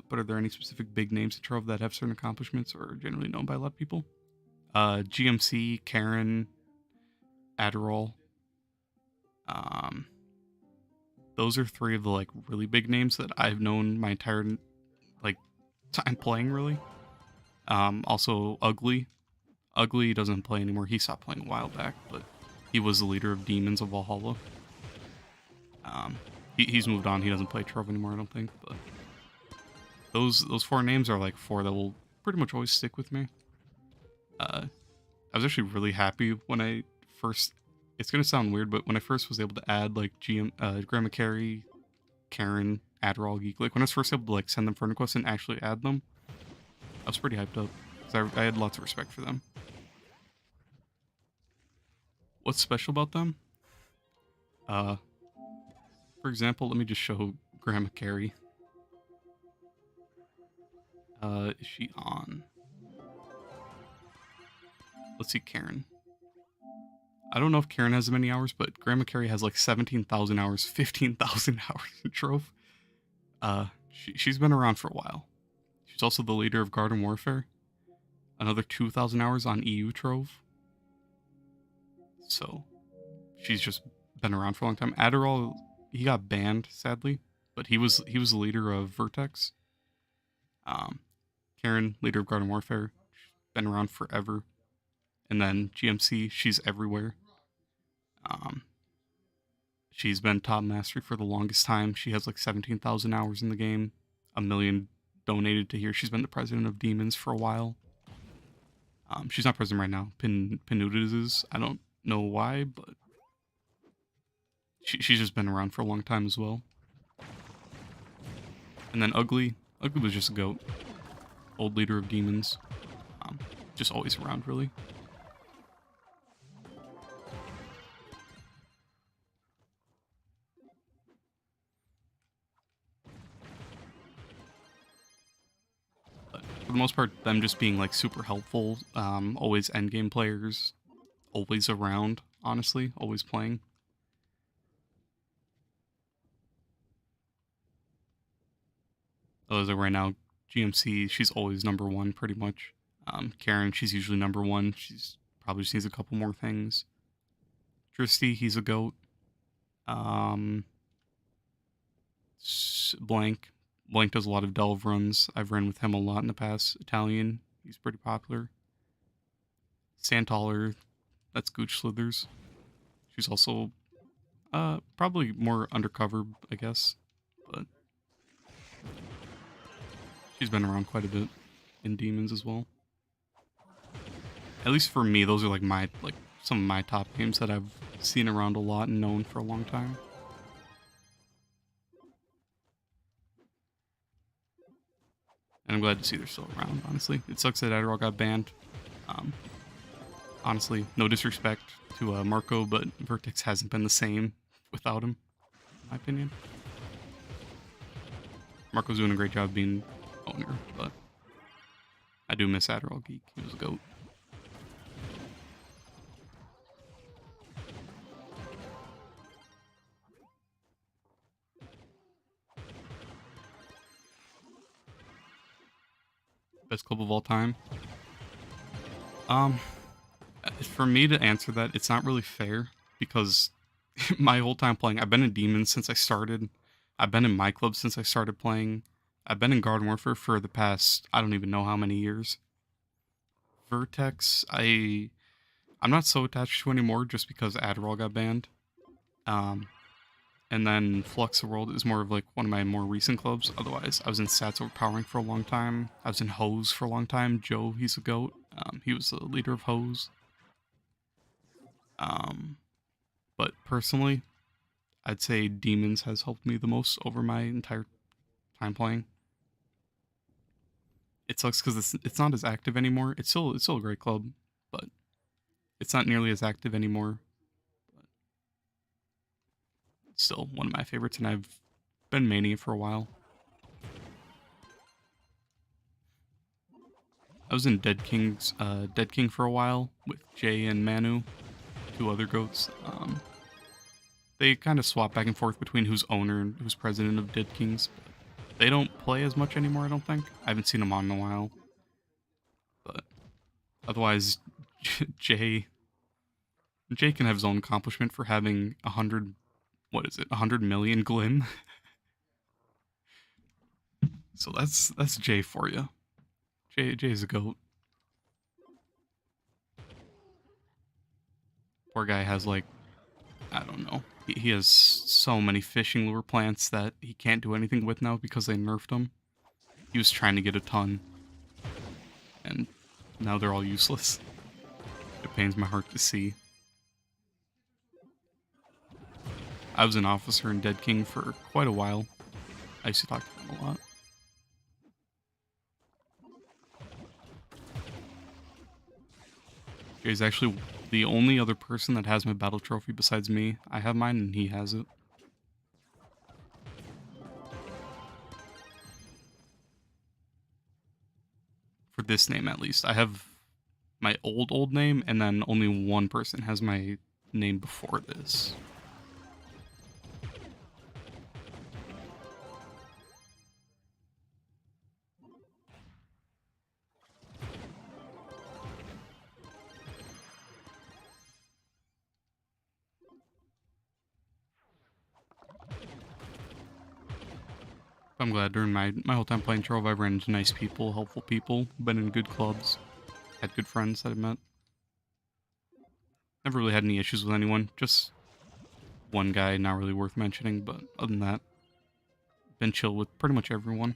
But are there any specific big names at Trove that have certain accomplishments or are generally known by a lot of people? GMC, Karen, Adderall. Those are three of the like really big names that I've known my entire like time playing. Really. Also Ugly. Ugly doesn't play anymore. He stopped playing a while back, but he was the leader of Demons of Valhalla. He's moved on. He doesn't play Trove anymore, I don't think. But those four names are like four that will pretty much always stick with me. I was actually really happy when I first. It's gonna sound weird, but when I first was able to add like Grandma Carrie, Karen, Adderall, Geek, like when I was first able to like send them friend requests and actually add them, I was pretty hyped up because I had lots of respect for them. What's special about them? For example, let me just show Grandma Carrie. Is she on? Let's see Karen. I don't know if Karen has as many hours, but Grandma Carrie has like 17,000 hours, 15,000 hours in Trove. She's been around for a while. She's also the leader of Garden Warfare. Another 2,000 hours on EU Trove. So, she's just been around for a long time. Adderall, he got banned, sadly. but he was the leader of Vertex. Um, Karen, leader of Garden Warfare, been around forever. And then GMC, she's everywhere. Um, she's been top mastery for the longest time. She has like 17,000 hours in the game, a million donated to here. She's been the president of Demons for a while. She's not president right now. Pinudas is. I don't know why, but she's just been around for a long time as well. And then Ugly. Ugly was just a goat. Old leader of Demons. Just always around, really. For the most part, them just being like super helpful, always endgame players, always around, honestly, always playing. As of right now, GMC, she's always number one pretty much. Karen, she's usually number one. She's probably just needs a couple more things. Tristy, he's a goat. Blank. Blank does a lot of delve runs. I've ran with him a lot in the past. Italian, he's pretty popular. Santaller, that's Gooch Slithers. She's also probably more undercover, I guess, but she's been around quite a bit in Demons as well. At least for me, those are like some of my top games that I've seen around a lot and known for a long time. And I'm glad to see they're still around, honestly. It sucks that Adderall got banned. Honestly, no disrespect to Marco, but Vertex hasn't been the same without him, in my opinion. Marco's doing a great job being owner, but I do miss Adderall Geek. He was a goat. Best club of all time. For me to answer that, it's not really fair because my whole time playing, I've been in Demons since I started. I've been in my club since I started playing. I've been in Garden Warfare for the past, I don't even know how many years. Vertex, I'm not so attached to anymore just because Adderall got banned. And then Flux the World is more of like one of my more recent clubs. Otherwise, I was in Stats Overpowering for a long time. I was in Hose for a long time. Joe, he's a goat. He was the leader of Hose. But personally, I'd say Demons has helped me the most over my entire time playing. It sucks because it's not as active anymore. It's still a great club, but it's not nearly as active anymore. But it's still one of my favorites, and I've been maining it for a while. I was in Dead King for a while with Jay and Manu, two other goats. They kind of swap back and forth between who's owner and who's president of Dead Kings. But they don't play as much anymore, I don't think. I haven't seen them on in a while. But otherwise, Jay can have his own accomplishment for having 100 million Glim. So that's Jay for you. Jay's a goat. Poor guy has like, I don't know. He has so many fishing lure plants that he can't do anything with now because they nerfed him. He was trying to get a ton. And now they're all useless. It pains my heart to see. I was an officer in Dead King for quite a while. I used to talk to them a lot. Jay's actually the only other person that has my battle trophy besides me. I have mine and he has it. For this name at least. I have my old name and then only one person has my name before this. I'm glad during my whole time playing Trove, I've ran into nice people, helpful people, been in good clubs, had good friends that I met. Never really had any issues with anyone, just one guy not really worth mentioning, but other than that, been chill with pretty much everyone.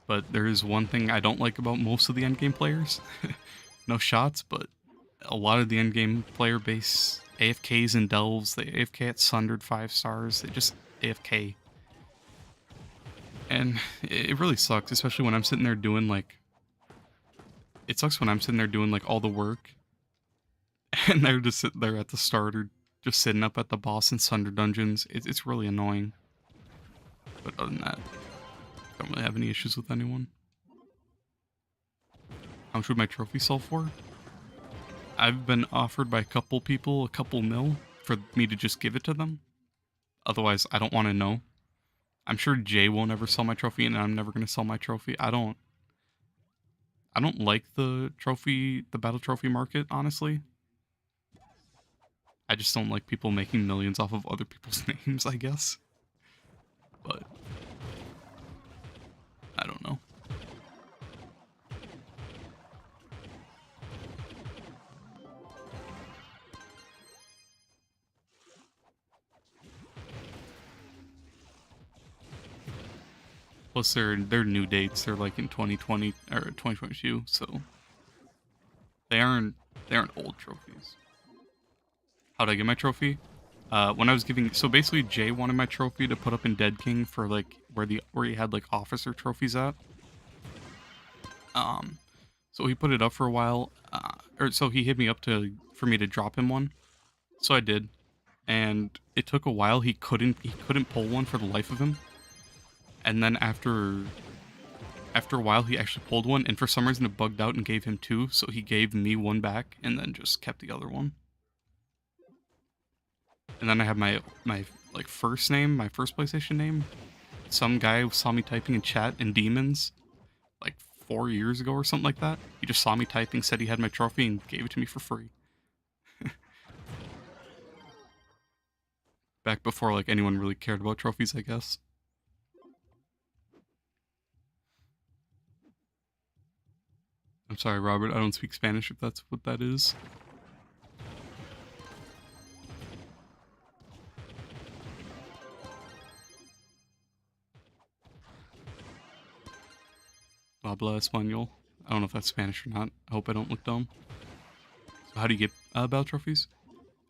But there is one thing I don't like about most of the endgame players. No shots, but a lot of the endgame player base AFKs and delves, they AFK at Sundered 5 stars, they just AFK. And it really sucks, especially when I'm sitting there doing like... It sucks when I'm sitting there doing like all the work, and they're just sitting there at the start or just sitting up at the boss in Sunder dungeons. It's really annoying. But other than that, don't really have any issues with anyone. How much would my trophy sell for? I've been offered by a couple people a couple mil for me to just give it to them. Otherwise, I don't want to know. I'm sure Jay won't ever sell my trophy, and I'm never going to sell my trophy. I don't like the battle trophy market, honestly. I just don't like people making millions off of other people's names, I guess. But I don't know. Plus, they're new dates. They're like in 2020 or 2022, so they aren't old trophies. How'd I get my trophy? When I was giving, so basically Jay wanted my trophy to put up in Dead King for like where he had like officer trophies at. So he put it up for a while, or so he hit me up for me to drop him one. So I did, and it took a while. He couldn't pull one for the life of him. And then after a while, he actually pulled one, and for some reason it bugged out and gave him two. So he gave me one back, and then just kept the other one. And then I have my like first name, my first PlayStation name. Some guy saw me typing in chat in Demons like 4 years ago or something like that. He just saw me typing, said he had my trophy, and gave it to me for free. Back before like anyone really cared about trophies, I guess. I'm sorry, Robert, I don't speak Spanish if that's what that is. Habla Español. I don't know if that's Spanish or not. I hope I don't look dumb. So how do you get battle trophies?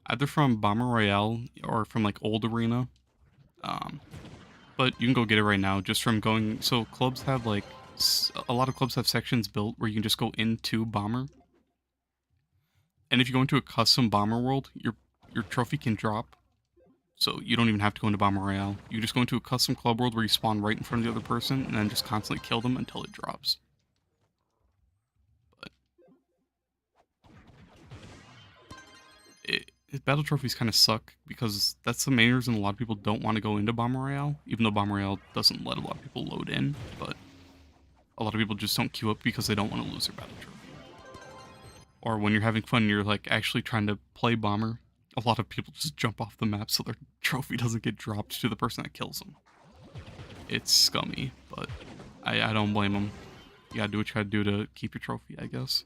Either from Bomber Royale or from like Old Arena. But you can go get it right now just from going... So clubs have like... A lot of clubs have sections built where you can just go into Bomber. And if you go into a custom Bomber world, your trophy can drop. So you don't even have to go into Bomber Royale. You just go into a custom club world where you spawn right in front of the other person and then just constantly kill them until it drops. Battle trophies kind of suck because that's the main reason a lot of people don't want to go into Bomber Royale, even though Bomber Royale doesn't let a lot of people load in, but a lot of people just don't queue up because they don't want to lose their battle trophy. Or when you're having fun, you're like actually trying to play Bomber, a lot of people just jump off the map so their trophy doesn't get dropped to the person that kills them. It's scummy, but I don't blame them. You gotta do what you gotta do to keep your trophy, I guess.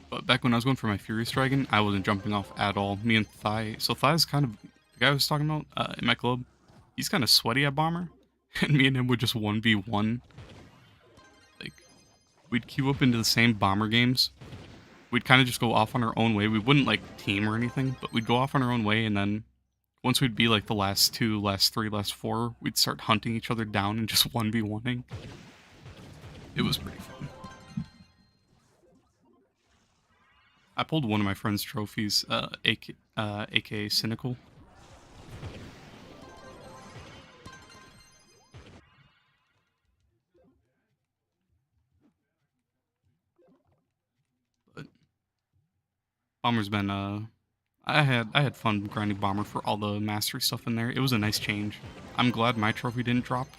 But back when I was going for my Furious Dragon, I wasn't jumping off at all. Me and Thigh... So Thigh's kind of... The guy I was talking about in my club, he's kind of sweaty at Bomber. And me and him would just 1v1. Like, we'd queue up into the same Bomber games. We'd kind of just go off on our own way. We wouldn't, like, team or anything, but we'd go off on our own way, and then... Once we'd be, like, the last 2, last 3, last 4, we'd start hunting each other down and just 1v1ing. It was pretty fun. I pulled one of my friend's trophies, aka Cynical. But Bomber's been I had fun grinding Bomber for all the mastery stuff in there. It was a nice change. I'm glad my trophy didn't drop.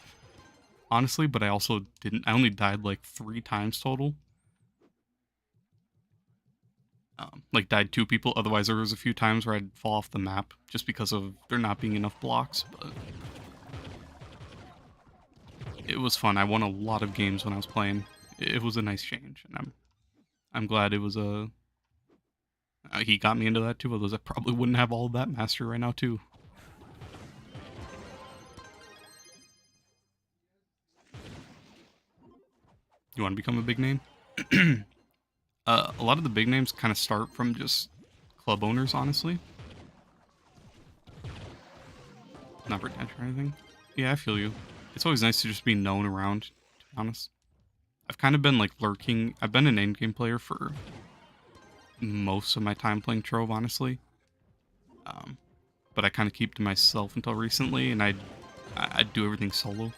honestly, but I also didn't. I only died like 3 times total. Like died 2 people. Otherwise, there was a few times where I'd fall off the map just because of there not being enough blocks. But it was fun. I won a lot of games when I was playing. It was a nice change, and I'm glad it was a. He got me into that too. Otherwise, I probably wouldn't have all of that mastery right now too. You want to become a big name? A lot of the big names kind of start from just club owners, honestly. Not pretentious or anything. Yeah, I feel you. It's always nice to just be known around, to be honest. I've kind of been like lurking. I've been an endgame player for most of my time playing Trove, honestly. Um, but I kind of keep to myself until recently, and I'd do everything solo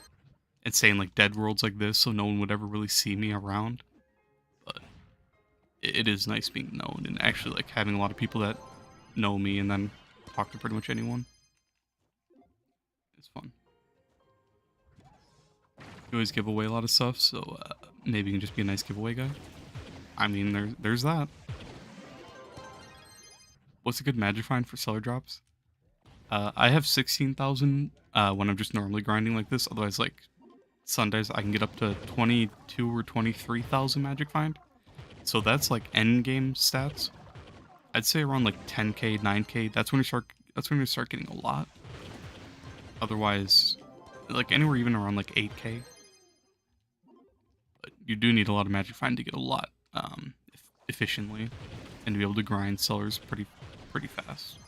and stay in like dead worlds like this, so no one would ever really see me around. But it is nice being known and actually like having a lot of people that know me and then talk to pretty much anyone. It's fun. You always give away a lot of stuff, so maybe you can just be a nice giveaway guy. I mean, there's that. What's a good magic find for seller drops? I have 16,000 when I'm just normally grinding like this. Otherwise, like Sundays, I can get up to 22 or 23,000 magic find. So that's like end game stats. I'd say around like 10k, 9k. That's when you start. That's when you start getting a lot. Otherwise, like anywhere even around like 8k. But you do need a lot of magic find to get a lot efficiently and to be able to grind sellers pretty fast.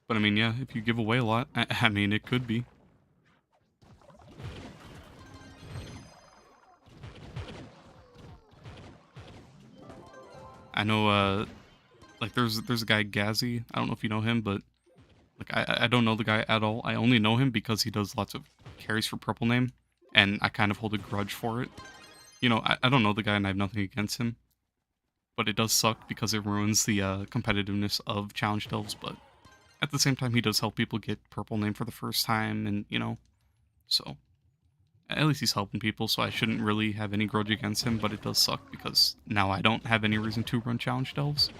But I mean, yeah, if you give away a lot, I mean, it could be. I know, like there's a guy Gazzy. I don't know if you know him, but like I don't know the guy at all. I only know him because he does lots of carries for Purple Name, and I kind of hold a grudge for it. You know, I don't know the guy and I have nothing against him, but it does suck because it ruins the competitiveness of challenge delves. But at the same time, he does help people get Purple Name for the first time, and you know, so at least he's helping people. So I shouldn't really have any grudge against him. But it does suck because now I don't have any reason to run challenge delves.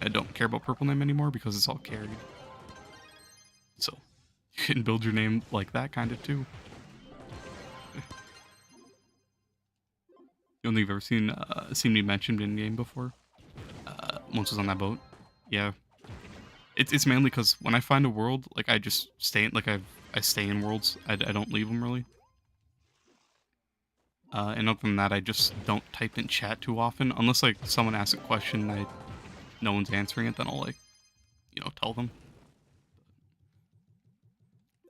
I don't care about Purple Name anymore because it's all carried. So you can build your name like that kind of too. You only have ever seen me mentioned in game before. Once was on that boat. Yeah, it's mainly because when I find a world, like I just stay in, like I stay in worlds. I don't leave them really. And other than that, I just don't type in chat too often unless like someone asks a question and no one's answering it. Then I'll like tell them.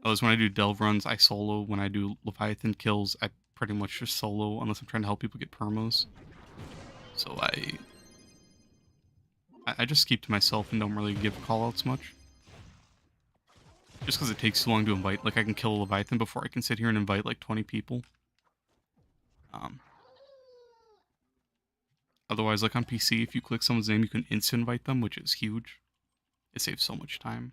Otherwise, when I do delve runs, I solo. When I do Leviathan kills, I pretty much just solo unless I'm trying to help people get permos. So I just keep to myself and don't really give callouts much. Just because it takes too long to invite. Like, I can kill a Leviathan before I can sit here and invite, like, 20 people. Otherwise, like, on PC, if you click someone's name, you can instant invite them, which is huge. It saves so much time.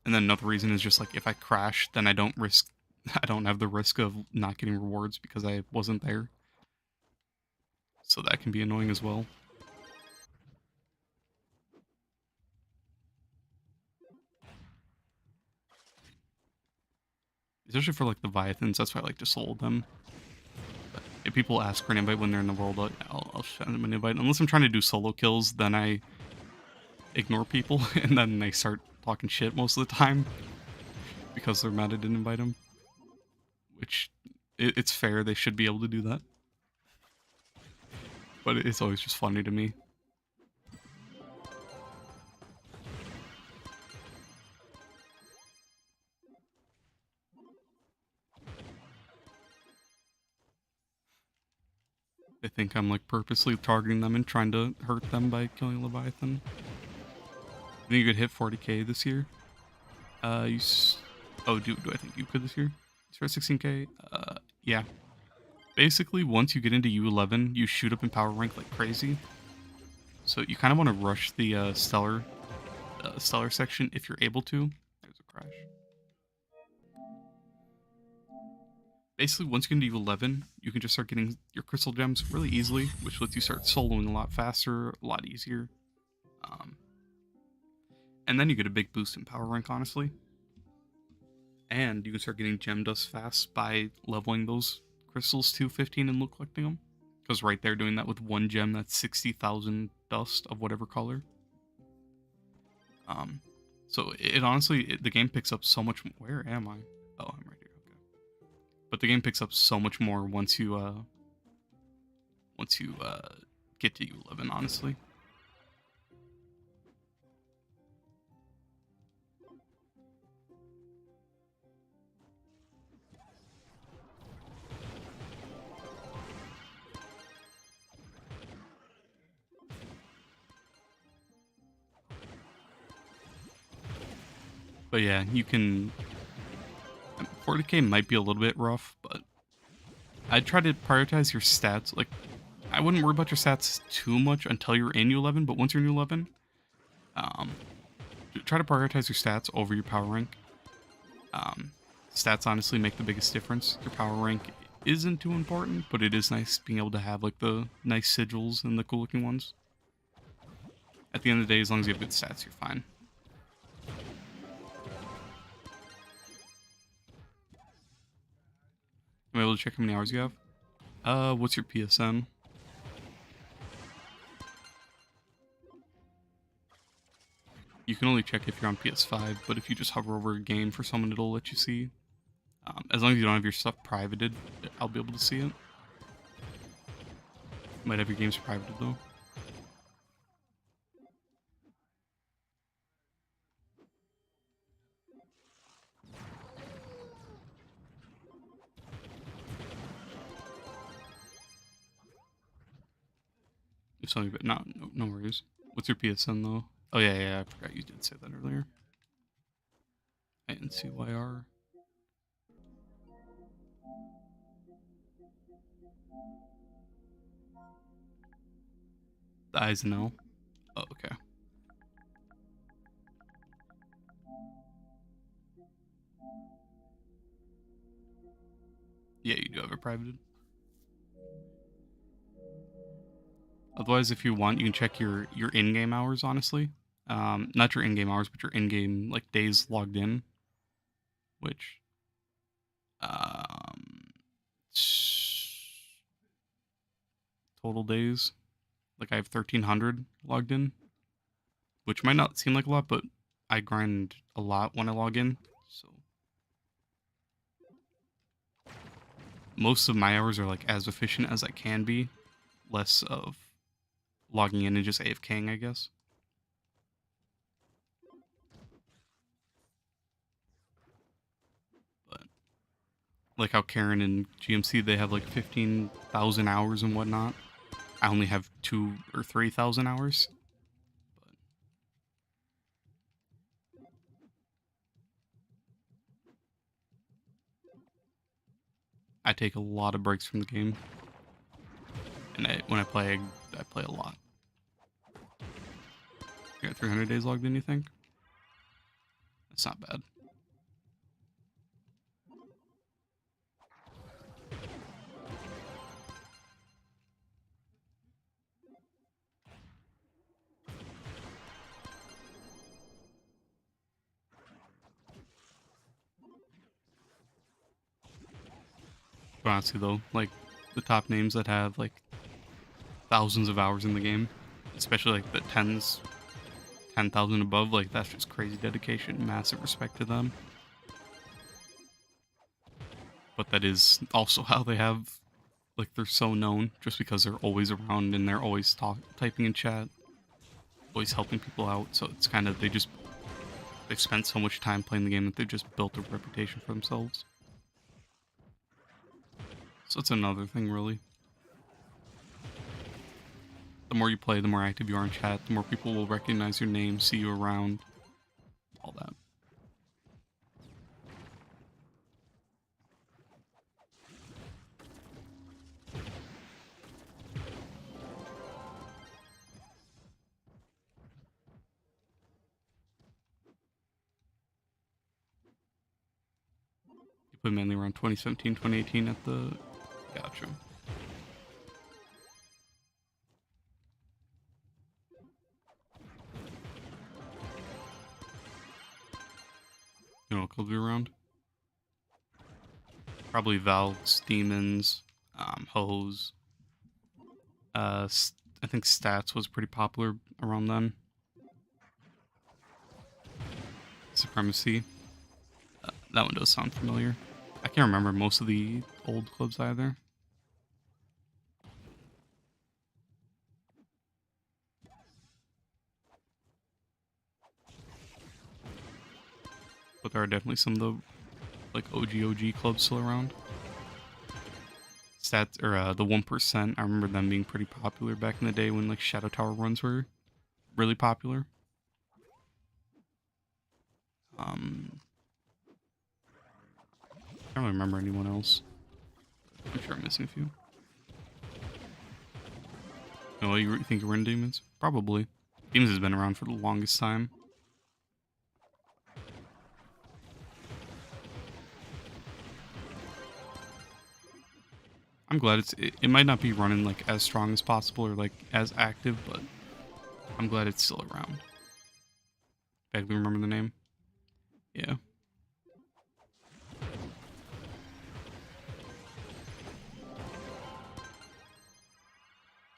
And then another reason is just, like, if I crash, then I don't have the risk of not getting rewards because I wasn't there. So that can be annoying as well. Especially for, like, the Leviathans, that's why I like to solo them. But if people ask for an invite when they're in the world, I'll send them an invite. Unless I'm trying to do solo kills, then I ignore people, and then they start talking shit most of the time. Because they're mad I didn't invite them. Which, it's fair, they should be able to do that. But it's always just funny to me. They think I'm like purposely targeting them and trying to hurt them by killing Leviathan. I think you could hit 40k this year. Oh, do I think you could this year? Start 16K? Yeah. Basically, once you get into U11, you shoot up in power rank like crazy. So you kind of want to rush the stellar section if you're able to. There's a crash. Basically, once you get into U11, you can just start getting your crystal gems really easily, which lets you start soloing a lot faster, a lot easier. And then you get a big boost in power rank, honestly. And you can start getting gem dust fast by leveling those crystals to 15 and loot collecting them. Because right there, doing that with one gem, that's 60,000 dust of whatever color. So it honestly, the game picks up so much. Where am I? Oh, I'm right here. Okay. But the game picks up so much more once you get to U11, honestly. But yeah, you can. 40k might be a little bit rough, but I'd try to prioritize your stats. Like, I wouldn't worry about your stats too much until you're in U11, but once you're in U11, try to prioritize your stats over your power rank. Stats honestly make the biggest difference. Your power rank isn't too important, but it is nice being able to have like the nice sigils and the cool looking ones. At the end of the day, as long as you have good stats, you're fine. Am I able to check how many hours you have? What's your PSN? You can only check if you're on PS5, but if you just hover over a game for someone, it'll let you see. As long as you don't have your stuff privated, I'll be able to see it. Might have your games privated though. If something, but no worries. What's your PSN though? Oh yeah, I forgot you did say that earlier. NCYR. The eyes and L. Oh, okay. Yeah, you do have it privated. Otherwise, if you want, you can check your in-game hours. Honestly, not your in-game hours, but your in-game like days logged in, which total days. Like I have 1,300 logged in, which might not seem like a lot, but I grind a lot when I log in. So most of my hours are like as efficient as I can be, less of logging in and just AFKing, I guess. But like how Karen and GMC, they have like 15,000 hours and whatnot. I only have 2,000 or 3,000 hours. I take a lot of breaks from the game, and when I play a lot. You got 300 days logged in, you think? That's not bad. But honestly, though, like the top names that have like thousands of hours in the game, especially like the 10,000 above, like that's just crazy dedication, massive respect to them. But that is also how they have, like, they're so known just because they're always around and they're always typing in chat, always helping people out. So it's kind of, they've spent so much time playing the game that they've just built a reputation for themselves. So it's another thing, really. The more you play, the more active you are in chat, the more people will recognize your name, see you around, all that. You played mainly around 2017, 2018 at the... Gotcha. You know what clubs are around? Probably Valks, Demons, Hose. I think Stats was pretty popular around then. Supremacy. That one does sound familiar. I can't remember most of the old clubs either. But there are definitely some of the like OG clubs still around. Stats or the 1%. I remember them being pretty popular back in the day when like Shadow Tower runs were really popular. I don't really remember anyone else. I'm sure I'm missing a few. Oh, you think you were in Demons? Probably. Demons has been around for the longest time. I'm glad it might not be running like as strong as possible or like as active, but I'm glad it's still around. Vaguely remember the name. Yeah.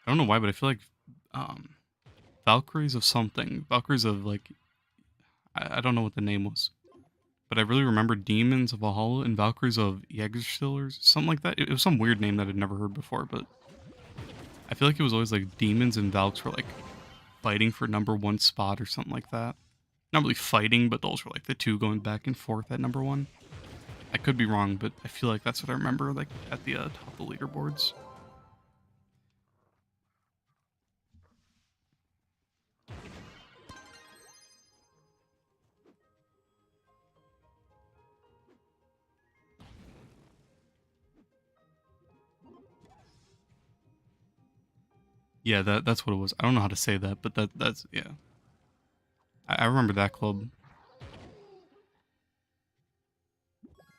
I don't know why, but I feel like Valkyries of something. Valkyries of like I don't know what the name was. But I really remember Demons of Valhalla and Valkyries of Jägerstillers, something like that. It was some weird name that I'd never heard before, but I feel like it was always like Demons and Valks were like fighting for #1 spot or something like that. Not really fighting, but those were like the two going back and forth at #1. I could be wrong, but I feel like that's what I remember like at the top of the leaderboards. Yeah, that's what it was. I don't know how to say that, but that's yeah. I remember that club.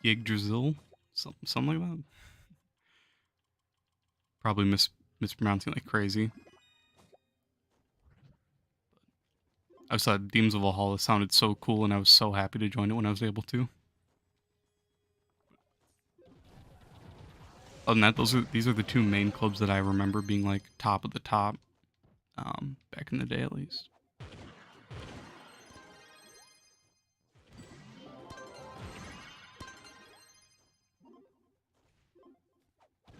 Yggdrasil? Something like that. Probably mispronouncing like crazy. I saw Demons of Valhalla sounded so cool, and I was so happy to join it when I was able to. Other than that, these are the two main clubs that I remember being like top of the top, back in the day at least.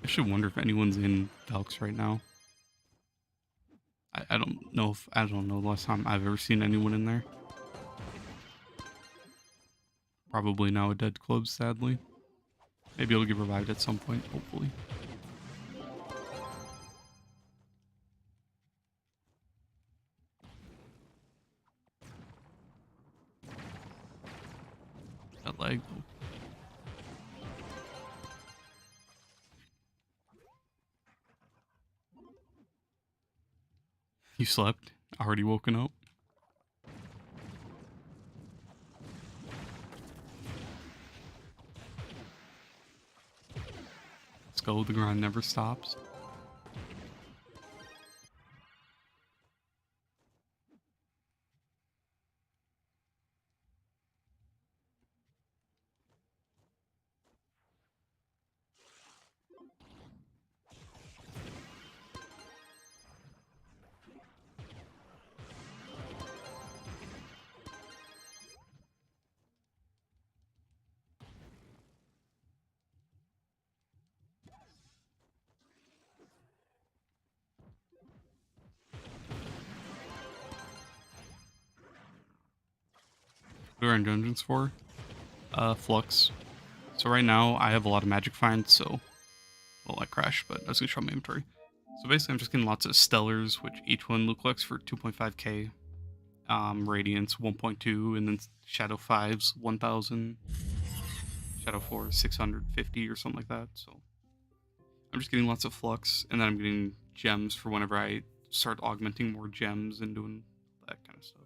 I should wonder if anyone's in Valks right now. I don't know if I don't know the last time I've ever seen anyone in there. Probably now a dead club, sadly. Maybe it'll get revived at some point, hopefully. That lag though. You slept? Already woken up? Let's go, the grind never stops. What are in dungeons for? Flux. So right now I have a lot of magic finds, so well I crashed, but I was gonna show my inventory. So basically I'm just getting lots of stellars, which each one loot collects for 2.5k. Radiance 1.2, and then Shadow 5's 1000. Shadow 4 650 or something like that. So I'm just getting lots of flux, and then I'm getting gems for whenever I start augmenting more gems and doing that kind of stuff.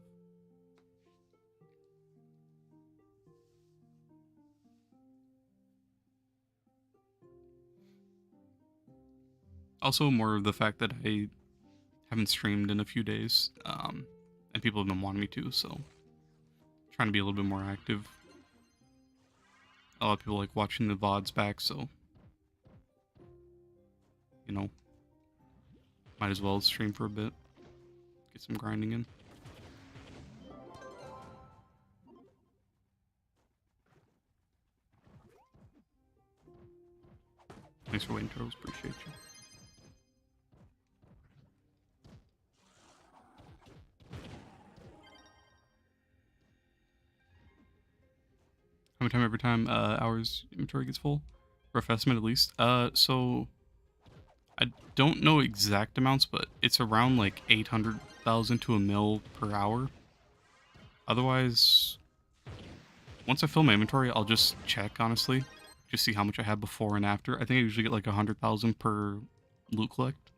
Also, more of the fact that I haven't streamed in a few days, and people have been wanting me to, so trying to be a little bit more active. A lot of people like watching the VODs back, so you know, might as well stream for a bit, get some grinding in. Thanks for waiting, Turtles. Appreciate you. How much time every time hours inventory gets full? Rough estimate at least. So I don't know exact amounts, but it's around like 800,000 to a mil per hour. Otherwise, once I fill my inventory, I'll just check, honestly. Just see how much I have before and after. I think I usually get like 100,000 per loot collect.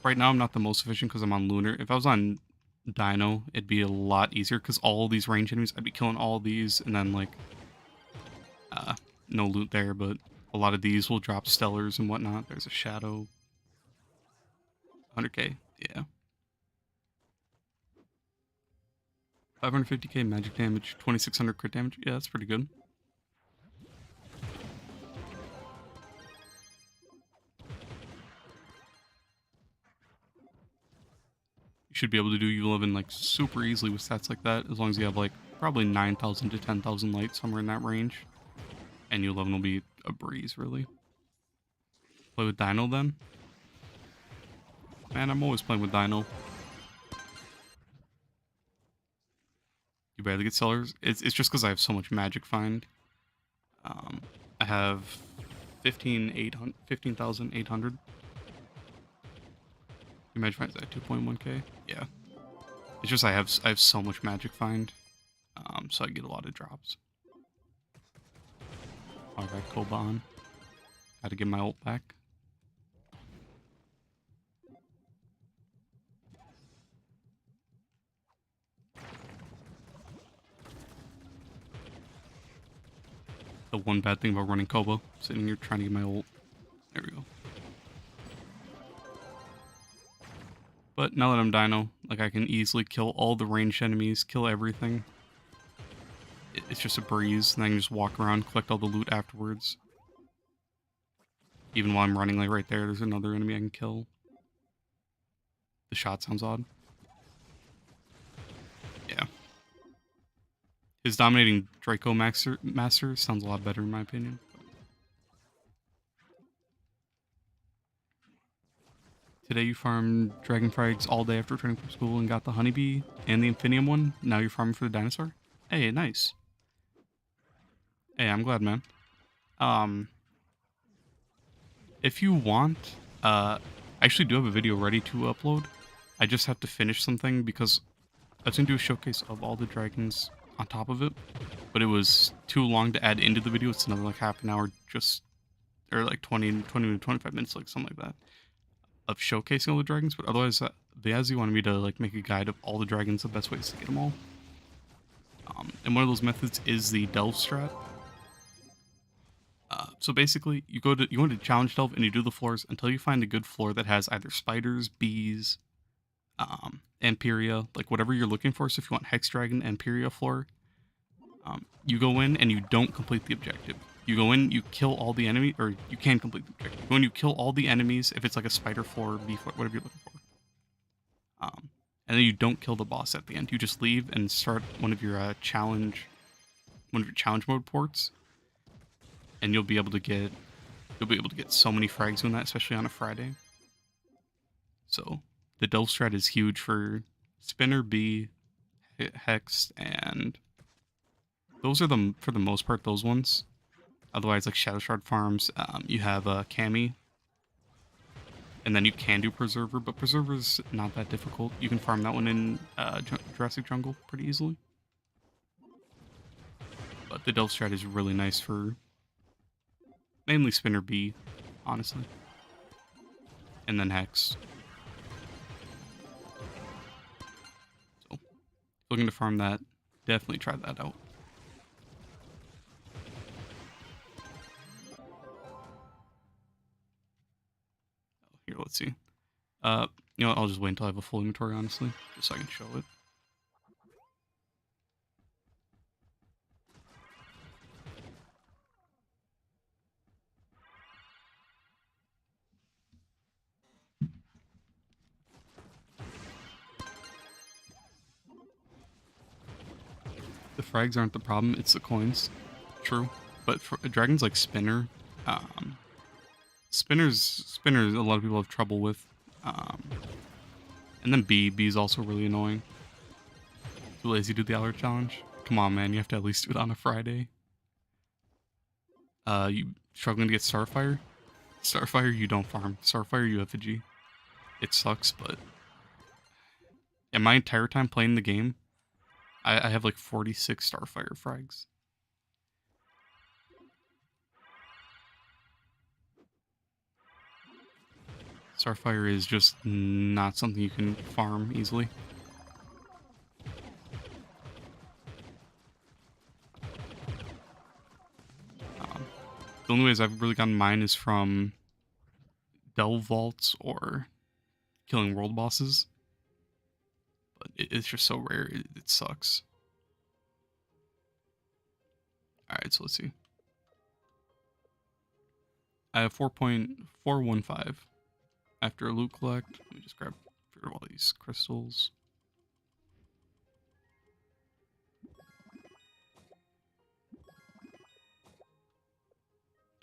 Right now, I'm not the most efficient because I'm on Lunar. If I was on Dino, it'd be a lot easier because all these range enemies, I'd be killing all these and then like, no loot there, but a lot of these will drop stellars and whatnot. There's a shadow. 100k, yeah. 550k magic damage, 2600 crit damage. Yeah, that's pretty good. You should be able to do U11 like super easily with stats like that, as long as you have like probably 9,000 to 10,000 light, somewhere in that range. And U11 will be a breeze, really. Play with Dino then? Man, I'm always playing with Dino. You barely get sellers. It's just because I have so much magic find. I have 15,800. Your magic find's at 2.1k. Yeah. It's just I have so much magic find, so I get a lot of drops. I got Koba on. Had to get my ult back. The one bad thing about running Koba, sitting here trying to get my ult. There we go. But now that I'm Dino, like I can easily kill all the ranged enemies, kill everything. It's just a breeze, and I can just walk around, collect all the loot afterwards. Even while I'm running, like right there, there's another enemy I can kill. The shot sounds odd. Yeah. His dominating Draco Master sounds a lot better in my opinion. Today you farmed dragon frags all day after returning from school and got the honeybee and the infinium one. Now you're farming for the dinosaur? Hey, nice. Hey, I'm glad, man. If you want, I actually do have a video ready to upload. I just have to finish something because I was going to do a showcase of all the dragons on top of it, but it was too long to add into the video. It's another like half an hour just, or like 20 to 25 minutes, like something like that, of showcasing all the dragons. But otherwise, Viazzi wanted me to like make a guide of all the dragons, the best ways to get them all. And one of those methods is the delve strat. So basically, you go into challenge delve and you do the floors until you find a good floor that has either spiders, bees, Amperia, like whatever you're looking for. So if you want Hex Dragon, Amperia floor, you go in and you don't complete the objective. You go in, you kill all the enemy, or you can complete the objective. You go in, you kill all the enemies if it's like a floor, bee floor, whatever you're looking for. And then you don't kill the boss at the end. You just leave and start one of your challenge mode ports, and you'll be able to get so many frags doing that, especially on a Friday. So the delve strat is huge for Spinner, Bee, Hex, and those are for the most part, those ones. Otherwise, like Shadow Shard farms, you have Cami, and then you can do Preserver, but Preserver's not that difficult. You can farm that one in Jurassic Jungle pretty easily. But the delve strat is really nice for mainly Spinner Bee, honestly. And then Hex. So, looking to farm that, definitely try that out. Uh, you know, I'll just wait until I have a full inventory, honestly, just so I can show it. The frags aren't the problem, it's the coins. True. But for dragons like Spinner, um, Spinners a lot of people have trouble with. Um, and then B is also really annoying. Too lazy to do the hour challenge. Come on, man, you have to at least do it on a Friday. You struggling to get Starfire? Starfire, you don't farm. Starfire, you effigy. It sucks, but in my entire time playing the game, I have like 46 Starfire frags. Starfire is just not something you can farm easily. The only ways I've really gotten mine is from Delve Vaults or killing world bosses. But it's just so rare, it sucks. Alright, so let's see. I have 4.415 after a loot collect. Let me just grab all these crystals.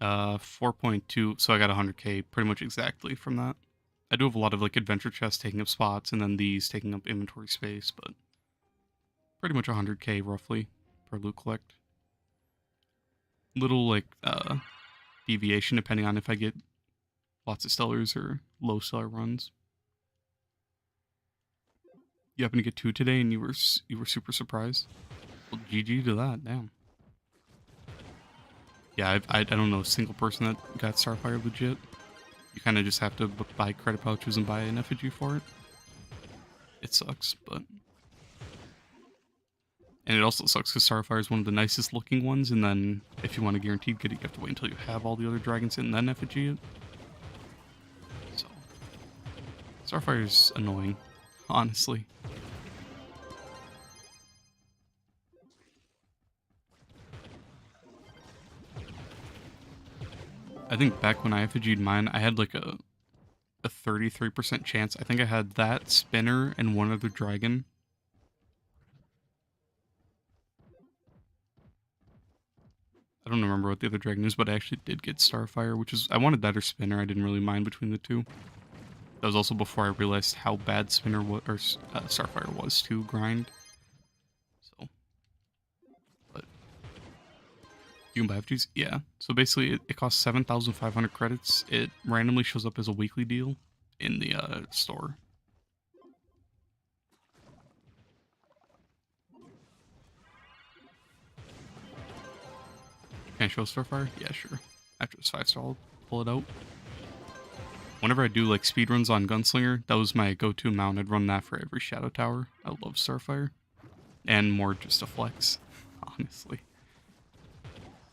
4.2, so I got 100k pretty much exactly from that. I do have a lot of like adventure chests taking up spots and then these taking up inventory space, but pretty much 100k roughly per loot collect. Little like deviation depending on if I get lots of stellars or low stellar runs. You happen to get 2 today and you were super surprised. Well, GG to that, damn. Yeah, I don't know a single person that got Starfire legit. You kind of just have to buy credit pouches and buy an effigy for it. It sucks, but... And it also sucks because Starfire is one of the nicest looking ones, and then if you want to guaranteed get it, you have to wait until you have all the other dragons in and then effigy it. So... Starfire is annoying, honestly. I think back when I effigied mine, I had like a 33% chance. I think I had that, Spinner, and one other dragon. I don't remember what the other dragon is, but I actually did get Starfire, which is... I wanted that or Spinner. I didn't really mind between the two. That was also before I realized how bad Spinner was, or Starfire was to grind. So, but you can buy FGs? Yeah. So basically, it costs 7,500 credits. It randomly shows up as a weekly deal in the store. Can I show Starfire? Yeah, sure. After this 5-star, I'll pull it out. Whenever I do like speedruns on Gunslinger, that was my go-to mount. I'd run that for every Shadow Tower. I love Starfire. And more just a flex, honestly.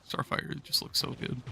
Starfire just looks so good.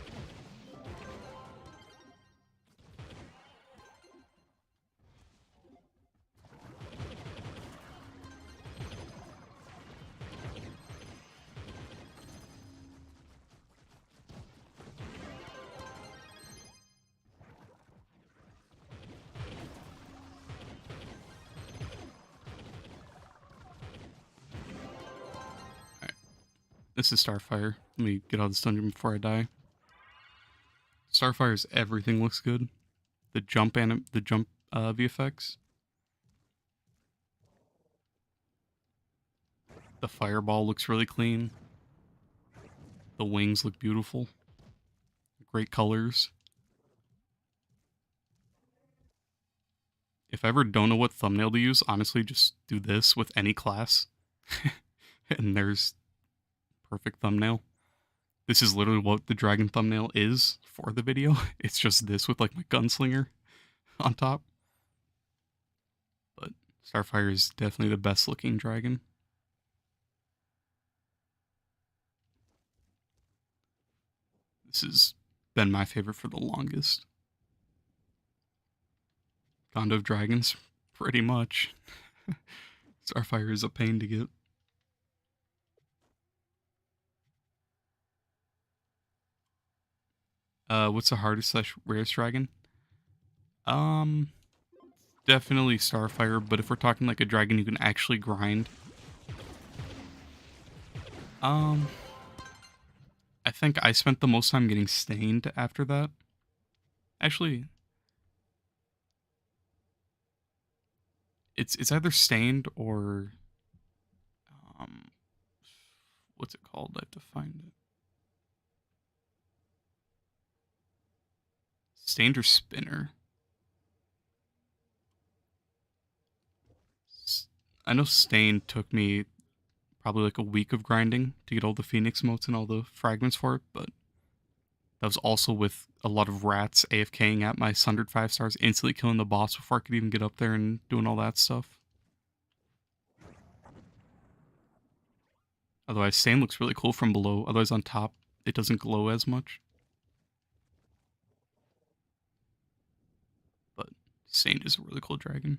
This is Starfire. Let me get out of this dungeon before I die. Starfire's everything looks good. The jump VFX. The fireball looks really clean. The wings look beautiful. Great colors. If I ever don't know what thumbnail to use, honestly, just do this with any class. And there's perfect thumbnail. This is literally what the dragon thumbnail is for the video. It's just this with like my gunslinger on top. But Starfire is definitely the best looking dragon. This has been my favorite for the longest. Fond of dragons, pretty much. Starfire is a pain to get. What's the hardest / rarest dragon? Um, Definitely Starfire, but if we're talking like a dragon you can actually grind, um, I think I spent the most time getting stained after that. Actually, it's either stained or um, what's it called? I have to find it. Stained or spinner. I know stained took me probably like a week of grinding to get all the Phoenix motes and all the fragments for it, but that was also with a lot of rats AFKing at my sundered 5 stars, instantly killing the boss before I could even get up there and doing all that stuff. Otherwise, stain looks really cool from below. Otherwise, on top, it doesn't glow as much. But Stained is a really cool dragon.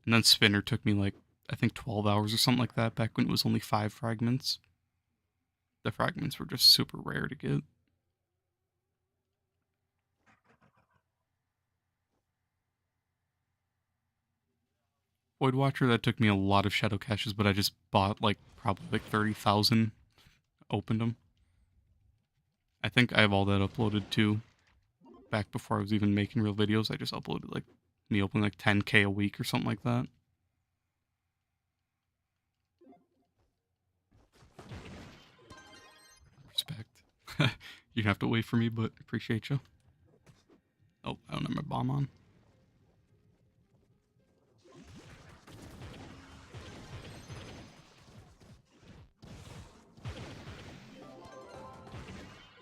And then Spinner took me like, I think 12 hours or something like that back when it was only 5 fragments. The fragments were just super rare to get. Void Watcher, that took me a lot of shadow caches, but I just bought like probably like 30,000, opened them. I think I have all that uploaded too. Back before I was even making real videos, I just uploaded like me opening like 10k a week or something like that. Respect. You'd have to wait for me, but appreciate you. Oh, I don't have my bomb on.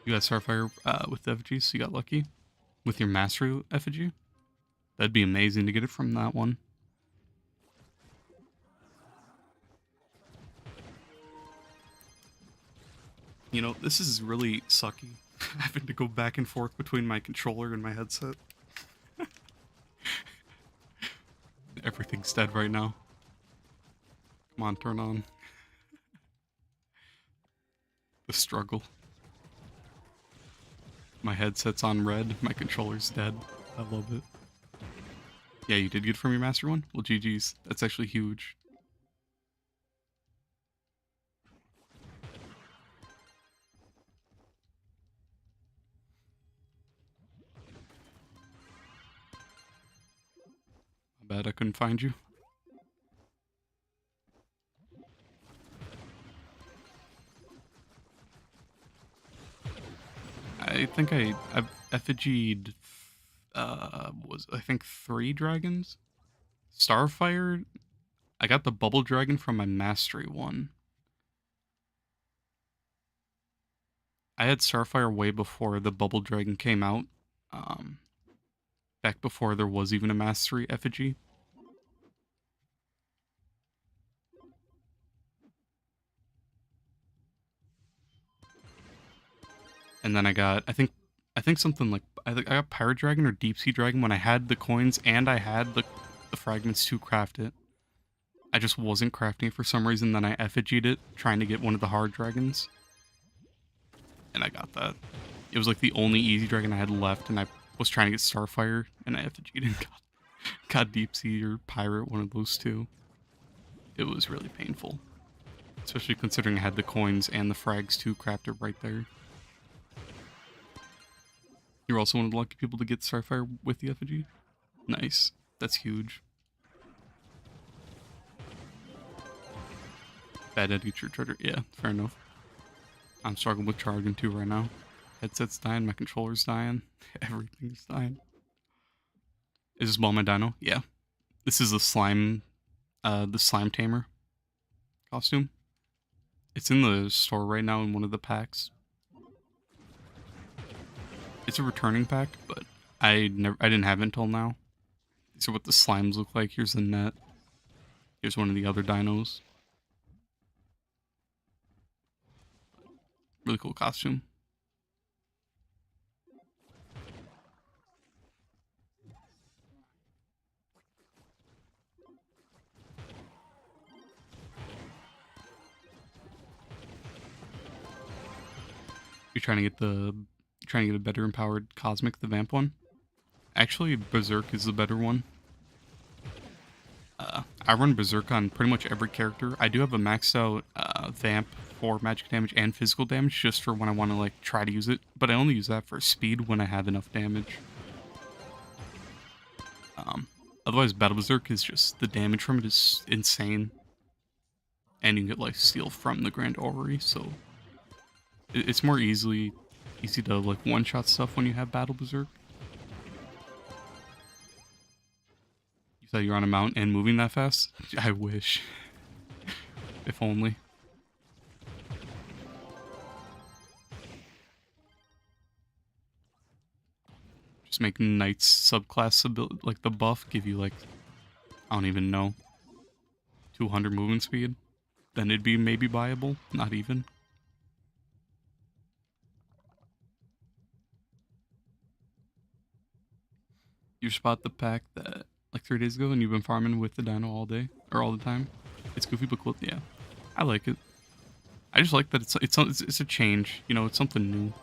You got Starfire with effigy, so you got lucky. With your Mastery effigy? That'd be amazing to get it from that one. You know, this is really sucky. Having to go back and forth between my controller and my headset. Everything's dead right now. Come on, turn on. The struggle. My headset's on red, my controller's dead. I love it. Yeah, you did get from your master one? Well, GG's. That's actually huge. My bad I couldn't find you. I think I've effigied, was I think 3 dragons? Starfire, I got the bubble dragon from my mastery one. I had Starfire way before the bubble dragon came out. Um, Back before there was even a mastery effigy. And then I got, I think something like, I got Pirate Dragon or Deep Sea Dragon when I had the coins and I had the fragments to craft it. I just wasn't crafting it for some reason, then I effigied it, trying to get one of the hard dragons. And I got that. It was like the only easy dragon I had left, and I was trying to get Starfire, and I effigied and got Deep Sea or Pirate, one of those two. It was really painful. Especially considering I had the coins and the frags to craft it right there. You're also one of the lucky people to get Starfire with the effigy? Nice. That's huge. Bad editor treasure. Yeah, fair enough. I'm struggling with charging too right now. Headset's dying, my controller's dying, everything's dying. Is this ball my dino? Yeah. This is the slime tamer costume. It's in the store right now in one of the packs. It's a returning pack, but I didn't have it until now. These are what the slimes look like. Here's the net. Here's one of the other dinos. Really cool costume. You're trying to get a better empowered Cosmic, the Vamp one. Actually, Berserk is the better one. I run Berserk on pretty much every character. I do have a maxed out Vamp for magic damage and physical damage just for when I want to like try to use it, but I only use that for speed when I have enough damage. Otherwise, Battle Berserk is just the damage from it is insane, and you can get life steal from the Grand Orrery, so it's more easy to like one shot stuff when you have Battle Berserk. You thought you were on a mount and moving that fast? I wish. If only. Just make Knight's subclass ability, like the buff, give you like, I don't even know, 200 movement speed. Then it'd be maybe viable. Not even. You spot the pack that like 3 days ago and you've been farming with the dino all day or all the time. It's goofy but cool. Yeah, I like it. I just like that it's a change. You know, it's something new.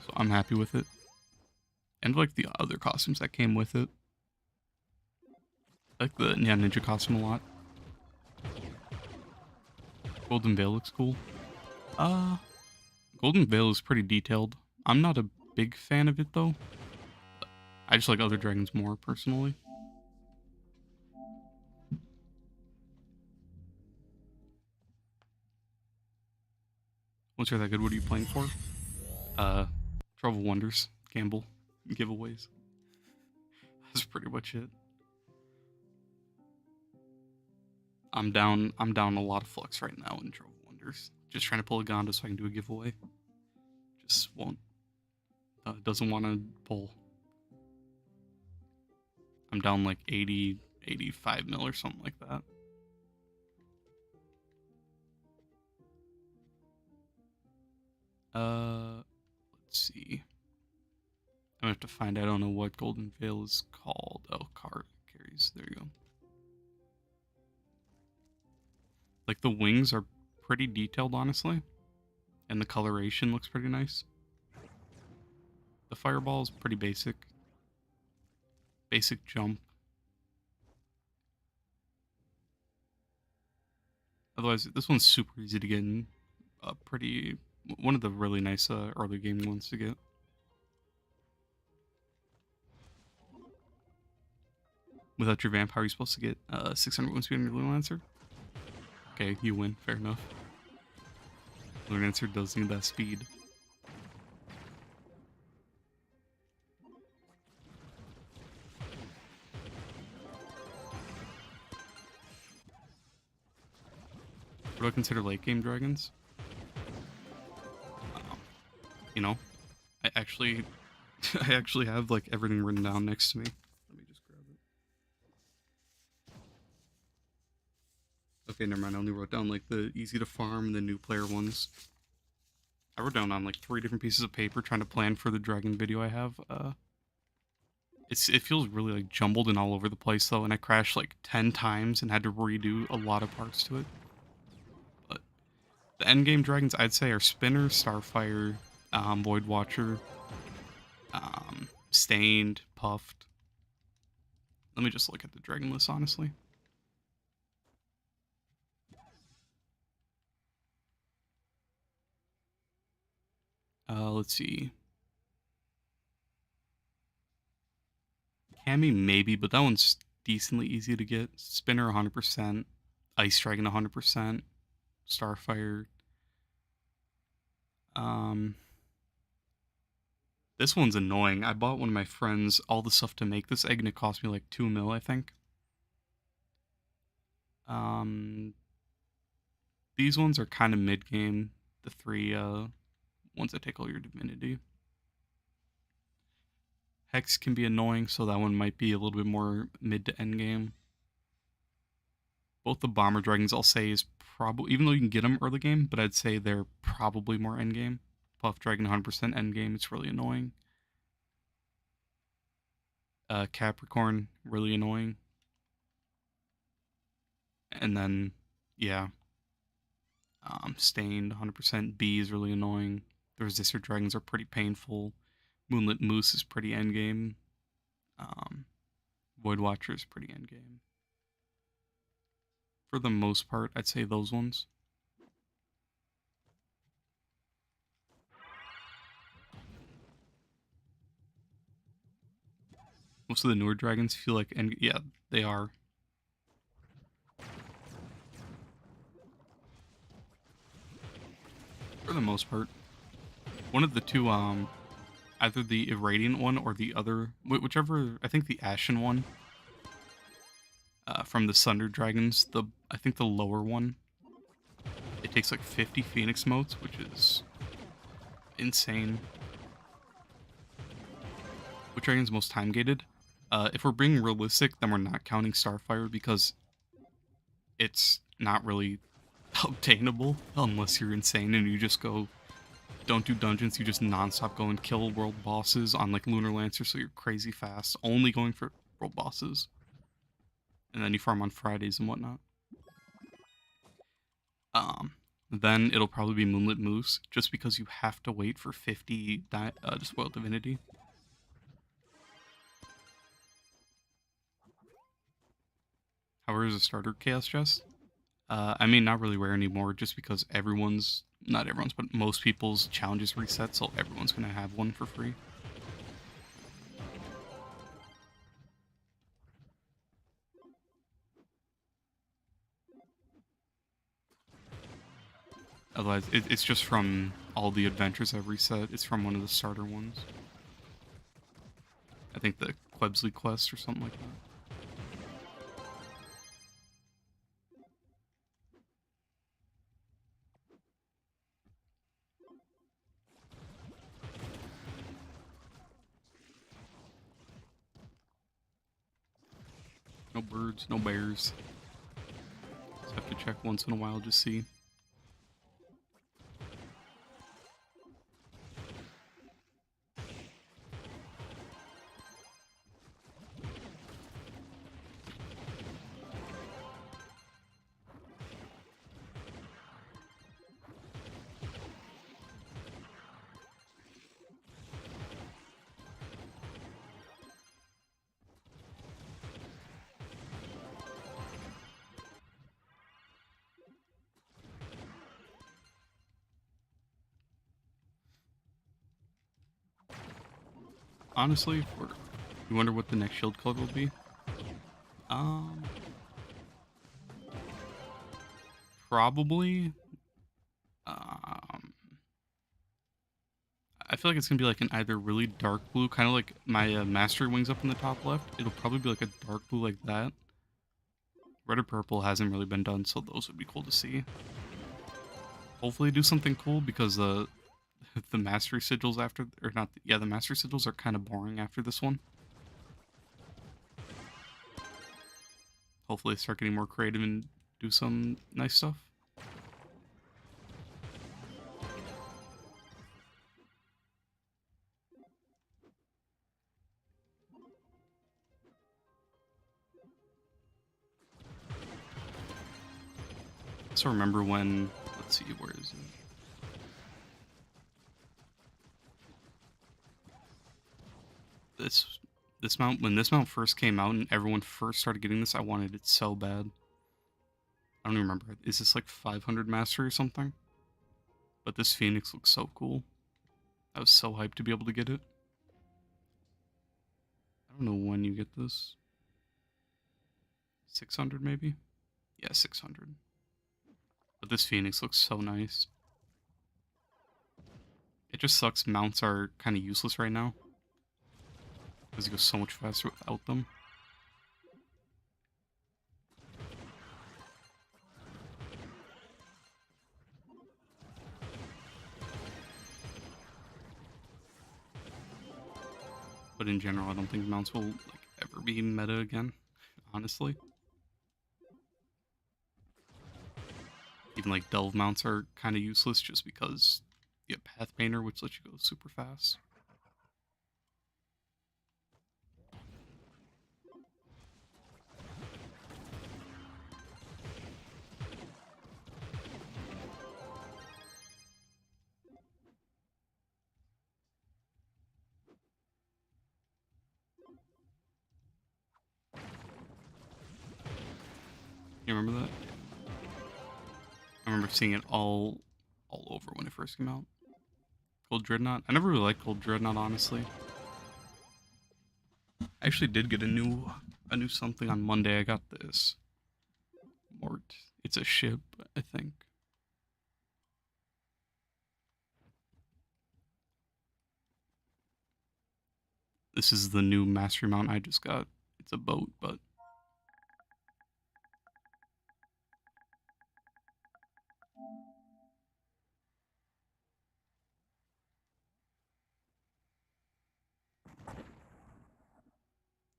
So I'm happy with it. And like the other costumes that came with it. I like the ninja costume a lot. Golden Veil looks cool. Golden Veil is pretty detailed. I'm not a big fan of it though. I just like other dragons more personally. Once you're that good, what are you playing for? Trove Wonders, gamble, giveaways. That's pretty much it. I'm down a lot of flux right now in Trove Wonders. Just trying to pull a Gonda so I can do a giveaway. Just won't. Doesn't want to pull. I'm down like 80, 85 mil or something like that. Let's see. I'm gonna have to find. I don't know what Golden Veil is called. Oh, card carries. There you go. Like the wings are pretty detailed, honestly, and the coloration looks pretty nice. The fireball is pretty basic. Basic jump. Otherwise, this one's super easy to get in. One of the really nice early game ones to get. Without your vamp, how are you supposed to get 600 wound speed on your Lunar Lancer? Okay, you win. Fair enough. Lunar Lancer does need that speed. What do I consider late game dragons? You know, I actually have like everything written down next to me. Let me just grab it. Okay, never mind. I only wrote down like the easy to farm and the new player ones. I wrote down on like 3 different pieces of paper trying to plan for the dragon video I have. It feels really like jumbled and all over the place though, and I crashed like 10 times and had to redo a lot of parts to it. But the endgame dragons I'd say are Spinner, Starfire, Void Watcher, Stained, Puffed. Let me just look at the dragon list honestly. Let's see. Cammy maybe, but that one's decently easy to get. Spinner 100%, Ice Dragon 100%, Starfire. This one's annoying. I bought one of my friends all the stuff to make this egg and it cost me like 2 mil, I think. These ones are kind of mid-game. The 3 ones that take all your divinity. Hex can be annoying, so that one might be a little bit more mid to end game. Both the Bomber Dragons, I'll say, is probably, even though you can get them early game, but I'd say they're probably more end game. Puff Dragon 100% end game, it's really annoying. Capricorn, really annoying. And then, yeah. Stained 100% B is really annoying. The resistor dragons are pretty painful. Moonlit Moose is pretty endgame. Void Watcher is pretty endgame. For the most part, I'd say those ones. Most of the newer dragons feel like, and yeah, they are. For the most part. One of the two, either the Irradiant one or the other, whichever, I think the Ashen one, from the Sunder Dragons, I think the lower one, it takes like 50 Phoenix motes, which is insane. Which dragon's most time gated? If we're being realistic, then we're not counting Starfire because it's not really obtainable unless you're insane and you just go, don't do dungeons, you just non-stop go and kill world bosses on like Lunar Lancer, so you're crazy fast, only going for world bosses. And then you farm on Fridays and whatnot. Then it'll probably be Moonlit Moose, just because you have to wait for 50 Despoiled Divinity. However, is a starter Chaos Chest? I mean, not really rare anymore, just because not everyone's, but most people's challenges reset, so everyone's gonna have one for free. Otherwise, it's just from all the adventures I've reset. It's from one of the starter ones. I think the Quebsley quest or something like that. No birds, no bears. Just have to check once in a while, just see. Honestly, you wonder what the next shield club will be? Probably. I feel like it's gonna be like an either really dark blue, kind of like my mastery wings up in the top left. It'll probably be like a dark blue like that. Red or purple hasn't really been done, so those would be cool to see. Hopefully do something cool, because the mastery sigils after, or not, yeah, the mastery sigils are kind of boring after this one. Hopefully start getting more creative and do some nice stuff. So remember when, let's see, where is it? This mount, when this mount first came out and everyone first started getting this, I wanted it so bad. I don't even remember. Is this like 500 mastery or something? But this Phoenix looks so cool. I was so hyped to be able to get it. I don't know when you get this. 600 maybe? Yeah, 600. But this Phoenix looks so nice. It just sucks mounts are kind of useless right now, because you go so much faster without them. But in general, I don't think mounts will like ever be meta again, honestly. Even like delve mounts are kind of useless just because you get Path Painter, which lets you go super fast. You remember that? I remember seeing it all over when it first came out. Gold Dreadnought. I never really liked Gold Dreadnought, honestly. I actually did get a new something on Monday. I got this Mort. It's a ship, I think. This is the new mastery mount I just got. It's a boat, but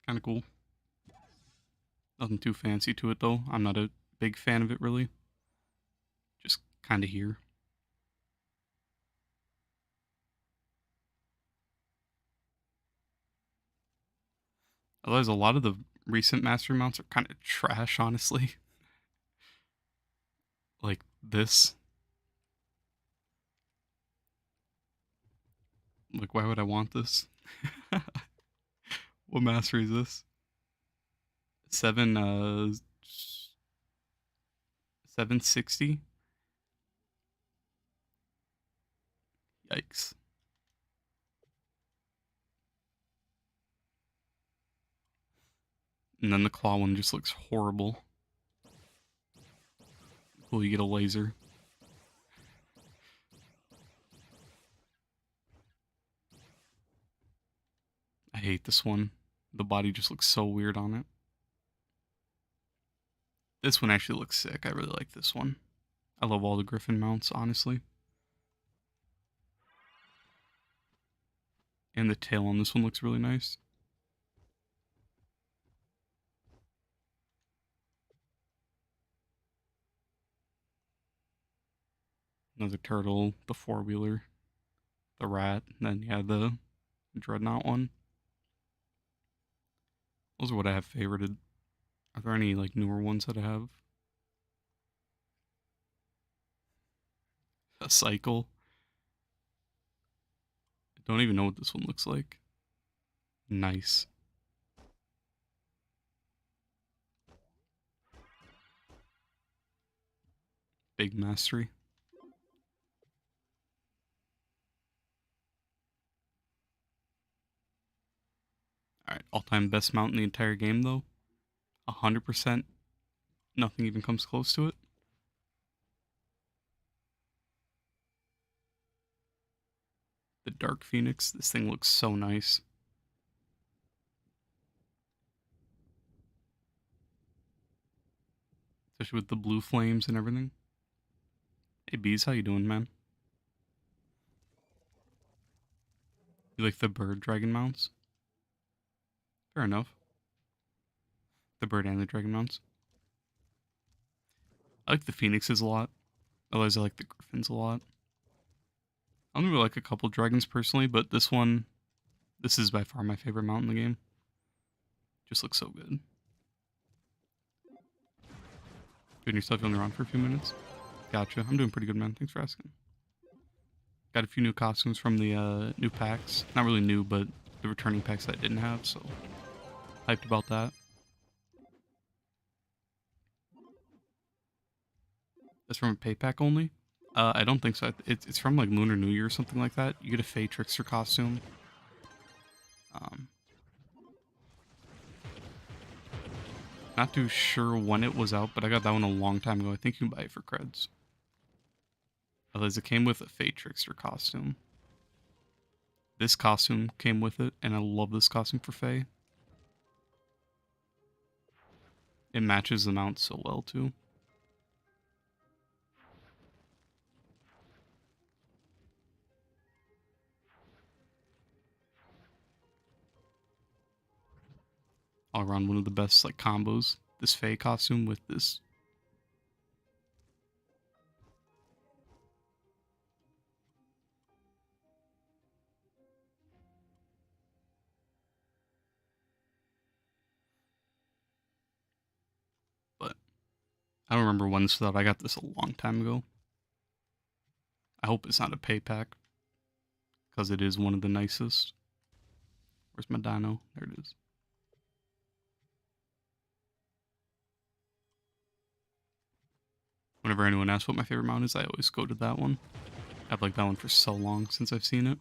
kind of cool. Nothing too fancy to it though. I'm not a big fan of it really. Just kind of here. Otherwise, a lot of the recent mastery mounts are kind of trash, honestly. Like this. Like, why would I want this? What mastery is this? 7 760. Yikes. And then the claw one just looks horrible. Cool, you get a laser. I hate this one. The body just looks so weird on it. This one actually looks sick. I really like this one. I love all the Griffin mounts, honestly. And the tail on this one looks really nice. Another turtle, the four-wheeler, the rat, and then yeah, the dreadnought one. Those are what I have favorited. Are there any like newer ones that I have? A cycle. I don't even know what this one looks like. Nice. Big mastery. Alright, all-time best mount in the entire game though. 100%. Nothing even comes close to it. The Dark Phoenix. This thing looks so nice. Especially with the blue flames and everything. Hey Bees, how you doing, man? You like the bird dragon mounts? Fair enough. The bird and the dragon mounts. I like the phoenixes a lot. Otherwise, I like the griffins a lot. I don't really like a couple dragons personally, but this one, this is by far my favorite mount in the game. Just looks so good. Doing yourself on the run for a few minutes? Gotcha. I'm doing pretty good, man. Thanks for asking. Got a few new costumes from the new packs. Not really new, but the returning packs that I didn't have, so hyped about that. That's from a pay pack only? I don't think so. It's from like Lunar New Year or something like that. You get a Fae Trickster costume. Not too sure when it was out, but I got that one a long time ago. I think you can buy it for creds. Otherwise, it came with a Fae Trickster costume. This costume came with it, and I love this costume for Fae. It matches the mount so well, too. All around one of the best like combos. This Fae costume with this. But I don't remember when this was out. I got this a long time ago. I hope it's not a pay pack. Because it is one of the nicest. Where's my dino? There it is. Whenever anyone asks what my favorite mount is, I always go to that one. I've liked that one for so long since I've seen it.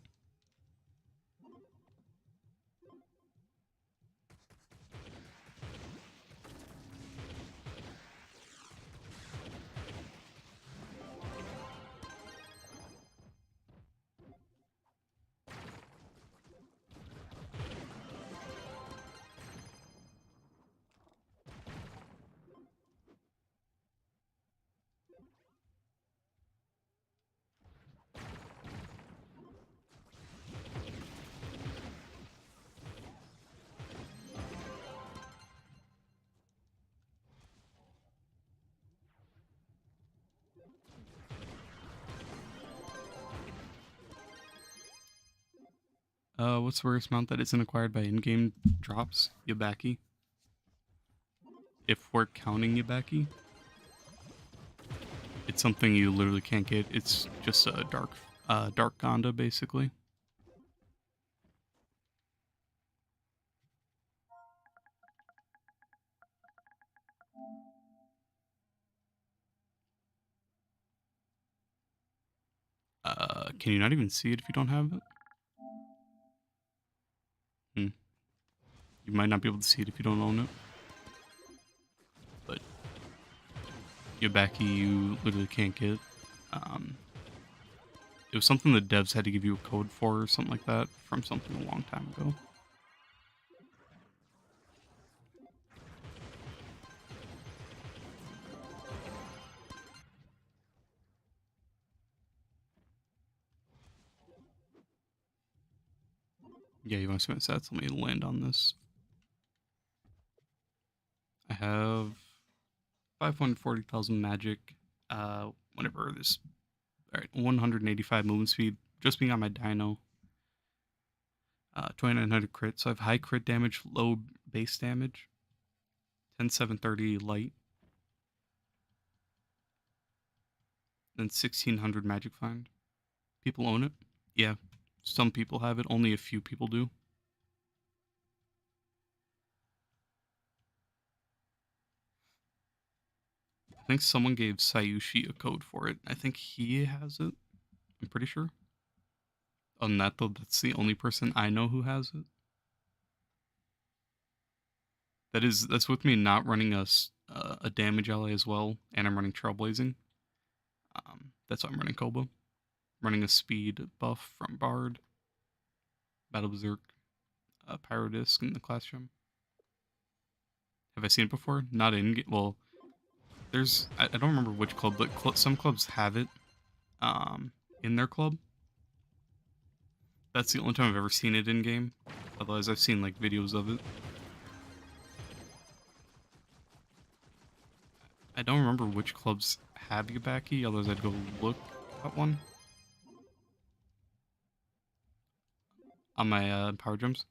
What's the rarest mount that isn't acquired by in-game drops? Yabaki. If we're counting Yabaki, it's something you literally can't get. It's just a dark Gonda, basically. Can you not even see it if you don't have it? You might not be able to see it if you don't own it. But Yabaki, you literally can't get. It was something the devs had to give you a code for or something like that from something a long time ago. Yeah, you want to see my stats? Let me land on this. I have 540,000 magic. Whenever this, all right, 185 movement speed. Just being on my dino. 2900 crit. So I have high crit damage, low base damage. 10730 light. Then 1600 magic find. People own it. Yeah, some people have it. Only a few people do. I think someone gave Sayushi a code for it. I think he has it. I'm pretty sure. On that though, that's the only person I know who has it. That's with me not running a damage ally as well, and I'm running Trailblazing. That's why I'm running Koba. Running a speed buff from Bard, Battle Berserk, Pyro Disc in the class gem. Have I seen it before? Not in. Well, I don't remember which club, but some clubs have it in their club. That's the only time I've ever seen it in game. Otherwise, I've seen like videos of it. I don't remember which clubs have Yabaki, otherwise I'd go look at one. On my power gems.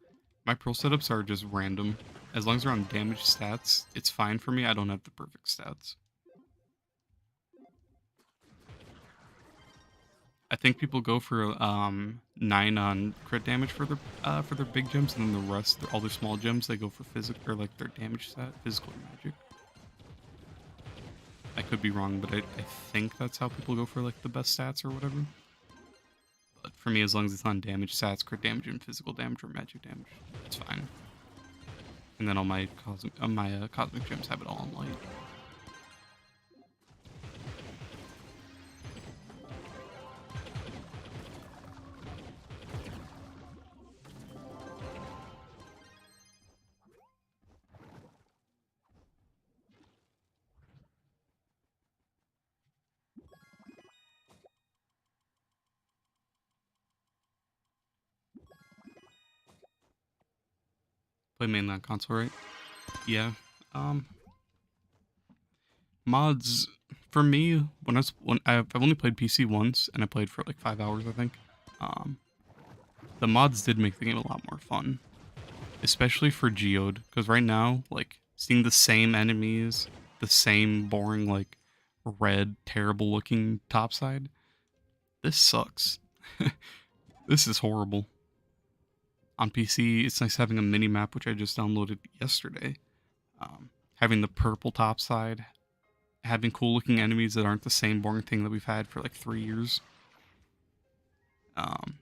My pro setups are just random. As long as they're on damage stats, it's fine for me. I don't have the perfect stats. I think people go for 9 on crit damage for their big gems, and then the rest, all their small gems, they go for physical or like their damage stat, physical or magic. I could be wrong, but I think that's how people go for like the best stats or whatever. But for me, as long as it's on damage stats, crit damage, and physical damage or magic damage, it's fine. And then all my cosmic gems have it all on light. Play mainly on console, right? Yeah. Mods for me when I've only played PC once, and I played for like 5 hours, I think. The mods did make the game a lot more fun, especially for Geode, because right now, like seeing the same enemies, the same boring like red, terrible looking topside, this sucks. This is horrible. On PC, it's nice having a mini map, which I just downloaded yesterday. Having the purple topside, having cool looking enemies that aren't the same boring thing that we've had for like 3 years. Um,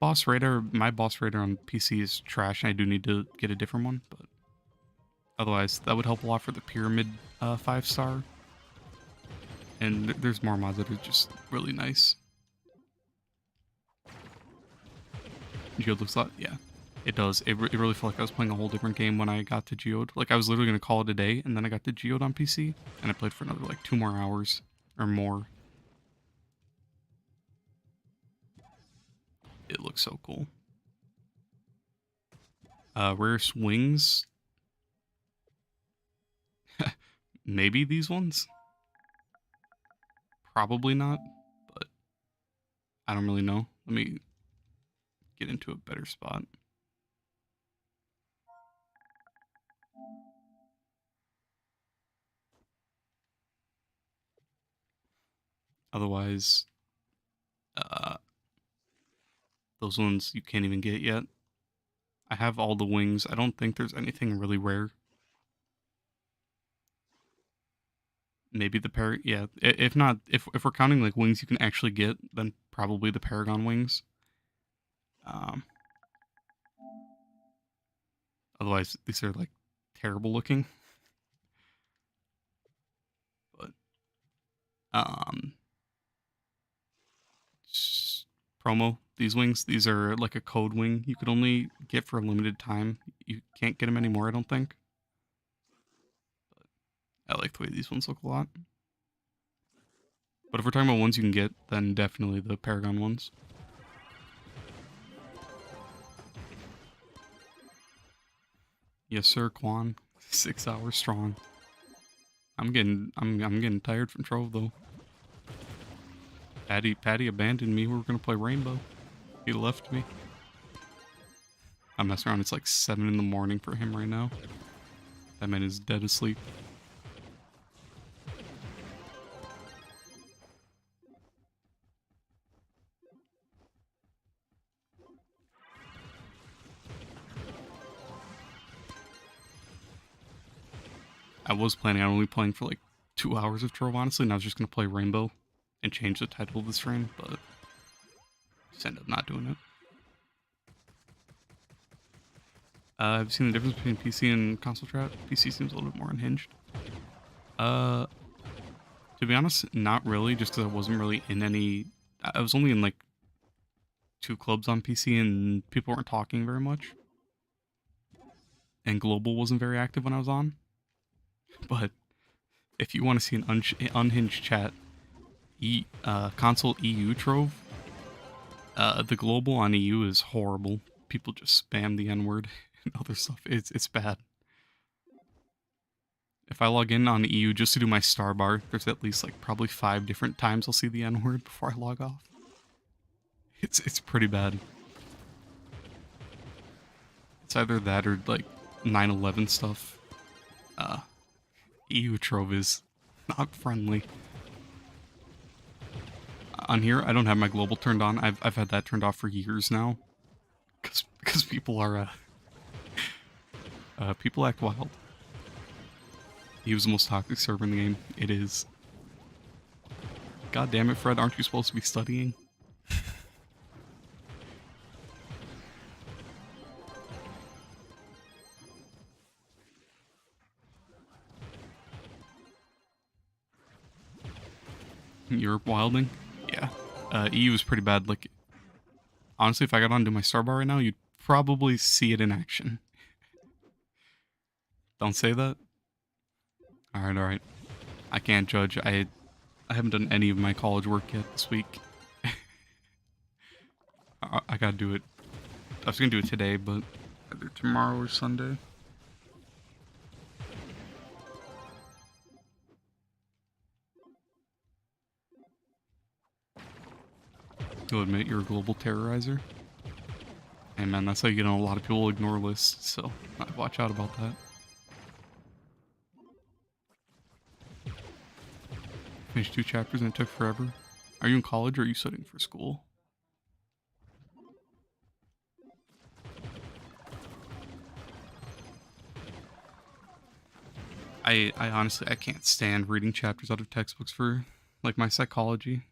boss radar, my boss radar on PC is trash, and I do need to get a different one. But otherwise, that would help a lot for the pyramid 5-star. And there's more mods that are just really nice. Geode looks a lot, yeah. It does. It really felt like I was playing a whole different game when I got to Geode. Like, I was literally going to call it a day, and then I got to Geode on PC, and I played for another, like, 2 more hours, or more. It looks so cool. Rarest wings. Maybe these ones? Probably not, but I don't really know. Let me get into a better spot. Otherwise, those ones you can't even get yet. I have all the wings. I don't think there's anything really rare. Maybe the yeah. If not, if we're counting like wings you can actually get, then probably the Paragon wings. Otherwise, these are like terrible looking. But promo these wings. These are like a code wing you could only get for a limited time. You can't get them anymore, I don't think. But I like the way these ones look a lot. But if we're talking about ones you can get, then definitely the Paragon ones. Yes, sir, Quan. 6 hours strong. I'm getting tired from Trove though. Patty abandoned me. We were gonna play Rainbow. He left me. I'm messing around. It's like 7 in the morning for him right now. That man is dead asleep. I was planning on only playing for like 2 hours of Trove, honestly, and I was just gonna play Rainbow and change the title of the stream, but just ended up not doing it. Have you seen the difference between PC and console chat? PC seems a little bit more unhinged. To be honest, not really, just because I wasn't really in any... I was only in like 2 clubs on PC and people weren't talking very much. And Global wasn't very active when I was on. But if you want to see an unhinged chat, console EU Trove, the Global on EU is horrible. People just spam the N-word and other stuff. It's bad. If I log in on EU just to do my star bar, there's at least like probably 5 different times I'll see the N-word before I log off. It's pretty bad. It's either that or like 9/11 stuff. EU Trove is not friendly. On here, I don't have my global turned on. I've had that turned off for years now, because people are people act wild. He was the most toxic server in the game. It is. God damn it, Fred! Aren't you supposed to be studying? You're wilding? Yeah. EU is pretty bad. Like, honestly, if I got onto my star bar right now, you'd probably see it in action. Don't say that. Alright. I can't judge. I haven't done any of my college work yet this week. I gotta do it. I was gonna do it today, but either tomorrow or Sunday. You'll admit you're a global terrorizer. Hey man, that's how you get on a lot of people ignore lists, so watch out about that. Finished 2 chapters and it took forever. Are you in college or are you studying for school? I honestly I can't stand reading chapters out of textbooks for like my psychology.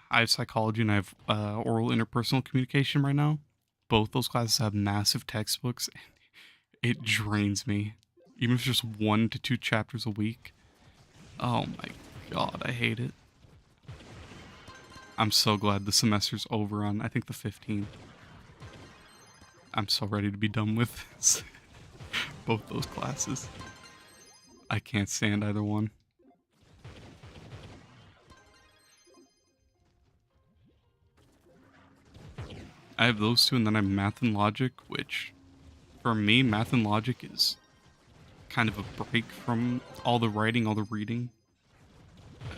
I have psychology and I have oral interpersonal communication right now. Both those classes have massive textbooks. It drains me. Even if it's just 1 to 2 chapters a week. Oh my god, I hate it. I'm so glad the semester's over on, I think, the 15th. I'm so ready to be done with both those classes. I can't stand either one. I have those two, and then I have math and logic, which, for me, math and logic is kind of a break from all the writing, all the reading.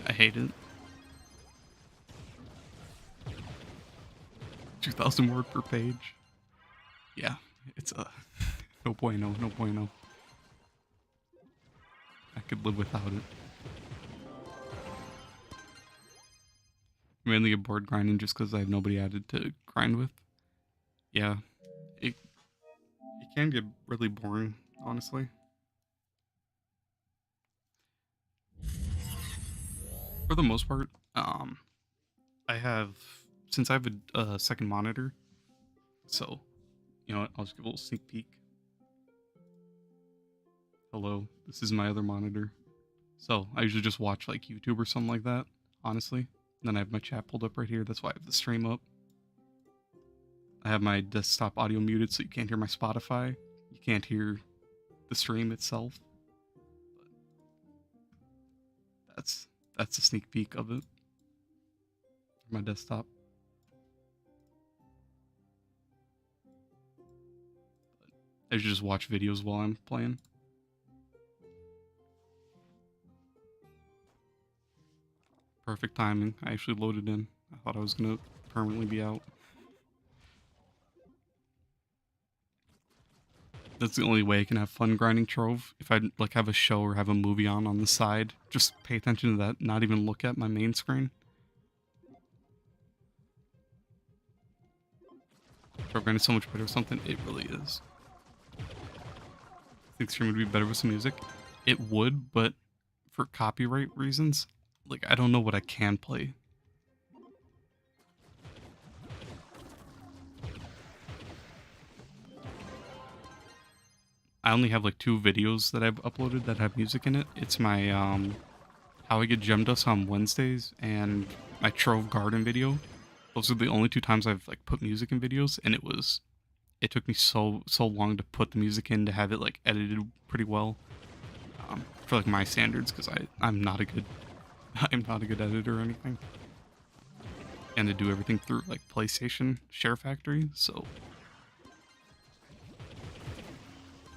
I hate it. 2,000 word per page. Yeah, it's a no bueno, no bueno. I could live without it. Mainly get bored grinding just because I have nobody added to grind with. Yeah, it can get really boring, honestly. For the most part, I have, since I have a second monitor, so you know what, I'll just give a little sneak peek. Hello, this is my other monitor. So I usually just watch like YouTube or something like that, honestly. And then I have my chat pulled up right here. That's why I have the stream up. I have my desktop audio muted so you can't hear my Spotify. You can't hear the stream itself. But that's a sneak peek of it. My desktop. I usually just watch videos while I'm playing. Perfect timing. I actually loaded in. I thought I was gonna permanently be out. That's the only way I can have fun grinding Trove. If I like have a show or have a movie on the side, just pay attention to that. Not even look at my main screen. Trove Grind is so much better with something. It really is. I think stream would be better with some music. It would, but for copyright reasons, like I don't know what I can play. I only have like 2 videos that I've uploaded that have music in it. It's my how I get gem dust on Wednesdays and my Trove Garden video. Those are the only 2 times I've like put music in videos, and it took me so long to put the music in to have it like edited pretty well for like my standards, because I'm not a good I'm not a good editor or anything, and to do everything through like PlayStation Share Factory, so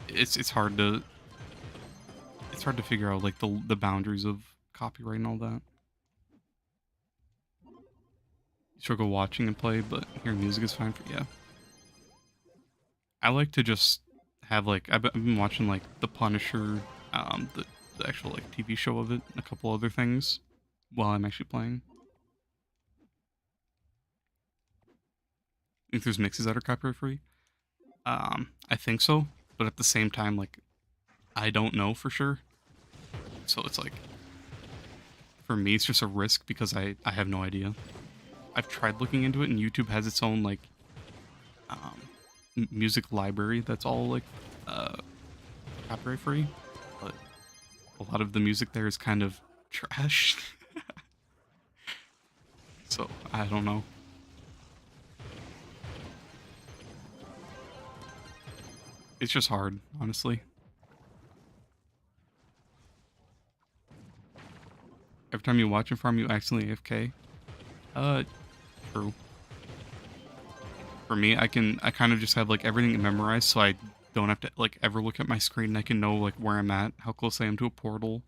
it's hard to figure out like the boundaries of copyright and all that. You struggle watching and play, but hearing music is fine for, yeah. I like to just have like I've been watching like The Punisher, the actual like TV show of it, and a couple other things while I'm actually playing. I think there's mixes that are copyright free. I think so, but at the same time, like I don't know for sure. So it's like for me, it's just a risk because I have no idea. I've tried looking into it, and YouTube has its own like music library that's all like copyright free, but a lot of the music there is kind of trash. So I don't know. It's just hard, honestly. Every time you watch a farm, you accidentally AFK. True. For me, I kind of just have like everything memorized, so I don't have to like ever look at my screen, and I can know like where I'm at, how close I am to a portal,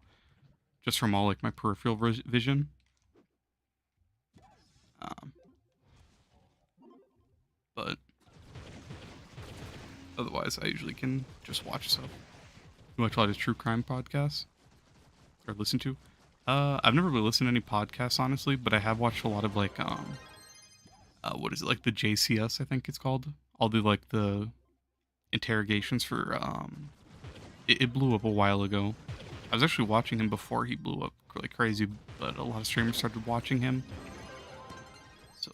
just from all like my peripheral vision. Um, but otherwise, I usually can just watch stuff. You watch a lot of true crime podcasts or listen to. I've never really listened to any podcasts, honestly, but I have watched a lot of like what is it, like the JCS, I think it's called. All the like the interrogations for it blew up a while ago. I was actually watching him before he blew up like crazy, but a lot of streamers started watching him. So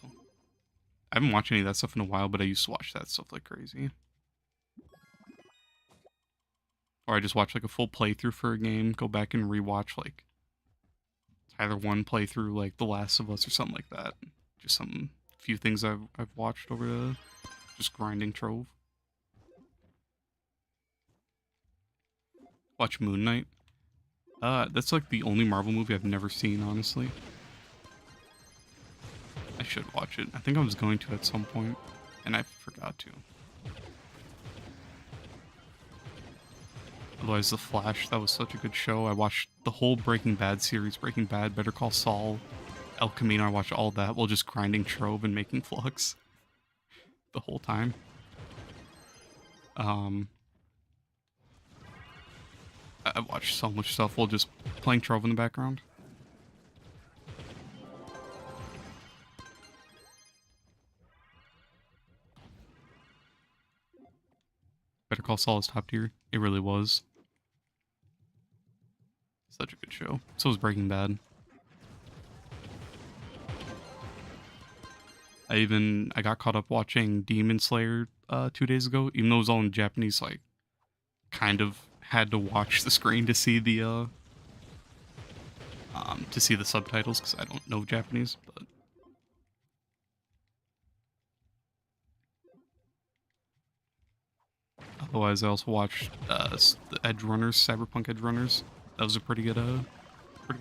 I haven't watched any of that stuff in a while, but I used to watch that stuff like crazy. Or I just watch like a full playthrough for a game, go back and rewatch like Tyler 1 playthrough, like The Last of Us or something like that. Just some few things I've watched over the just grinding Trove. Watch Moon Knight. That's like the only Marvel movie I've never seen, honestly. I should watch it. I think I was going to at some point, and I forgot to. Otherwise, The Flash, that was such a good show. I watched the whole Breaking Bad series, Breaking Bad, Better Call Saul, El Camino. I watched all that while just grinding Trove and making Flux the whole time. I watched so much stuff while just playing Trove in the background. Better Call Saul is top tier. It really was. Such a good show. So was Breaking Bad. I got caught up watching Demon Slayer 2 days ago, even though it was all in Japanese. Like, kind of had to watch the screen to see the subtitles because I don't know Japanese. But otherwise, I also watched the Edge Runners, Cyberpunk Edge Runners. That was a pretty good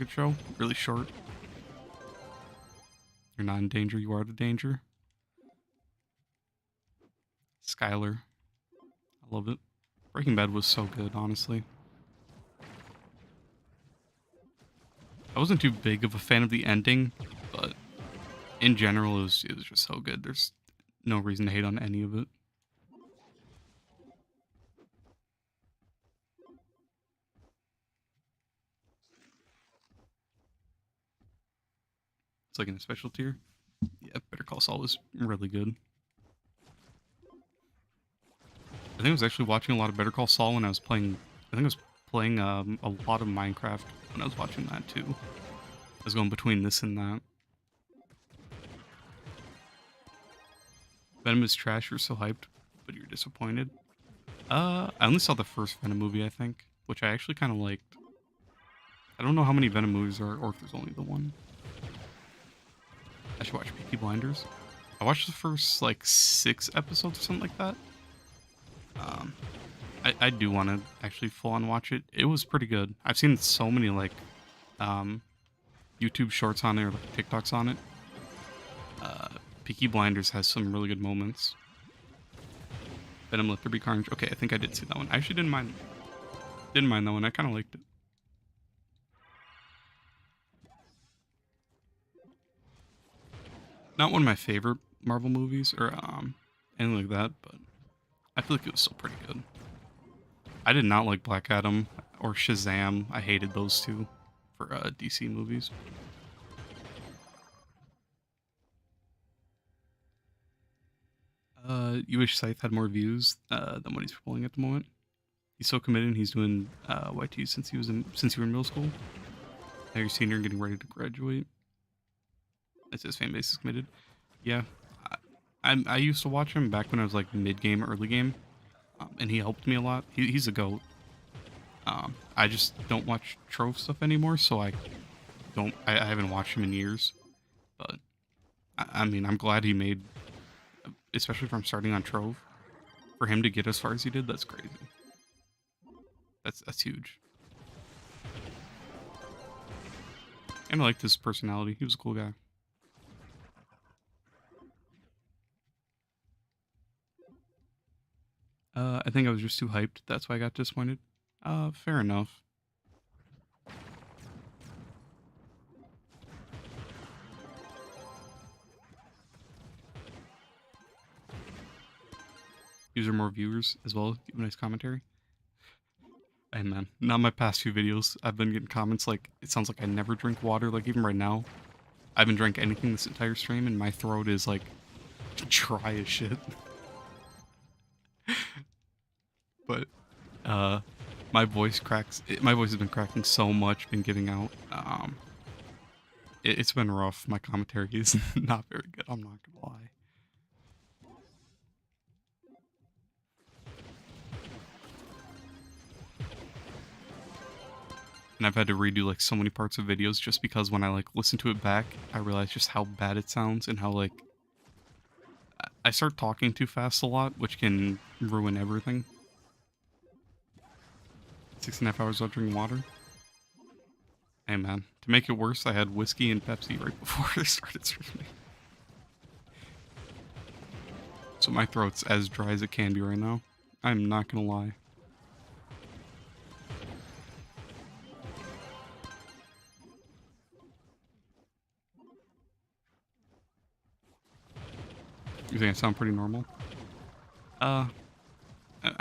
show. Really short. You're not in danger, you are the danger. Skylar. I love it. Breaking Bad was so good, honestly. I wasn't too big of a fan of the ending, but in general, it was just so good. There's no reason to hate on any of it. It's like in a special tier. Yeah, Better Call Saul was really good. I think I was actually watching a lot of Better Call Saul when I was playing. I think I was playing a lot of Minecraft when I was watching that too. I was going between this and that. Venom is trash. You're so hyped, but you're disappointed. I only saw the first Venom movie, I think, which I actually kind of liked. I don't know how many Venom movies there are, or if there's only the one. I should watch Peaky Blinders. I watched the first like 6 episodes or something like that. I do want to actually full on watch it. It was pretty good. I've seen so many like YouTube shorts on it or like TikToks on it. Peaky Blinders has some really good moments. Venom Let There Be Carnage. Okay, I think I did see that one. I actually didn't mind that one. I kind of liked it. Not one of my favorite Marvel movies or anything like that, but I feel like it was still pretty good. I did not like Black Adam or Shazam. I hated those two for DC movies. You wish Scythe had more views than what he's pulling at the moment. He's so committed. And he's doing YT since you were in middle school. Now you're senior and getting ready to graduate. It says fan base is committed. Yeah, I used to watch him back when I was like mid game, early game, and he helped me a lot. He's a goat. I just don't watch Trove stuff anymore, so I haven't watched him in years. But I mean, I'm glad he made, especially from starting on Trove, for him to get as far as he did. That's crazy. That's huge. And I liked his personality. He was a cool guy. I think I was just too hyped. That's why I got disappointed. Fair enough. User more viewers as well. Give a nice commentary. Hey man, not my past few videos. I've been getting comments like, it sounds like I never drink water. Like even right now, I haven't drank anything this entire stream and my throat is like dry as shit. But My voice cracks. My voice has been cracking so much, been giving out. It's been rough. My commentary is not very good. I'm not gonna lie. And I've had to redo like so many parts of videos just because when I like listen to it back, I realize just how bad it sounds and how like I start talking too fast a lot, which can ruin everything. 6.5 hours without drinking water. Hey man, to make it worse, I had whiskey and Pepsi right before I started streaming. So my throat's as dry as it can be right now. I'm not gonna lie. You think I sound pretty normal? I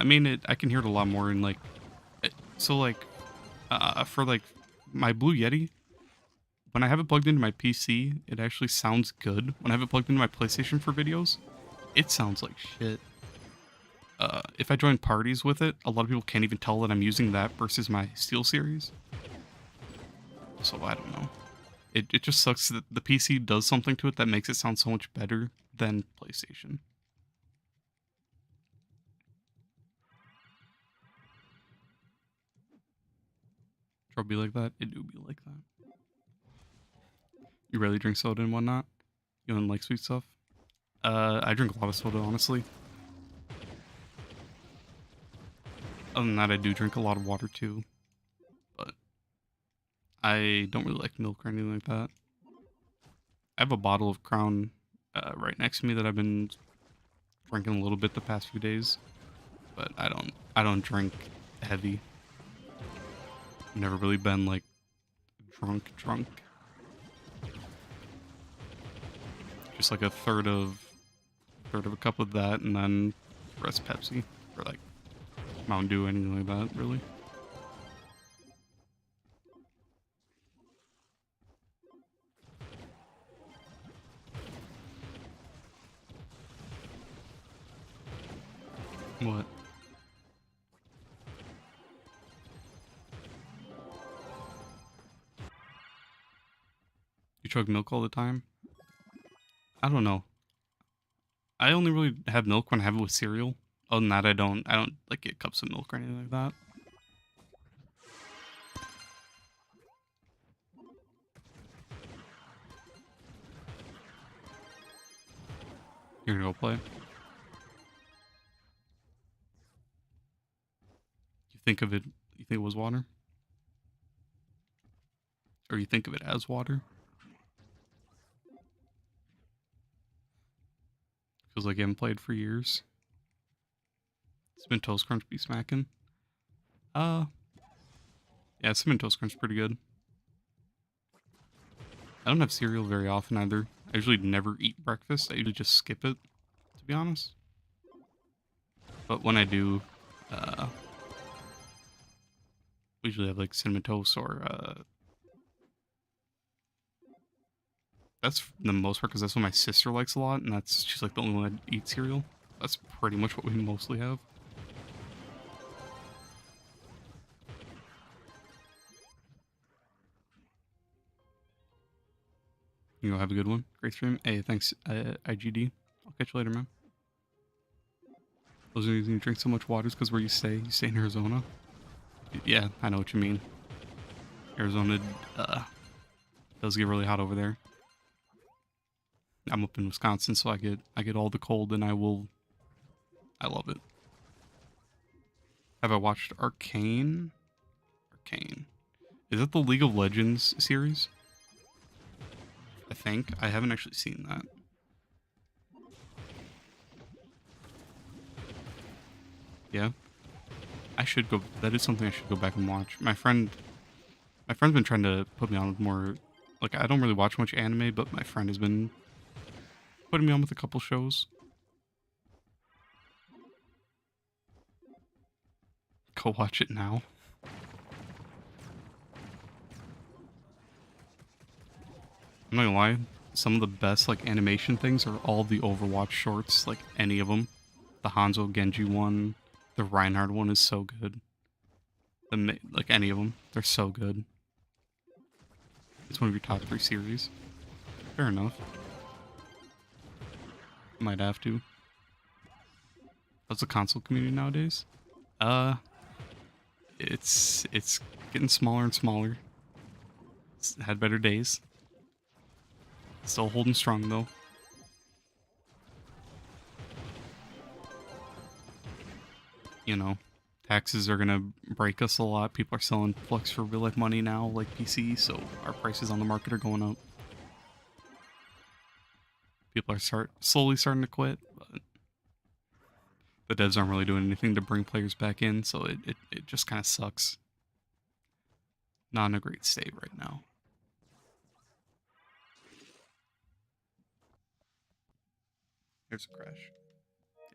mean, I can hear it a lot more in like, so like, for like my Blue Yeti, when I have it plugged into my PC, it actually sounds good. When I have it plugged into my PlayStation for videos, it sounds like shit. If I join parties with it, a lot of people can't even tell that I'm using that versus my Steel series. So I don't know. It just sucks that the PC does something to it that makes it sound so much better than PlayStation. Trove be like that? It do be like that. You rarely drink soda and whatnot? You don't like sweet stuff? I drink a lot of soda, honestly. Other than that, I do drink a lot of water too. But I don't really like milk or anything like that. I have a bottle of Crown right next to me that I've been drinking a little bit the past few days. But I don't drink heavy. I've never really been like drunk. Just like a third of a cup of that, and then the rest Pepsi or like Mountain Dew, anything like that, really. What? You chug milk all the time? I don't know. I only really have milk when I have it with cereal. Other than that, I don't like get cups of milk or anything like that. You're gonna go play? You think of it? You think it was water? Or you think of it as water? Feels like you haven't played for years. Cinnamon Toast Crunch be smacking. Yeah, Cinnamon Toast Crunch pretty good. I don't have cereal very often either. I usually never eat breakfast. I usually just skip it, to be honest. But when I do, we usually have like Cinnamon Toast or, that's the most part because that's what my sister likes a lot, and she's like the only one that eats cereal. That's pretty much what we mostly have. You know, have a good one. Great stream. Hey, thanks, IGD. I'll catch you later, man. Those reasons you drink so much water is because where you stay in Arizona. Yeah, I know what you mean. Arizona, does get really hot over there. I'm up in Wisconsin, so I get all the cold, and I love it. Have I watched Arcane? Arcane. Is that the League of Legends series? I think. I haven't actually seen that. Yeah. I should go. That is something I should go back and watch. My friend's been trying to put me on with more. Like, I don't really watch much anime, but my friend has been putting me on with a couple shows. Go watch it now. I'm not gonna lie. Some of the best like animation things are all the Overwatch shorts. Like any of them. The Hanzo Genji one. The Reinhardt one is so good. Like any of them, they're so good. It's one of your top 3 series. Fair enough. Might have to. How's the console community nowadays? It's getting smaller and smaller. It's had better days. Still holding strong though. You know, taxes are gonna break us a lot. People are selling Flux for real life money now, like PC, so our prices on the market are going up. People are slowly starting to quit, but the devs aren't really doing anything to bring players back in, so it just kind of sucks. Not in a great state right now. There's a crash.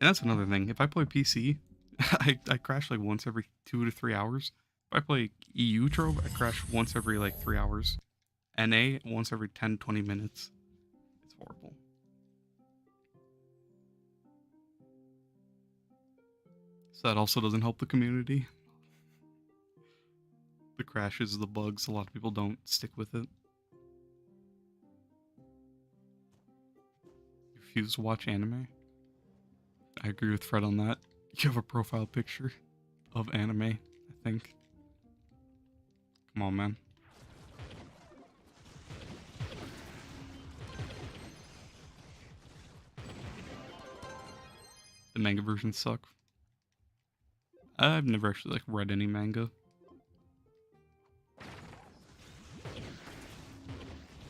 And that's another thing. If I play PC, I crash like once every 2 to 3 hours. If I play EU Trove, I crash once every like 3 hours. NA, once every 10, 20 minutes. It's horrible. So that also doesn't help the community. The crashes, the bugs, a lot of people don't stick with it. You refuse to watch anime? I agree with Fred on that. You have a profile picture of anime, I think. Come on, man. The manga versions suck. I've never actually like read any manga.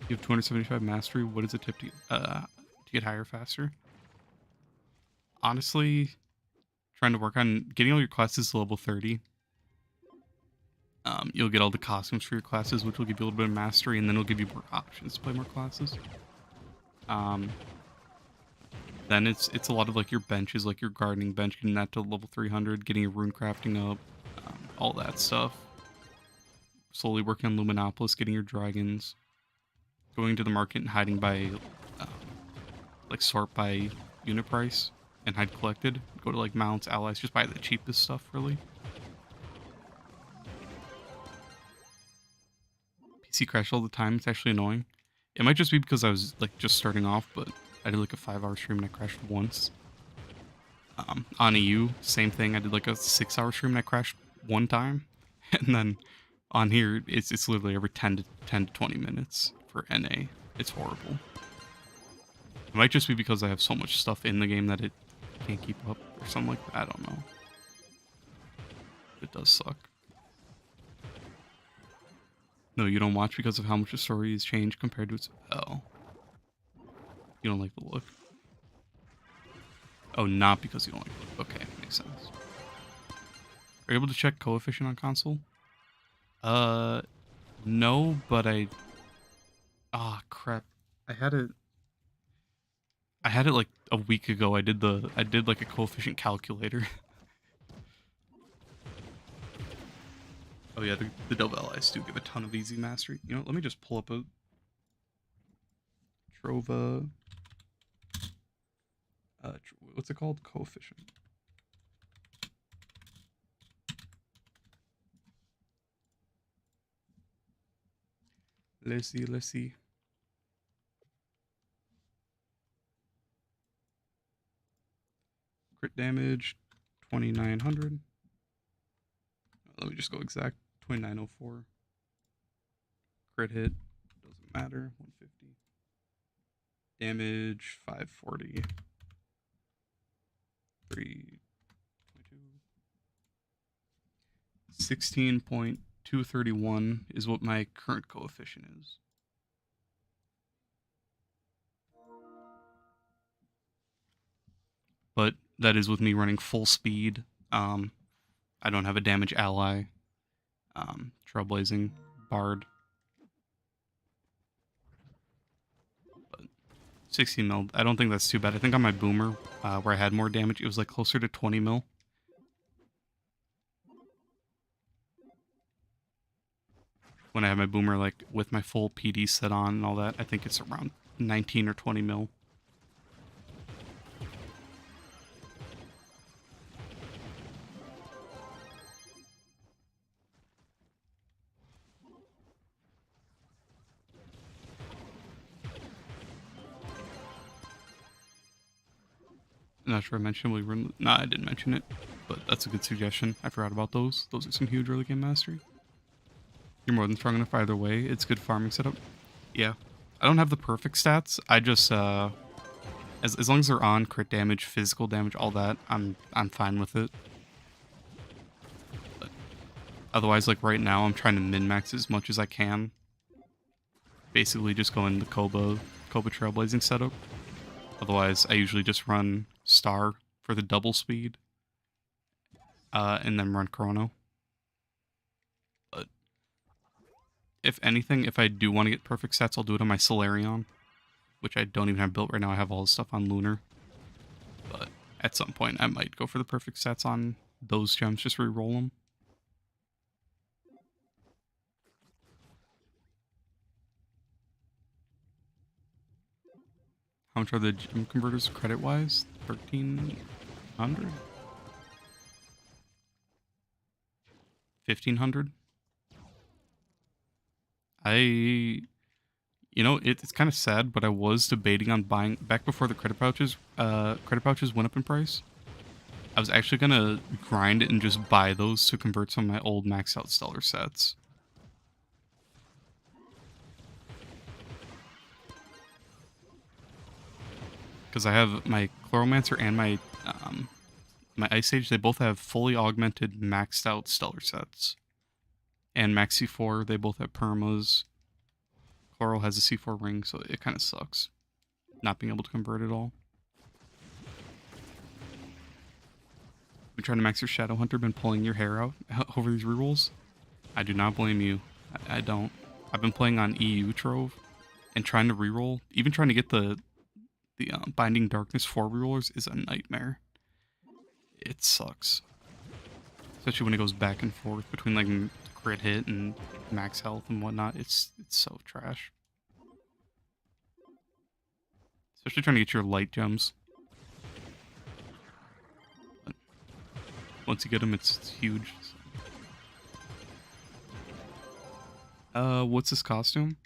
You have 275 mastery. What is a tip to get higher faster? Honestly, trying to work on getting all your classes to level 30. You'll get all the costumes for your classes, which will give you a little bit of mastery, and then it'll give you more options to play more classes. Then it's a lot of like your benches, like your gardening bench, getting that to level 300, getting your rune crafting up, all that stuff. Slowly working on Luminopolis, getting your dragons, going to the market and hiding by, like sort by unit price and hide collected. Go to like mounts, allies, just buy the cheapest stuff really. PC crash all the time. It's actually annoying. It might just be because I was like just starting off, but I did like a 5-hour stream and I crashed once. On EU, same thing. I did like a 6-hour stream and I crashed one time, and then on here, it's literally every 10 to 20 minutes for NA. It's horrible. It might just be because I have so much stuff in the game that it can't keep up or something like that. I don't know. It does suck. No, you don't watch because of how much the story has changed compared to its... Oh. You don't like the look. Oh, not because you don't like the look. Okay, makes sense. Are you able to check coefficient on console? No, but I... Ah, crap. I had it like a week ago. I did like a coefficient calculator. Oh yeah, the Dove allies do give a ton of easy mastery. You know, let me just pull up a Trove, what's it called? Coefficient. Let's see. Crit damage, 2900. Let me just go exact, 2904. Crit hit, doesn't matter, 150. Damage, 540. 322. 16.231 is what my current coefficient is. But that is with me running full speed. I don't have a damage ally. Trailblazing, Bard. But 16 mil, I don't think that's too bad. I think on my Boomer, where I had more damage, it was like closer to 20 mil. When I have my Boomer, like with my full PD set on and all that, I think it's around 19 or 20 mil. Not sure I mentioned we were. Nah, I didn't mention it, but that's a good suggestion. I forgot about those. Those are some huge early game mastery. You're more than strong enough either way. It's good farming setup. Yeah, I don't have the perfect stats. I just as long as they're on crit damage, physical damage, all that, I'm fine with it. But otherwise, like right now, I'm trying to min max as much as I can. Basically, just going the Koba Trailblazing setup. Otherwise, I usually just run Star for the double speed, and then run Chrono. But if anything, if I do want to get perfect stats, I'll do it on my Solarion, which I don't even have built right now. I have all the stuff on Lunar. But at some point, I might go for the perfect stats on those gems, just re-roll them. How much are the gem converters credit-wise? 1,300? 1,500? It's kind of sad, but I was debating on buying back before the credit pouches went up in price. I was actually gonna grind and just buy those to convert some of my old maxed out stellar sets. Because I have my Chloromancer and my Ice Age, they both have fully augmented maxed out stellar sets. And Max C4, they both have permas. Chloro has a C4 ring, so it kind of sucks not being able to convert it all. Been trying to max your Shadow Hunter, been pulling your hair out over these rerolls. I do not blame you. I don't. I've been playing on EU Trove and trying to reroll. Even trying to get the Binding Darkness 4 rerollers is a nightmare. It sucks. Especially when it goes back and forth between like crit hit and max health and whatnot. It's so trash. Especially trying to get your light gems. But once you get them, it's huge. What's this costume?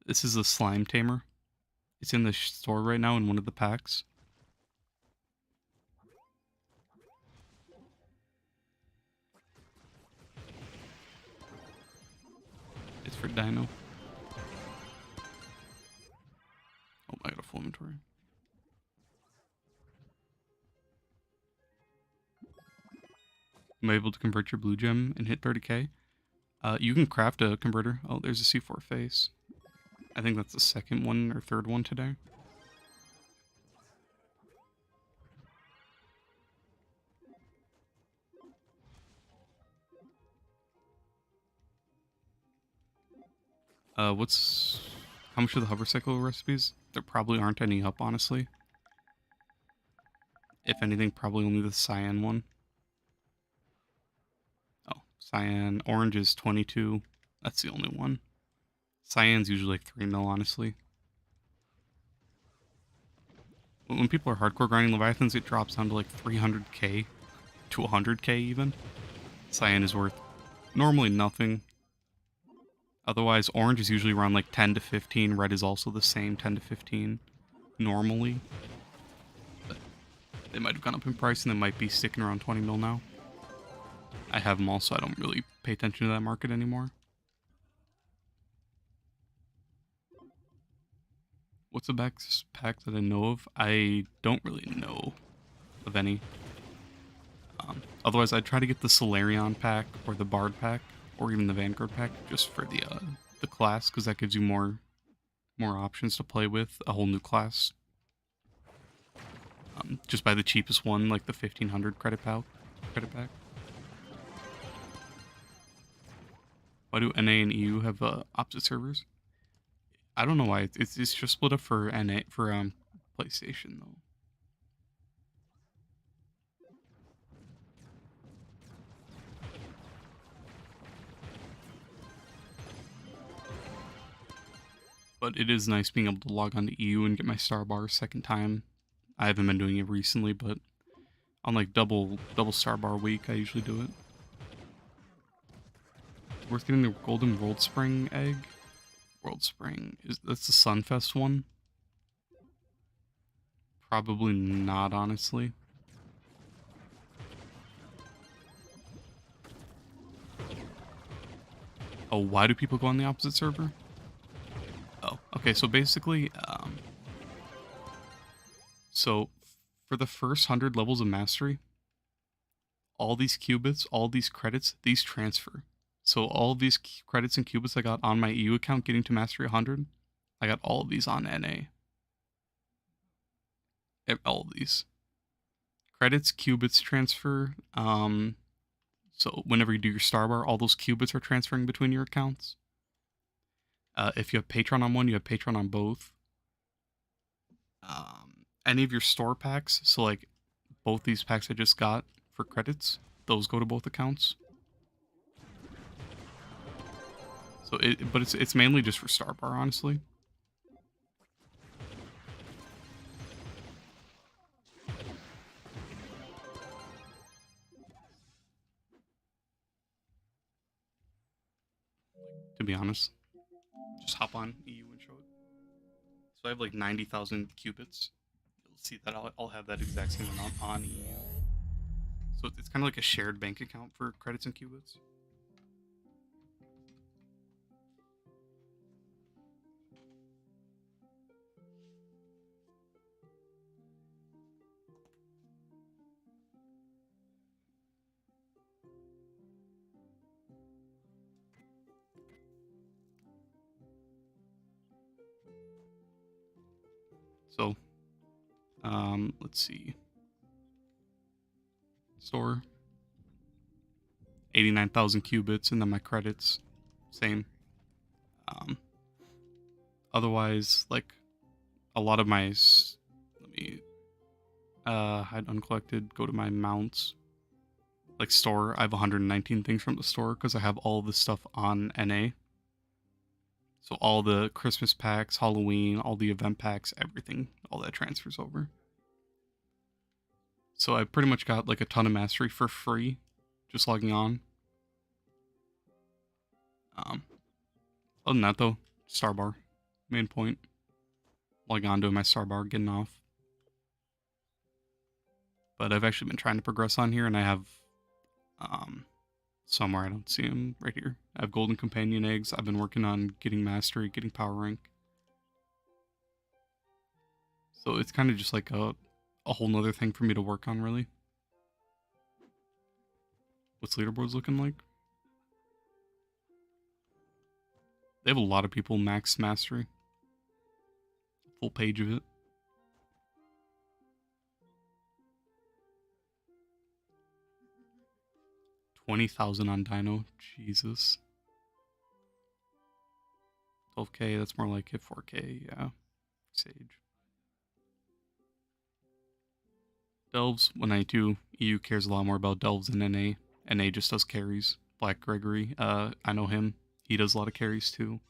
This is a slime tamer. It's in the store right now in one of the packs. It's for Dino. Oh, I got a full inventory. Am I able to convert your blue gem and hit 30k? You can craft a converter. Oh, there's a C4 face. I think that's the second one or third one today. How much are the hover cycle recipes? There probably aren't any up, honestly. If anything, probably only the cyan one. Oh, cyan. Orange is 22. That's the only one. Cyan's usually like 3 mil, honestly. When people are hardcore grinding Leviathans, it drops down to like 300k to 100k even. Cyan is worth normally nothing. Otherwise, orange is usually around like 10 to 15. Red is also the same, 10 to 15 normally. But they might have gone up in price and they might be sticking around 20 mil now. I have them all, so I don't really pay attention to that market anymore. What's the best pack that I know of? I don't really know of any. Otherwise, I'd try to get the Solarion pack or the Bard pack or even the Vanguard pack just for the class, because that gives you more options to play with, a whole new class. Just buy the cheapest one, like the 1,500 credit pack. Why do NA and EU have opposite servers? I don't know why. It's just split up for PlayStation though. But it is nice being able to log on to EU and get my star bar a second time. I haven't been doing it recently, but on like double star bar week, I usually do it. Worth getting the golden World Spring egg. World Spring that's the Sunfest one? Probably not, honestly. Oh, why do people go on the opposite server? Oh, okay, so basically, so for the first 100 levels of mastery, all these qubits, all these credits, these transfer. So all these credits and qubits I got on my EU account getting to mastery 100, I got all of these on NA. All of these. Credits, qubits transfer. So whenever you do your star bar, all those qubits are transferring between your accounts. If you have Patreon on one, you have Patreon on both. Any of your store packs, so like both these packs I just got for credits, those go to both accounts. So but it's mainly just for star bar, honestly. To be honest, just hop on EU and show it. So I have like 90,000 qubits. You'll see that I'll have that exact same amount on EU. So it's kind of like a shared bank account for credits and qubits. So, let's see. Store. 89,000 qubits, and then my credits, same. Otherwise, like, a lot of my, let me, hide uncollected, go to my mounts. Like, store, I have 119 things from the store, because I have all this stuff on NA. So all the Christmas packs, Halloween, all the event packs, everything, all that transfers over. So I pretty much got like a ton of mastery for free, just logging on. Other than that though, star bar, main point. Logging on to my star bar, getting off. But I've actually been trying to progress on here, and I have somewhere I don't see them right here. I have golden companion eggs. I've been working on getting mastery, getting power rank. So it's kind of just like a whole nother thing for me to work on, really. What's leaderboards looking like? They have a lot of people max mastery. Full page of it. 20,000 on Dino. Jesus. 12k, that's more like it. 4k, yeah. Sage. Delves, when I do, EU cares a lot more about Delves than NA. NA just does carries. Black Gregory, I know him. He does a lot of carries too.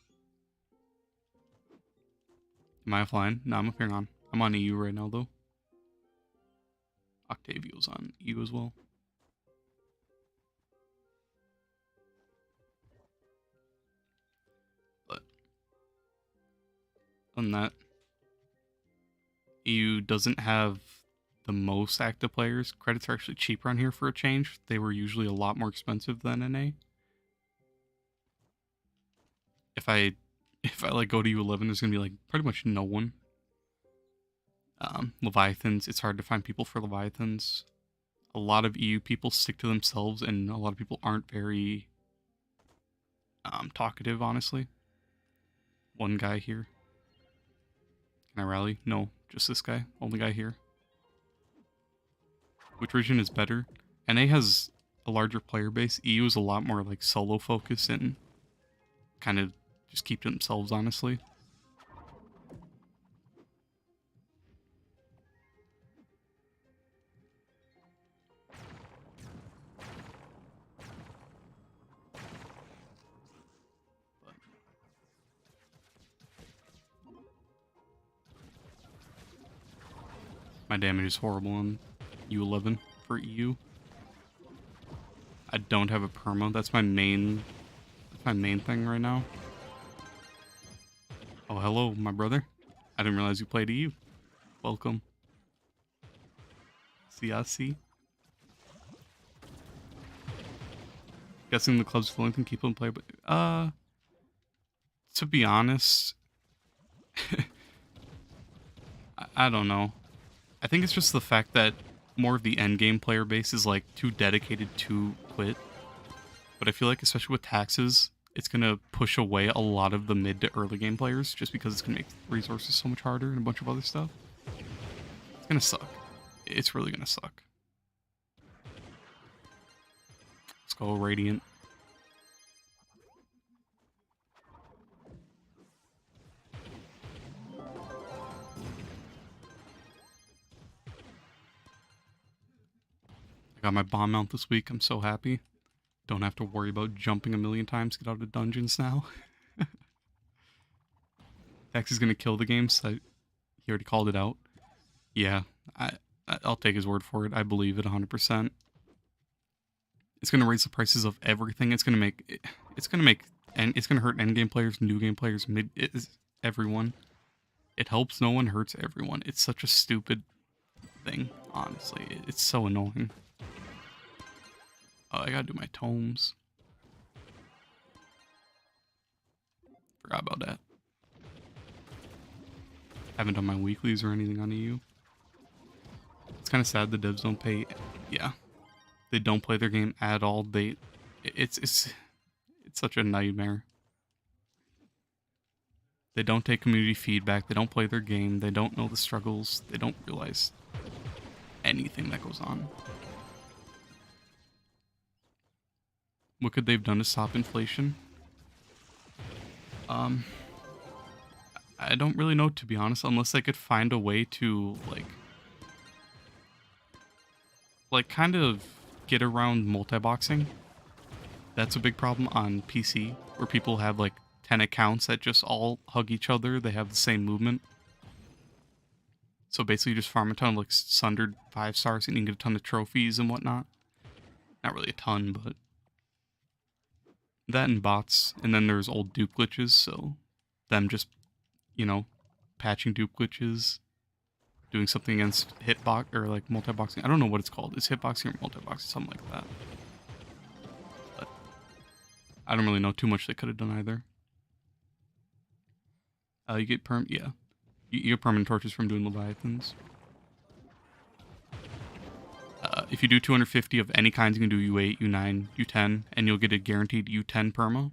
Am I offline? No, I'm appearing on. I'm on EU right now though. Octavio's on EU as well. But other than that, EU doesn't have the most active players. Credits are actually cheaper on here for a change. They were usually a lot more expensive than NA. If I like go to U11, there's gonna be like pretty much no one. Leviathans, it's hard to find people for Leviathans. A lot of EU people stick to themselves, and a lot of people aren't very talkative, honestly. One guy here. Can I rally? No, just this guy. Only guy here. Which region is better? NA has a larger player base. EU is a lot more like solo focused and kind of just keep to themselves, honestly. My damage is horrible on U11 for EU. I don't have a perma. That's my main thing right now. Oh, hello, my brother. I didn't realize you played EU. Welcome. See, I see. Guessing the club's filling can keep them play, but to be honest, I don't know. I think it's just the fact that more of the endgame player base is like too dedicated to quit. But I feel like, especially with taxes, it's gonna push away a lot of the mid to early game players just because it's gonna make resources so much harder and a bunch of other stuff. It's gonna suck. It's really gonna suck. Let's go Radiant. I got my bomb mount this week. I'm so happy. Don't have to worry about jumping a million times to get out of dungeons now. Tax is gonna kill the game, so he already called it out. Yeah, I'll take his word for it. I believe it 100%. It's gonna raise the prices of everything. It's gonna hurt endgame players, new game players, everyone. It helps no one, hurts everyone. It's such a stupid thing, honestly. It's so annoying. Oh, I gotta do my tomes. Forgot about that. Haven't done my weeklies or anything on EU. It's kind of sad the devs don't pay. Yeah, they don't play their game at all. It's such a nightmare. They don't take community feedback. They don't play their game. They don't know the struggles. They don't realize anything that goes on. What could they have done to stop inflation? I don't really know, to be honest, unless they could find a way to like kind of get around multi-boxing. That's a big problem on PC, where people have like 10 accounts that just all hug each other. They have the same movement. So basically you just farm a ton of like sundered 5 stars and you can get a ton of trophies and whatnot. Not really a ton, but that and bots. And then there's old dupe glitches, so them just, you know, patching dupe glitches, doing something against hitbox or like multi-boxing. I don't know what it's called. It's hitboxing or multi-boxing, something like that. But I don't really know too much they could have done either. You get yeah. You get permanent torches from doing Leviathans. If you do 250 of any kinds, you can do U8, U9, U10, and you'll get a guaranteed U10 perma.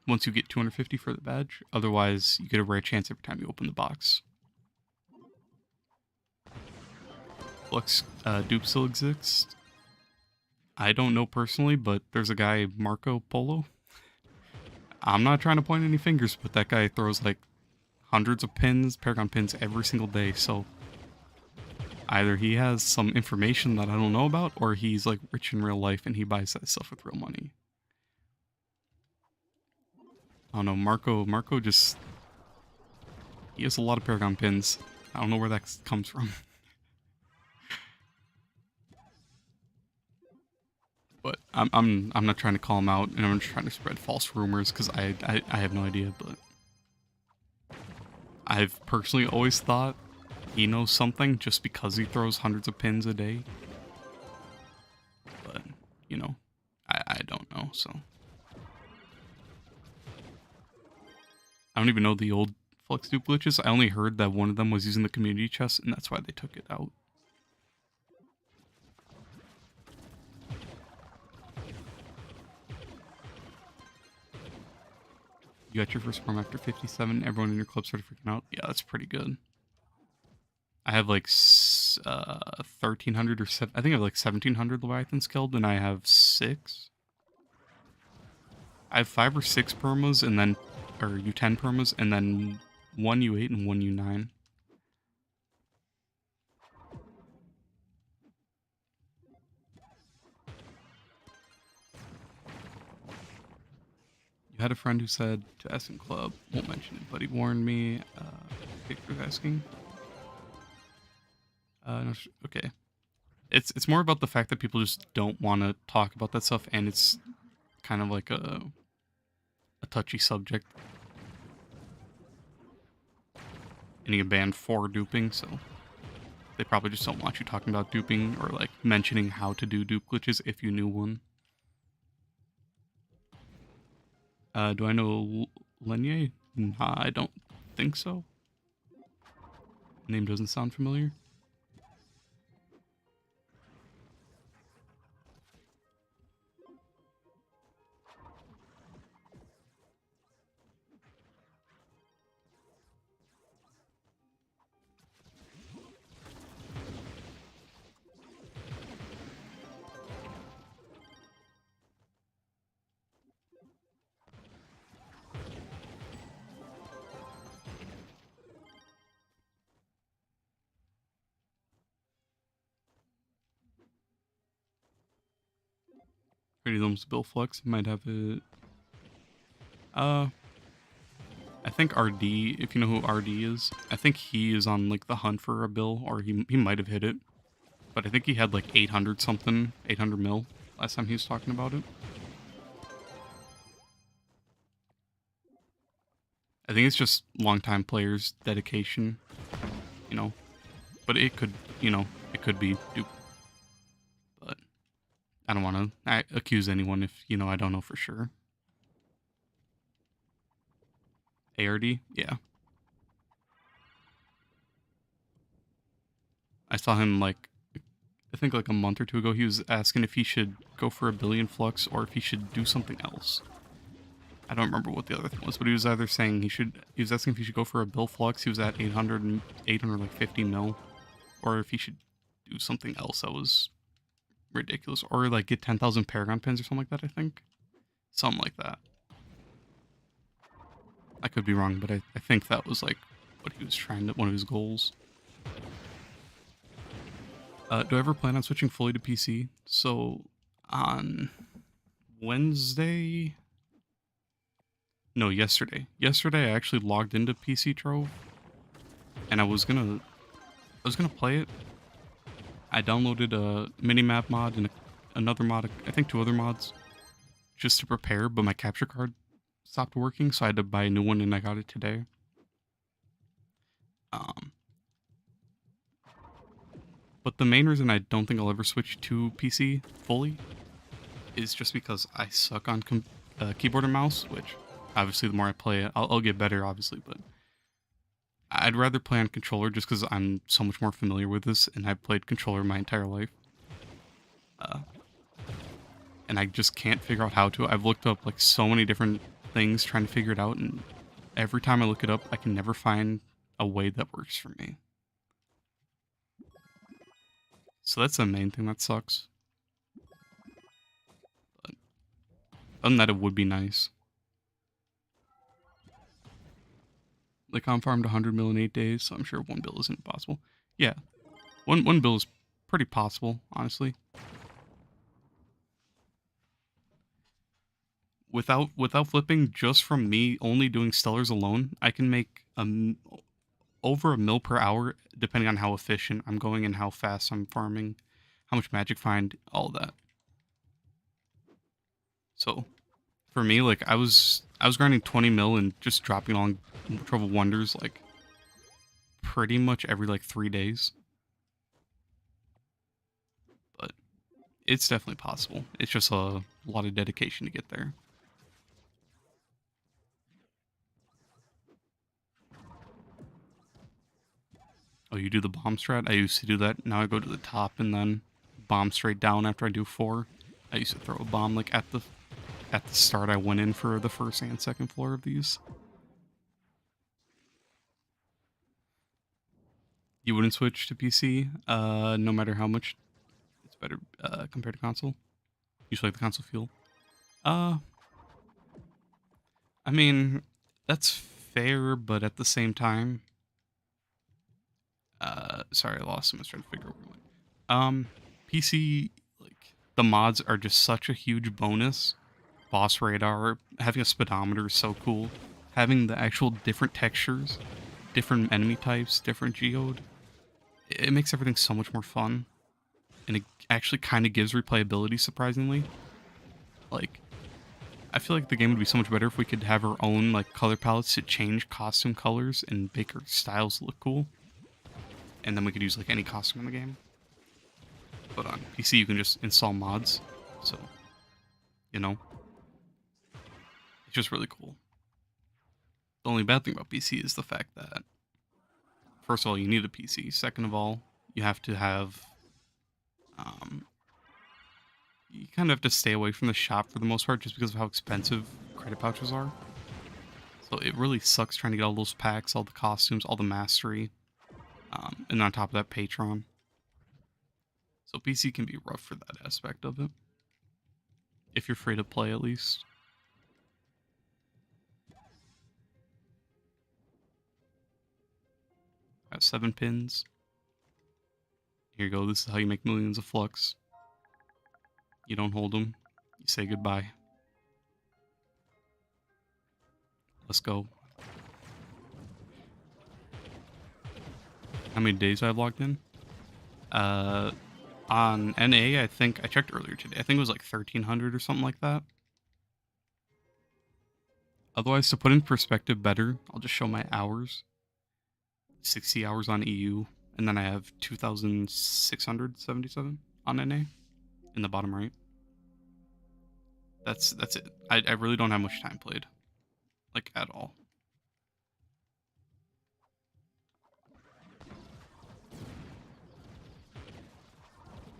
Once you get 250 for the badge. Otherwise, you get a rare chance every time you open the box. Flux dupe still exists. I don't know personally, but there's a guy, Marco Polo. I'm not trying to point any fingers, but that guy throws like hundreds of pins, Paragon pins, every single day, so either he has some information that I don't know about, or he's like rich in real life and he buys that stuff with real money. I don't know, Marco just, he has a lot of Paragon pins. I don't know where that comes from. But I'm not trying to call him out, and I'm just trying to spread false rumors because I have no idea. But I've personally always thought he knows something just because he throws hundreds of pins a day. But you know, I don't know. So I don't even know the old Flux dupe glitches. I only heard that one of them was using the community chest, and that's why they took it out. You got your first perm after 57. Everyone in your club started freaking out. Yeah, that's pretty good. I have like 1,300 or I think I have like 1,700 Leviathans killed, and I have 6. I have 5 or 6 permas, and then, or U10 permas, and then 1 U8 and 1 U9. You had a friend who said to ask in club, won't mention it, but he warned me. Victor's asking. No, okay. It's more about the fact that people just don't want to talk about that stuff, and it's kind of like a touchy subject. And you get banned for duping, so they probably just don't want you talking about duping or like mentioning how to do dupe glitches if you knew one. Do I know Lenye? Nah, I don't think so. Name doesn't sound familiar. Pretty almost Bill Flux might have it. Uh, I think RD. If you know who RD is, I think he is on like the hunt for a bill, or he might have hit it. But I think he had like 800 something, 800 mil last time he was talking about it. I think it's just longtime players' dedication, you know. But it could, it could be dupe. But I don't want to accuse anyone if, I don't know for sure. ARD? Yeah. I saw him like, I think like a month or two ago, he was asking if he should go for a billion flux or if he should do something else. I don't remember what the other thing was, but he was either saying he was asking if he should go for a bill flux, he was at 850 mil, or if he should do something else that was ridiculous, or like get 10,000 Paragon pins or something like that, I think. Something like that. I could be wrong, but I think that was like what he was trying to, one of his goals. Do I ever plan on switching fully to PC? So on Wednesday, no, yesterday. Yesterday I actually logged into PC Trove, and I was gonna play it. I downloaded a minimap mod and another mod, I think two other mods, just to prepare, but my capture card stopped working, so I had to buy a new one, and I got it today. But the main reason I don't think I'll ever switch to PC fully is just because I suck on keyboard and mouse, which obviously the more I play it, I'll get better, obviously, but I'd rather play on controller just because I'm so much more familiar with this, and I've played controller my entire life. And I just can't figure out how to. I've looked up like so many different things trying to figure it out, and every time I look it up, I can never find a way that works for me. So that's the main thing that sucks. But other than that, it would be nice. Like, I'm farmed 100 mil in 8 days, so I'm sure one bill isn't possible. Yeah, one bill is pretty possible, honestly. Without flipping, just from me only doing stellars alone, I can make over a mil per hour, depending on how efficient I'm going and how fast I'm farming, how much magic find, all that. So for me, like I was grinding 20 mil and just dropping along Trove Wonders like pretty much every like 3 days. But it's definitely possible. It's just a lot of dedication to get there. Oh, you do the bomb strat? I used to do that. Now I go to the top and then bomb straight down after I do 4. I used to throw a bomb like at the start I went in for the first and second floor of these. You wouldn't switch to PC, no matter how much it's better compared to console. You just like the console feel. I mean, that's fair, but at the same time, sorry, I lost him. I was trying to figure out where we went. PC, like the mods are just such a huge bonus. Boss radar, having a speedometer is so cool. Having the actual different textures, different enemy types, different geode, it makes everything so much more fun. And it actually kind of gives replayability, surprisingly. Like, I feel like the game would be so much better if we could have our own like color palettes to change costume colors and make our styles look cool. And then we could use like any costume in the game. But on PC you can just install mods. So, you know, It's just really cool. The only bad thing about PC is the fact that, first of all, you need a PC. Second of all, you have to have, you kind of have to stay away from the shop for the most part just because of how expensive credit pouches are. So it really sucks trying to get all those packs, all the costumes, all the mastery, and on top of that, Patreon. So PC can be rough for that aspect of it. If you're free to play, at least. I have 7 pins. Here you go. This is how you make millions of flux. You don't hold them. You say goodbye. Let's go. How many days I've logged in? On NA, I think I checked earlier today. I think it was like 1,300 or something like that. Otherwise, to put in perspective better, I'll just show my hours. 60 hours on EU, and then I have 2,677 on NA in the bottom right. That's it. I really don't have much time played, like at all.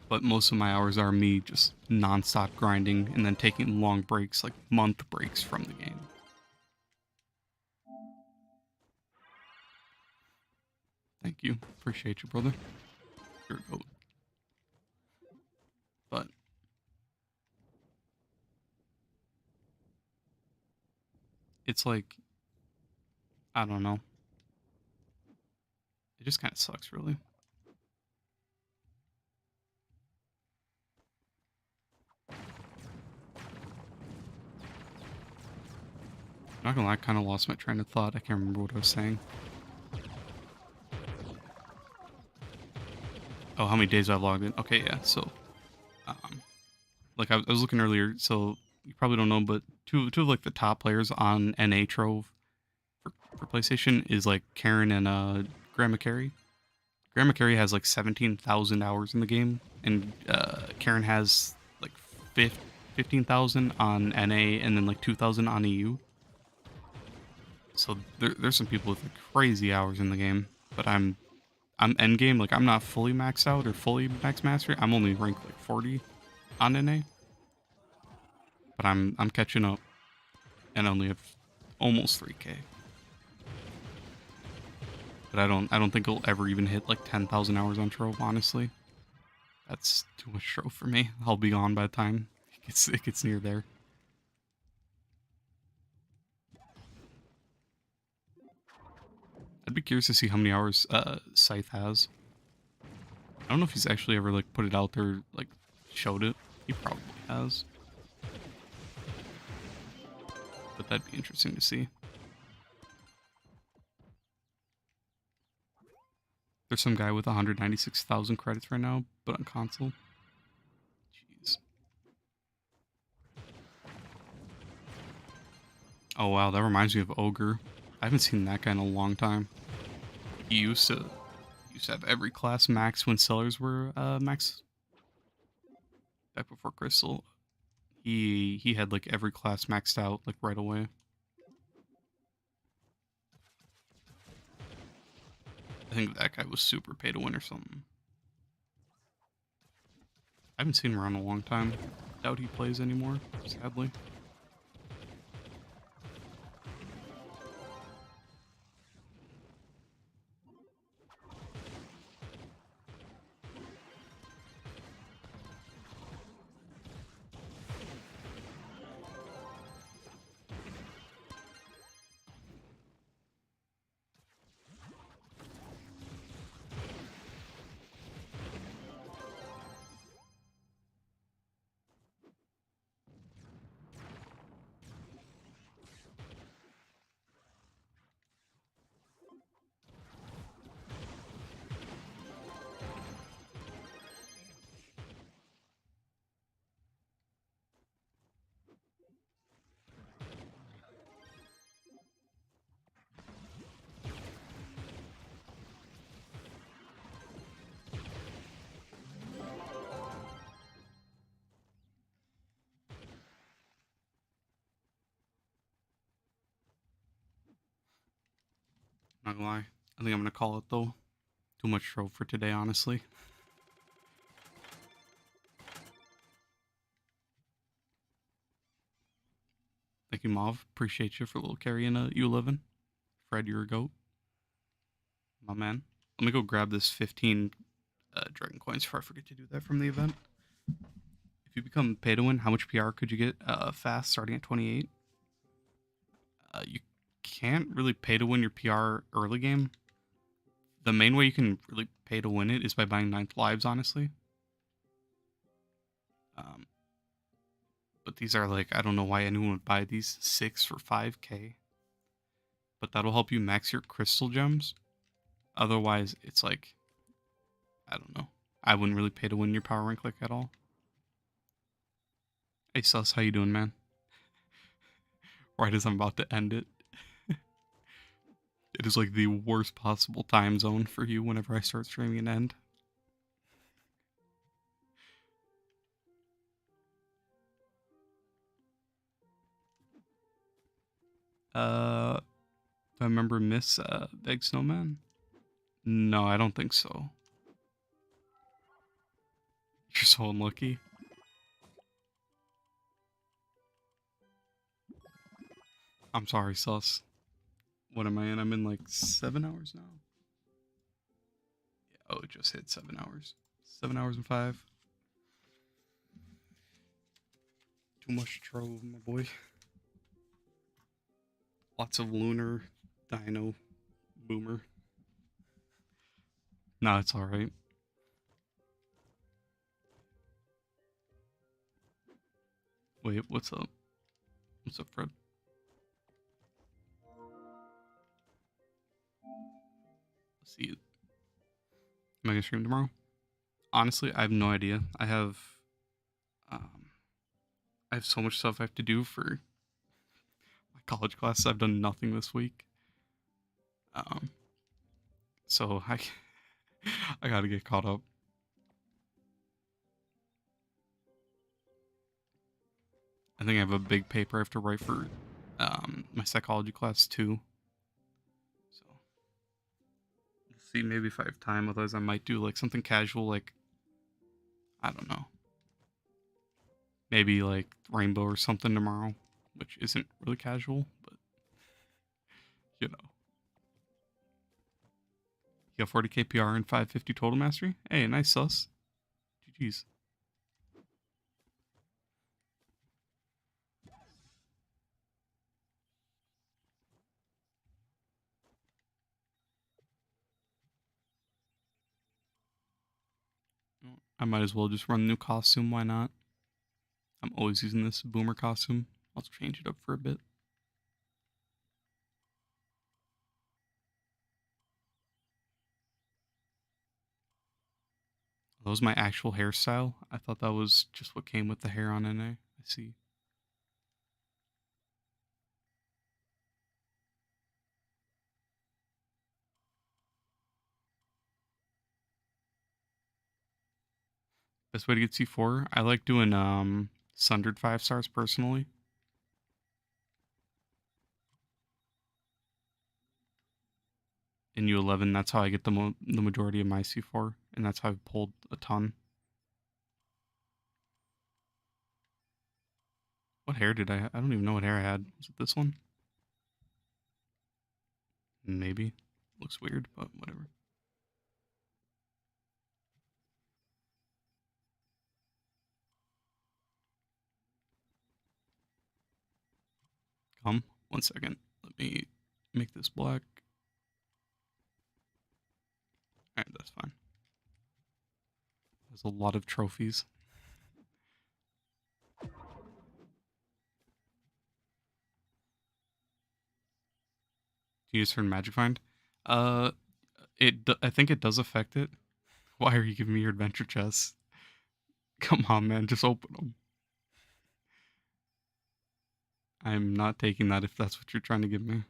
But most of my hours are me just non-stop grinding and then taking long breaks, like month breaks from the game. Thank you. Appreciate you, brother. You're a goat. But it's like, I don't know. It just kind of sucks, really. Not gonna lie, I kind of lost my train of thought. I can't remember what I was saying. Oh, how many days I've logged in? Okay, yeah. So, like I was looking earlier. So you probably don't know, but two of like the top players on NA Trove for PlayStation is like Karen and Grandma Carey. Grandma Carey has like 17,000 hours in the game, and Karen has like 15,000 on NA, and then like 2,000 on EU. So there's some people with like crazy hours in the game, but I'm endgame. Like I'm not fully maxed out or fully max mastery. I'm only ranked like 40 on NA, but I'm catching up, and I only have almost 3K. But I don't think I'll ever even hit like 10,000 hours on Trove. Honestly, that's too much Trove for me. I'll be gone by the time it gets near there. I'd be curious to see how many hours Scythe has. I don't know if he's actually ever like put it out there, like showed it. He probably has. But that'd be interesting to see. There's some guy with 196,000 credits right now, but on console. Jeez. Oh wow, that reminds me of Ogre. I haven't seen that guy in a long time. He used to have every class max when sellers were max. Back before Crystal, he had like every class maxed out like right away. I think that guy was super pay to win or something. I haven't seen him around in a long time. Doubt he plays anymore, sadly. I'm not gonna lie. I think I'm gonna call it though. Too much Trove for today, honestly. Thank you, Mauve. Appreciate you for a little carry in you living. Fred, you're a goat. My man. Let me go grab this 15 dragon coins before I forget to do that from the event. If you become pay to win, how much PR could you get fast starting at 28? You can't really pay to win your PR early game. The main way you can really pay to win it is by buying 9th lives, honestly. Um, but these are like, I don't know why anyone would buy these 6 for 5k. But that'll help you max your crystal gems. Otherwise, it's like, I don't know. I wouldn't really pay to win your power rank like at all. Hey Sus, how you doing, man? Right as I'm about to end it. It is like the worst possible time zone for you whenever I start streaming and end. Do I remember Miss Big Snowman? No, I don't think so. You're so unlucky. I'm sorry, Sus. What am I in? I'm in like 7 hours now. Yeah, oh, it just hit 7 hours. 7 hours and 5. Too much Trove, my boy. Lots of lunar, dino, boomer. No, it's alright. Wait, what's up? What's up, Fred? Let's see. Am I gonna stream tomorrow? Honestly, I have no idea. Um, I have so much stuff I have to do for my college classes. I've done nothing this week. Um, so I gotta get caught up. I think I have a big paper I have to write for my psychology class too. So we'll see maybe if I have time. Otherwise, I might do like something casual, like I don't know, maybe like Rainbow or something tomorrow, which isn't really casual, but you know. You got 40 KPR and 550 total mastery. Hey, nice sus. GG's. I might as well just run the new costume. Why not? I'm always using this boomer costume. I'll change it up for a bit. That was my actual hairstyle. I thought that was just what came with the hair on NA. I see. Best way to get C4? I like doing Sundered 5 stars personally. In U11, that's how I get the majority of my C4, and that's how I've pulled a ton. What hair did I don't even know what hair I had. Was it this one? Maybe. Looks weird, but whatever. Come. 1 second. Let me make this black. Alright, that's fine. There's a lot of trophies. Do you use for Magic Find? Uh, I think it does affect it. Why are you giving me your adventure chests? Come on, man, just open them. I'm not taking that if that's what you're trying to give me.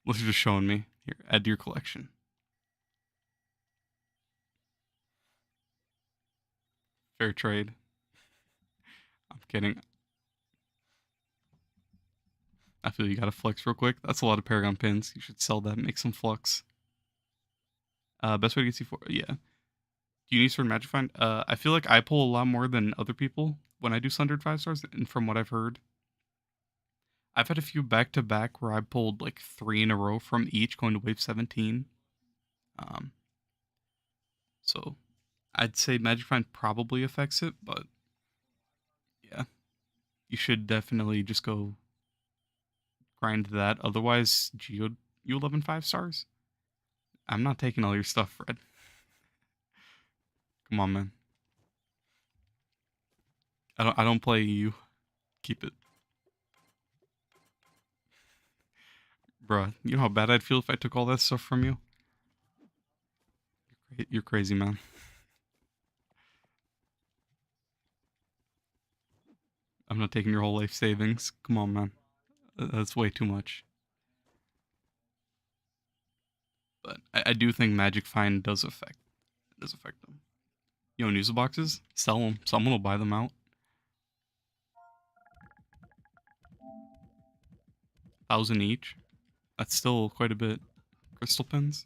Unless you're just showing me. Here, add to your collection. Fair trade. I'm kidding. I feel you gotta flex real quick. That's a lot of Paragon pins. You should sell that, make some flux. Best way to get C4. Yeah. Do you need certain magic find? I feel like I pull a lot more than other people when I do Sundered 5 stars, and from what I've heard, I've had a few back to back where I pulled like 3 in a row from each going to wave 17. Um, so I'd say Magic Find probably affects it, but yeah, you should definitely just go grind that. Otherwise, Geode, you 11 5 stars? I'm not taking all your stuff, Fred. Come on, man. I don't play you. Keep it. Bruh, you know how bad I'd feel if I took all that stuff from you? You're crazy, man. I'm not taking your whole life savings. Come on, man. That's way too much. But I do think Magic Find does affect them. You know, news boxes? Sell them. Someone will buy them out. 1,000 each. That's still quite a bit. Crystal pins.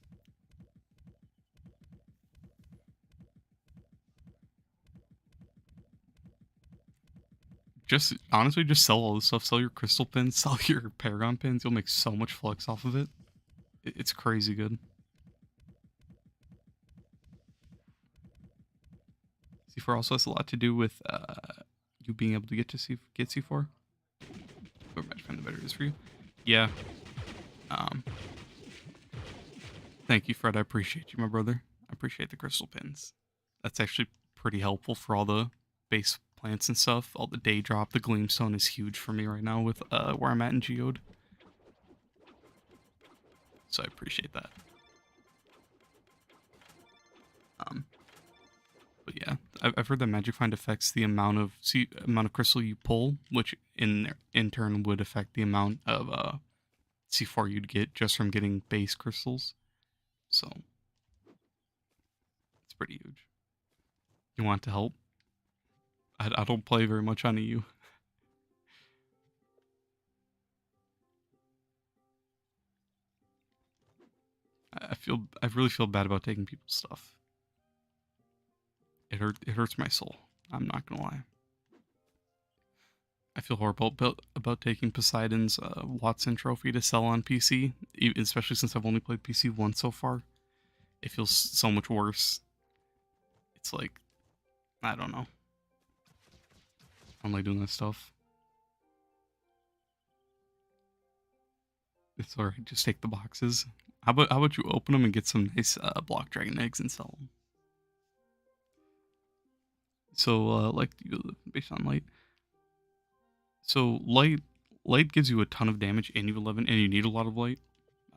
Just honestly, just sell all this stuff. Sell your crystal pins. Sell your Paragon pins. You'll make so much flux off of it. It's crazy good. C4 also has a lot to do with you being able to get C4. Whoever Magic Find the better it is for you. Yeah. Um. Thank you, Fred. I appreciate you, my brother. I appreciate the crystal pins. That's actually pretty helpful for all the base plants and stuff. All the day drop, the gleamstone is huge for me right now with where I'm at in Geode. So I appreciate that. Um, but yeah, I've heard that Magic Find affects the amount of crystal you pull, which in turn would affect the amount of C4 you'd get just from getting base crystals. So it's pretty huge. You want to help? I don't play very much on EU. I really feel bad about taking people's stuff. It hurts my soul. I'm not gonna lie. I feel horrible about taking Poseidon's Watson trophy to sell on PC, especially since I've only played PC once so far. It feels so much worse. It's like, I don't know. I don't like doing this stuff. It's alright, just take the boxes. How about you open them and get some nice block dragon eggs and sell them? So like based on light. So light gives you a ton of damage in U11, and you need a lot of light.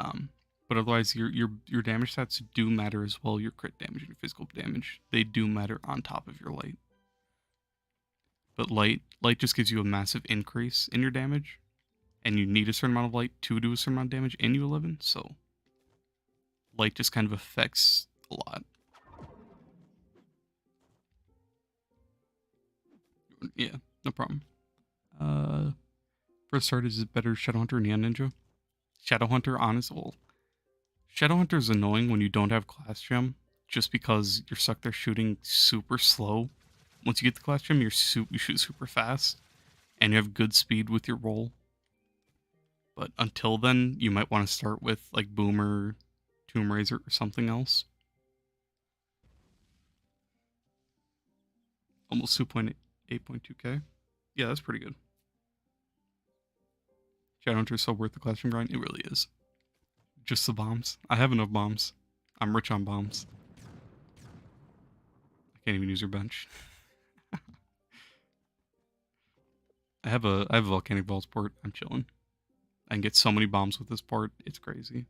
Um, but otherwise, your damage stats do matter as well. Your crit damage and your physical damage, they do matter on top of your light. But light just gives you a massive increase in your damage, and you need a certain amount of light to do a certain amount of damage in U11. So light just kind of affects a lot. Yeah, no problem. For starters, is it better Shadowhunter or Neon Ninja? Shadowhunter, honestly, well, Shadowhunter is annoying when you don't have Class Gem, just because you're stuck there shooting super slow. Once you get the Class Gem, you shoot super fast, and you have good speed with your roll. But until then, you might want to start with like Boomer, Tomb Raiser, or something else. Almost 2.8.2k. Yeah, that's pretty good. Shadowhunter is so worth the Class Gem grind. It really is. Just the bombs. I have enough bombs. I'm rich on bombs. I can't even use your bench. I have a volcanic balls port. I'm chilling. I can get so many bombs with this port. It's crazy.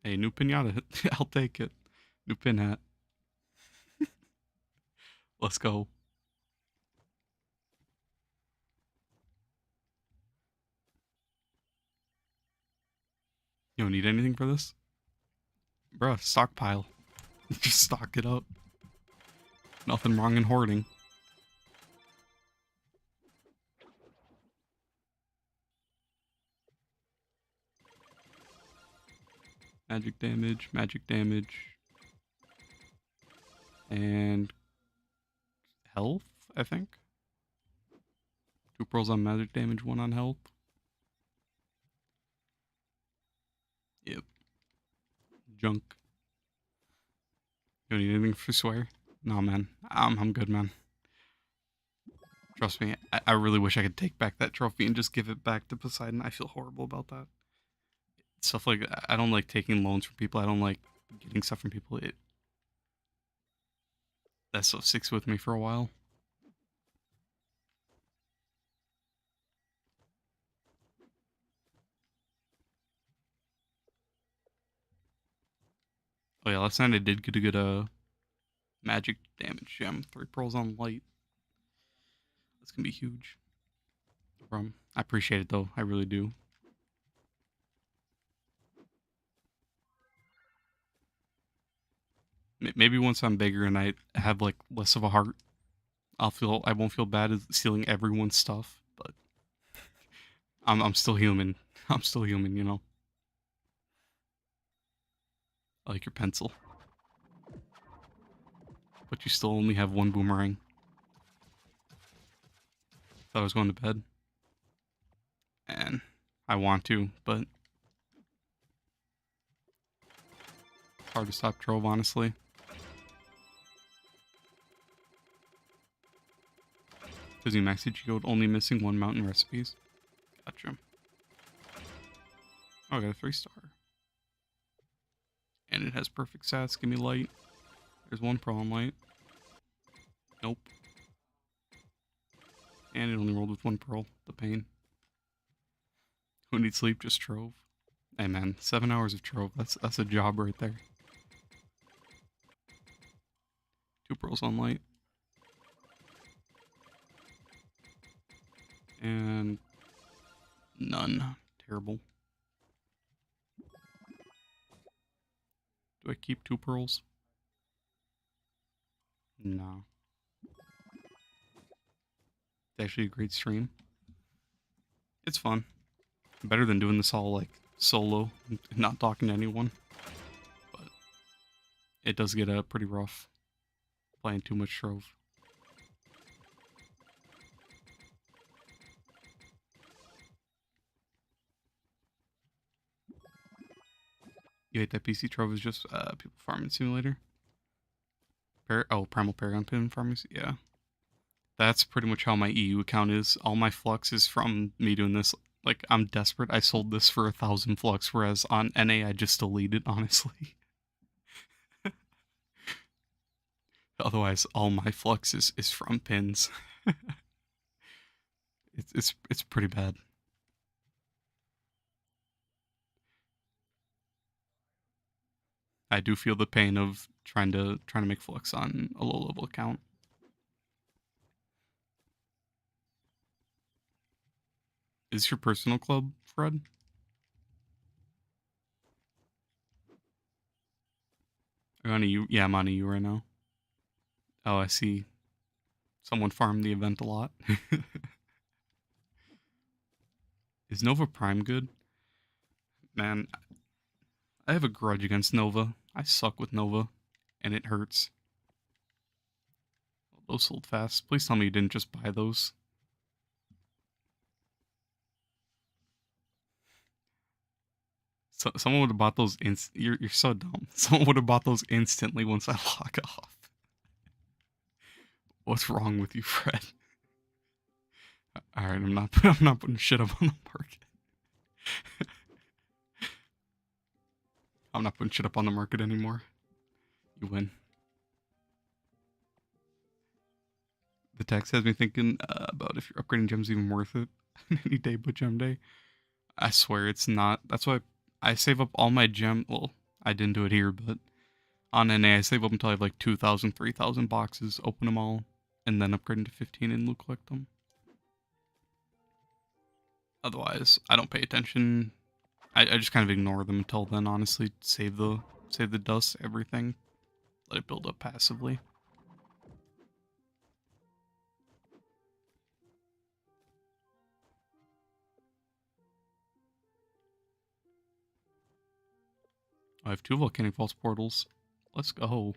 Hey, new pinata. I'll take it. New pin hat. Let's go. You don't need anything for this? Bruh, stockpile. Just stock it up. Nothing wrong in hoarding. Magic damage. And health, I think. 2 pearls on magic damage, 1 on health. Yep. Junk. You don't need anything for swear? No, man. I'm good, man. Trust me, I really wish I could take back that trophy and just give it back to Poseidon. I feel horrible about that. Stuff like I don't like taking loans from people. I don't like getting stuff from people. That stuff sticks with me for a while. Oh yeah, last night I did get a good magic damage gem. 3 pearls on light. That's gonna be huge. No problem. I appreciate it though. I really do. Maybe once I'm bigger and I have like less of a heart, I won't feel bad as stealing everyone's stuff. But I'm still human. I'm still human, you know. I like your pencil, but you still only have 1 boomerang. Thought I was going to bed, and I want to, but it's hard to stop Trove, honestly. Because you maxed Geode, only missing 1 mountain recipes. Gotcha. Oh, I got a 3-star. And it has perfect stats. Give me light. There's 1 pearl on light. Nope. And it only rolled with 1 pearl. The pain. Who needs sleep? Just Trove. Hey man, 7 hours of Trove. That's a job right there. 2 pearls on light. And none. Terrible. Do I keep 2 pearls? No. It's actually a great stream. It's fun. Better than doing this all like solo and not talking to anyone. But it does get pretty rough playing too much Trove. You hate that PC Trove is just people farming simulator? Primal Paragon Pin farming? Yeah. That's pretty much how my EU account is. All my flux is from me doing this. Like, I'm desperate. I sold this for 1,000 flux, whereas on NA, I just deleted, honestly. Otherwise, all my flux is from pins. It's pretty bad. I do feel the pain of trying to make flux on a low level account. Is this your personal club, Fred? Are you on a U? Yeah, I'm on a U right now. Oh, I see. Someone farmed the event a lot. Is Nova Prime good? Man, I have a grudge against Nova. I suck with Nova, and it hurts. Those sold fast. Please tell me you didn't just buy those. So, someone would have bought those you're so dumb. Someone would have bought those instantly once I log off. What's wrong with you, Fred? Alright, I'm not putting shit up on the market. I'm not putting shit up on the market anymore. You win. The text has me thinking about if you're upgrading gems even worth it. Any day but gem day. I swear it's not. That's why I save up all my gem. Well, I didn't do it here, but on NA, I save up until I have like 2,000, 3,000 boxes, open them all, and then upgrade into 15 and loot collect them. Otherwise, I don't pay attention. I just kind of ignore them until then, honestly. Save the Save the dust, everything. Let it build up passively. I have 2 volcanic pulse portals. Let's go.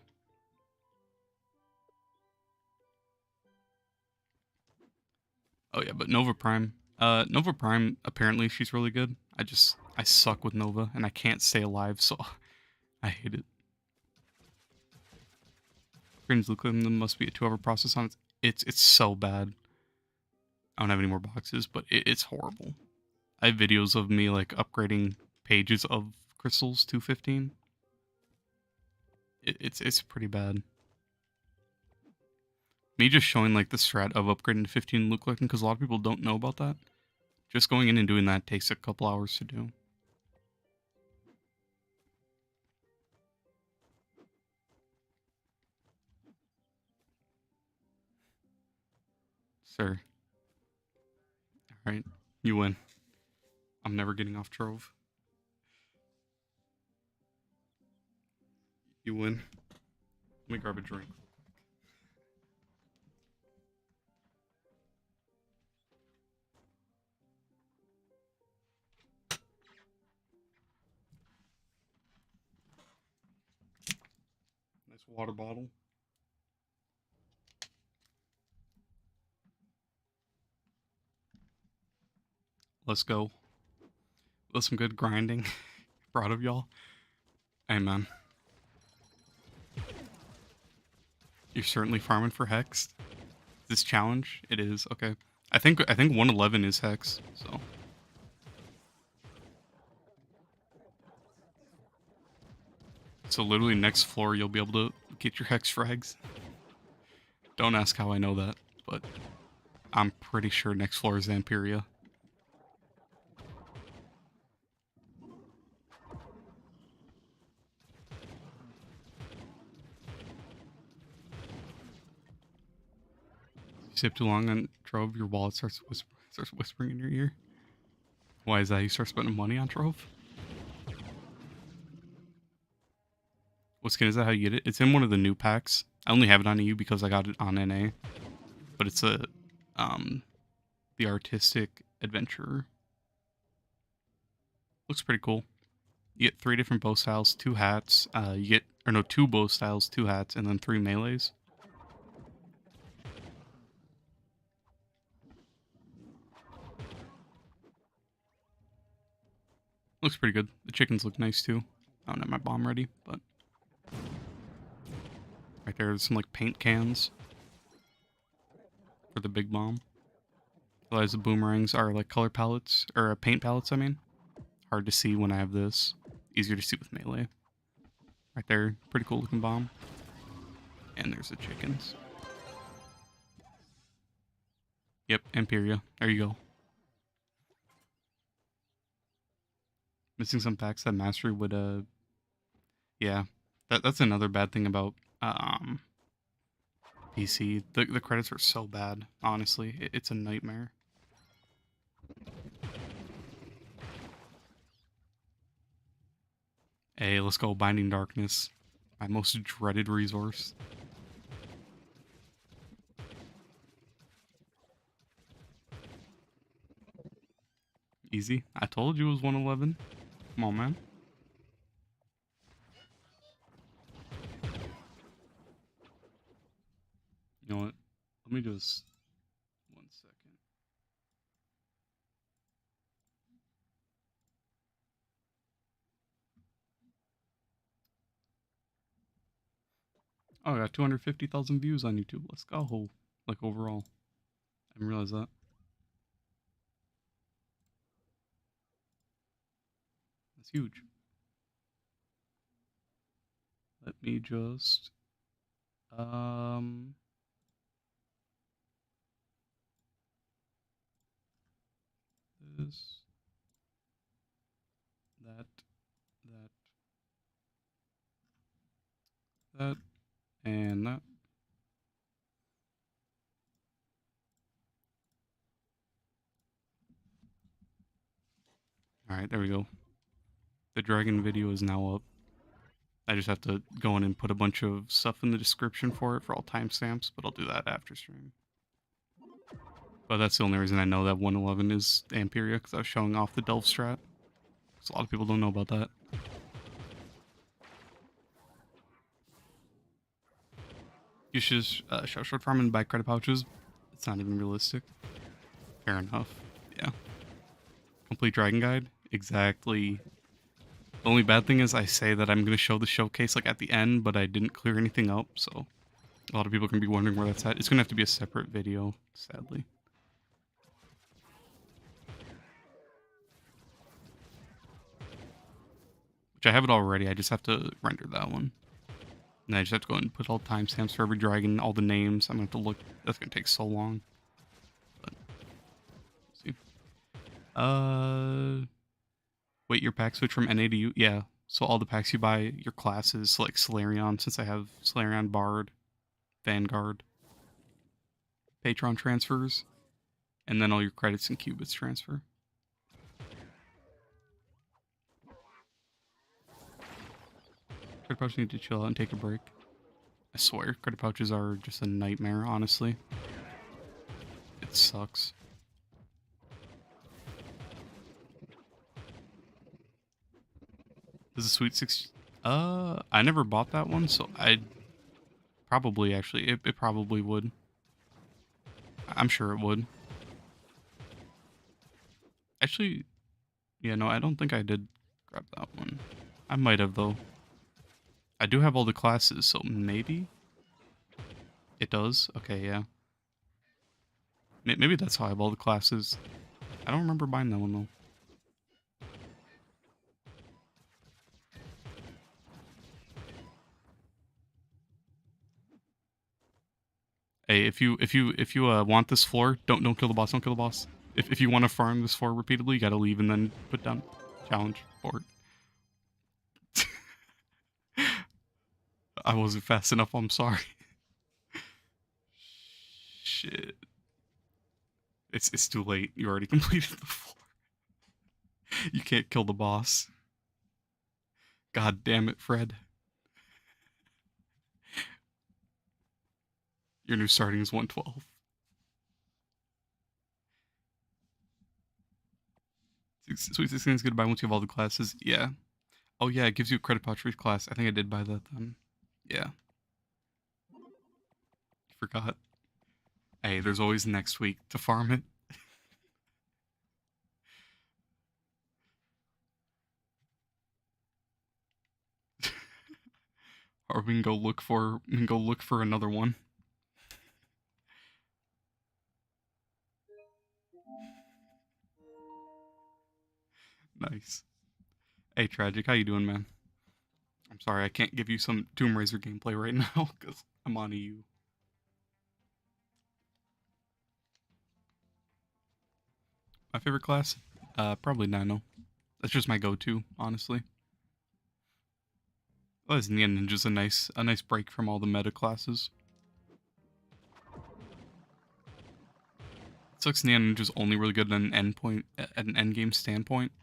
Oh yeah, but Nova Prime. Nova Prime, apparently she's really good. I suck with Nova, and I can't stay alive, so I hate it. Cringe look like there must be a 2-hour process on it. It's so bad. I don't have any more boxes, but it's horrible. I have videos of me like upgrading pages of crystals to 15. It's pretty bad. Me just showing like the strat of upgrading to 15 look like, because a lot of people don't know about that. Just going in and doing that takes a couple hours to do. Sir. Alright, you win. I'm never getting off Trove. You win. Let me grab a drink. Nice water bottle. Let's go. That's some good grinding. Proud of y'all. Hey man. You're certainly farming for Hex. This challenge? It is, okay. I think 111 is Hex, so. So literally next floor you'll be able to get your Hex frags. Don't ask how I know that, but I'm pretty sure next floor is Amperia. You sip too long on Trove, your wallet starts whispering in your ear. Why is that? You start spending money on Trove? What skin is that? How you get it? It's in one of the new packs. I only have it on EU because I got it on NA. But it's the artistic adventurer. Looks pretty cool. You get 3 different bow styles, 2 hats. You get, or no, 2 bow styles, 2 hats, and then 3 melees. Looks pretty good. The chickens look nice too. I don't have my bomb ready, but right there's some like paint cans for the big bomb. Otherwise, the boomerangs are like color palettes, or paint palettes, I mean. Hard to see when I have this. Easier to see with melee. Right there, pretty cool looking bomb. And there's the chickens. Yep, Amperia. There you go. Missing some packs that Mastery would, yeah. That's another bad thing about, PC. The credits are so bad, honestly. It's a nightmare. Hey, let's go Binding Darkness. My most dreaded resource. Easy. I told you it was 111. Come on, man. You know what? Let me just... 1 second. Oh, I got 250,000 views on YouTube. Let's go. Like, overall. I didn't realize that. That's huge. Let me just... This... That... That... And that. Alright, there we go. The dragon video is now up. I just have to go in and put a bunch of stuff in the description for it for all timestamps, but I'll do that after stream. But that's the only reason I know that 111 is Amperia, because I was showing off the Delve strat. Because a lot of people don't know about that. You should show short farm and buy credit pouches. It's not even realistic. Fair enough. Yeah. Complete Dragon Guide? Exactly. The only bad thing is I say that I'm going to show the showcase like at the end, but I didn't clear anything up, so a lot of people can be wondering where that's at. It's going to have to be a separate video, sadly. Which I have it already, I just have to render that one. And I just have to go and put all timestamps for every dragon, all the names. I'm going to have to look. That's going to take so long. But, let's see. Wait, your pack switch from NA to U? Yeah. So all the packs you buy, your classes, so like Solarion, since I have Solarion, Bard, Vanguard, Patron transfers, and then all your credits and qubits transfer. Credit pouches need to chill out and take a break. I swear, credit pouches are just a nightmare, honestly. It sucks. This is a Sweet 6. I never bought that one, so I'd probably actually, it probably would. I'm sure it would. Actually, yeah, no, I don't think I did grab that one. I might have, though. I do have all the classes, so maybe? It does? Okay, yeah. Maybe that's how I have all the classes. I don't remember buying that one, though. Hey, if you want this floor, don't kill the boss. Don't kill the boss. If you want to farm this floor repeatedly, you gotta leave and then put down challenge board. I wasn't fast enough. I'm sorry. Shit. It's too late. You already completed the floor. You can't kill the boss. God damn it, Fred. Your new starting is 112. Sweet 16 is good to buy once you have all the classes. Yeah. Oh yeah, it gives you a credit pouch for each class. I think I did buy that then. Yeah. Forgot. Hey, there's always next week to farm it. Or we can go look for another one. Nice. Hey Tragic, how you doing, man? I'm sorry I can't give you some Tomb Raider gameplay right now because I'm on EU. My favorite class? Probably Nano. That's just my go-to, honestly. Well, isn't the Ninja's a nice break from all the meta classes? It sucks Neon Ninja's only really good at an endgame standpoint.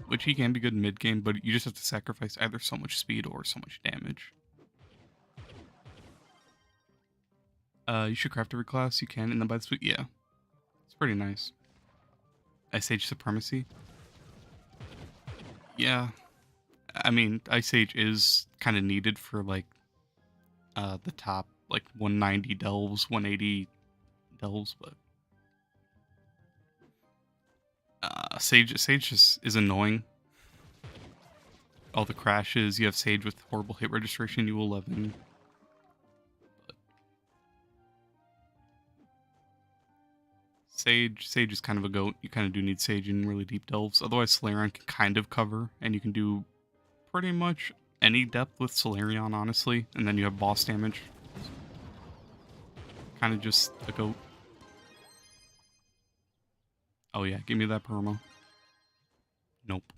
Which he can be good mid game, but you just have to sacrifice either so much speed or so much damage. You should craft every class you can, and then buy the suite. Yeah, it's pretty nice. Ice Age Supremacy. Yeah, I mean Ice Age is kind of needed for like the top like 190 delves, 180 delves, but Sage just is annoying. All the crashes. You have Sage with horrible hit registration, U11. Sage is kind of a goat. You kind of do need Sage in really deep delves. Otherwise, Solarion can kind of cover, and you can do pretty much any depth with Solarion, honestly. And then you have boss damage. Kind of just a goat. Oh yeah, give me that perma. Nope.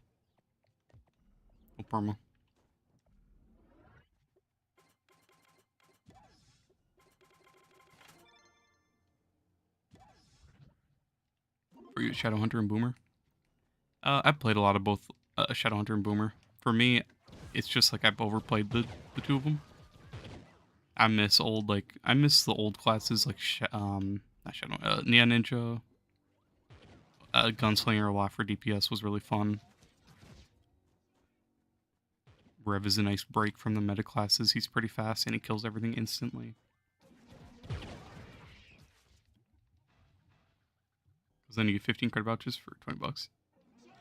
No perma. For you, Shadowhunter and Boomer? I've played a lot of both Shadowhunter and Boomer. For me, it's just like I've overplayed the two of them. I miss the old classes like not Shadow, Neon Ninja, Gunslinger a lot for DPS was really fun. Rev is a nice break from the meta classes. He's pretty fast and he kills everything instantly. Because then you get 15 credit vouchers for 20 bucks.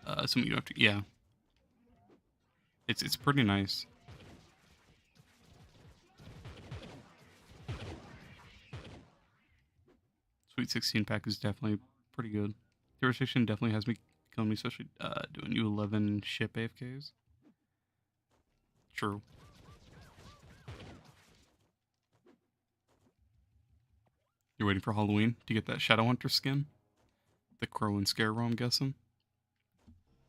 Assuming you don't have to, yeah. It's pretty nice. Sweet 16 pack is definitely pretty good. Hero Station definitely has me killing me, especially doing U11 ship AFKs. True. You're waiting for Halloween to get that Shadow Hunter skin? The Crow and Scarecrow, I'm guessing.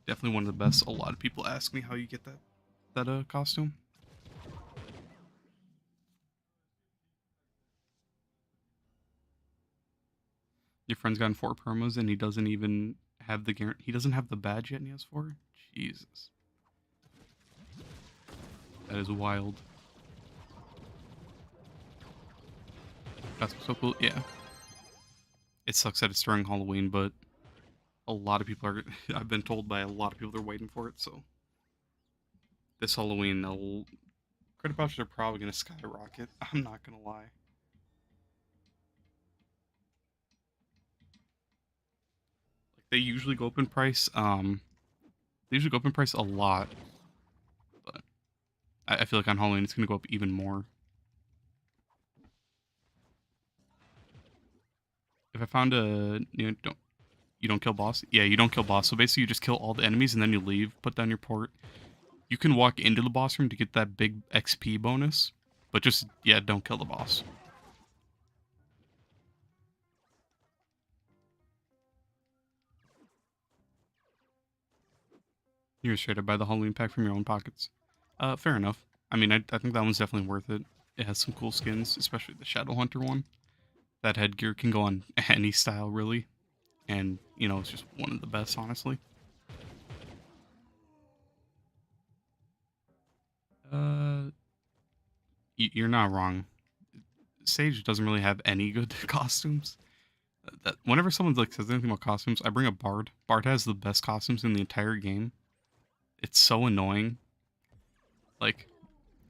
Definitely one of the best. A lot of people ask me how you get that costume. Your friend's gotten 4 promos and he doesn't even have the guarantee. He doesn't have the badge yet and he has 4? Jesus. That is wild. That's so cool. Yeah. It sucks that it's during Halloween, but a lot of people are. I've been told by a lot of people they're waiting for it, so. This Halloween, credit vouchers are probably going to skyrocket. I'm not going to lie. Like, they usually go up in price. They usually go up in price a lot. But I feel like on Halloween it's going to go up even more. If I found you don't kill boss? Yeah, you don't kill boss. So basically you just kill all the enemies and then you leave, put down your port. You can walk into the boss room to get that big XP bonus. But just, yeah, don't kill the boss. You're straight up buy the Halloween pack from your own pockets. Fair enough. I mean, I think that one's definitely worth it. It has some cool skins, especially the Shadow Hunter one. That headgear can go on any style, really. And, it's just one of the best, honestly. You're not wrong. Sage doesn't really have any good costumes. That whenever someone says anything about costumes, I bring up Bard. Bard has the best costumes in the entire game. It's so annoying. Like,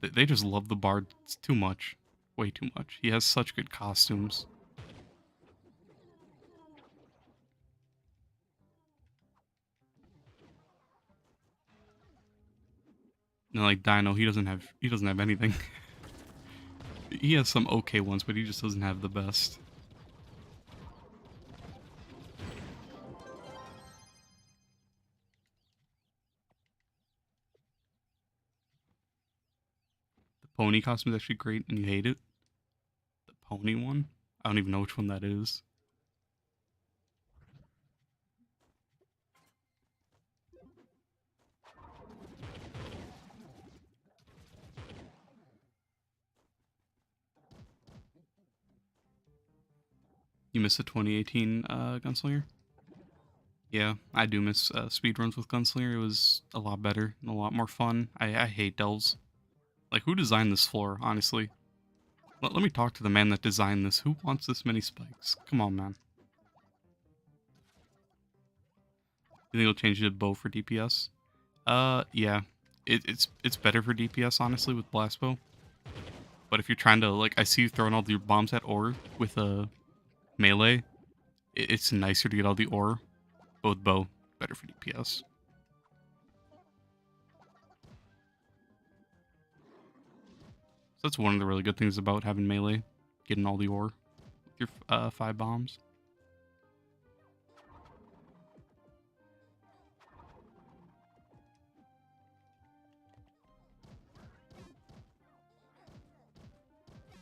they just love the Bard too much. Way too much. He has such good costumes. And like Dino, he doesn't have anything. He has some okay ones, but he just doesn't have the best. The pony costume is actually great, and you hate it. The pony one? I don't even know which one that is. You miss the 2018 Gunslinger? Yeah, I do miss speedruns with Gunslinger. It was a lot better and a lot more fun. I hate delves. Like, who designed this floor, honestly? Let me talk to the man that designed this. Who wants this many spikes? Come on, man. You think it'll change the bow for DPS? Yeah. It's better for DPS, honestly, with blast bow. But if you're trying to, I see you throwing all your bombs at ore with a melee, it's nicer to get all the ore. But with bow, better for DPS. So that's one of the really good things about having melee. Getting all the ore with your 5 bombs.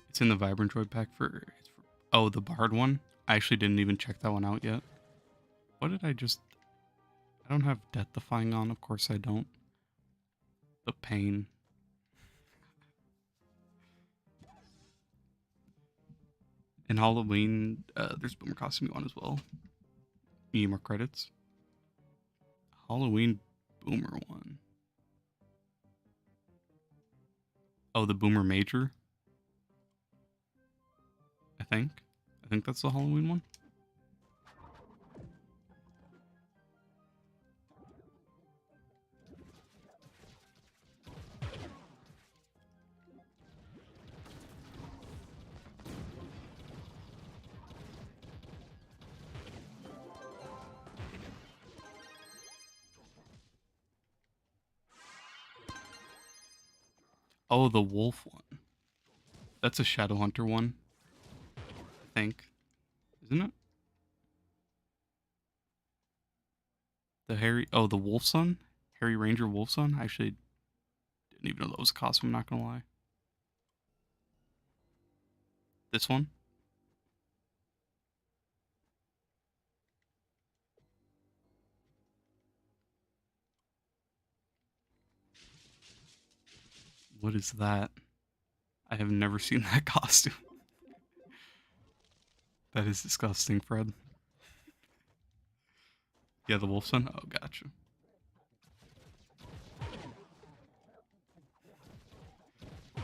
It's in the Vibrant Droid pack oh, the Bard one? I actually didn't even check that one out yet. What did I just... I don't have Death Defying on, of course I don't. The pain. In Halloween, there's Boomer costume on as well. You need more credits. Halloween Boomer one. Oh, the Boomer Major. I think that's the Halloween one. Oh, the wolf one. That's a Shadowhunter one. I think. Isn't it? The Wolf Son? Harry Ranger Wolf Son? I actually didn't even know that was a costume, I'm not gonna lie. This one? What is that? I have never seen that costume. That is disgusting, Fred. Yeah, the Wolf Son? Oh, gotcha. You're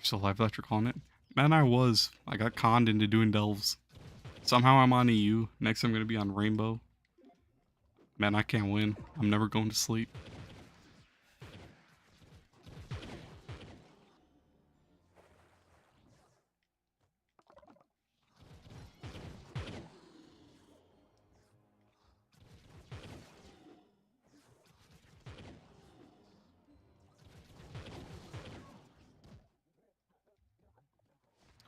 still alive after calling it? Man, I was. I got conned into doing delves. Somehow I'm on EU. Next I'm gonna be on Rainbow. Man, I can't win. I'm never going to sleep.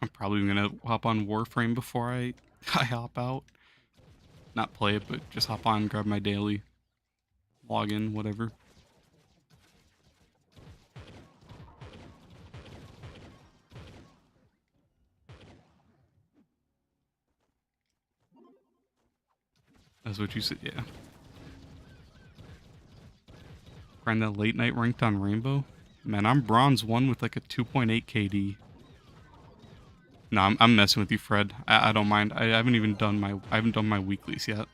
I'm probably gonna hop on Warframe before I hop out. Not play it, but just hop on, grab my daily, log in, whatever. That's what you said, yeah. Grind that late night ranked on Rainbow. Man, I'm bronze 1 with like a 2.8 KD. No, I'm messing with you, Fred. I don't mind. I haven't even done my weeklies yet.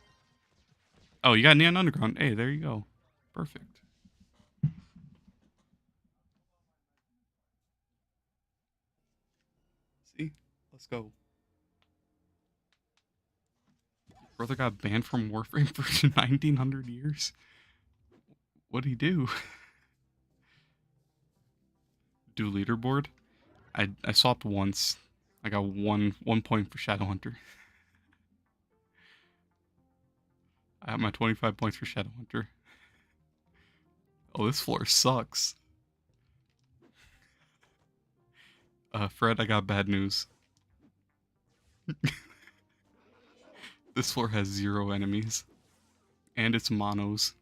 Oh, you got Neon Underground. Hey, there you go. Perfect. See? Let's go. Brother got banned from Warframe for 1900 years. What'd he do? Do leaderboard? I swapped once. I got one point for Shadowhunter. I have my 25 points for Shadowhunter. Oh, this floor sucks. Fred, I got bad news. This floor has 0 enemies. And it's monos.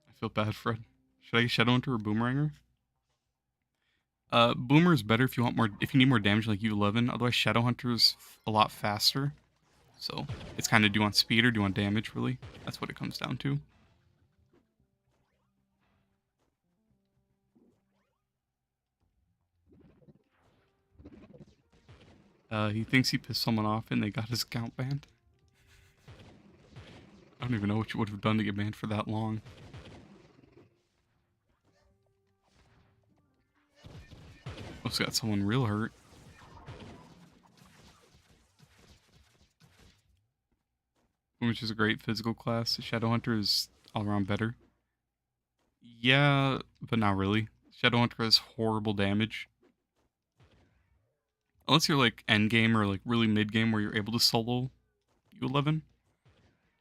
I feel bad, Fred. Should I get Shadowhunter or Boomeranger? Boomer is better if you want more. If you need more damage, like U11. Otherwise, Shadowhunter is a lot faster. So it's kind of, do you want speed or do you want damage? Really, that's what it comes down to. He thinks he pissed someone off and they got his account banned. I don't even know what you would have done to get banned for that long. Must got someone real hurt. Which is a great physical class. Shadowhunter is all around better. Yeah, but not really. Shadowhunter has horrible damage. Unless you're like endgame or like really mid game where you're able to solo U11.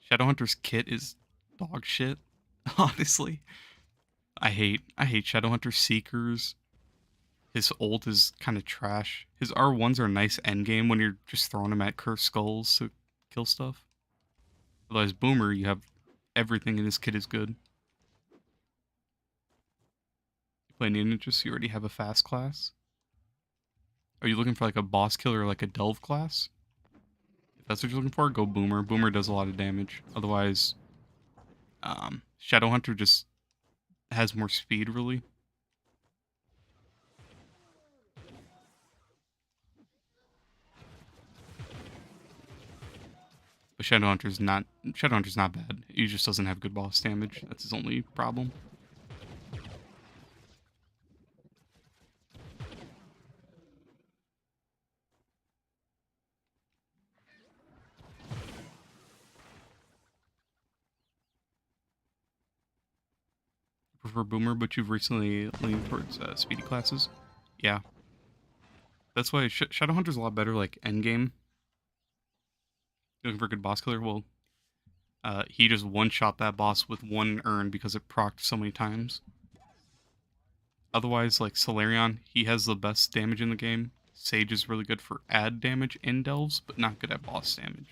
Shadowhunter's kit is dog shit. Honestly, I hate Shadowhunter Seekers. His ult is kind of trash. His R1s are nice endgame when you're just throwing them at cursed skulls to kill stuff. Otherwise, Boomer, you have everything in his kit is good. You play Ninja, so you already have a fast class. Are you looking for like a boss killer or like a delve class? If that's what you're looking for, go Boomer. Boomer does a lot of damage. Otherwise, Shadowhunter just has more speed, really. But Shadowhunter's not bad. He just doesn't have good boss damage. That's his only problem. Prefer Boomer, but you've recently leaned towards speedy classes. Yeah, that's why Shadowhunter's a lot better. Like Endgame, looking for a good boss killer. Well, he just one-shot that boss with one urn because it procced so many times. Otherwise, like Solarion, he has the best damage in the game. Sage is really good for add damage in delves, but not good at boss damage.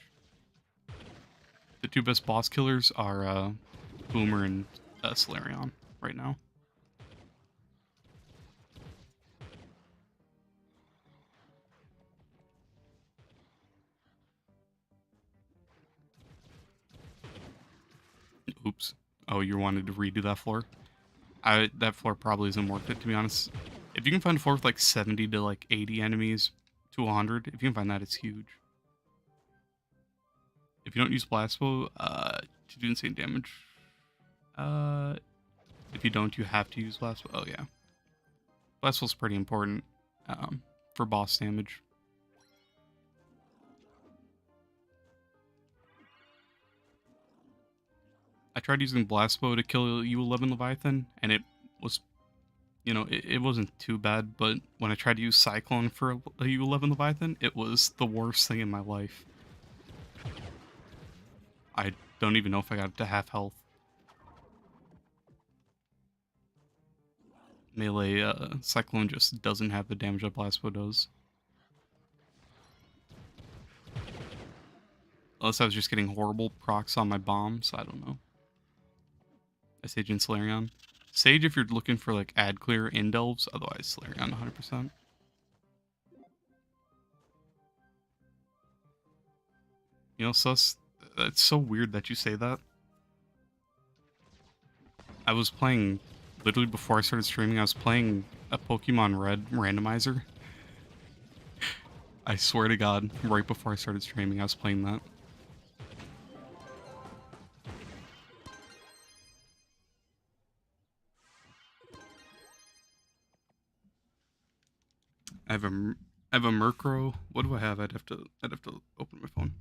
The two best boss killers are Boomer and Solarion right now. Oops. Oh, you wanted to redo that floor? That floor probably isn't worth it, to be honest. If you can find a floor with like 70 to like 80 enemies to 100, if you can find that, it's huge. If you don't use Blast Bow to do insane damage, if you don't, you have to use Blast Bow. Oh yeah, Blast Bow's pretty important for boss damage. I tried using Blast Bow to kill U11 Leviathan, and it was, it wasn't too bad, but when I tried to use Cyclone for a U11 Leviathan, it was the worst thing in my life. I don't even know if I got it to half health. Melee Cyclone just doesn't have the damage that Blast Bow does. Unless I was just getting horrible procs on my bombs, I don't know. Sage and Solarion. Sage if you're looking for like ad clear in delves, otherwise Solarion 100%. Sus, it's so weird that you say that. I was playing, literally before I started streaming, I was playing a Pokemon Red randomizer. I swear to God, right before I started streaming, I was playing that. I have a Murkrow. What do I have? I'd have to open my phone.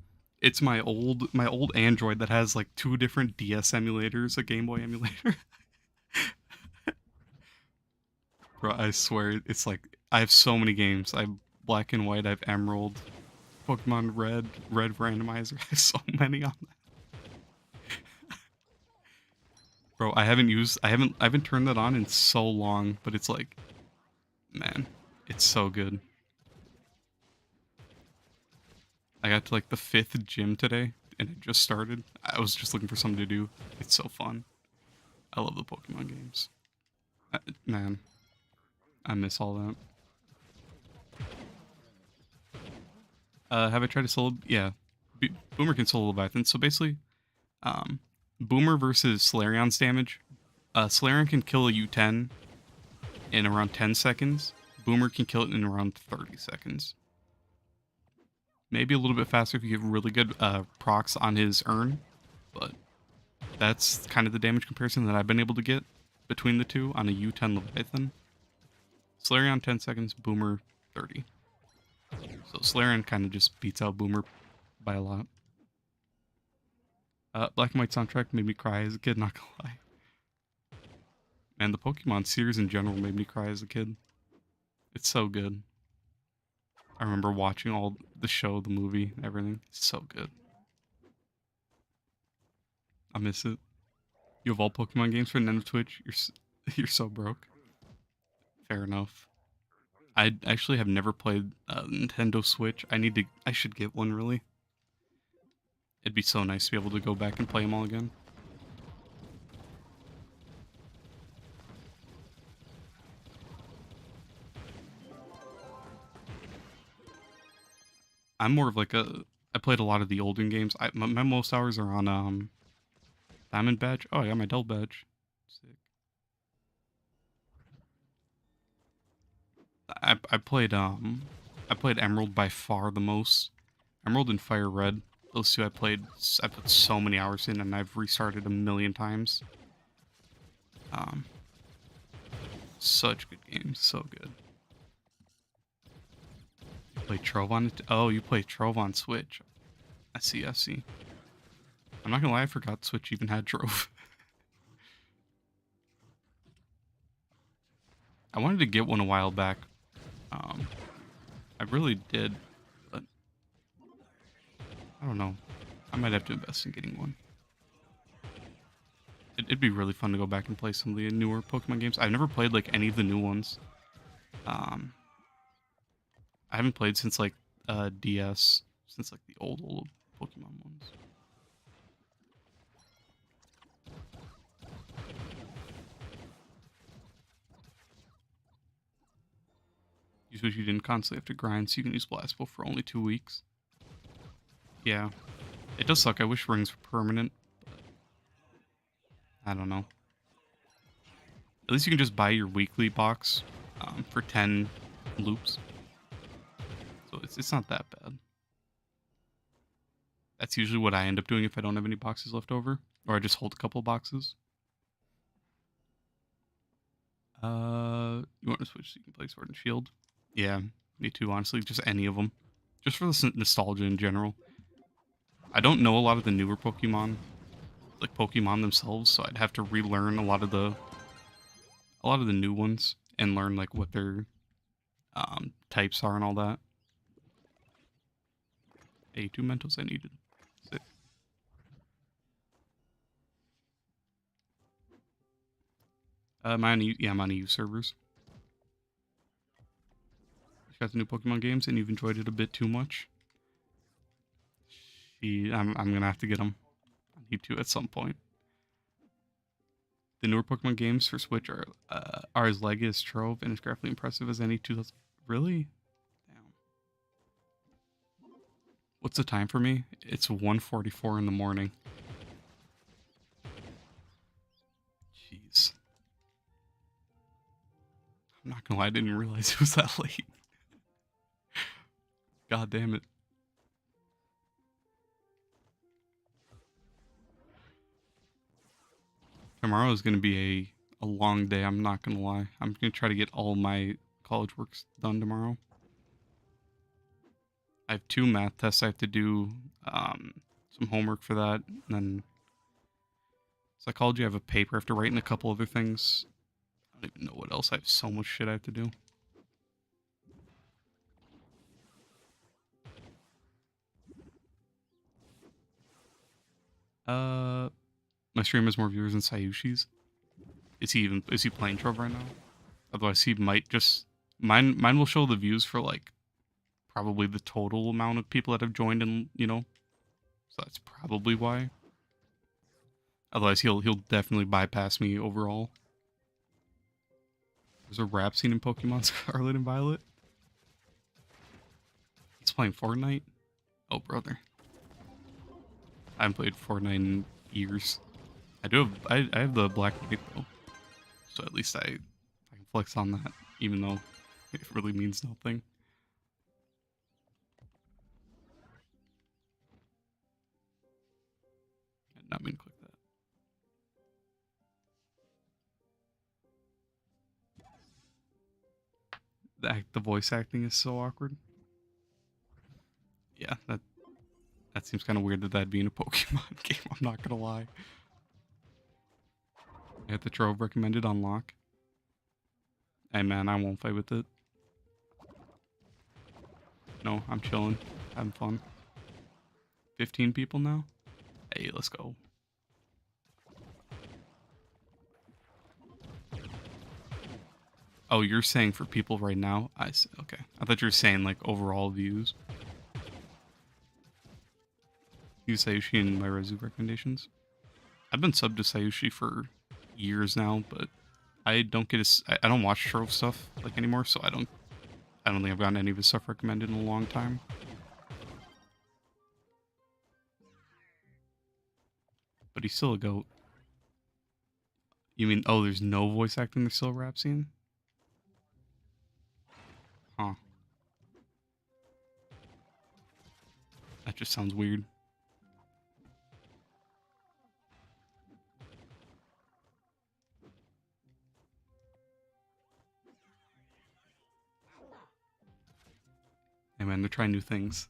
It's my old Android that has like 2 different DS emulators, a Game Boy emulator. Bro, I swear, it's like I have so many games. I have Black and White, I have Emerald, Pokemon Red Randomizer. I have so many on that. Bro, I haven't turned that on in so long, but it's like, man, it's so good. I got to like the 5th gym today, and it just started. I was just looking for something to do. It's so fun. I love the Pokemon games. Man, I miss all that. Have I tried to solo? Yeah, Boomer can solo Leviathan. So basically, Boomer versus Salarion's damage. Solarion can kill a U10 in around 10 seconds. Boomer can kill it in around 30 seconds. Maybe a little bit faster if you get really good procs on his urn, but that's kind of the damage comparison that I've been able to get between the two on a U10 Leviathan. Solarion 10 seconds, Boomer 30. So Solarion kind of just beats out Boomer by a lot. Black and White soundtrack made me cry as a kid, not gonna lie. Man, the Pokemon series in general made me cry as a kid. It's so good. I remember watching all the show, the movie, everything. It's so good. I miss it. You have all Pokemon games for Nintendo Twitch? You're so broke. Fair enough. I actually have never played Nintendo Switch. I should get one, really. It'd be so nice to be able to go back and play them all again. I'm more of like I played a lot of the olden games. My most hours are on Diamond Badge. Oh, I got my Del Badge. Sick. I played Emerald by far the most. Emerald and Fire Red. Those two I played. I put so many hours in, and I've restarted a million times. Such good games, so good. Play Trove on it. Oh, you play Trove on Switch. I see. I see. I'm not gonna lie, I forgot Switch even had Trove. I wanted to get one a while back. I really did, but I don't know. I might have to invest in getting one. It'd be really fun to go back and play some of the newer Pokemon games. I've never played like any of the new ones. I haven't played since like DS, since like the old Pokemon ones. You wish you didn't constantly have to grind, so you can use Blast Ball for only 2 weeks. Yeah, it does suck. I wish rings were permanent. But I don't know. At least you can just buy your weekly box for 10 loops. So it's not that bad. That's usually what I end up doing if I don't have any boxes left over. Or I just hold a couple boxes. You want to switch so you can play Sword and Shield? Yeah, me too, honestly. Just any of them. Just for the nostalgia in general. I don't know a lot of the newer Pokemon. Like Pokemon themselves, so I'd have to relearn a lot of the new ones and learn like what their types are and all that. Hey, 2 Mentos I needed. Sick. I'm on EU servers. You got the new Pokemon games and you've enjoyed it a bit too much. I'm gonna have to get them. I need to at some point. The newer Pokemon games for Switch are as leggy as Trove and as graphically impressive as any 2000. Really? Damn. What's the time for me? It's 1:44 in the morning. Jeez. I'm not gonna lie, I didn't realize it was that late. God damn it. Tomorrow is gonna be a long day, I'm not gonna lie. I'm gonna try to get all my college works done tomorrow. I have 2 math tests I have to do, some homework for that, and then psychology I have a paper I have to write and a couple other things. I don't even know what else. I have so much shit I have to do. My stream has more viewers than Sayushi's. Is he playing Trove right now? Otherwise he might just mine will show the views for like probably the total amount of people that have joined and so that's probably why. Otherwise he'll definitely bypass me overall. There's a rap scene in Pokemon Scarlet and Violet. He's playing Fortnite? Oh brother. I haven't played Fortnite in years. I have the Black Knight though. So at least I can flex on that, even though it really means nothing. I did not mean to click that. The voice acting is so awkward. Yeah, that seems kind of weird that that'd be in a Pokemon game, I'm not gonna lie. I had the Trove recommended on lock. Hey man, I won't fight with it. No, I'm chilling. Having fun. 15 people now? Hey, let's go. Oh, you're saying for people right now? I see. Okay. I thought you were saying like overall views. You Sayushi and my Rezu recommendations? I've been subbed to Sayushi for years now, but I don't get I don't watch Trove stuff like anymore, so I don't think I've gotten any of his stuff recommended in a long time. But he's still a goat. You mean, oh, there's no voice acting, there's still a rap scene? Huh. That just sounds weird. Hey man, they're trying new things.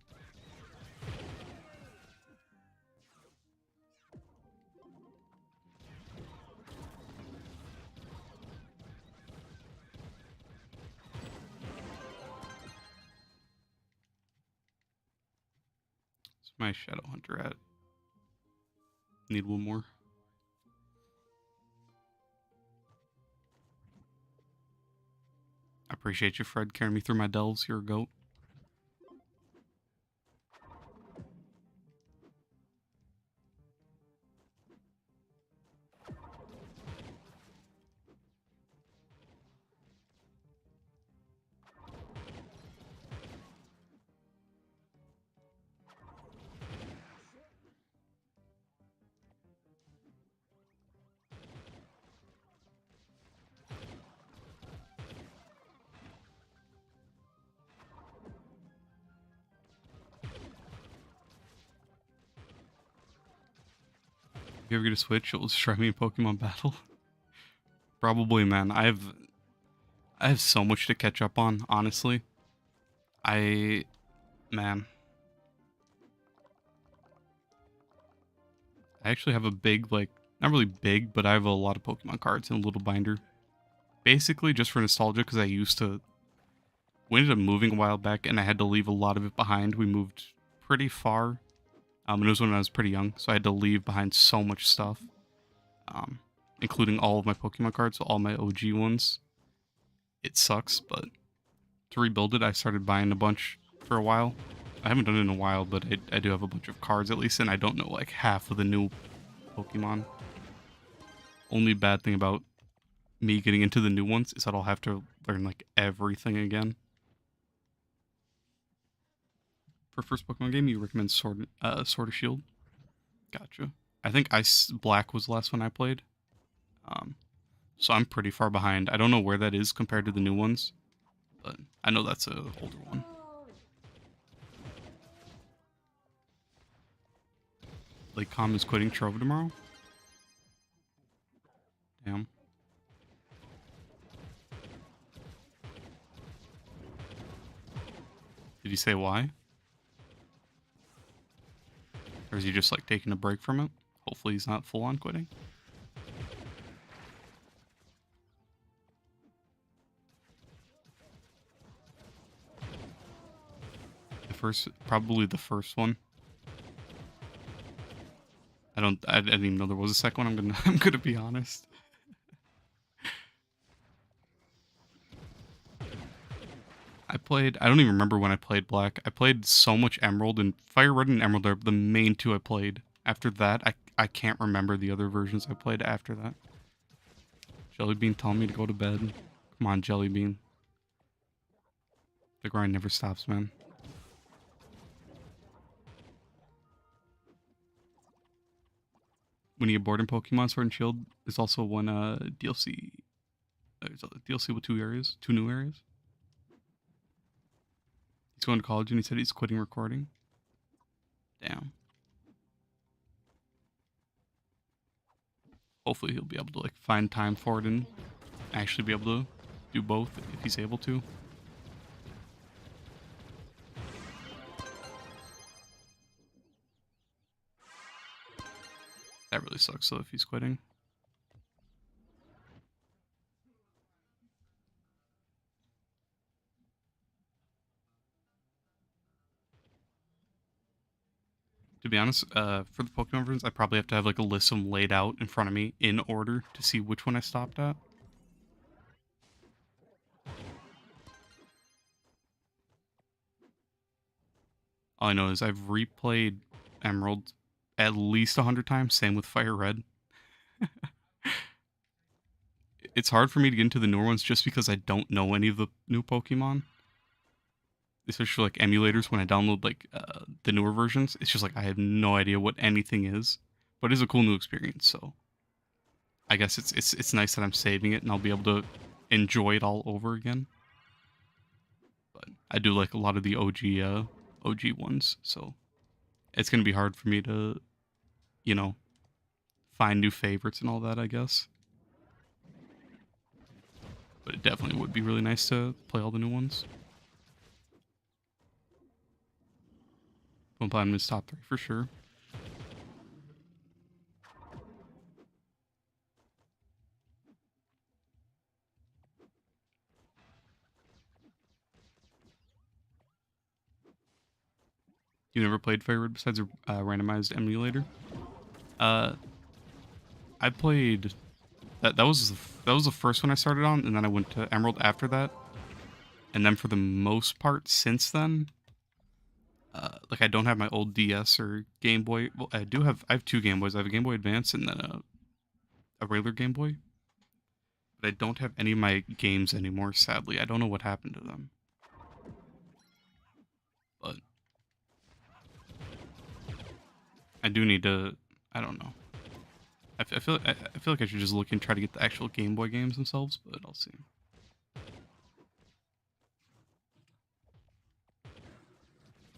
What's my Shadow Hunter at? Need one more. I appreciate you, Fred, carrying me through my delves. You're a goat. If you ever get a Switch, you'll just try me in Pokemon Battle. Probably, man. I have so much to catch up on, honestly. Man. I actually have a big, like, not really big, but I have a lot of Pokemon cards in a little binder. Basically, just for nostalgia, because we ended up moving a while back, and I had to leave a lot of it behind. We moved pretty far. And it was when I was pretty young, so I had to leave behind so much stuff. Including all of my Pokemon cards, so all my OG ones. It sucks, but to rebuild it, I started buying a bunch for a while. I haven't done it in a while, but I do have a bunch of cards at least, and I don't know like half of the new Pokemon. Only bad thing about me getting into the new ones is that I'll have to learn like everything again. For first Pokemon game, you recommend Sword of Shield? Gotcha. I think Ice Black was the last one I played. So I'm pretty far behind. I don't know where that is compared to the new ones, but I know that's a older one. Lake Com is quitting Trove tomorrow? Damn. Did you say why? Or is he just like taking a break from it? Hopefully he's not full on quitting. Probably the first one. I didn't even know there was a second one. I'm gonna be honest. I don't even remember when I played Black. I played so much Emerald, and Fire Red and Emerald are the main two I played. After that, I can't remember the other versions I played after that. Jellybean telling me to go to bed. Come on, Jellybean. The grind never stops, man. When you get bored in Pokemon Sword and Shield, there's also one DLC. There's a DLC with two new areas. He's going to college and he said he's quitting recording. Damn. Hopefully he'll be able to like find time for it and actually be able to do both if he's able to. That really sucks though if he's quitting. To be honest, for the Pokemon versions, I probably have to have like a list of them laid out in front of me in order to see which one I stopped at. All I know is I've replayed Emerald at least 100 times, same with Fire Red. It's hard for me to get into the newer ones just because I don't know any of the new Pokemon. Especially like emulators, when I download like the newer versions, it's just like I have no idea what anything is. But it is a cool new experience, so I guess it's nice that I'm saving it and I'll be able to enjoy it all over again. But I do like a lot of the OG ones, so it's gonna be hard for me to, you know, find new favorites and all that, I guess. But it definitely would be really nice to play all the new ones. Twin Platinum is top 3 for sure. You never played Firewood besides a randomized emulator? I played that was the first one I started on, and then I went to Emerald after that. And then for the most part since then, like I don't have my old DS or Game Boy. Well, I have 2 Game Boys. I have a Game Boy Advance and then a regular Game Boy. But I don't have any of my games anymore, sadly. I don't know what happened to them. But I do need to, I don't know. I feel like I should just look and try to get the actual Game Boy games themselves, but I'll see.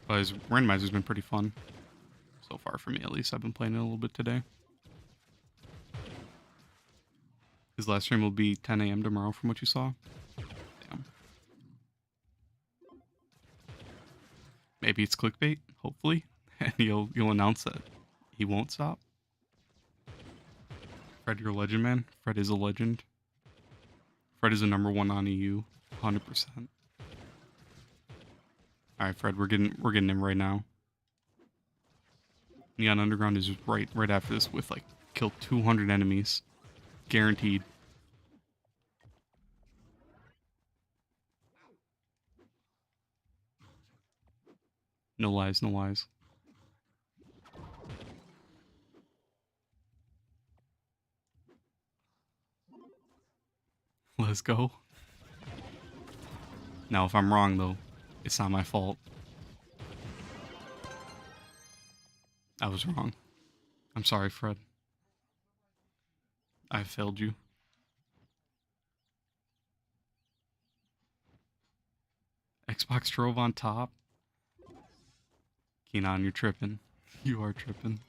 But his randomizer's been pretty fun so far for me, at least. I've been playing it a little bit today. His last stream will be 10 a.m. tomorrow, from what you saw. Damn. Maybe it's clickbait, hopefully, and you'll announce that he won't stop. Fred, you're a legend, man. Fred is a legend. Fred is a #1 on EU, 100%. All right, Fred, we're getting him right now. Neon Underground is right after this with like kill 200 enemies, guaranteed. No lies, no lies. Let's go. Now, if I'm wrong though, it's not my fault. I was wrong. I'm sorry, Fred. I failed you. Xbox Trove on top. Keenan, you're tripping. You are tripping.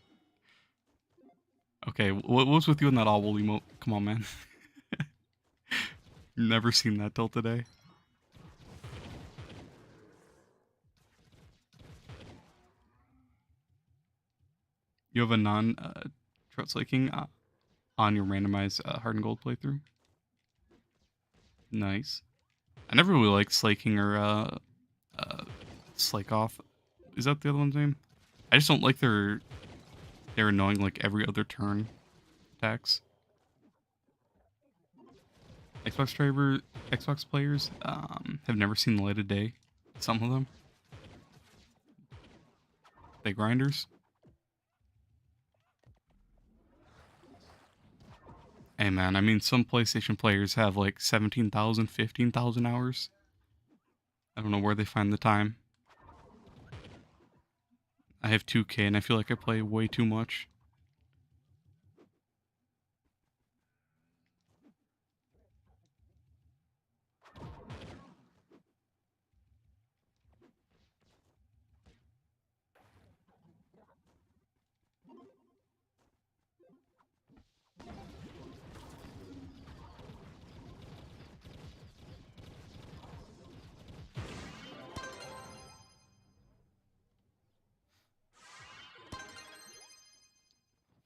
Okay, what's with you in that owl emote? Come on, man. Never seen that till today. You have a trout slaking on your randomized hard and gold playthrough. Nice. I never really liked slaking or slake off. Is that the other one's name? I just don't like their annoying like every other turn attacks. Xbox players have never seen the light of day. Some of them. They grinders. Hey man, I mean some PlayStation players have like 17,000, 15,000 hours. I don't know where they find the time. I have 2K and I feel like I play way too much.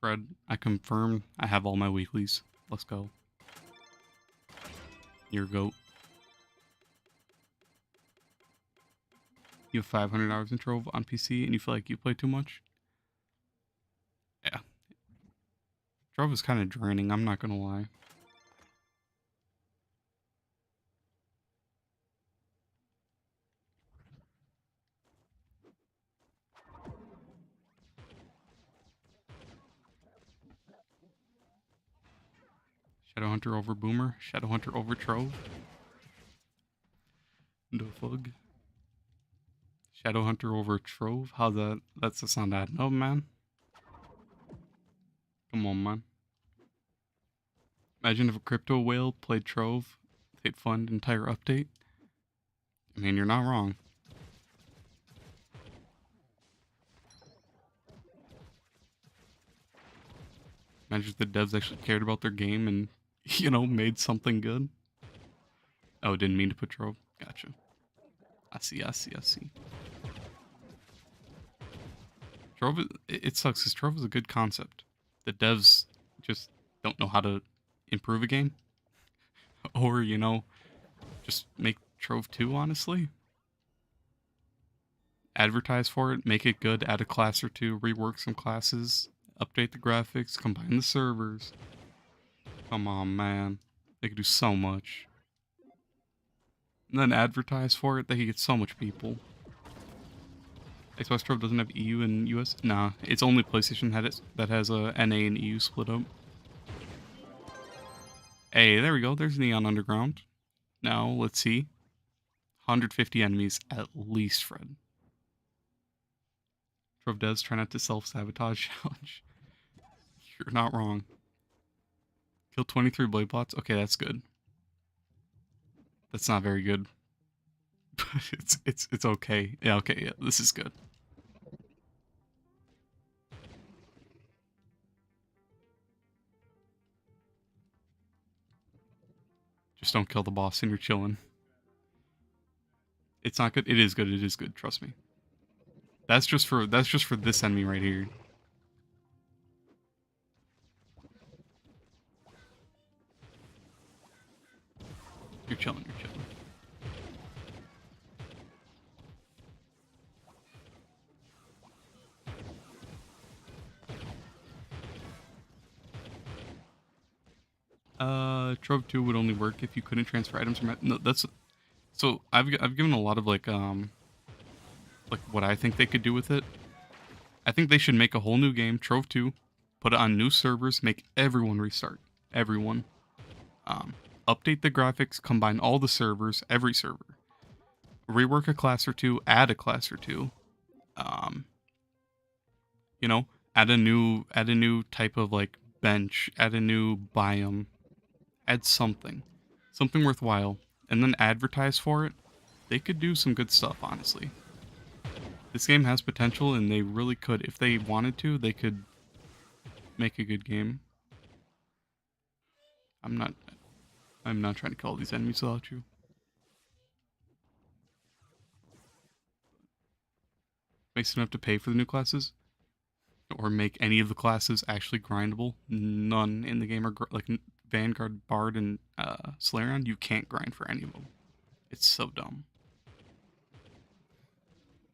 Fred, I confirm I have all my weeklies. Let's go. You're a goat. You have 500 hours in Trove on PC and you feel like you play too much? Yeah. Trove is kind of draining, I'm not gonna lie. Shadowhunter over Boomer. Shadowhunter over Trove. The fug. Shadowhunter over Trove. How's that? That's the sound I know, man. Come on, man. Imagine if a crypto whale played Trove. They'd fund entire update. I mean, you're not wrong. Imagine if the devs actually cared about their game and, you know, made something good. Oh, didn't mean to put Trove. Gotcha. I see. Trove, it sucks because Trove is a good concept. The devs just don't know how to improve a game, or just make Trove 2. Honestly, advertise for it, make it good, add a class or two, rework some classes, update the graphics, combine the servers. Come on, man, they could do so much. And then advertise for it, they could get so much people. Xbox Trove doesn't have EU and US. Nah, it's only PlayStation that has a NA and EU split up. Hey, there we go. There's Neon Underground. Now, let's see. 150 enemies at least, Fred. Trove does try not to self-sabotage challenge. You're not wrong. Kill 23 blade plots. Okay, that's good. That's not very good. But it's okay. Yeah, okay, yeah, this is good. Just don't kill the boss and you're chilling. It's not good. It is good. It is good. Trust me. That's just for this enemy right here. You're chilling. You're chilling. Trove 2 would only work if you couldn't transfer items from it. No, that's so I've given a lot of like what I think they could do with it. I think they should make a whole new game, Trove 2, put it on new servers, make everyone restart. Everyone. Update the graphics, combine all the servers, every server. Rework a class or two, add a class or two. Um, add a new type of like bench, add a new biome, add something worthwhile, and then advertise for it. They could do some good stuff, honestly. This game has potential, and they really could. If they wanted to, they could make a good game. I'm not trying to kill all these enemies without you. Makes them have to pay for the new classes, or make any of the classes actually grindable. None in the game are like Vanguard, Bard, and Solarion. You can't grind for any of them. It's so dumb.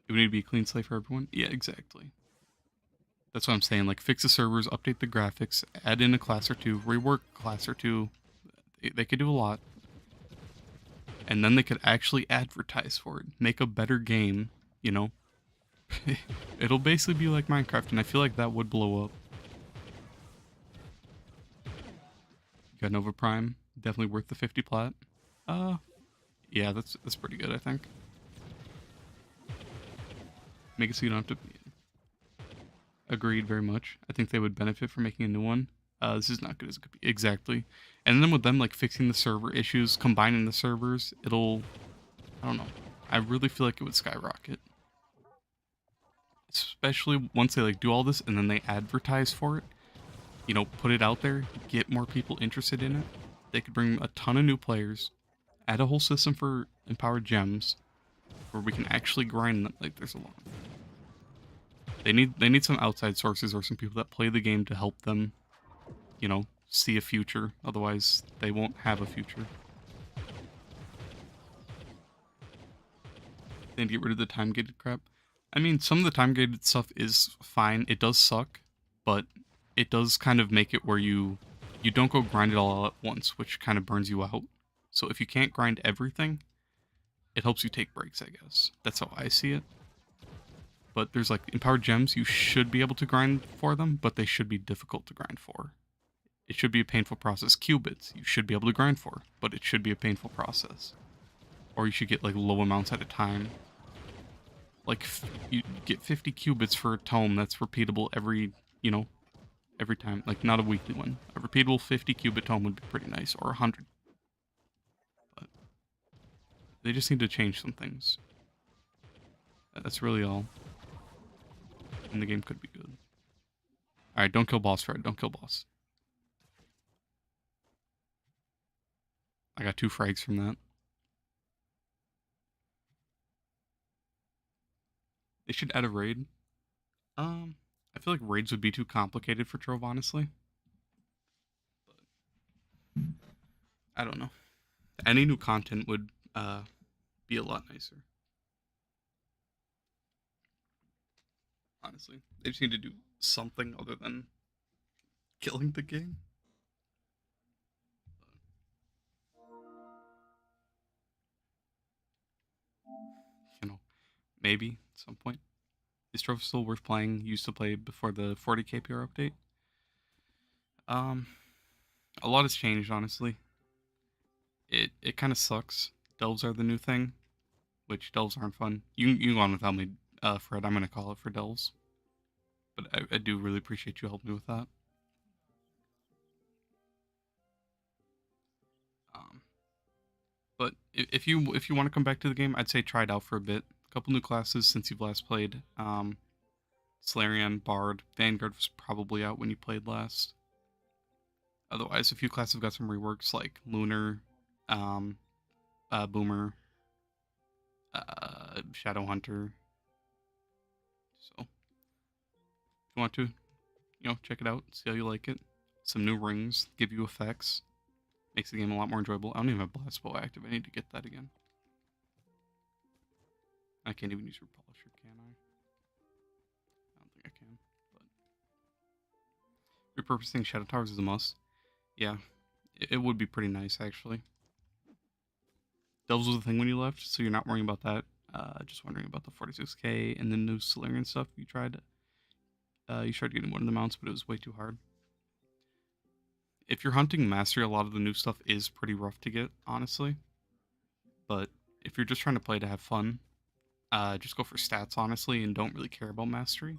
Do we need to be a clean slate for everyone? Yeah, exactly. That's what I'm saying. Like, fix the servers, update the graphics, add in a class or two, rework a class or two. They could do a lot. And then they could actually advertise for it. Make a better game, It'll basically be like Minecraft, and I feel like that would blow up. Got Nova Prime. Definitely worth the 50 plat. Yeah, that's pretty good, I think. Make it so you don't have to... Agreed very much. I think they would benefit from making a new one. This is not good as it could be. Exactly. And then with them, like, fixing the server issues, combining the servers, it'll... I don't know. I really feel like it would skyrocket. Especially once they, like, do all this and then they advertise for it. Put it out there, get more people interested in it. They could bring a ton of new players, add a whole system for empowered gems, where we can actually grind them. Like, there's a lot. They need some outside sources or some people that play the game to help them, see a future. Otherwise, they won't have a future. They need to get rid of the time-gated crap. I mean, some of the time-gated stuff is fine. It does suck, but it does kind of make it where you don't go grind it all at once, which kind of burns you out. So if you can't grind everything, it helps you take breaks, I guess. That's how I see it. But there's like empowered gems, you should be able to grind for them, but they should be difficult to grind for. It should be a painful process. Qubits, you should be able to grind for, but it should be a painful process. Or you should get like low amounts at a time. Like you get 50 qubits for a tome that's repeatable every time. Like not a weekly one. A repeatable 50 qubit tome would be pretty nice, or 100. But they just need to change some things. That's really all. And the game could be good. Alright, don't kill boss, Fred. Don't kill boss. I got 2 frags from that. They should add a raid. I feel like raids would be too complicated for Trove, honestly. I don't know. Any new content would be a lot nicer. Honestly, they just need to do something other than killing the game. You know, maybe at some point. Is Trove still worth playing? Used to play before the 40k PR update. Um, a lot has changed, honestly. It kind of sucks. Delves are the new thing, which delves aren't fun. You go on and tell me, Fred. I'm gonna call it for delves, but I do really appreciate you helping me with that. Um, but if you want to come back to the game, I'd say try it out for a bit. A couple new classes since you've last played. Solarian, Bard, Vanguard was probably out when you played last. Otherwise, a few classes have got some reworks like Lunar, um, Boomer, Shadow Hunter. So if you want to, check it out, see how you like it. Some new rings give you effects, makes the game a lot more enjoyable. I don't even have Blast Bow active. I need to get that again. I can't even use Repolisher, can I? I don't think I can. But repurposing Shadow Towers is a must. Yeah, it would be pretty nice actually. Delves was the thing when you left, so you're not worrying about that. Just wondering about the 46k and the new Solarian stuff you tried. You tried getting one of the mounts, but it was way too hard. If you're hunting Mastery, a lot of the new stuff is pretty rough to get, honestly. But if you're just trying to play to have fun, just go for stats, honestly, and don't really care about Mastery.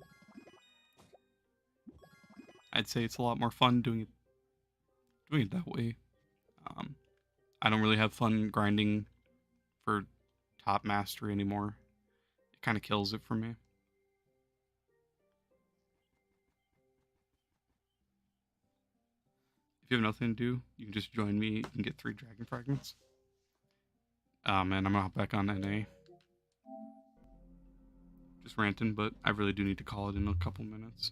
I'd say it's a lot more fun doing it that way. Um, I don't really have fun grinding for top Mastery anymore. It kind of kills it for me. If you have nothing to do, you can just join me and get 3 Dragon Fragments. Man, I'm gonna hop back on NA. Just ranting, but I really do need to call it in a couple minutes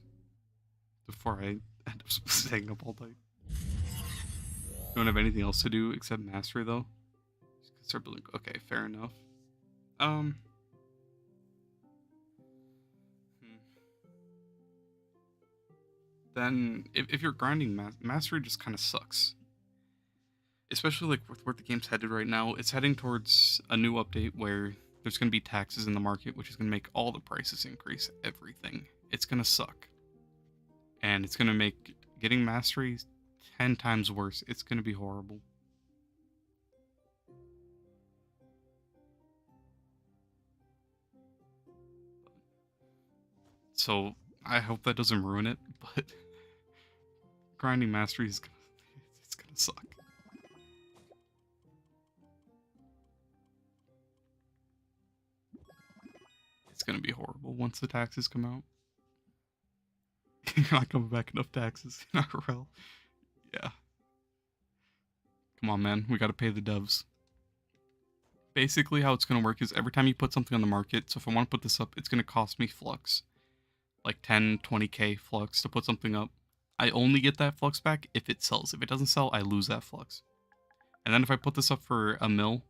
before I end up staying up all night. Don't have anything else to do except Mastery, though. Start building. Okay, fair enough. Um. Hmm. Then, if you're grinding Mastery, just kind of sucks. Especially like with where the game's headed right now. It's heading towards a new update where there's going to be taxes in the market, which is going to make all the prices increase. Everything. It's going to suck. And it's going to make getting Mastery 10 times worse. It's going to be horrible. So I hope that doesn't ruin it, but grinding Mastery is it's gonna suck. It's gonna be horrible once the taxes come out. You're not coming back enough taxes in IRL. Yeah. Come on, man. We gotta pay the devs. Basically, how it's gonna work is every time you put something on the market, so if I want to put this up, it's gonna cost me flux. Like 10, 20k flux to put something up. I only get that flux back if it sells. If it doesn't sell, I lose that flux. And then if I put this up for a mil,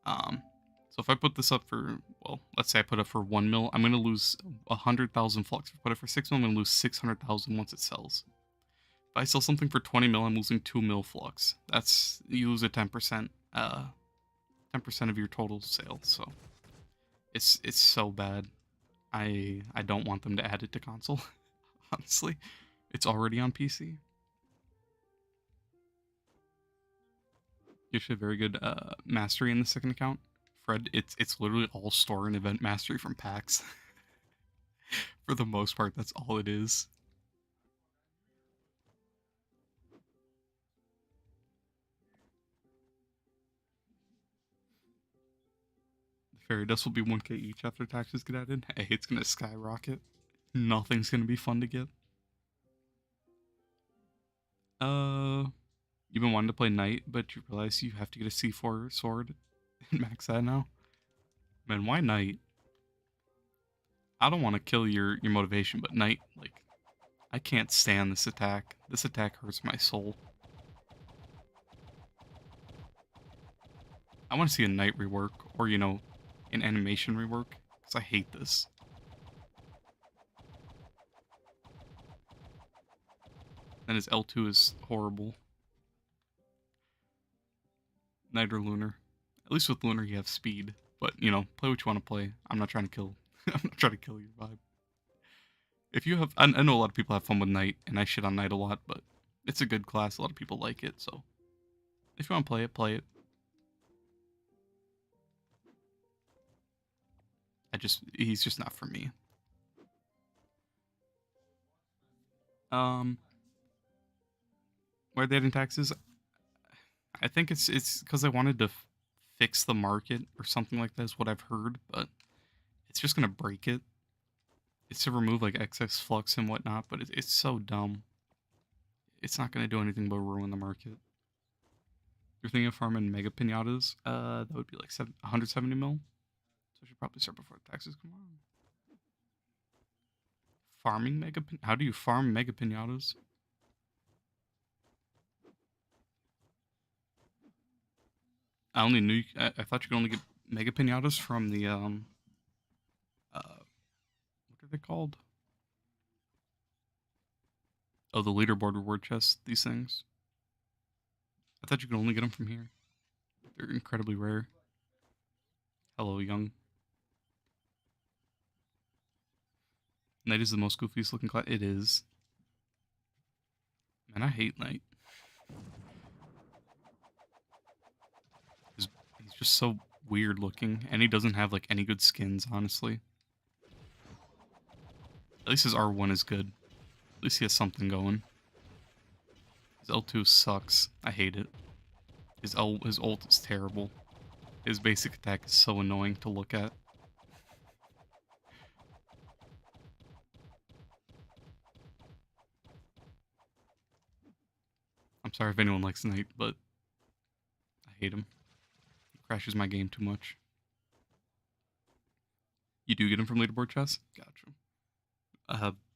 so if I put this up for, well, let's say I put it for 1 mil, I'm going to lose 100,000 flux. If I put it for 6 mil, I'm going to lose 600,000 once it sells. If I sell something for 20 mil, I'm losing 2 mil flux. You lose a 10%, 10% of your total sales. So it's so bad. I don't want them to add it to console, honestly. It's already on PC. You should have very good mastery in the second account. Fred, it's literally all store and event mastery from packs. For the most part, that's all it is. The fairy dust will be 1k each after taxes get added. Hey, it's gonna skyrocket. Nothing's gonna be fun to get. You've been wanting to play knight, but you realize you have to get a C4 sword and max that now. Man, why knight? I don't want to kill your motivation, but Knight, like, I can't stand this attack. This attack hurts my soul. I want to see a Knight rework, or, you know, an animation rework, because I hate this. And his L2 is horrible. Knight or Lunar. At least with Lunar you have speed. But, you know, play what you want to play. I'm not trying to kill. I'm not trying to kill your vibe. If you have... I know a lot of people have fun with Knight, and I shit on Knight a lot, but it's a good class. A lot of people like it, so... If you want to play it, play it. He's just not for me. Why are they adding taxes? I think it's because they wanted to fix the market or something like that is what I've heard, but it's just gonna break it. It's to remove like excess flux and whatnot, but it's so dumb. It's not gonna do anything but ruin the market. You're thinking of farming mega pinatas? That would be like 170 mil. So I should probably start before the taxes come on. Farming mega how do you farm mega pinatas? I only knew I thought you could only get mega pinatas from the what are they called? Oh, the leaderboard reward chests. These things. I thought you could only get them from here. They're incredibly rare. Hello, young. Knight is the most goofiest looking class. It is. Man, I hate Knight. He's just so weird looking, and he doesn't have like any good skins, honestly. At least his R1 is good. At least he has something going. His L2 sucks. I hate it. His ult is terrible. His basic attack is so annoying to look at. I'm sorry if anyone likes Knight, but I hate him. He crashes my game too much. You do get him from leaderboard chess? Gotcha.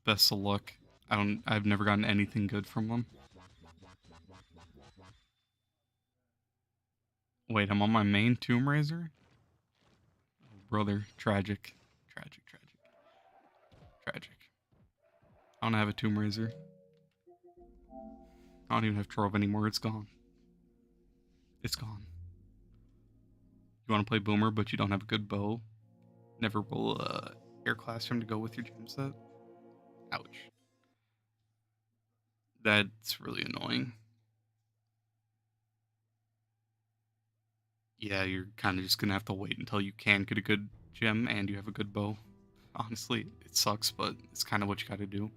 Best of luck. I've never gotten anything good from them. Wait, I'm on my main Tomb Raiser? Oh, brother, tragic. Tragic. I don't have a Tomb Raiser. I don't even have Trove anymore. It's gone. It's gone. You want to play Boomer, but you don't have a good bow? Never roll Air Classroom to go with your gem set? Ouch. That's really annoying. Yeah, you're kind of just going to have to wait until you can get a good gem and you have a good bow. Honestly, it sucks, but it's kind of what you got to do.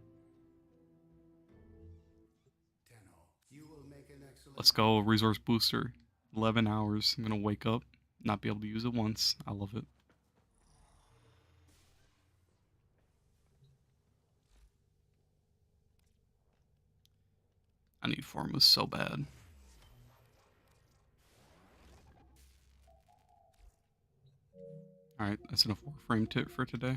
Let's go, resource booster. 11 hours. I'm going to wake up, not be able to use it once. I love it. I need Formas so bad. Alright, that's enough Warframe tip for today.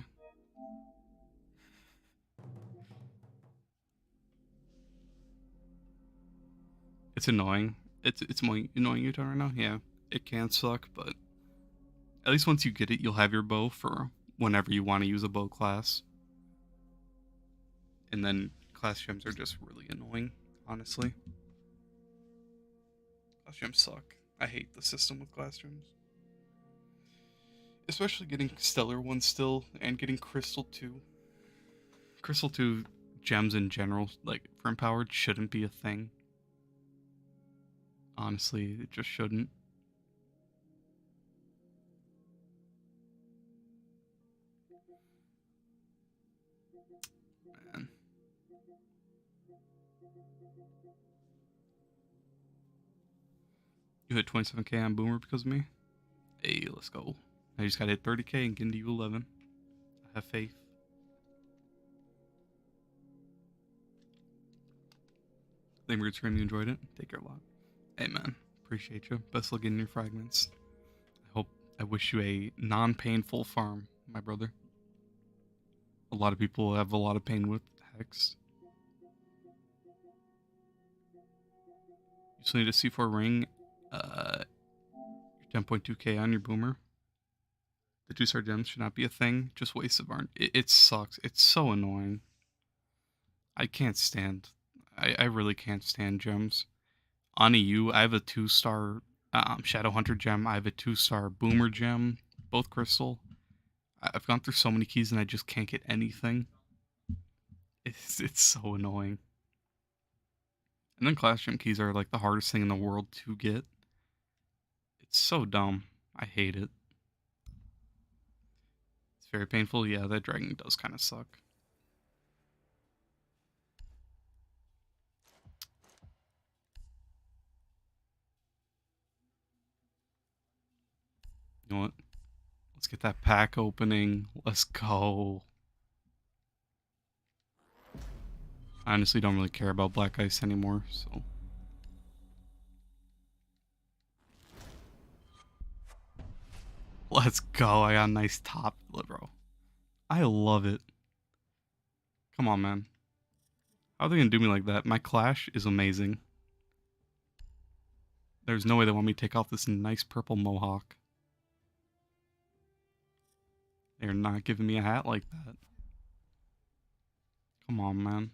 It's annoying. It's annoying you right now. Yeah, it can suck, but at least once you get it, you'll have your bow for whenever you want to use a bow class. And then class gems are just really annoying, honestly. Class gems suck. I hate the system with class gems. Especially getting Stellar 1 still, and getting Crystal 2. Crystal 2 gems in general, like for Empowered, shouldn't be a thing. Honestly, it just shouldn't. Man. You hit 27k on Boomer because of me? Hey, let's go. I just gotta hit 30k and get into U11. I have faith. Thank you for stream. You enjoyed it. Take care a lot. Hey, man. Appreciate you. Best luck getting your fragments. I wish you a non-painful farm, my brother. a lot of people have a lot of pain with Hex. You still need a C4 ring. Your 10.2k on your boomer. The 2-star gems should not be a thing. Just waste of aren't. It sucks. It's so annoying. I can't stand. I really can't stand gems. On EU, I have a 2-star Shadow Hunter gem. I have a 2-star Boomer gem. Both crystal. I've gone through so many keys and I just can't get anything. It's so annoying. And then class gem keys are like the hardest thing in the world to get. It's so dumb. I hate it. It's very painful. Yeah, that dragon does kind of suck. You know what? Let's get that pack opening. Let's go. I honestly don't really care about black ice anymore, so. Let's go. I got a nice top, bro. I love it. Come on, man. How are they gonna do me like that? My clash is amazing. There's no way they want me to take off this nice purple mohawk. They're not giving me a hat like that. Come on, man.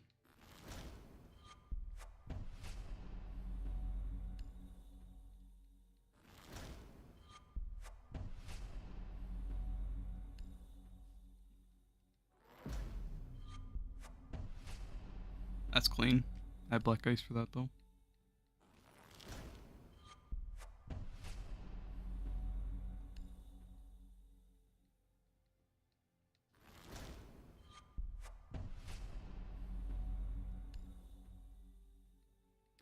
That's clean. I have black ice for that, though.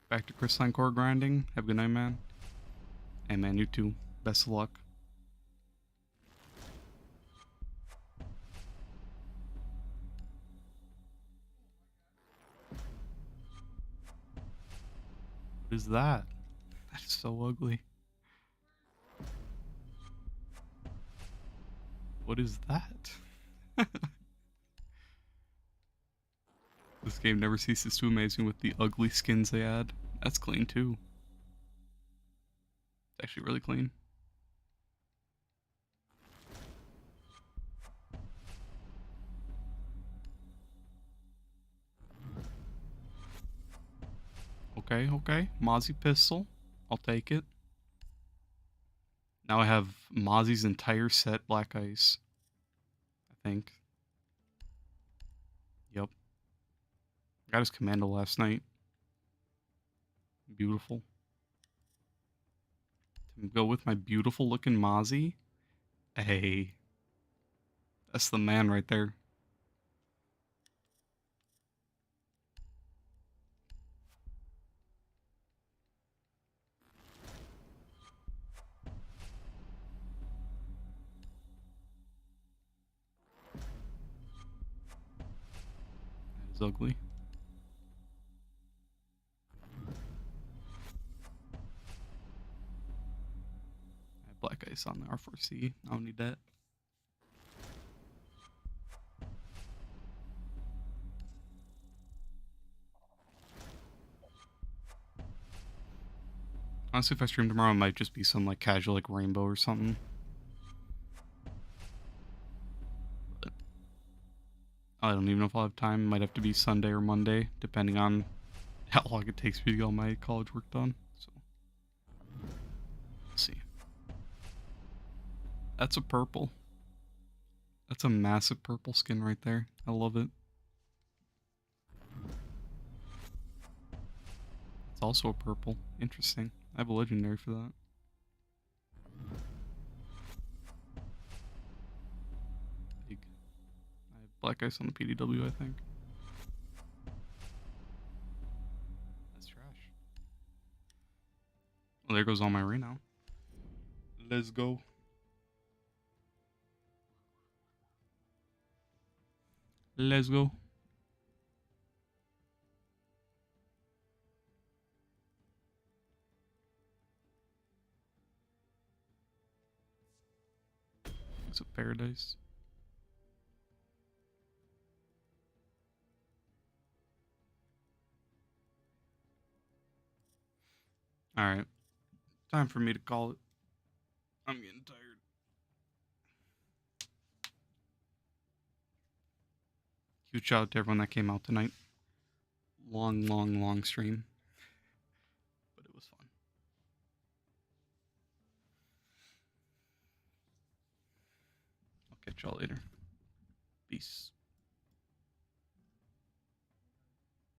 Back to crystalline core grinding. Have a good night, man. Hey, man, you too. Best of luck. What is that? That is so ugly. What is that? This game never ceases to amaze me with the ugly skins they add. That's clean too. It's actually really clean. Okay, okay. Mozzie pistol. I'll take it. Now I have Mozzie's entire set black ice. I think. Yep. Got his commando last night. Beautiful. To go with my beautiful looking Mozzie. Hey. That's the man right there. That is ugly. I have black ice on the R4C. I don't need that. Honestly, if I stream tomorrow, it might just be some like casual like rainbow or something. But I don't even know if I'll have time. It might have to be Sunday or Monday, depending on how long it takes me to get all my college work done. So, let's see. That's a purple. That's a massive purple skin right there. I love it. It's also a purple. Interesting. I have a legendary for that. Big. I have black ice on the PDW, I think. That's trash. Well, there goes all my renown. Let's go. Let's go. It's a paradise. All right, time for me to call it. I'm getting tired. Huge shout out to everyone that came out tonight. Long stream, but it was fun. I'll catch y'all later. Peace.